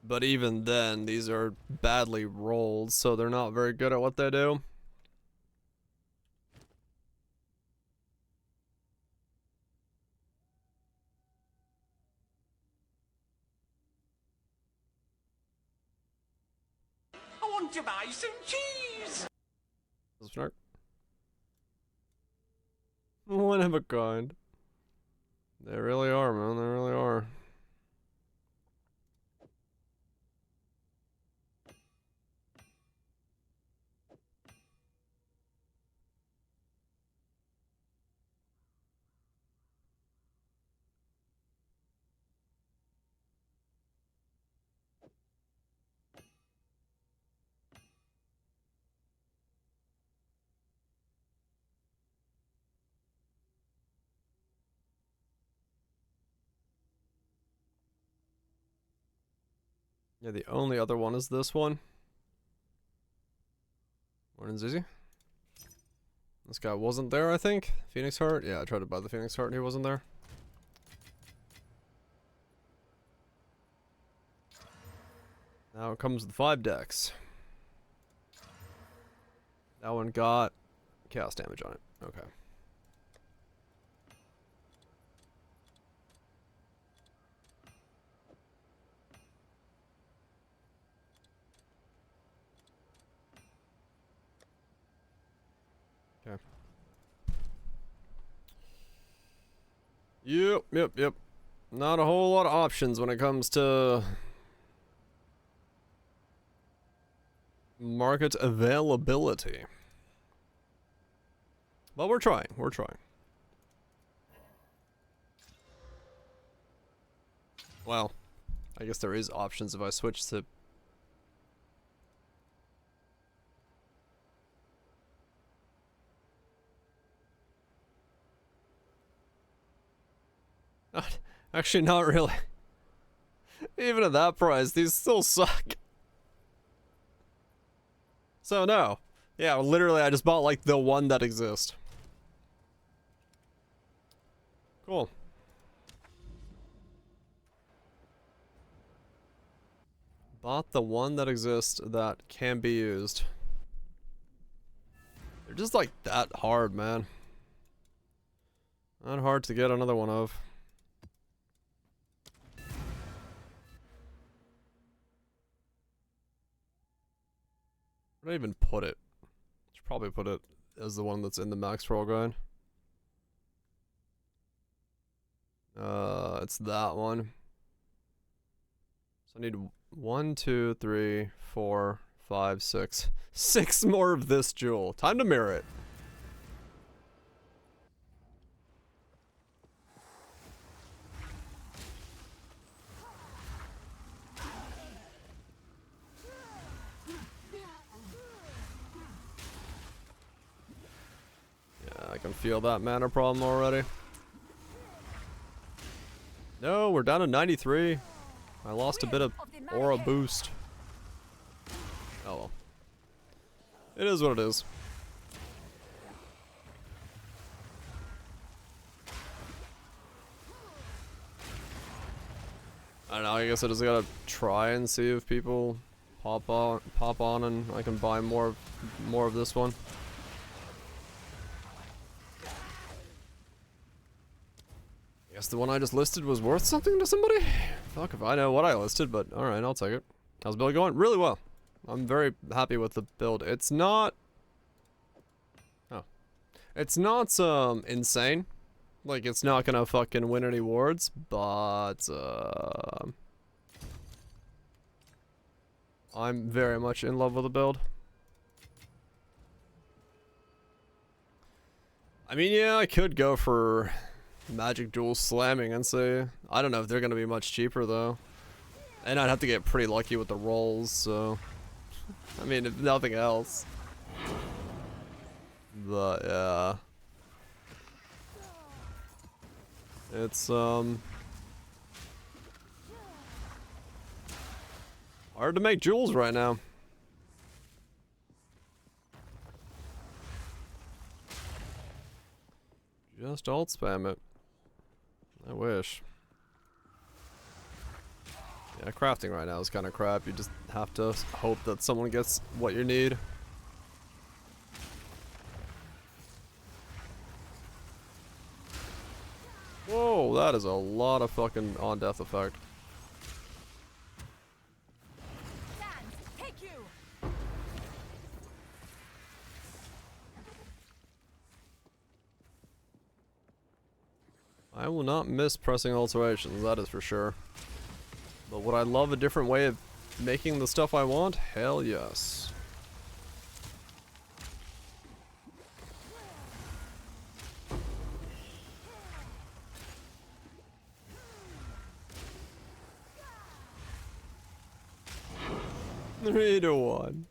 But even then, these are badly rolled, so they're not very good at what they do. I want to buy some cheese. Snark. One of a kind. They really are, man. They really are. Yeah, the only other one is this one. Morning, Zizzy. This guy wasn't there, I think. Phoenix Heart? Yeah, I tried to buy the Phoenix Heart and he wasn't there. Now comes the 5 decks. That one got chaos damage on it. Okay. Okay. Yep. Not a whole lot of options when it comes to market availability. But we're trying. Well, I guess there is options if I switch to... Actually, not really. Even at that price, these still suck. So no. Yeah, literally I just bought like the one that exists. Cool. Bought the one that exists that can be used. They're just like that hard, man. Not hard to get another one of. Where did I even put it? Should probably put it as the one that's in the max roll guide. It's that one. So I need 1, 2, 3, 4, 5, 6. 6 more of this jewel. Time to mirror it. Yeah, I can feel that mana problem already. No, we're down to 93. I lost a bit of aura boost. Oh well. It is what it is. I don't know, I guess I just gotta try and see if people pop on and I can buy more of this one. Guess the one I just listed was worth something to somebody? Fuck if I know what I listed, but alright, I'll take it. How's the build going? Really well. I'm very happy with the build. It's not... Oh. It's not, insane. Like, it's not gonna fucking win any awards, but, I'm very much in love with the build. I mean, yeah, I could go for Magic Jewel slamming and say, I don't know if they're gonna be much cheaper though. And I'd have to get pretty lucky with the rolls, so... I mean, if nothing else. But, yeah. It's, hard to make jewels right now. Just alt spam it. I wish. Yeah, crafting right now is kind of crap. You just have to hope that someone gets what you need. Whoa, that is a lot of fucking on-death effect. I will not miss pressing alterations, that is for sure. But would I love a different way of making the stuff I want? Hell yes. Three to 1.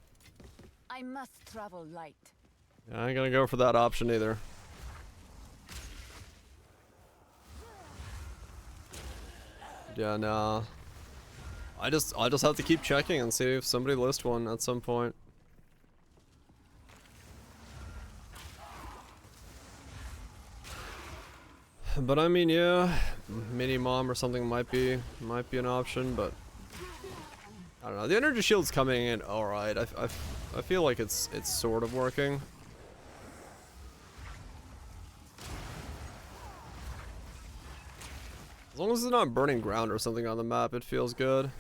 I must travel light. Yeah, I ain't gonna go for that option either. Yeah, nah. I'll just have to keep checking and see if somebody lists one at some point. But I mean, yeah, mini mom or something might be an option, but I don't know. The energy shield's coming in all right. I feel like it's sort of working. As long as it's not burning ground or something on the map, it feels good.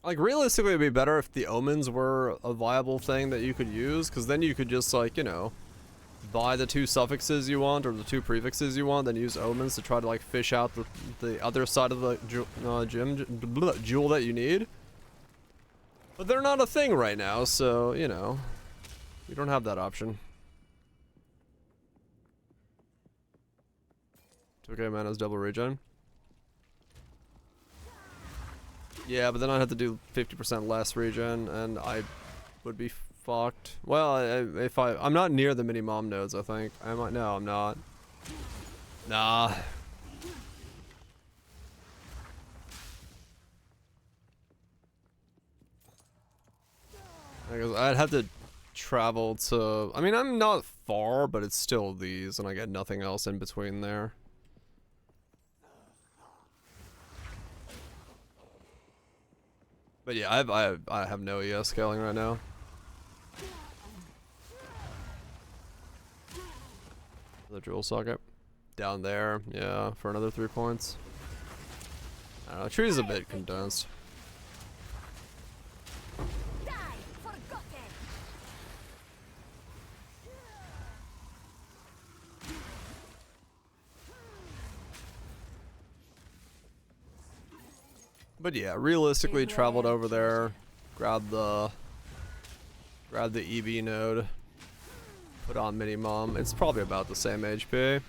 Like, realistically, it'd be better if the omens were a viable thing that you could use, because then you could just, like, you know, buy the 2 suffixes you want or the 2 prefixes you want, then use omens to try to, like, fish out the other side of the jewel that you need. But they're not a thing right now, so, you know, you don't have that option. Okay, mana's double regen. Yeah, but then I'd have to do 50% less regen, and I would be fucked. Well, I'm not near the mini mom nodes, I think. I might. No, I'm not. Nah. I'd have to travel to. I mean, I'm not far, but it's still these, and I get nothing else in between there. But yeah, I have no ES scaling right now. The jewel socket down there, yeah, for another 3 points. I don't know, tree's a bit condensed. But yeah, realistically, traveled over there, grabbed the EB node, put on mini mom. It's probably about the same HP.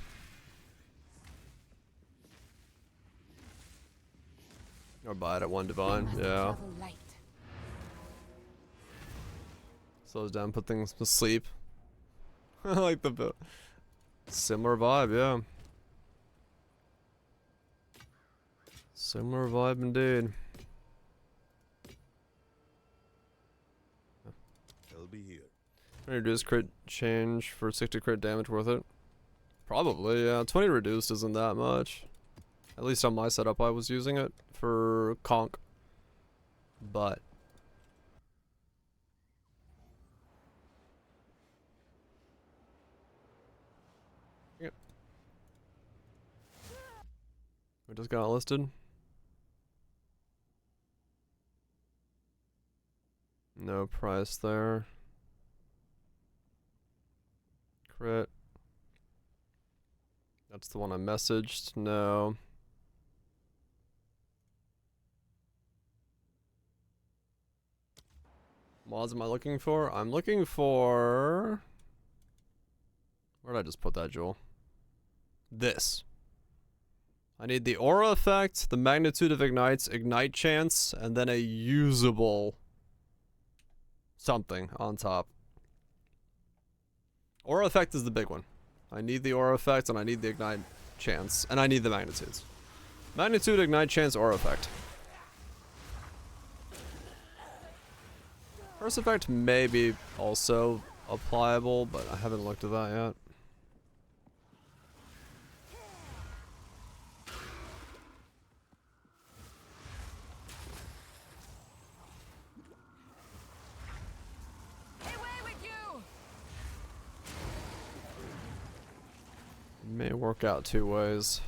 Or buy it at 1 divine, yeah. Slows down, put things to sleep. I like the similar vibe, yeah. Similar vibe indeed. I'll be here. Reduce crit change for 60 crit damage worth it? Probably, yeah. 20 reduced isn't that much. At least on my setup I was using it for conk. But yep. We just got listed. No price there. Crit. That's the one I messaged. No. Mods am I looking for? I'm looking for... Where did I just put that jewel? This. I need the aura effect, the magnitude of ignites, ignite chance, and then a usable something on top. Aura effect is the big one. I need the aura effect, and I need the ignite chance, and I need the magnitudes. Magnitude, ignite chance, aura effect. Curse effect may be also applicable, but I haven't looked at that yet. May work out 2 ways.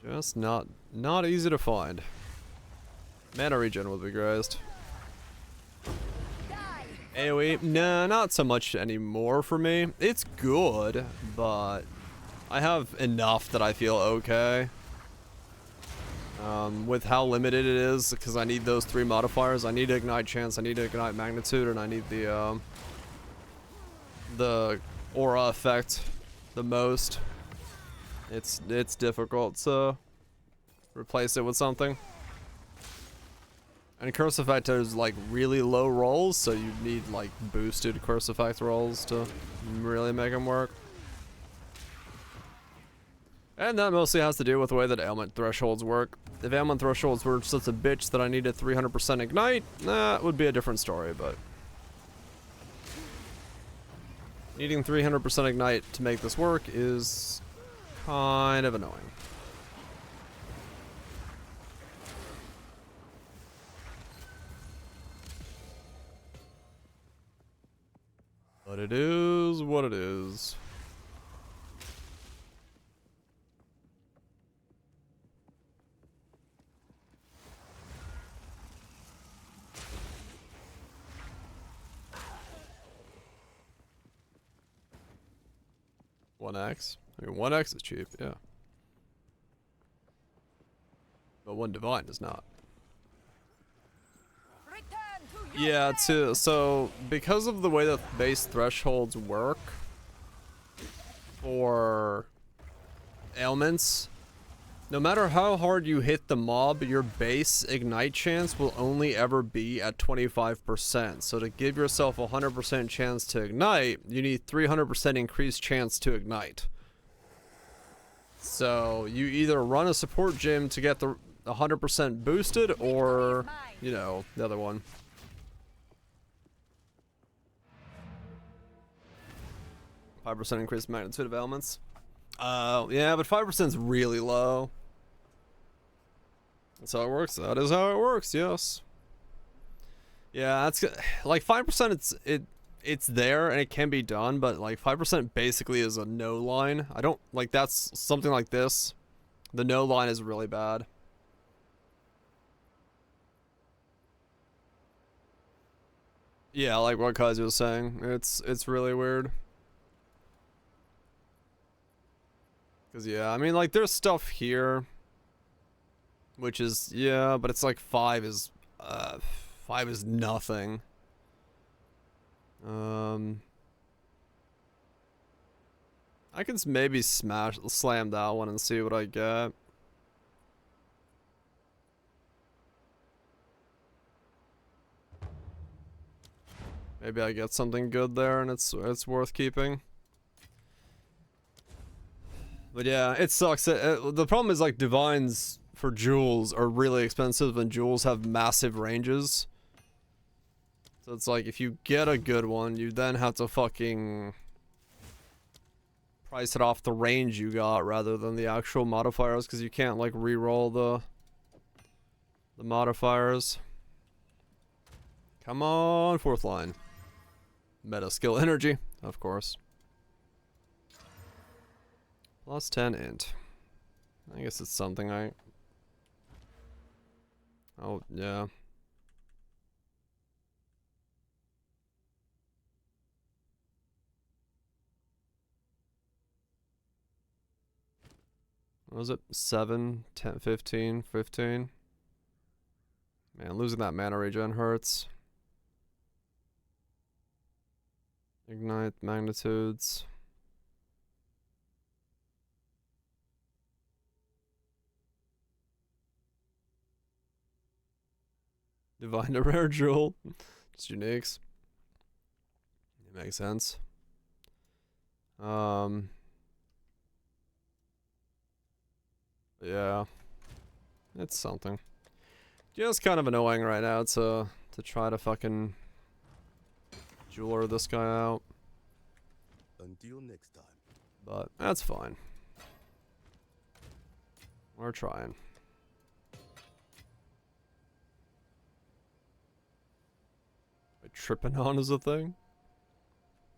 Just not easy to find. Mana regen would be grazed. AoE, nah, not so much anymore for me. It's good, but I have enough that I feel okay. With how limited it is, because I need those 3 modifiers. I need ignite chance, I need ignite magnitude, and I need the aura effect the most. It's difficult to replace it with something. And curse effect is like really low rolls, so you need like boosted curse effect rolls to really make them work. And that mostly has to do with the way that ailment thresholds work. If ailment thresholds were such a bitch that I needed 300% ignite, that would be a different story, but Needing 300% ignite to make this work is kind of annoying. But it is what it is. One X. I mean, 1x is cheap, yeah. But 1 divine is not. Yeah, so because of the way that base thresholds work for ailments, no matter how hard you hit the mob, your base ignite chance will only ever be at 25%. So to give yourself a 100% chance to ignite, you need 300% increased chance to ignite. So you either run a support gym to get the 100% boosted, or, you know, the other one. %5 increased magnitude of ailments. Yeah, but 5% is really low. That's how it works. That is how it works. Yes. Yeah, that's good. Like 5%, it's there and it can be done, but like 5% basically is a no line. I don't like that's something like this. The no line is really bad. Yeah, like what Kazi was saying. It's really weird. Cause yeah, I mean like there's stuff here, which is yeah, but it's like 5 is nothing. I can maybe slam that one and see what I get. Maybe I get something good there and it's worth keeping. But yeah, it sucks. The problem is like divines for jewels are really expensive and jewels have massive ranges. So it's like if you get a good one, you then have to fucking price it off the range you got rather than the actual modifiers, because you can't like re-roll the modifiers. Come on, 4th line. Meta skill energy, of course. Plus 10 int. I guess it's something oh, yeah. What was it? 7, 10, 15, 15? Man, losing that mana regen hurts. Ignite magnitudes. Divine to rare jewel. Just uniques. It makes sense. Yeah. It's something. Just kind of annoying right now to try to fucking jeweler this guy out. Until next time. But that's fine. We're trying. Wait, tripping on is a thing?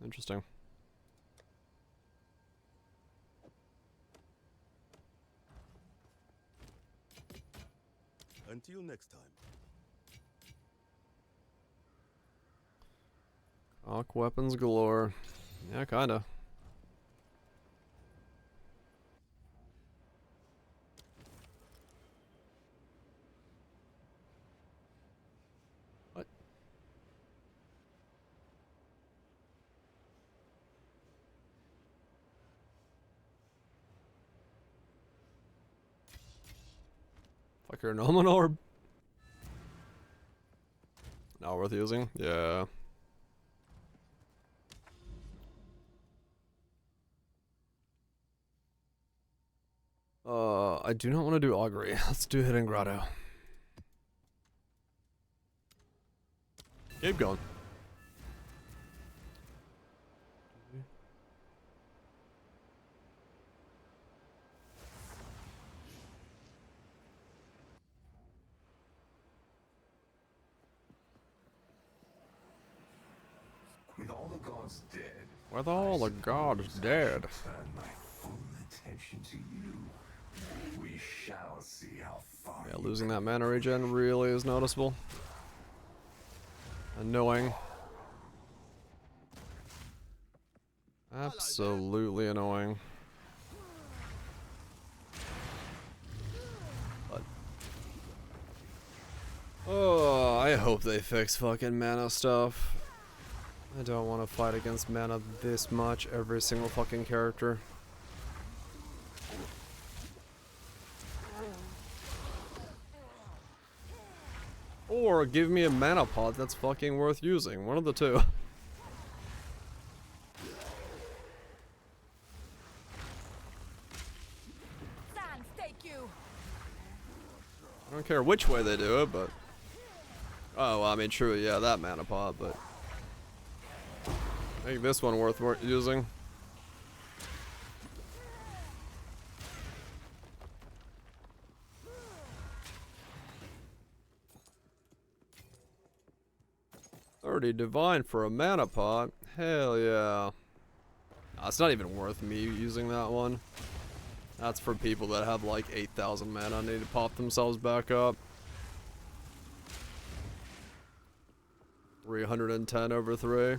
Interesting. Until next time. Cock weapons galore. Yeah, kinda. What? Fuck your Noman Orb. Not worth using? Yeah. I do not want to do Augury. Let's do Hidden Grotto. Keep going. gods dead, Were all the gods dead? turn my full attention to you. We shall see how far. Yeah, losing that mana regen really is noticeable. Annoying. Absolutely annoying. But oh, I hope they fix fucking mana stuff. I don't want to fight against mana this much every single fucking character. Or give me a mana pod that's fucking worth using. One of the two. Sans, take you. I don't care which way they do it, but... Oh, well, I mean, true, yeah, that mana pod, but... I think this one worth using. $30 divine for a mana pot. Hell yeah. Nah, it's not even worth me using that one. That's for people that have like 8,000 mana and need to pop themselves back up. 310 over 3.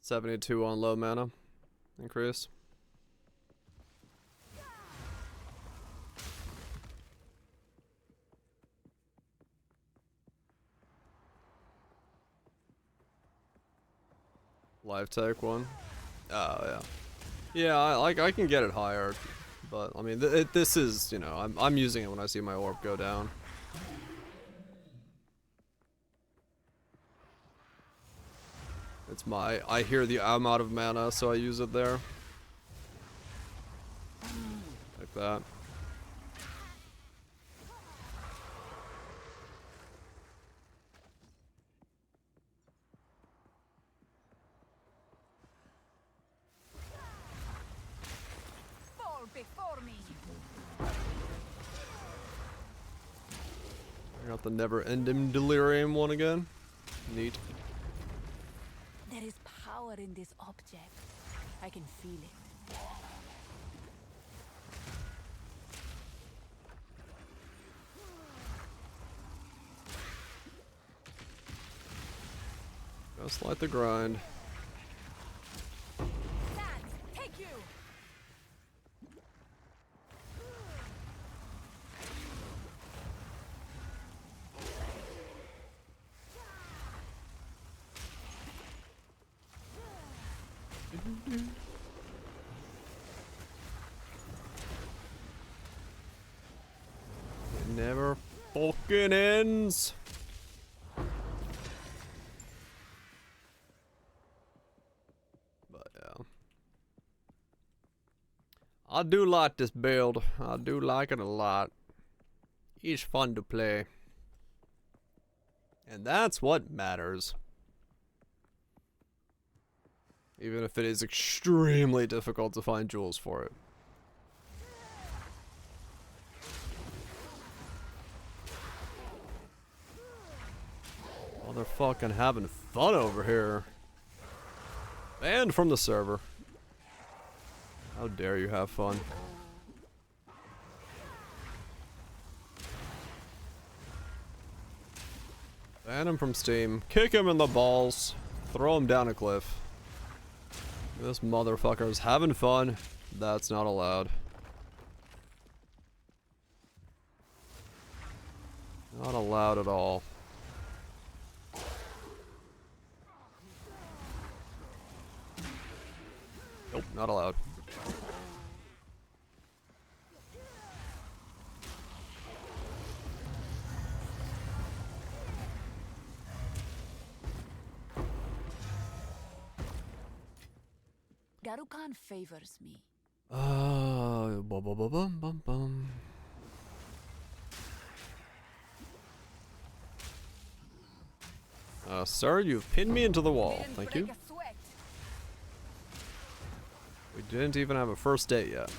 72 on low mana increase. Live take one. Oh yeah. Yeah, I can get it higher, but I mean this is, you know, I'm using it when I see my orb go down. It's my, I hear I'm out of mana, so I use it there. Like that. Fall before me. I got the never-ending delirium one again. Neat. There is power in this object. I can feel it. Just like the grind. Sans, take you. It never fucking ends. But yeah. I do like this build. I do like it a lot. It's fun to play. And that's what matters. Even if it is extremely difficult to find jewels for it. Oh, they're fucking having fun over here. Banned from the server. How dare you have fun. Ban him from Steam. Kick him in the balls. Throw him down a cliff. This motherfucker's having fun. That's not allowed. Not allowed at all. Nope, not allowed. Garukan favors me. Bum bum bum bum bum bum. Sir, you've pinned me into the wall. Didn't Thank break you. a sweat. We didn't even have a first date yet.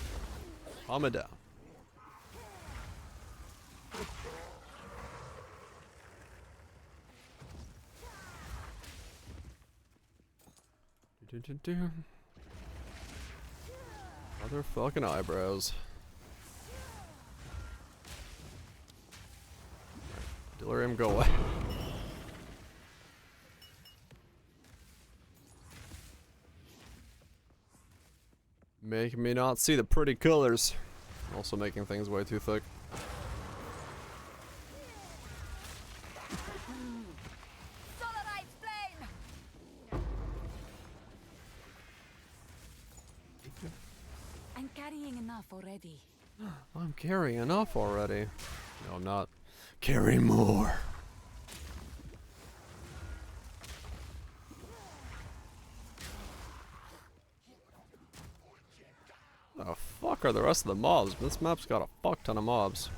Calm it down. Do. Motherfucking eyebrows. Delirium, go away. Making me not see the pretty colors. Also making things way too thick. I'm carrying enough already. I'm carrying enough already. No, I'm not. Carry more. The fuck are the rest of the mobs? This map's got a fuck ton of mobs.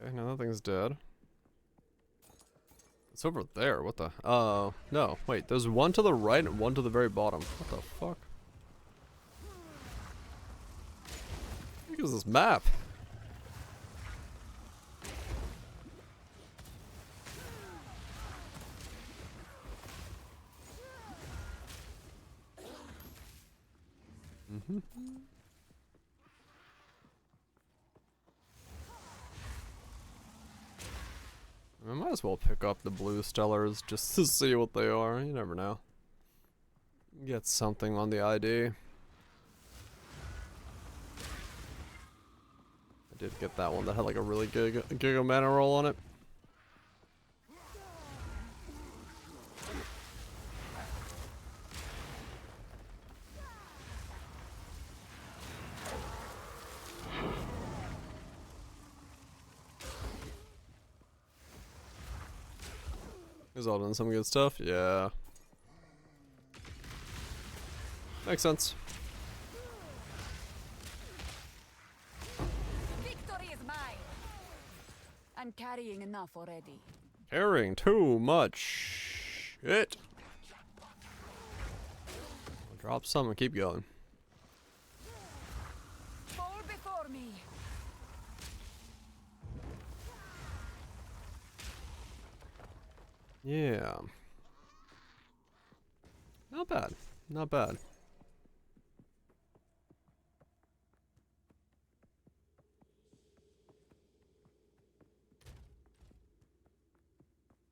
Okay, now that thing's dead. It's over there. What the? Oh, no. Wait, there's one to the right and one to the very bottom. What the fuck? What is this map? I might as well pick up the blue stellars just to see what they are. You never know. Get something on the ID. I did get that one that had like a really giga mana roll on it. He's all done some good stuff, yeah. Makes sense. Victory is mine. I'm carrying enough already. Carrying too much shit. I'll drop some and keep going. Fall before me. Yeah. Not bad. Not bad.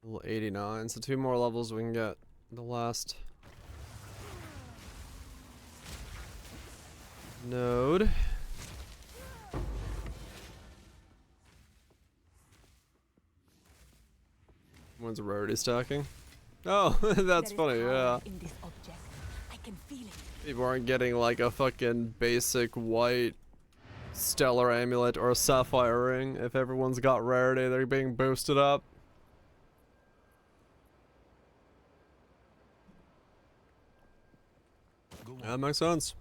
Level 89, so 2 more levels we can get the last node. One's rarity stacking. Oh, that's funny, yeah. In this object. I can feel it. People aren't getting like a fucking basic white stellar amulet or a sapphire ring. If everyone's got rarity, they're being boosted up. That makes sense.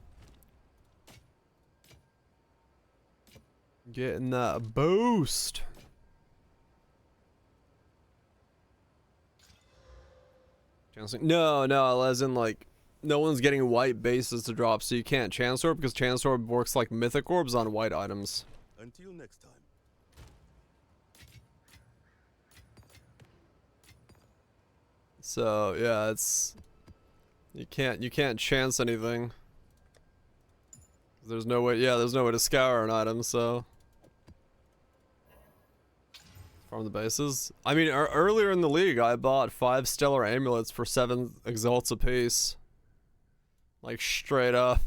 Getting that boost. No, as in like, no one's getting white bases to drop, so you can't chance orb because chance orb works like mythic orbs on white items. Until next time. So yeah, it's you can't chance anything. There's no way. Yeah, there's no way to scour an item. So farm the bases. I mean, earlier in the league, I bought 5 stellar amulets for 7 exalts apiece. Like straight up.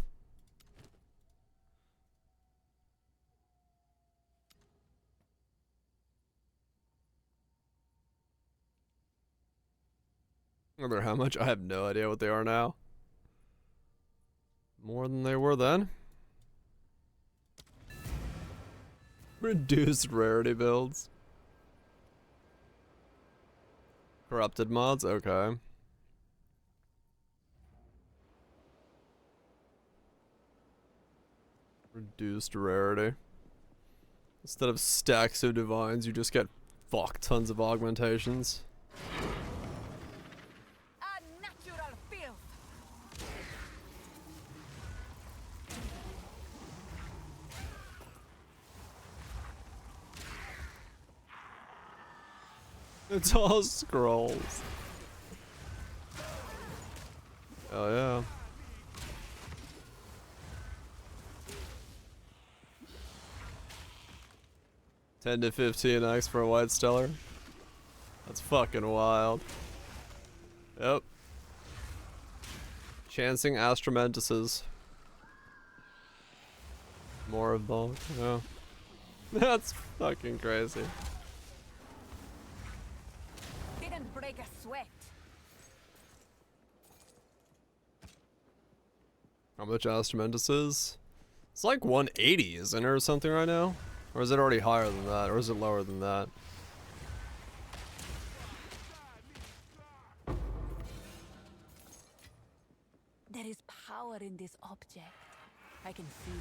I wonder how much. I have no idea what they are now. More than they were then. Reduced rarity builds. Corrupted mods? Okay. Reduced rarity. Instead of stacks of divines, you just get fuck tons of augmentations. A natural filth. It's all scrolls. Oh yeah. $10 to $15x for a white stellar. That's fucking wild. Yep. Chancing Astromentices. More of bulk. Yeah. That's fucking crazy. Didn't break a sweat. How much Astromentices? It's like 180, isn't it, or something right now? Or is it already higher than that? Or is it lower than that? There is power in this object. I can feel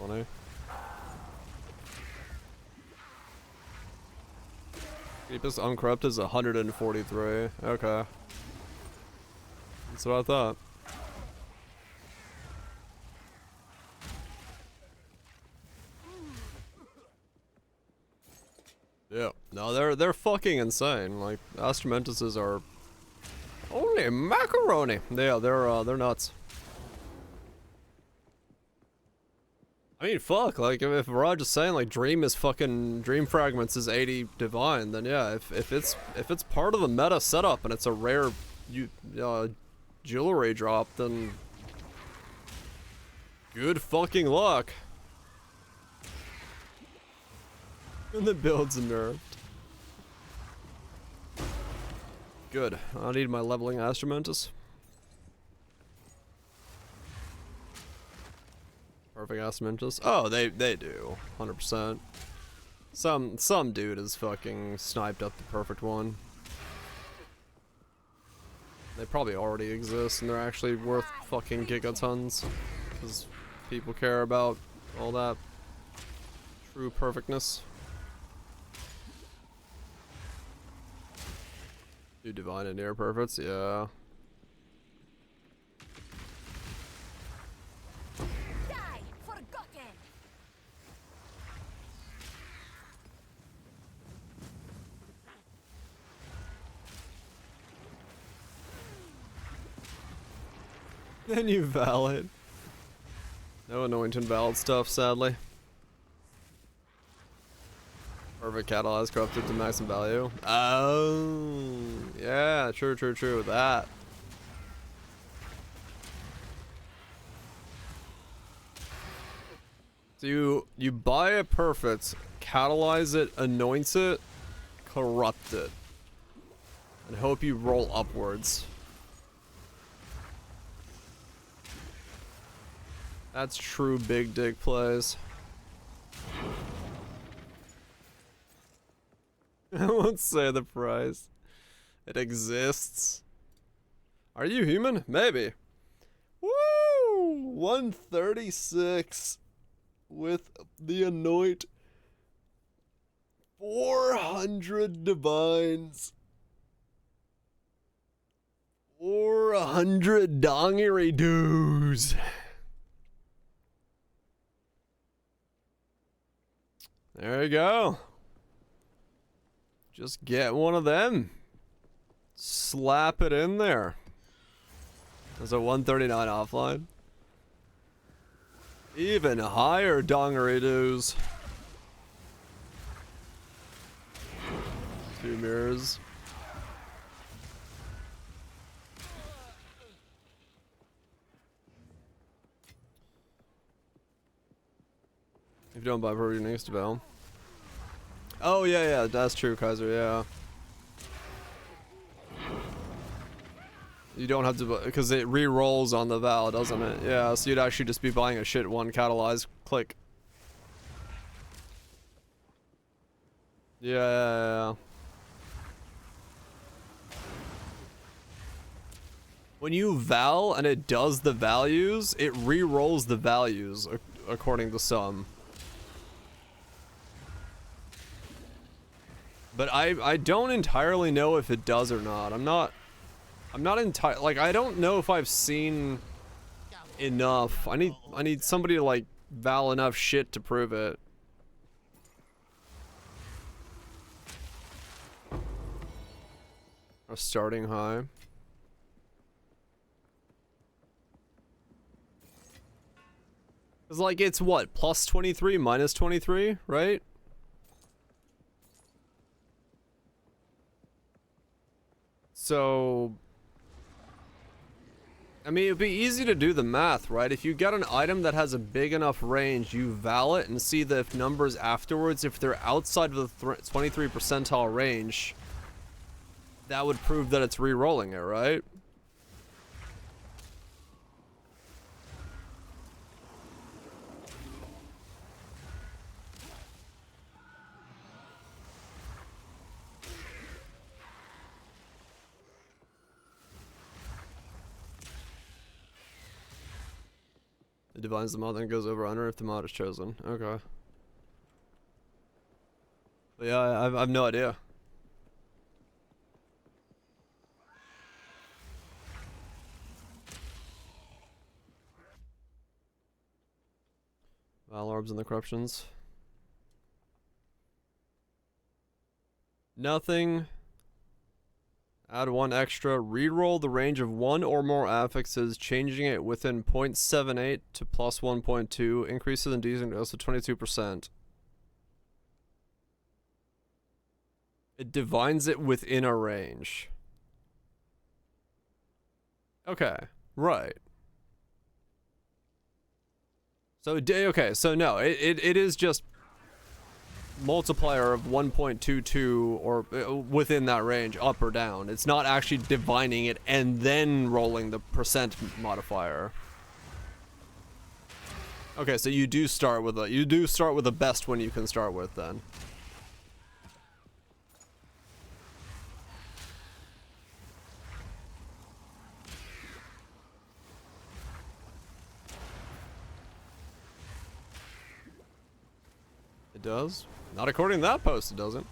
it. 20. Deepest uncorrupt is 143. Okay. That's what I thought. Yeah. No, they're fucking insane. Like, Astromentices are holy macaroni. Yeah, they're nuts. I mean, fuck, like, if Raj is saying, like, Dream Fragments is 80 divine, then yeah, if it's part of the meta setup and it's a rare jewelry drop, then good fucking luck. And the build's nerfed. Good. I need my leveling Astromentus. Perfect Astromentus. Oh, they do. 100%. Some dude has fucking sniped up the perfect one. They probably already exist and they're actually worth fucking gigatons. Because people care about all that true perfectness. Do divine and near perfects, yeah. Die, forgotten. Then you valid. No anointing valid stuff, sadly. Perfect catalyze corrupted to maximum value. Oh, yeah, true. That. So you buy a perfect, catalyze it, anoints it, corrupt it, and hope you roll upwards. That's true big dig plays. I won't say the price. It exists. Are you human? Maybe. Woo! 136 with the anoint. 400 divines. 400 dongary dues. There you go. Just get one of them. Slap it in there. There's a 139 offline. Even higher dongary dues. 2 mirrors. If you don't buy per unique to Bell. Oh yeah, that's true, Kaiser, yeah. You don't have to, because it re-rolls on the Val, doesn't it? Yeah, so you'd actually just be buying a shit one catalyze click. Yeah. When you val and it does the values, it re-rolls the values according to some. But I don't entirely know if it does or not. I'm not entirely, like, I don't know if I've seen enough. I need somebody to like val enough shit to prove it. A starting high. It's like, it's what, plus 23, minus 23, right? So, I mean, it'd be easy to do the math, right? If you get an item that has a big enough range, you val it and see the numbers afterwards. If they're outside of the 23 percentile range, that would prove that it's re-rolling it, right? It divines the mod, then goes over under if the mod is chosen. Okay. But yeah, I've no idea. Val orbs and the corruptions. Nothing. Add one extra. Reroll the range of one or more affixes, changing it within 0.78 to plus 1.2. Increases in decent goes to 22%. It divines it within a range. Okay, right. So, okay, so no, it is just multiplier of 1.22 or within that range, up or down. It's not actually divining it and then rolling the percent modifier. Okay, so you do start with the best one you can start with then. It does? Not according to that post, it doesn't.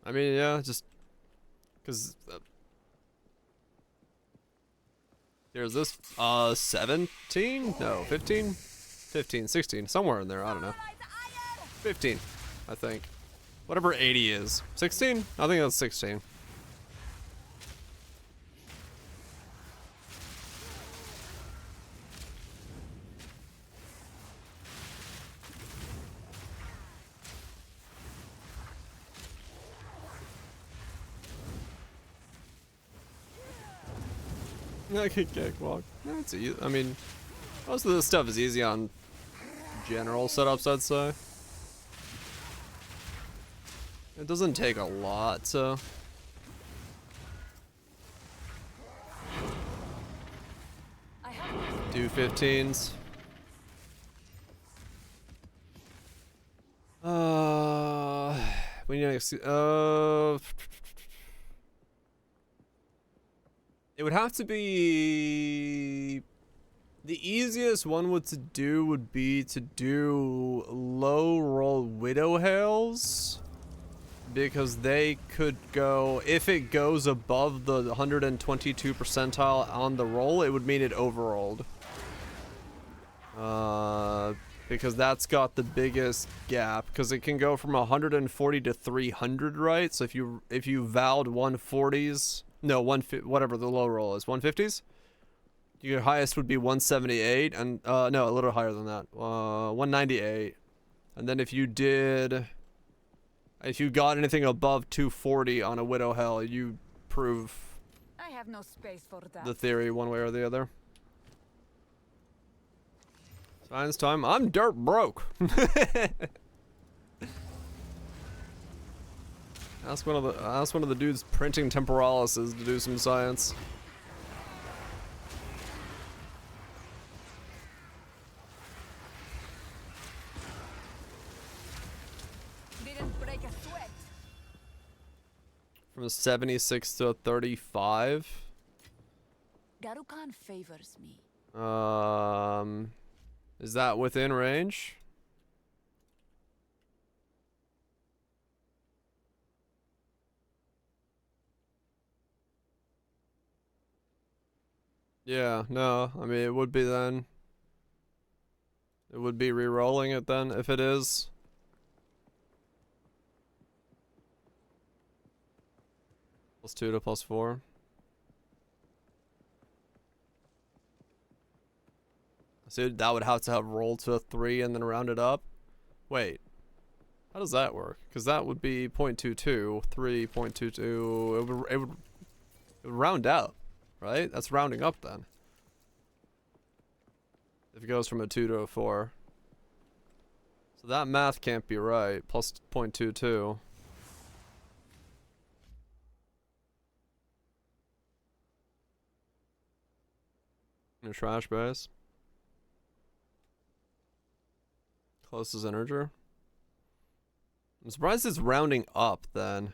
I mean, yeah, just because there's this 17? No, 15? 15, 16, somewhere in there, I don't know. 15, I think. Whatever 80 is. 16? I think that's 16. I could cakewalk. That's easy. I mean, most of this stuff is easy on general setups, I'd say. It doesn't take a lot, so. Do 15s. We need to, it would have to be, the easiest one would be to do low roll Widow Hails. Because they could go, if it goes above the 122 percentile on the roll, it would mean it overrolled. Because that's got the biggest gap, because it can go from 140 to 300, right? So if you vowed 140s, no, whatever the low roll is, 150s? Your highest would be 178, and, no, a little higher than that, 198. And then if you got anything above 240 on a Widow Hell, you prove I have no space for that. the theory one way or the other. Science time. I'm dirt broke. Ask one of the dudes printing temporalises to do some science. From 76 to 35. Garukan favors me. Is that within range? Yeah, no, I mean, it would be then. It would be re-rolling it then, if it is. +2 to +4. So that would have to have rolled to a 3 and then rounded up. Wait. How does that work? Because that would be 0.22, 3.22. It would round out, right? That's rounding up then. If it goes from a 2 to a 4. So that math can't be right. Plus 0.22. A trash base. Closest integer. I'm surprised it's rounding up then.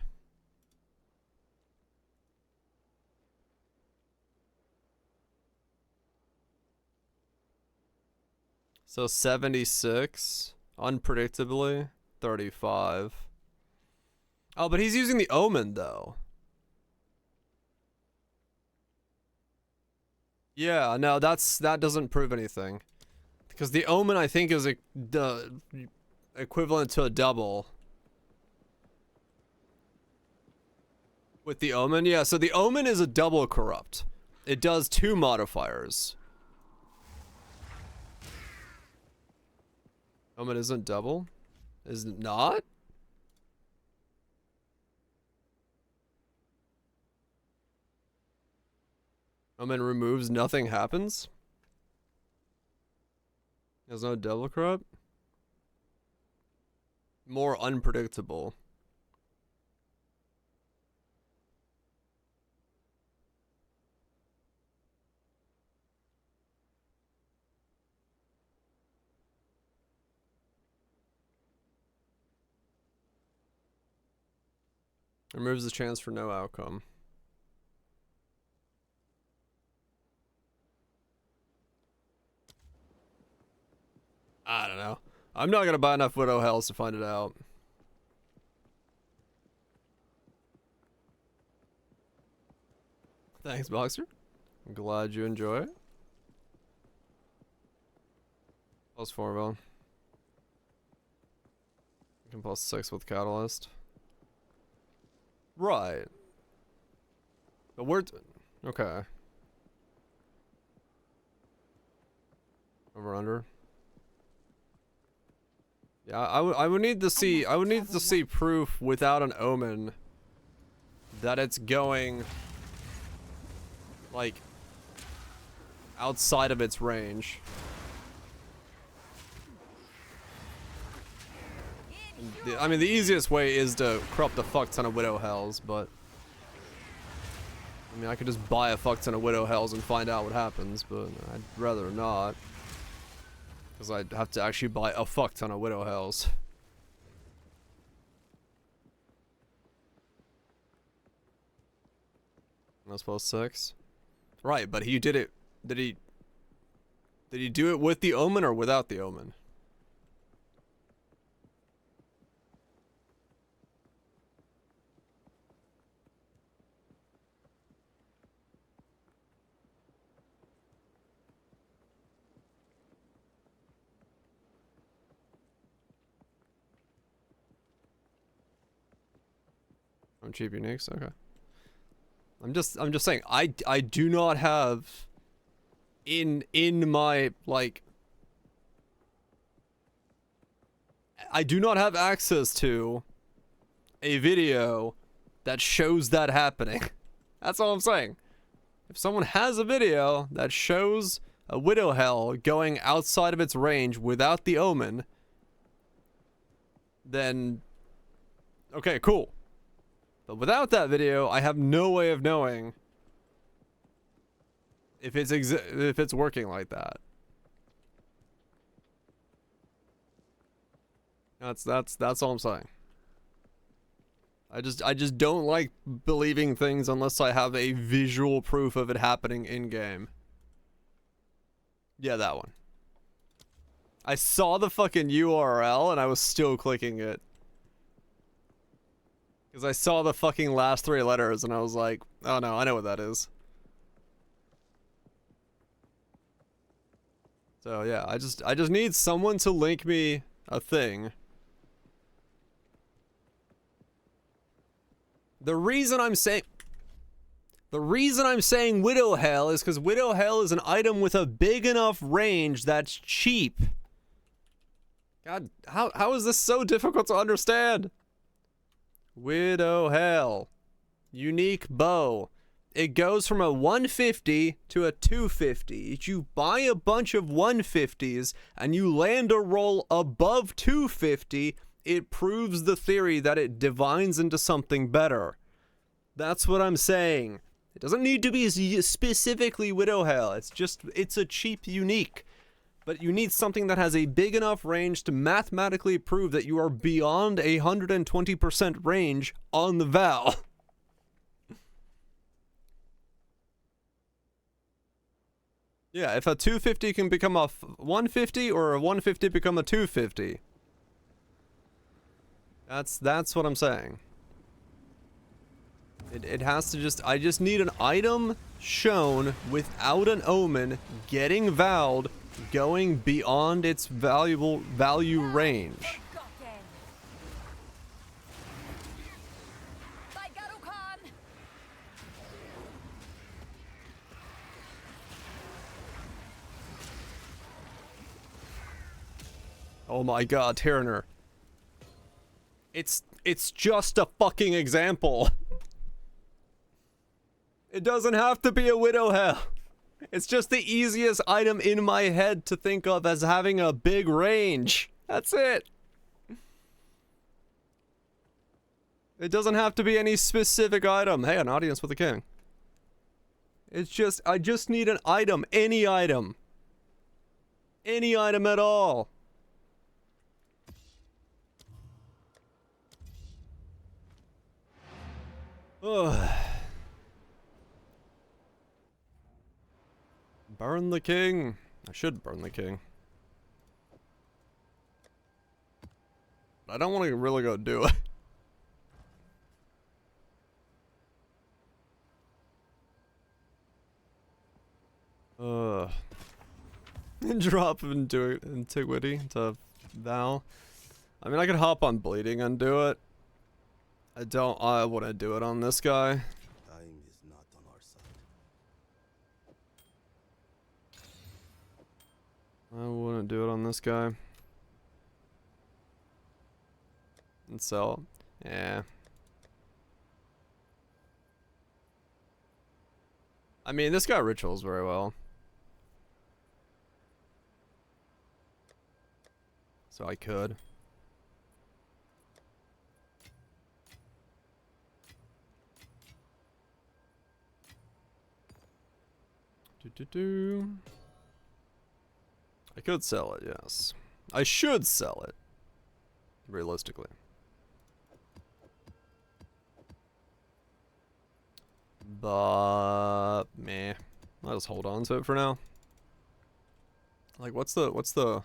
So 76, unpredictably, 35. Oh, but he's using the omen though. Yeah, no, that doesn't prove anything. Because the omen, I think, is the equivalent to a double. With the omen, yeah, so the omen is a double corrupt. It does 2 modifiers. Omen isn't double? Is it not? Omen removes, nothing happens? There's no double corrupt? More unpredictable. Removes the chance for no outcome. I don't know. I'm not gonna buy enough Widow Hells to find it out. Thanks, Boxer. I'm glad you enjoy it. +4 bone. You can +6 with Catalyst. Right. But we're... okay. Over under. Yeah, I would need to see proof without an omen that it's going like outside of its range. I mean, the easiest way is to corrupt a fuck ton of Widow Hells, but I mean, I could just buy a fuck ton of Widow Hells and find out what happens, but I'd rather not. Because I'd have to actually buy a fuck ton of Widow Hells. That's +6. Right, but he did it. Did he do it with the omen or without the omen? On cheap uniques, okay. I'm just saying I do not have in my like I do not have access to a video that shows that happening. That's all I'm saying. If someone has a video that shows a Widow Hell going outside of its range without the omen, then okay, cool. But without that video, I have no way of knowing if it's working like that. That's all I'm saying. I just don't like believing things unless I have a visual proof of it happening in game. Yeah, that one. I saw the fucking URL and I was still clicking it. Because I saw the fucking last 3 letters and I was like, oh no, I know what that is. So yeah, I just need someone to link me a thing. The reason I'm saying Widow Hell is because Widow Hell is an item with a big enough range that's cheap. God, how is this so difficult to understand? Widow Hell. Unique bow. It goes from a 150 to a 250. If you buy a bunch of 150s and you land a roll above 250, it proves the theory that it divines into something better. That's what I'm saying. It doesn't need to be specifically Widow Hell. It's a cheap unique. But you need something that has a big enough range to mathematically prove that you are beyond 120% range on the Val. Yeah, if a 250 can become a 150 or a 150 become a 250. That's what I'm saying. It has to I just need an item shown without an omen getting vowed, going beyond its value range. Oh my god, Tyranner. It's just a fucking example. It doesn't have to be a Widow Hell. It's just the easiest item in my head to think of as having a big range. That's it. It doesn't have to be any specific item. Hey, an audience with a king. It's just, I just need an item. Any item. Any item at all. Ugh. Burn the king. I should burn the king. I don't want to really go do it. Drop into Antiquity to Val. I mean, I could hop on Bleeding and do it. I wouldn't do it on this guy. Dying is not on our side. I wouldn't do it on this guy. And so, yeah. I mean, this got rituals very well. So I could. I could sell it, yes. I should sell it. Realistically. But meh. I'll just hold on to it for now. Like what's the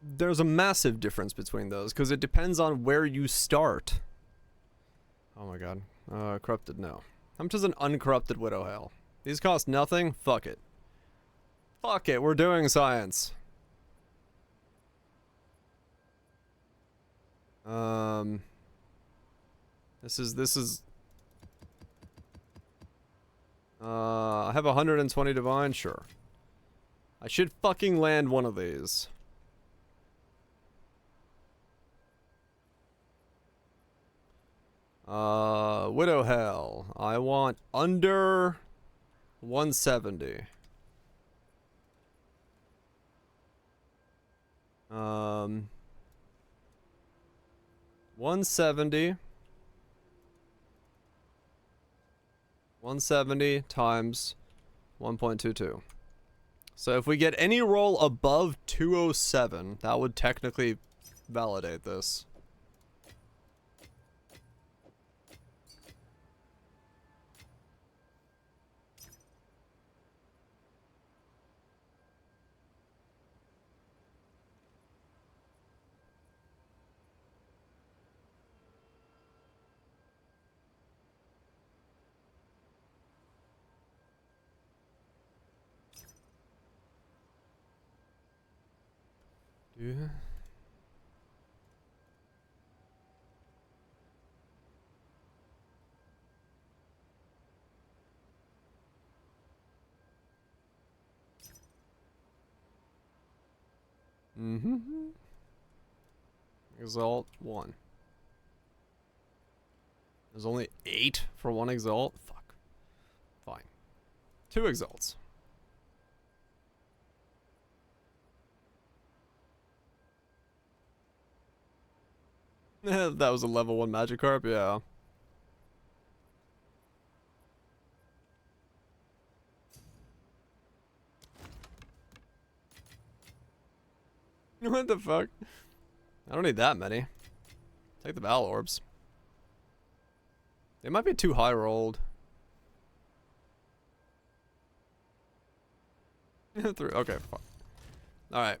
There's a massive difference between those, because it depends on where you start. Oh my god. Corrupted, no. How much is an uncorrupted Widow Hell? These cost nothing? Fuck it. Fuck it, we're doing science. This is... I have 120 divine? Sure. I should fucking land one of these. Widow Hell. I want under 170. 170. 170 times 1.22. So if we get any roll above 207, that would technically validate this. Yeah. Mm-hmm. Exalt 1. There's only 8 for 1 exalt? Fuck. Fine. 2 exalts. That was a level 1 Magikarp, yeah. What the fuck? I don't need that many. Take the Battle Orbs. They might be too high rolled. 3, okay, fuck. Alright.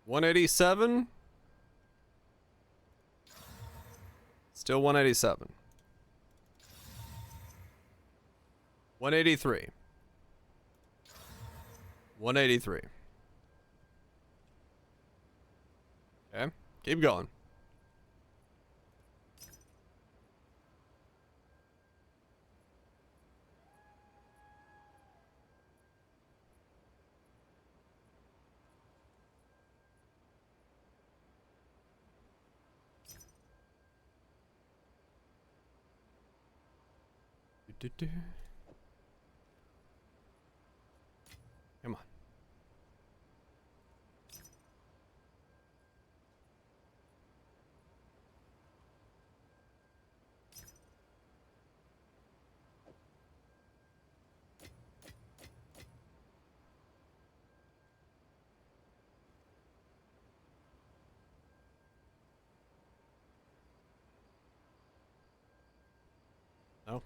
$187. Still 187. 183. 183. Okay, keep going. Come on. No.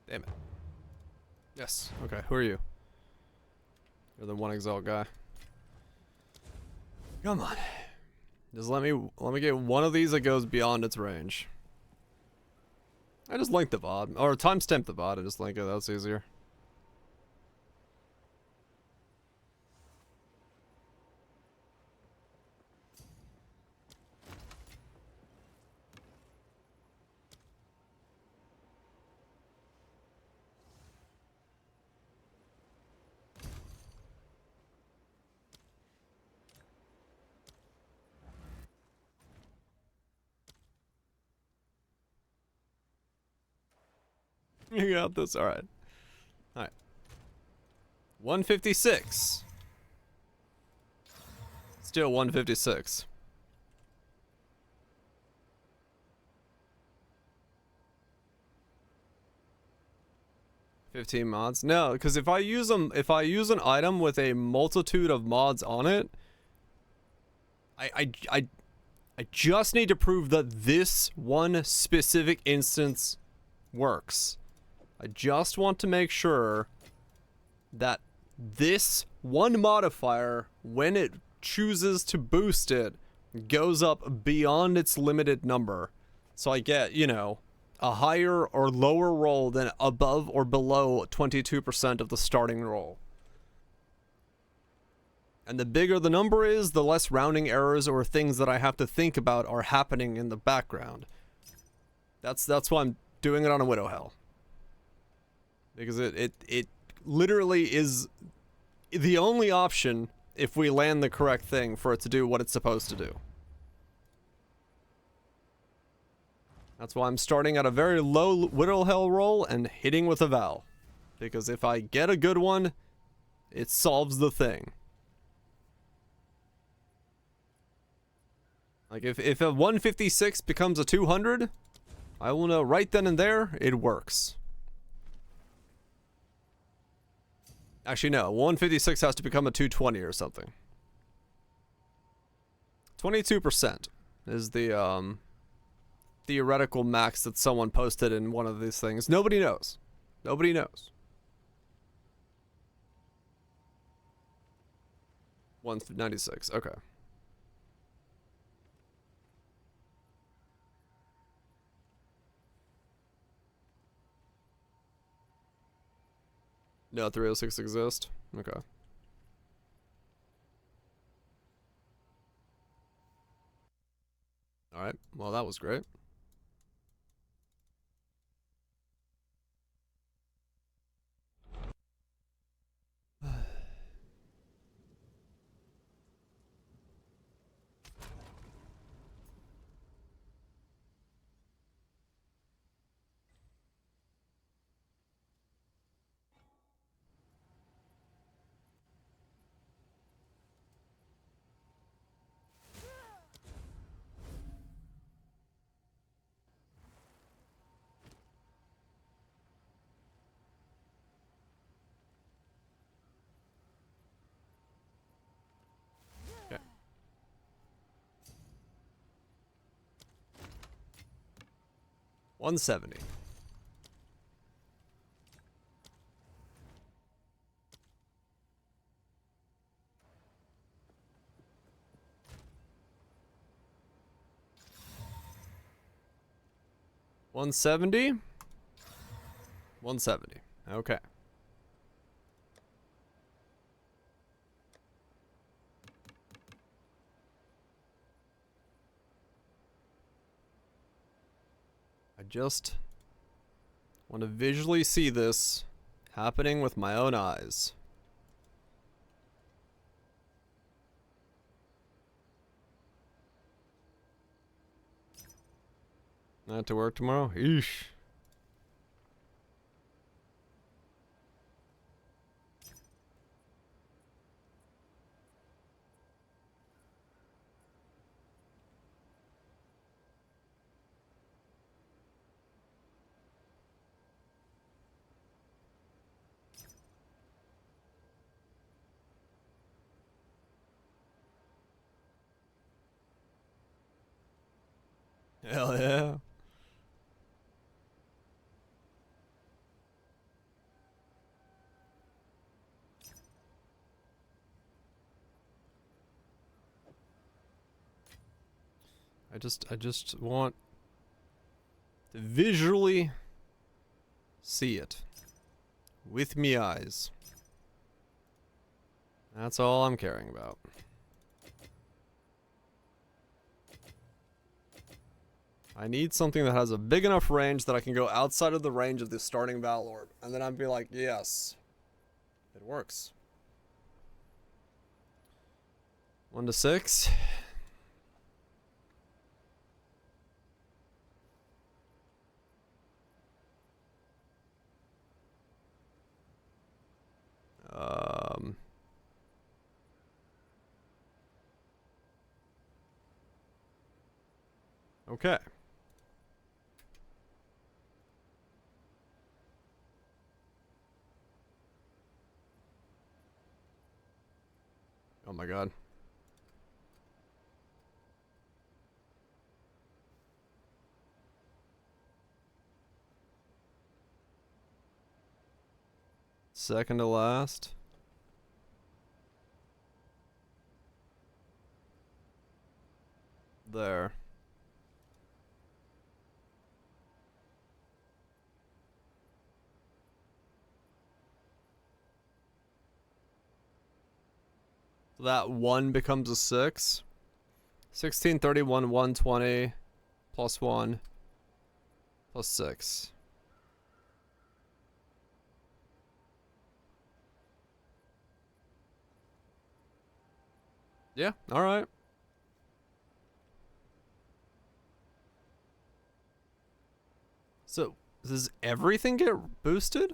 Damn it. Yes. Okay, who are you? You're the 1 exalt guy. Come on. Just let me get one of these that goes beyond its range. I just link the VOD. Or timestamp the VOD and just link it, that's easier. You got this, alright. Alright. 156. Still 156. $15 mods? No, because if I use an item with a multitude of mods on it, I just need to prove that this one specific instance works. I just want to make sure that this one modifier, when it chooses to boost it, goes up beyond its limited number. So I get, you know, a higher or lower roll than above or below 22% of the starting roll. And the bigger the number is, the less rounding errors or things that I have to think about are happening in the background. That's why I'm doing it on a Widow Hell. Because it literally is the only option if we land the correct thing for it to do what it's supposed to do. That's why I'm starting at a very low Widow Hell roll and hitting with a Val. Because if I get a good one, it solves the thing. Like, if a 156 becomes a 200, I will know right then and there it works. Actually, no. 156 has to become a 220 or something. 22% is the theoretical max that someone posted in one of these things. Nobody knows. Nobody knows. 196. Okay. No, 306 exist. Okay. All right. Well, that was great. Okay. 170. $170. 170. Okay. I just want to visually see this happening with my own eyes. Not to work tomorrow? Eesh. Hell yeah. I just want to visually see it with me eyes. That's all I'm caring about. I need something that has a big enough range that I can go outside of the range of the starting battle orb, and then I'd be like, yes, it works. 1 to 6. Okay. Oh my god. Second to last. There. So that 1 becomes a 6. 16, 31, 120, plus 1, plus 6. Yeah, alright. So, does everything get boosted?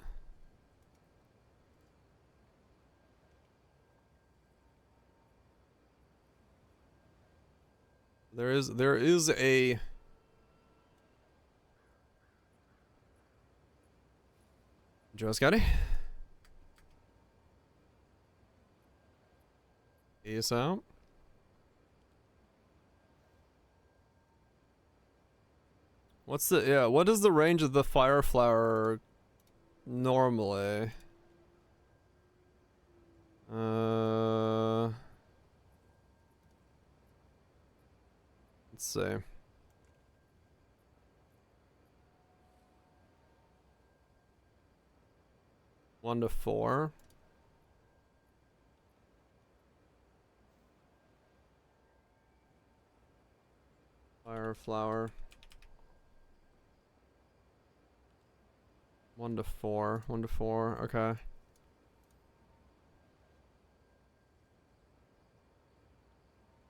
There is a Joe Scotty. Peace out. What's the what is the range of the fire flower normally? Let's see. One to 4. Fire flower. 1 to 4. 1 to 4. Okay.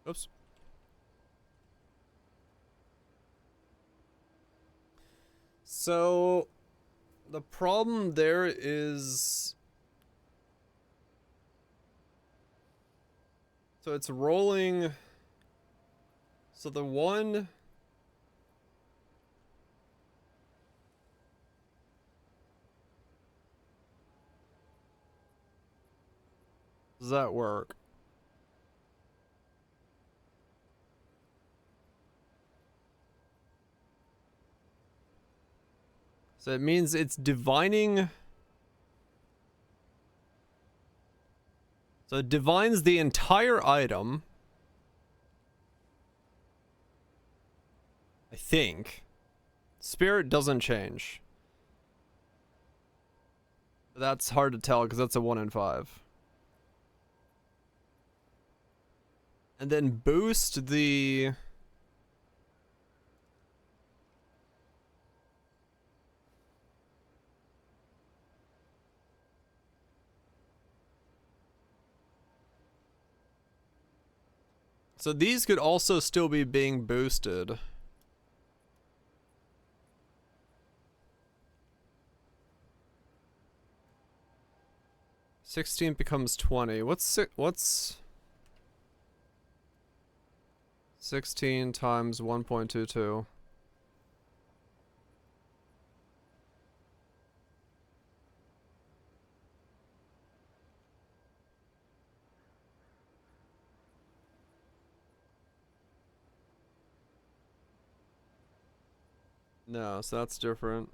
Oops. So the problem there is, so it's rolling. So the one, does that work? So it means it's divining. So it divines the entire item. I think. Spirit doesn't change. That's hard to tell because that's a 1 in 5. And then boost the... So these could also still be being boosted. $16 becomes 20. What's 16 times 1.22? No, so that's different.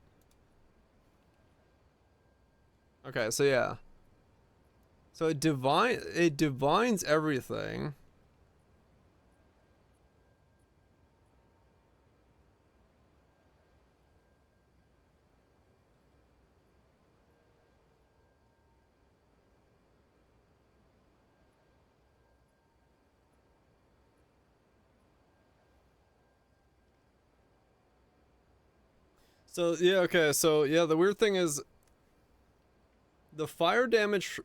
Okay, so yeah. So it divines everything. So yeah, okay, so yeah, the weird thing is the fire damage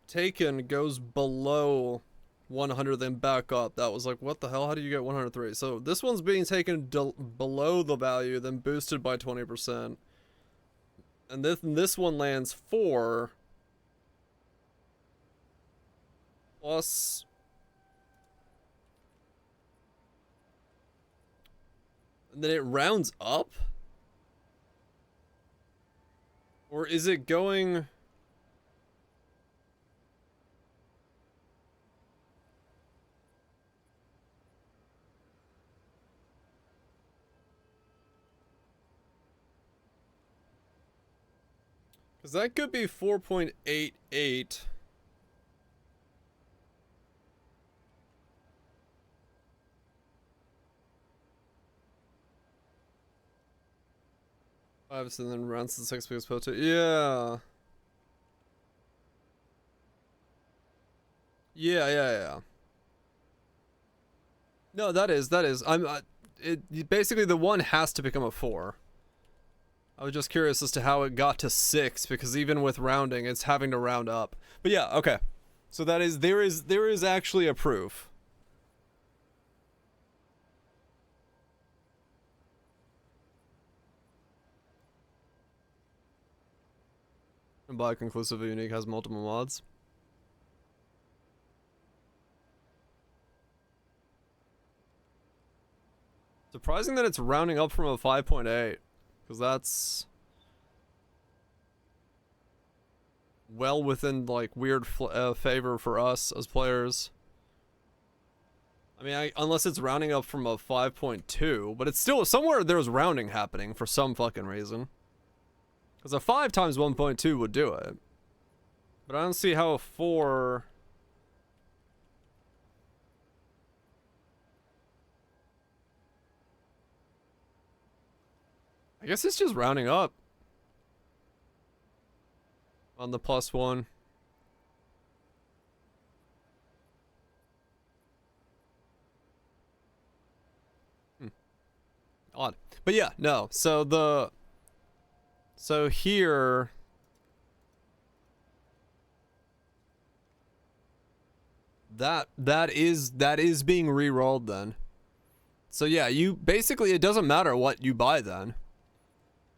taken goes below 100 then back up. That was like, what the hell? How do you get 103? So this one's being taken below the value, then boosted by 20%. And this one lands 4 plus... And then it rounds up? Or is it going... Because that could be 4.88. Obviously, and then rounds to 6 because po 2. Yeah. Yeah. No, that is. Basically the 1 has to become a 4. I was just curious as to how it got to 6 because even with rounding, it's having to round up. But yeah, okay. So that is there is actually a proof. And by conclusive unique has multiple mods. Surprising that it's rounding up from a 5.8, because that's well within like weird favor for us as players. I mean, unless it's rounding up from a 5.2, but it's still somewhere there's rounding happening for some fucking reason. Because a 5 times 1.2 would do it. But I don't see how a 4... I guess it's just rounding up. On the +1. Odd. But yeah, no. So here that is being re-rolled then. So yeah, you basically, it doesn't matter what you buy then.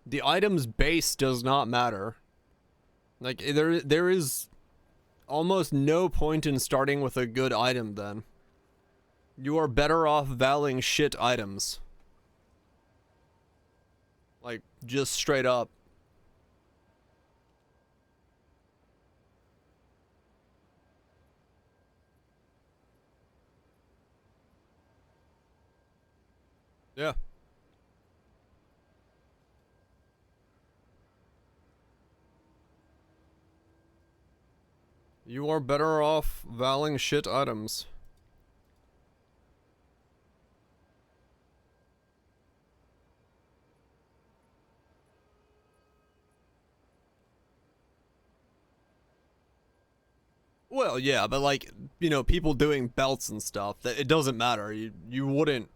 The item's base does not matter. Like there is almost no point in starting with a good item then. You are better off valuing shit items. Like, just straight up. Yeah. You are better off valuing shit items. Well, yeah, but like, you know, people doing belts and stuff, that it doesn't matter. You wouldn't,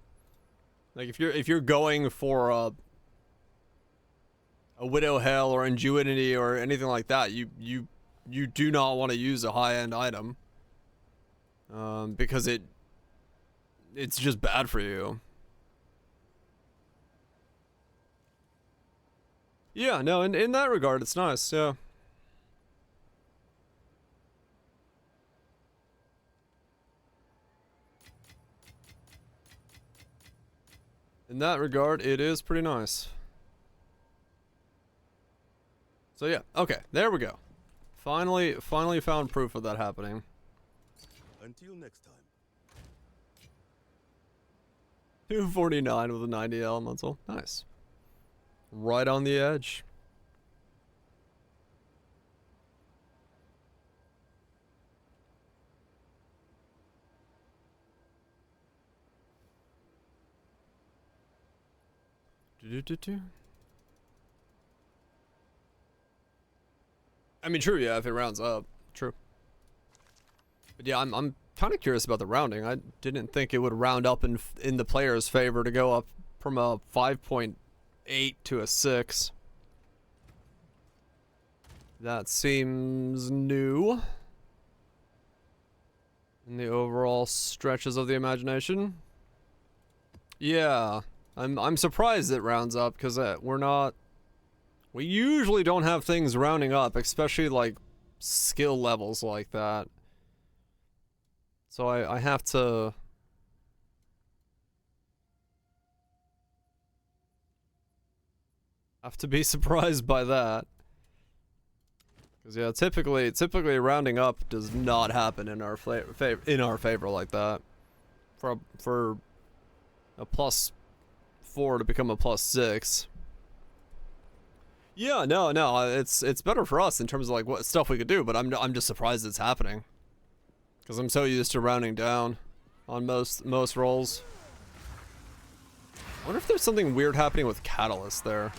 like, if you're going for a Widow Hell or Ingenuity or anything like that, you do not want to use a high-end item, because it's just bad for you. Yeah, no, in that regard, it's nice. Yeah. In that regard, it is pretty nice. So yeah, okay, there we go. Finally found proof of that happening. Until next time. 249 with a 90 elemental. Nice. Right on the edge. I mean, true, yeah, if it rounds up. True. But yeah, I'm kind of curious about the rounding. I didn't think it would round up in the player's favor to go up from a 5.8 to a 6. That seems new in the overall stretches of the imagination. Yeah. I'm surprised it rounds up, because we usually don't have things rounding up, especially like skill levels like that. So I have to be surprised by that. Because yeah, typically rounding up does not happen in our favor like that. For a +4 to become a +6. Yeah, no, it's better for us in terms of like what stuff we could do, but I'm just surprised it's happening, because I'm so used to rounding down on most rolls. I wonder if there's something weird happening with Catalyst there.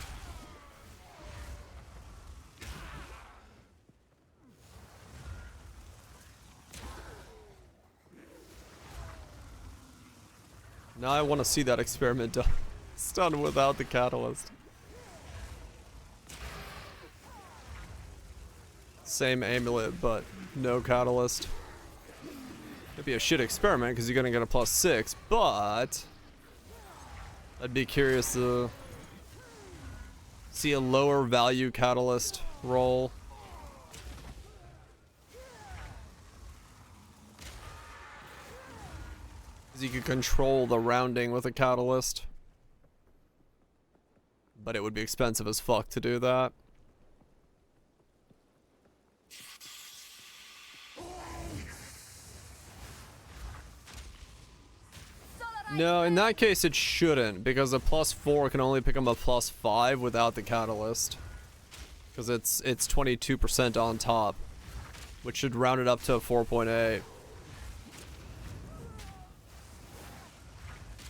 Now I want to see that experiment done. It's done without the Catalyst. Same amulet, but no Catalyst. It'd be a shit experiment because you're gonna get a +6, but I'd be curious to see a lower value Catalyst roll. Because you can control the rounding with a Catalyst. But it would be expensive as fuck to do that. No, in that case it shouldn't, because a +4 can only become a +5 without the catalyst. Because it's 22% on top, which should round it up to a 4.8.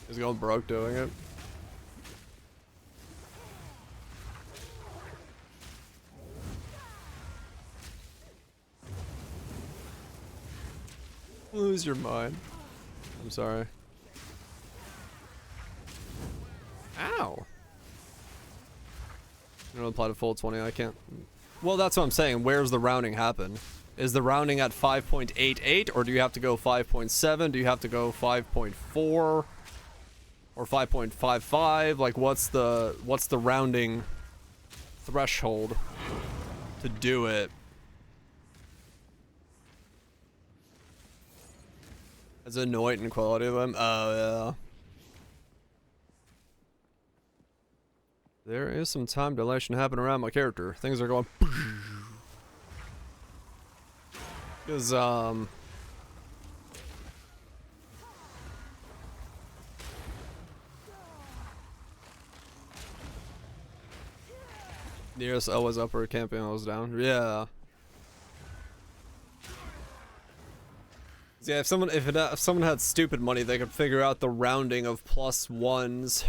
He's going broke doing it. Lose your mind. I'm sorry. Ow. You don't apply to full 20, I can't. Well, that's what I'm saying. Where's the rounding happen? Is the rounding at 5.88, or do you have to go 5.7? Do you have to go 5.4? Or 5.55? Like, what's the rounding threshold to do it? As annoyed in quality of them? Oh, yeah. There is some time dilation happening around my character. Things are going. Because, nearest L was up or camping, I was down. Yeah. Yeah, if someone had stupid money, they could figure out the rounding of +1s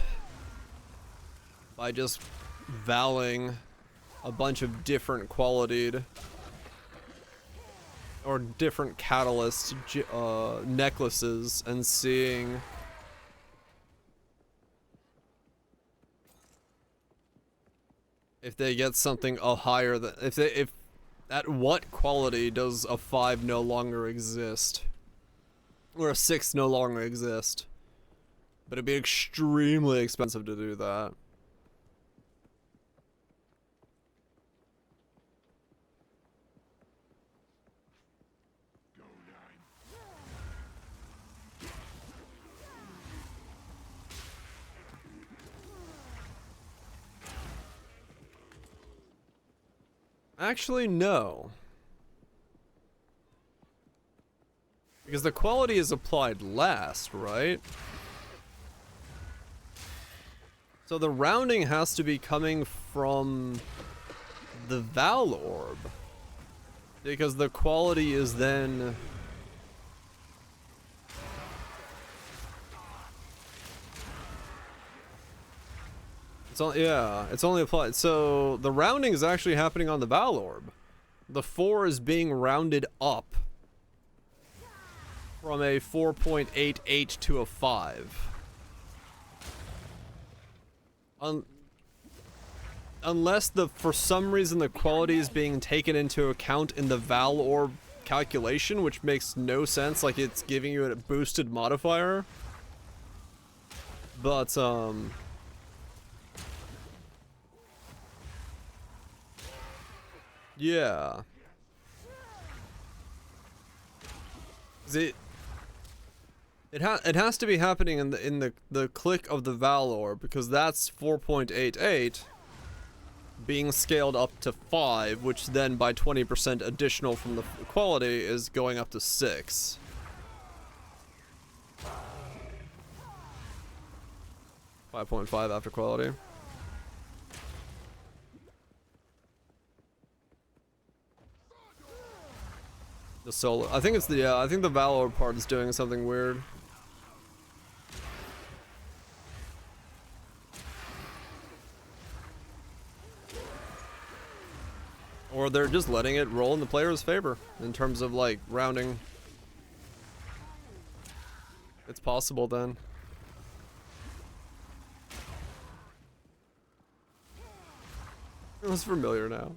by just valing a bunch of different qualityed or different catalyst necklaces and seeing if they get something higher than if at what quality does a 5 no longer exist. Or a 6 no longer exist. But it'd be extremely expensive to do that. Actually, no. Because the quality is applied last, right? So the rounding has to be coming from the Val Orb. Because the quality is then... it's only applied. So the rounding is actually happening on the Val Orb. The 4 is being rounded up from a 4.88 to a 5. Unless for some reason the quality is being taken into account in the Val Orb calculation, which makes no sense, like it's giving you a boosted modifier. But, yeah. It has to be happening in the click of the Val Orb, because that's 4.88 being scaled up to 5, which then by 20% additional from the quality is going up to 6. .5 after quality. The solo. I think it's the I think the Val Orb part is doing something weird. Or they're just letting it roll in the player's favor in terms of like rounding. It's possible then. It was familiar now.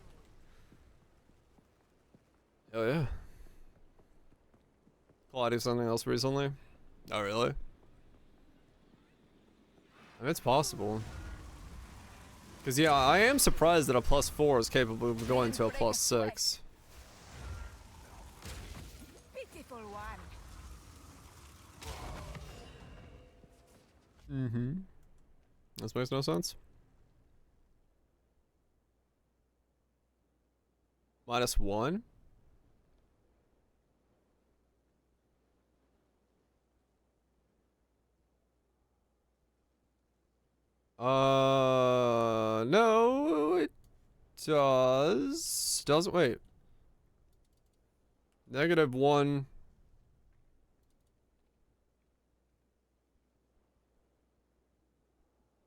Oh yeah. I'll do something else recently. Oh really? I mean, it's possible. Because yeah, I am surprised that a +4 is capable of going to a +6. Pitiful one. Mm-hmm. This makes no sense. -1? No, it doesn't, wait. -1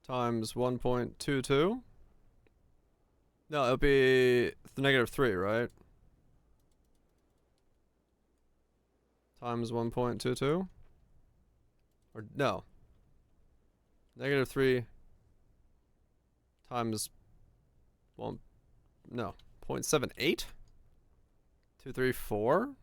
times 1.22? No, it'll be -3, right? Times 1.22? Or no. -3 times 1, no, 0.78? 234?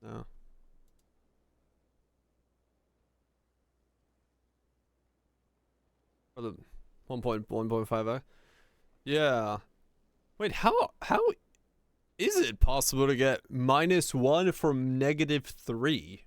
No. Or the 1.1.5? Yeah. Wait, how is it possible to get -1 from -3?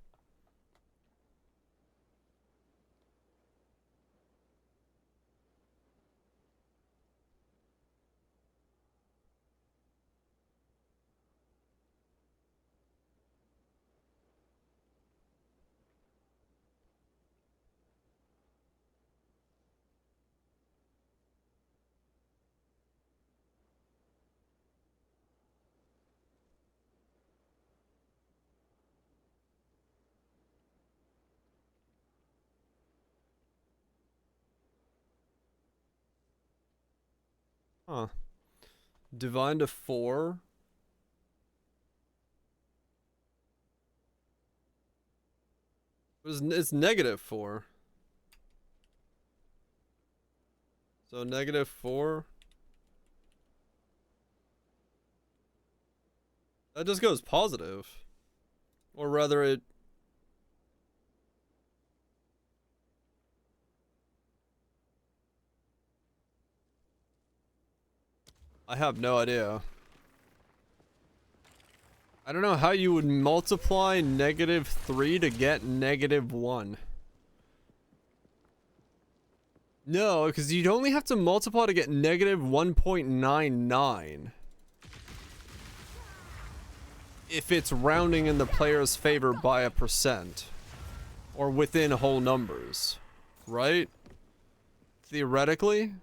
Huh. Divine to 4? It's -4. So -4? That just goes positive. Or rather it... I have no idea. I don't know how you would multiply -3 to get -1. No, because you'd only have to multiply to get -1.99. If it's rounding in the player's favor by 1%. Or within whole numbers. Right? Theoretically?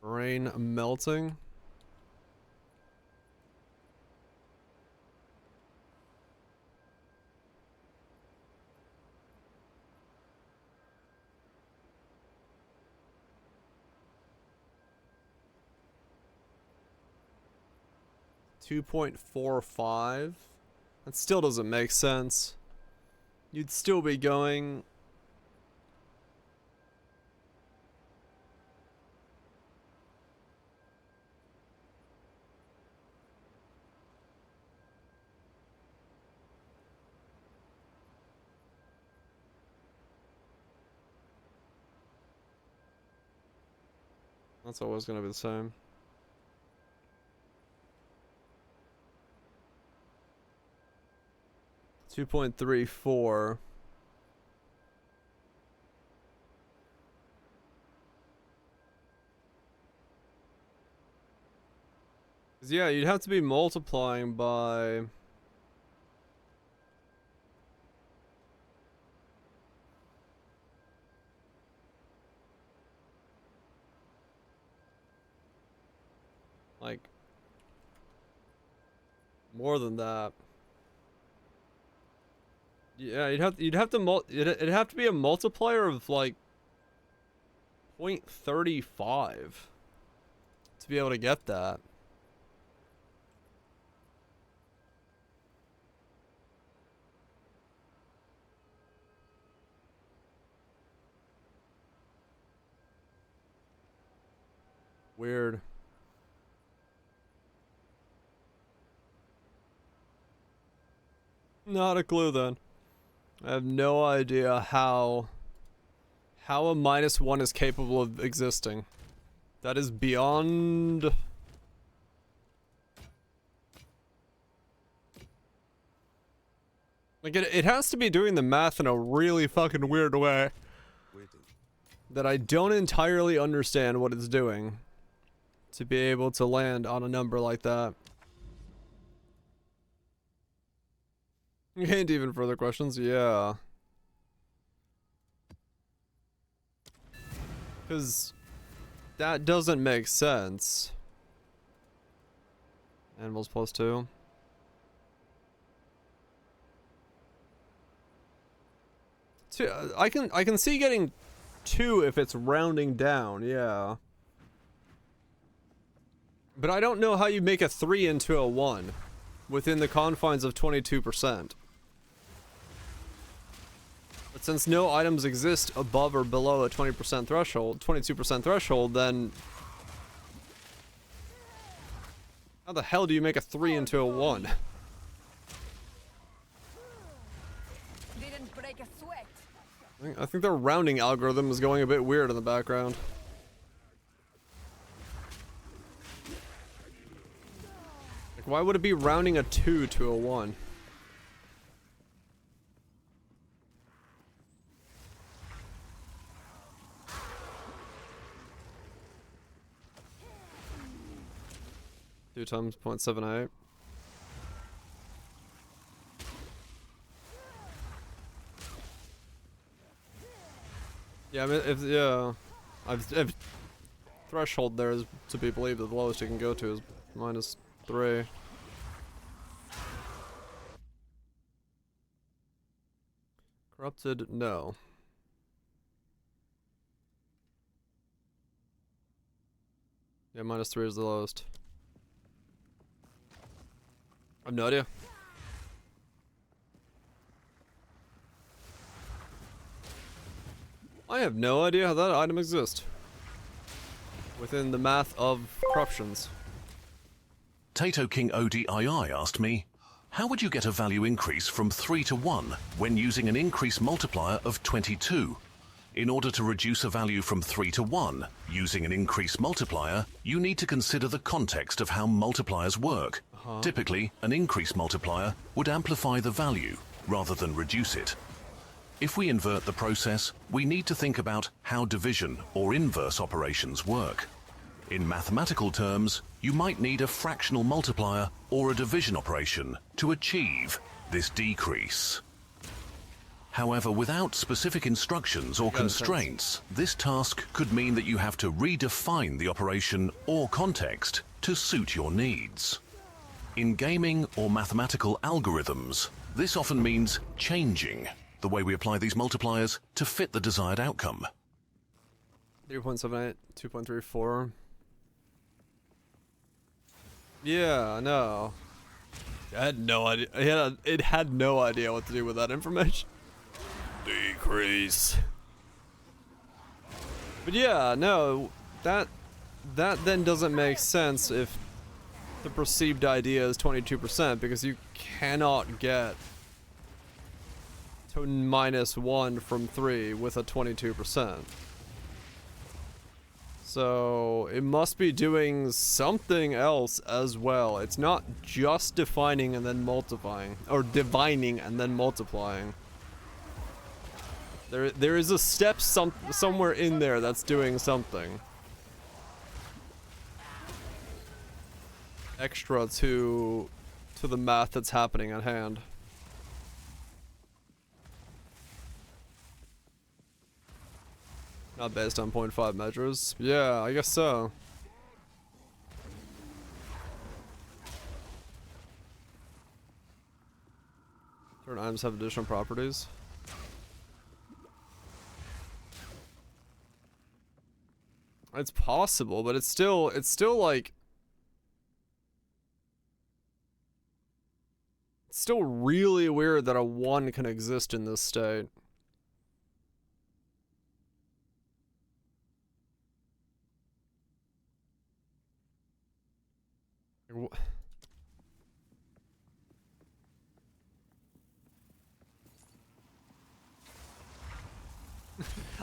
Brain melting. $2.45. That still doesn't make sense. You'd still be going... That's always gonna be the same. $2.34. Yeah, you'd have to be multiplying by... like... more than that. Yeah, it'd have to be a multiplier of like 0.35 to be able to get that. Weird. Not a clue then. I have no idea how a -1 is capable of existing. That is beyond... Like, it has to be doing the math in a really fucking weird way Waiting. that I don't entirely understand what it's doing to be able to land on a number like that. And even further questions, yeah. Because that doesn't make sense. Animals +2. I can see getting 2 if it's rounding down, yeah. But I don't know how you make a 3 into a 1 within the confines of 22%. But since no items exist above or below a 20% threshold, 22% threshold, then how the hell do you make a 3 into a 1? Didn't break a sweat. I think their rounding algorithm is going a bit weird in the background. Like, why would it be rounding a 2 to a 1? Two times 0.78. Yeah, I mean, if threshold there is to be believed that the lowest you can go to is -3. Corrupted, no. Yeah, -3 is the lowest. I have no idea. I have no idea how that item exists within the math of corruptions. Tato King ODII asked me, how would you get a value increase from 3 to 1 when using an increase multiplier of 22? In order to reduce a value from 3 to 1 using an increase multiplier, you need to consider the context of how multipliers work. Typically, an increase multiplier would amplify the value rather than reduce it. If we invert the process, we need to think about how division or inverse operations work. In mathematical terms, you might need a fractional multiplier or a division operation to achieve this decrease. However, without specific instructions or constraints, this task could mean that you have to redefine the operation or context to suit your needs. In gaming or mathematical algorithms, this often means changing the way we apply these multipliers to fit the desired outcome. 3.78, 2.34. Yeah, no. I had no idea. It had no idea what to do with that information. Decrease. But yeah, no, that then doesn't make sense if the perceived idea is 22%, because you cannot get to -1 from 3 with a 22%. So it must be doing something else as well. It's not just defining and then multiplying, or divining and then multiplying. There is a step somewhere in there that's doing something extra to the math that's happening at hand. Not based on 0.5 measures. Yeah, I guess so. Certain items have additional properties. It's possible, but it's still like, it's still really weird that a 1 can exist in this state.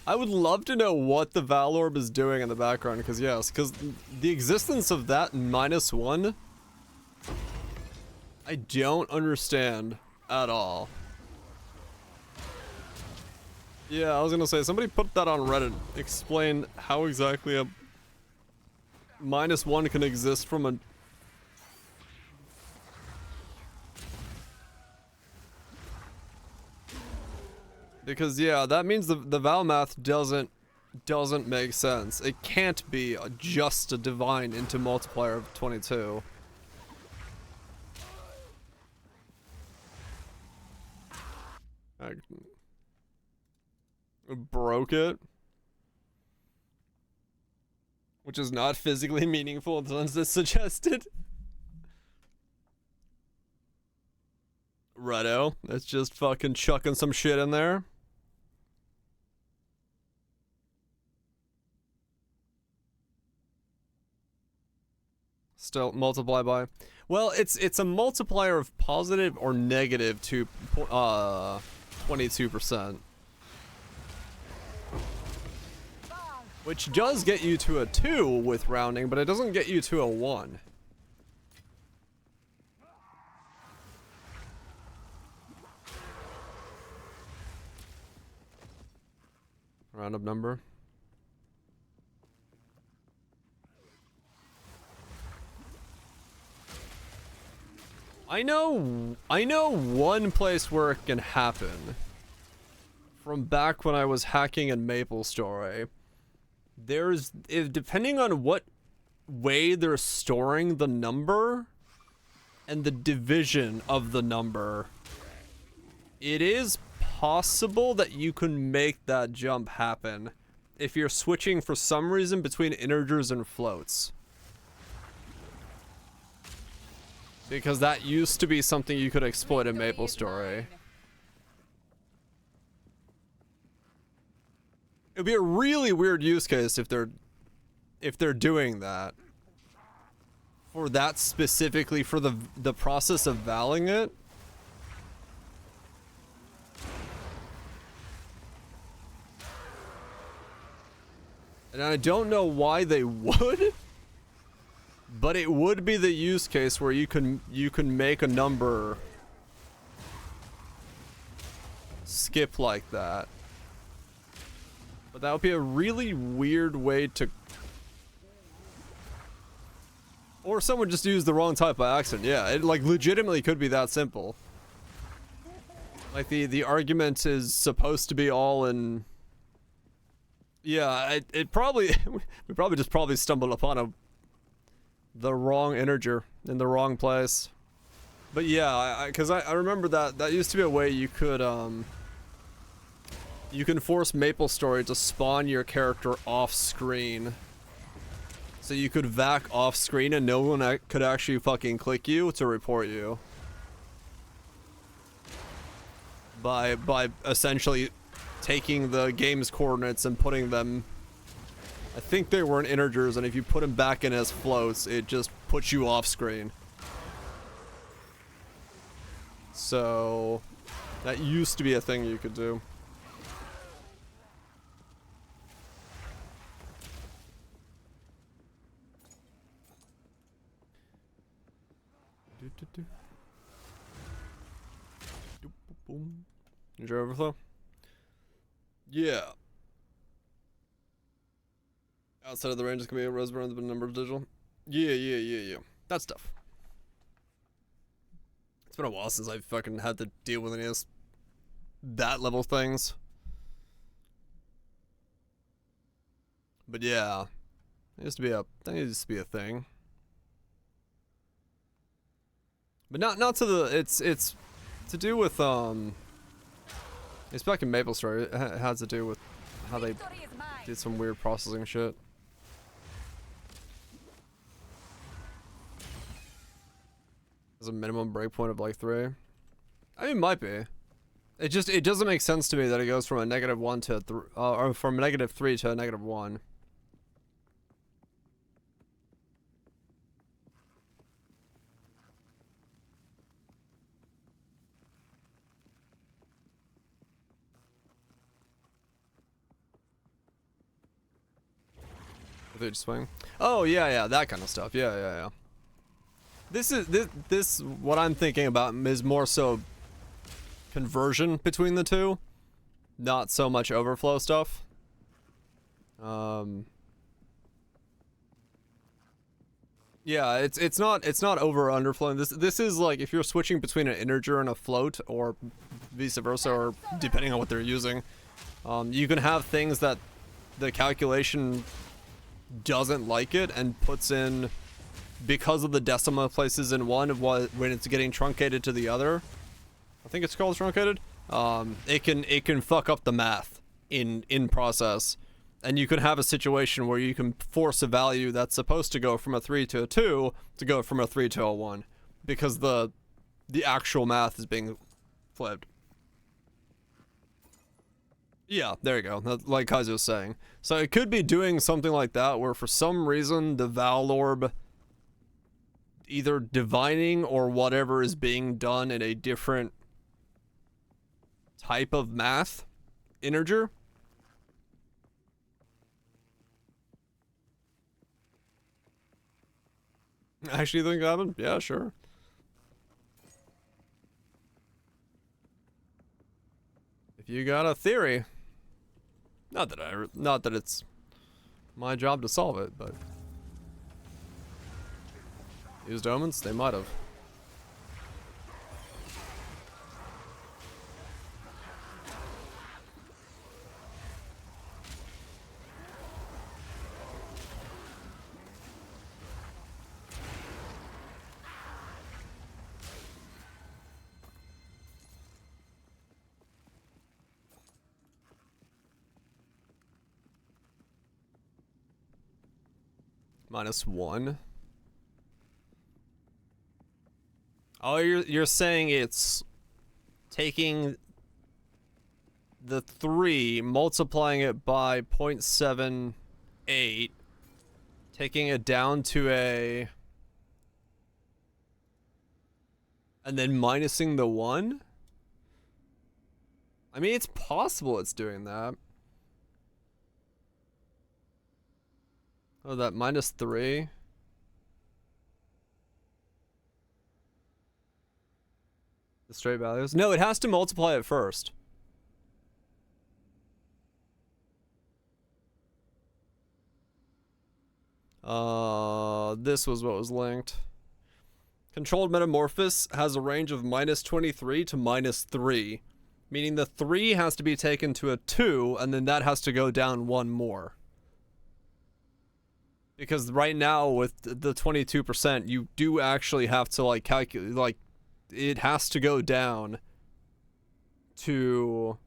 I would love to know what the Valorb is doing in the background, because yes, because the existence of that -1, I don't understand at all. Yeah, I was gonna say, somebody put that on Reddit. Explain how exactly a -1 can exist from a... Because yeah, that means the Val math doesn't make sense. It can't be just a divine into multiplier of 22. I broke it, which is not physically meaningful unless it's suggested. Righto, it's just fucking chucking some shit in there. Still multiply by, well, it's a multiplier of positive or negative to 22%, which does get you to a 2 with rounding, but it doesn't get you to a 1. Round up number. I know one place where it can happen. From back when I was hacking in MapleStory. Depending on what way they're storing the number and the division of the number, it is possible that you can make that jump happen if you're switching for some reason between integers and floats. Because that used to be something you could exploit in MapleStory. It'd be a really weird use case if they're doing that. For that specifically, for the process of valing it. And I don't know why they would, but it would be the use case where you can make a number skip like that. But that would be a really weird way to... Or someone just used the wrong type by accident. Yeah, it like legitimately could be that simple. Like the argument is supposed to be all in... Yeah, we probably just stumbled upon the wrong integer in the wrong place. But yeah, because I remember that used to be a way you could you can force MapleStory to spawn your character off screen. So you could vac off screen and no one could actually fucking click you to report you. By essentially taking the game's coordinates and putting them, I think they were in integers, and if you put them back in as floats, it just puts you off screen. So that used to be a thing you could do. Is your overflow? Yeah. Outside of the range, it's gonna be a Roseburn, the number of digital. Yeah. That stuff. It's been a while since I've fucking had to deal with any of that level things. But yeah, that used to be a thing. But not to the, it's to do with it's back in MapleStory. It has to do with how they did some weird processing shit. There's a minimum breakpoint of like 3. I mean, it might be. It doesn't make sense to me that it goes from a -1 to a or from a -3 to a -1. They just swing. Oh yeah, that kind of stuff. Yeah. This what I'm thinking about is more so conversion between the two, not so much overflow stuff. Yeah, it's not over or underflowing. This is like if you're switching between an integer and a float, or vice versa, or depending on what they're using. You can have things that the calculation doesn't like it and puts in, because of the decimal places in one, when it's getting truncated to the other. I think it's called truncated. It can fuck up the math in process. And you can have a situation where you can force a value that's supposed to go from a 3 to a 2 to go from a 3 to a 1, because the actual math is being flipped. Yeah, there you go. Like Kaiser was saying. So it could be doing something like that, where for some reason the Val Orb, either divining or whatever is being done in a different type of math integer. Actually think that happened? Yeah, sure. If you got a theory, not that it's my job to solve it, but used omens, they might have. -1. Oh, you're saying it's taking the 3, multiplying it by 0.78, taking it down to a, and then minusing the 1? I mean, it's possible it's doing that. Oh, that -3. The straight values? No, it has to multiply it first. This was what was linked. Controlled Metamorphosis has a range of -23 to -3, meaning the 3 has to be taken to a 2, and then that has to go down 1 more. Because right now with the 22%, you do actually have to like calculate, like it has to go down to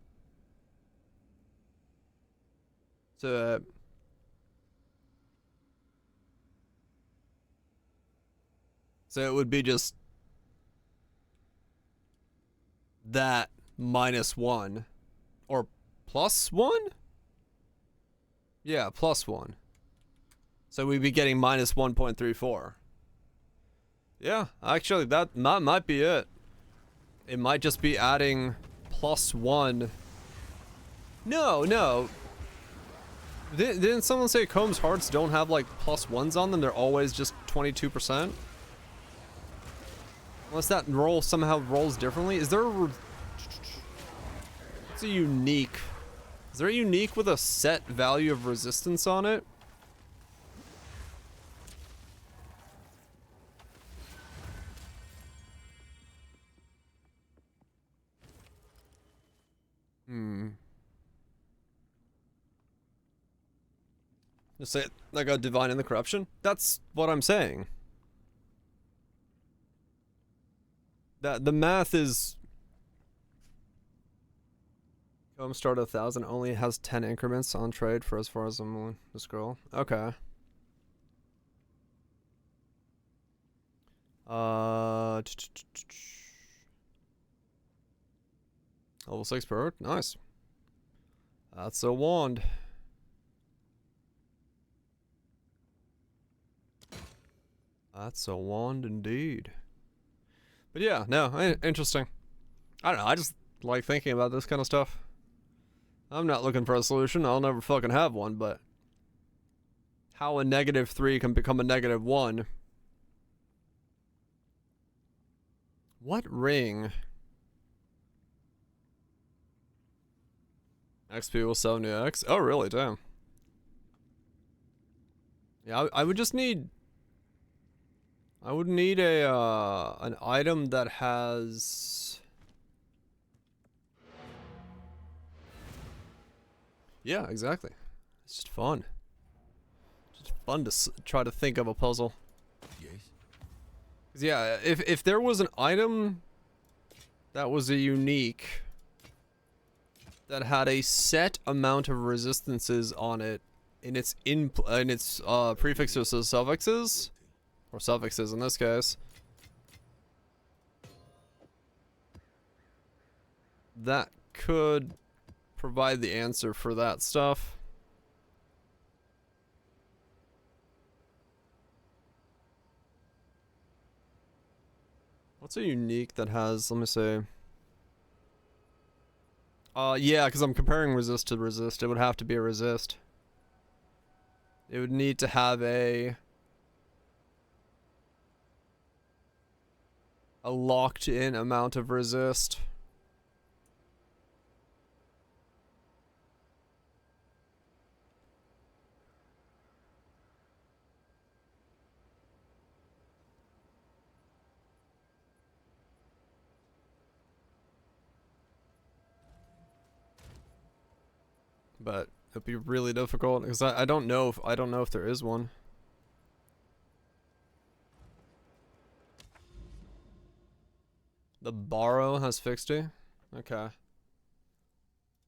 so it would be just that -1 or +1? Yeah, +1. So we'd be getting -1.34. Yeah, actually that might be it. It might just be adding +1. No. Didn't someone say Combs Hearts don't have like +1s on them? They're always just 22%? Unless that roll somehow rolls differently. Is there a... It's a unique... Is there a unique with a set value of resistance on it? Just say it like a divine in the corruption? That's what I'm saying. That the math is... Come start 1,000 only has 10 increments on trade for as far as I'm willing to scroll. Okay. Level 6 per. Nice. That's a wand. That's a wand indeed. But yeah, no, interesting. I don't know, I just like thinking about this kind of stuff. I'm not looking for a solution, I'll never fucking have one, but how a -3 can become a -1. What ring? XP will 70x. Oh, really? Damn. Yeah, I would just need... I would need a, an item that has... Yeah, exactly. It's just fun. Just fun to try to think of a puzzle. Yes. 'Cause yeah, if there was an item that was a unique, that had a set amount of resistances on it in its prefixes or suffixes, or suffixes in this case, that could provide the answer for that stuff. What's a unique that has, let me see. Yeah, because I'm comparing resist to resist. It would have to be a resist. It would need to have a locked in amount of resist. But it'd be really difficult because I don't know if there is one. The barrow has fixity. Okay.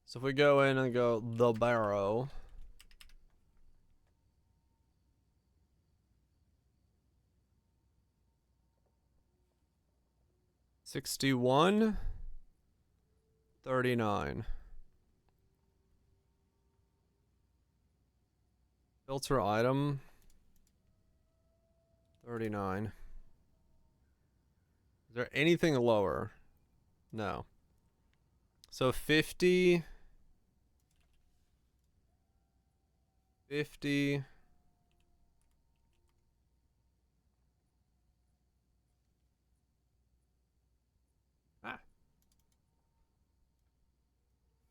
So if we go in and go the barrow. $61. $39. Filter item. $39. Is there anything lower? No. So 50. 50. Ah.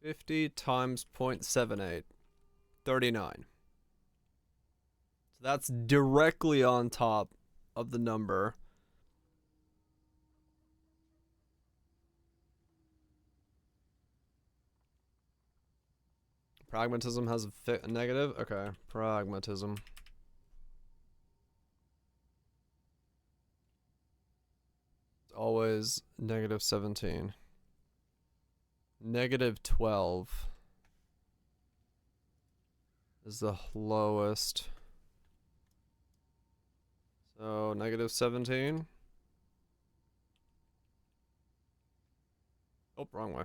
50 times 0.78. 39. So that's directly on top of the number. Pragmatism has a negative? Okay, pragmatism. It's always -17. -12 is the lowest. So, -17. Oh, wrong way.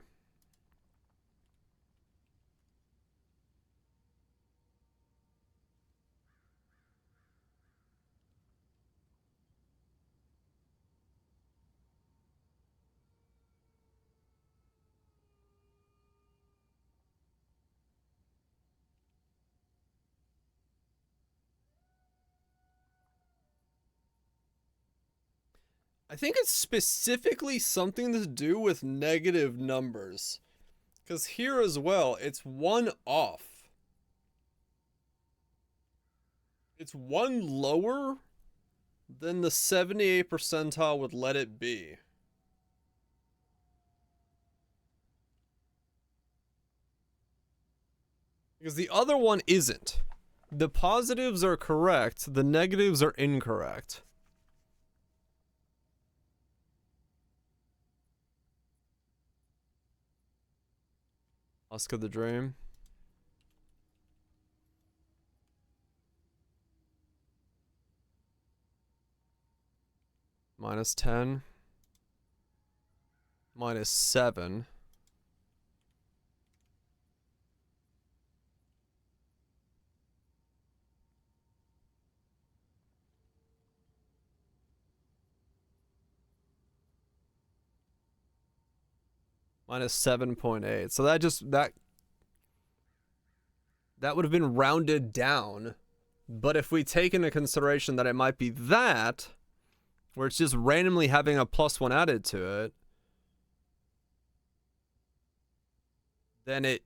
I think it's specifically something to do with negative numbers. Because here as well, it's one off. It's one lower than the 78th percentile would let it be. Because the other one isn't. The positives are correct, the negatives are incorrect. Husk of the Dream. -10. -7. -7.8. So that would have been rounded down But if we take into consideration that it might be that, where it's just randomly having a +1 added to it, then it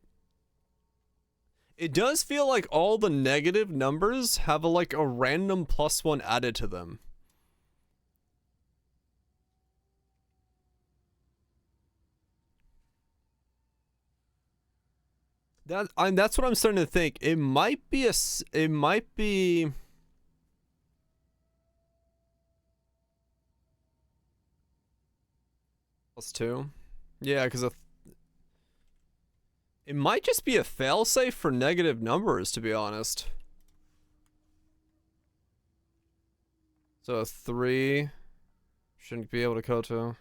does feel like all the negative numbers have like a random +1 added to them. That's what I'm starting to think. It might be +2. Yeah, because it might just be a failsafe for negative numbers, to be honest. So a 3 shouldn't be able to go to.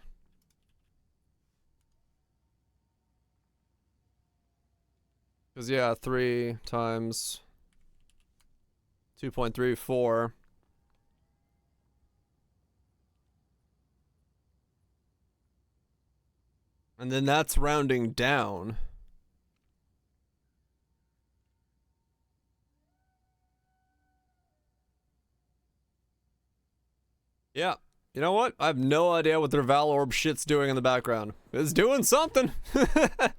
Because, yeah, 3 times 2.34. And then that's rounding down. Yeah. You know what? I have no idea what their Val Orb shit's doing in the background. It's doing something.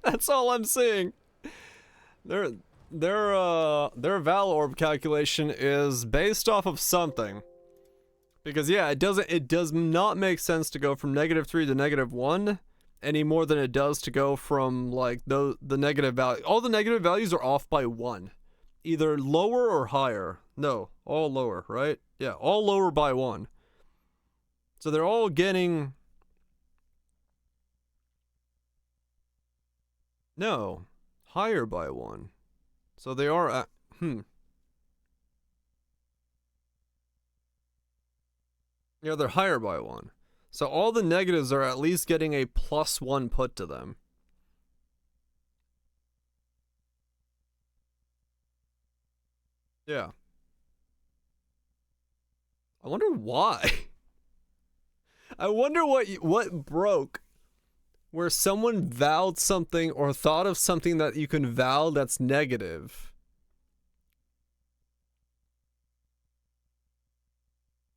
That's all I'm seeing. Their Val Orb calculation is based off of something. Because yeah, it does not make sense to go from -3 to -1 any more than it does to go from like the negative value. All the negative values are off by 1. Either lower or higher. No, all lower, right? Yeah, all lower by 1. So they're all getting... No, higher by 1. So they are at... Yeah, they're higher by 1. So all the negatives are at least getting a +1 put to them. Yeah. I wonder why. I wonder what broke where someone vowed something or thought of something that you can vow that's negative.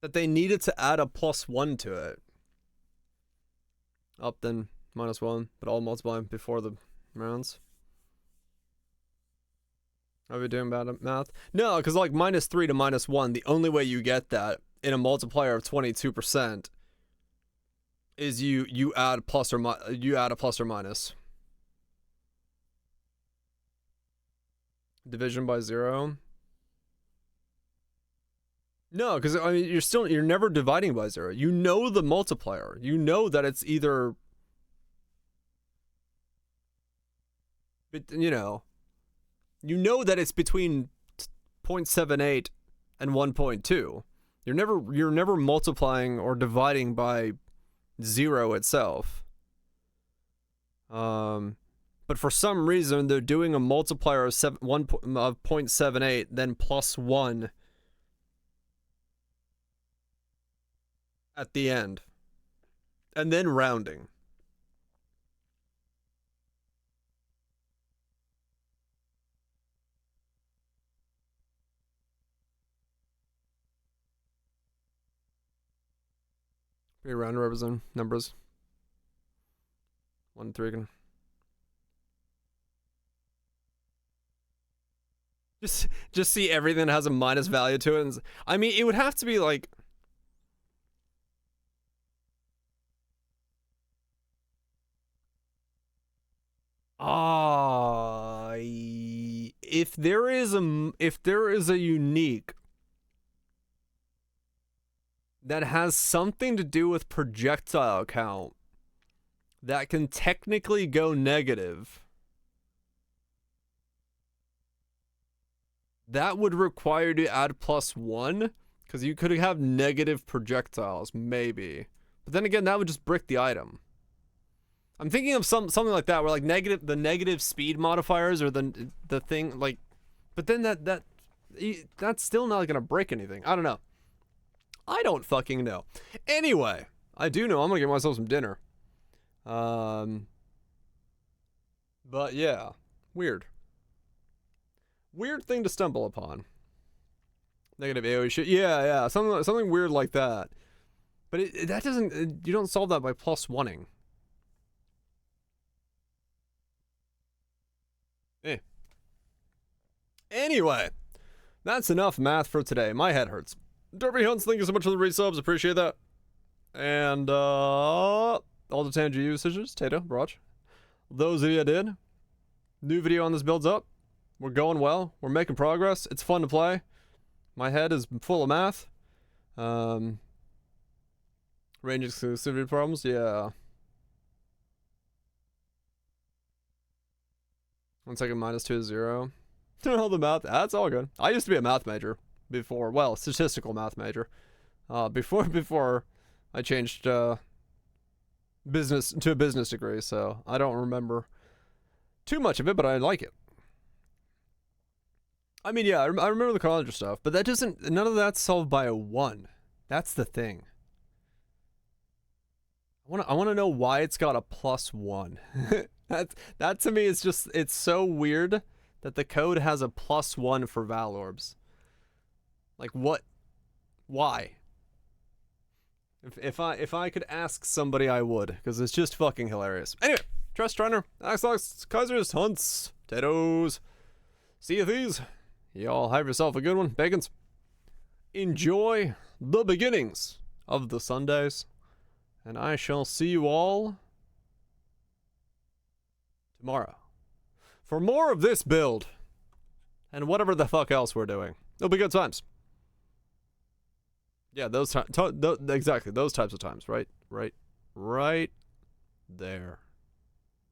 That they needed to add a +1 to it. Up then -1, but all multiplying before the rounds. Are we doing bad at math? No, because like -3 to -1, the only way you get that in a multiplier of 22% is you add a plus or minus. Division by 0. No, because I mean you're never dividing by 0. You know the multiplier. You know that it's either, you know that it's between 0.78 and 1.2. You're never multiplying or dividing by 0 itself. But for some reason they're doing a multiplier of 0.78 then +1 at the end, and then rounding. Pretty round represent numbers. 1 3 can just see everything that has a minus value to it. And I mean, it would have to be like, if there is a unique that has something to do with projectile count that can technically go negative, that would require you to add +1, because you could have negative projectiles, maybe. But then again, that would just brick the item. I'm thinking of something like that, where like the negative speed modifiers or the thing like, but then that's still not gonna break anything. I don't know. I don't fucking know. Anyway, I do know I'm gonna get myself some dinner. But yeah, weird thing to stumble upon. Negative AoE shit. Yeah, something weird like that. But that doesn't. You don't solve that by +1ing. Anyway, that's enough math for today. My head hurts. Derby Hunts, thank you so much for the resubs. Appreciate that. And all the Tangy usages, Tato, Broch. Those of you that did. New video on this builds up. We're going well. We're making progress. It's fun to play. My head is full of math. Range exclusivity problems, yeah. 1 second, -2 is 0. All the math, that's all good. I used to be a math major before, well, statistical math major. Before I changed business to a business degree, so I don't remember too much of it, but I like it. I mean, yeah, I remember the college stuff, but that doesn't, none of that's solved by a 1. That's the thing. I want to know why it's got a +1. That to me is just, it's so weird that the code has a +1 for Val Orbs. Like, what? Why? If I could ask somebody, I would, because it's just fucking hilarious. Anyway, Trust Runner, Axlox, Kaisers, Hunts, Potatoes, see you thieves. Y'all have yourself a good one. Bacons. Enjoy the beginnings of the Sundays, and I shall see you all tomorrow for more of this build and whatever the fuck else we're doing. It'll be good times. Yeah, exactly those types of times, right there.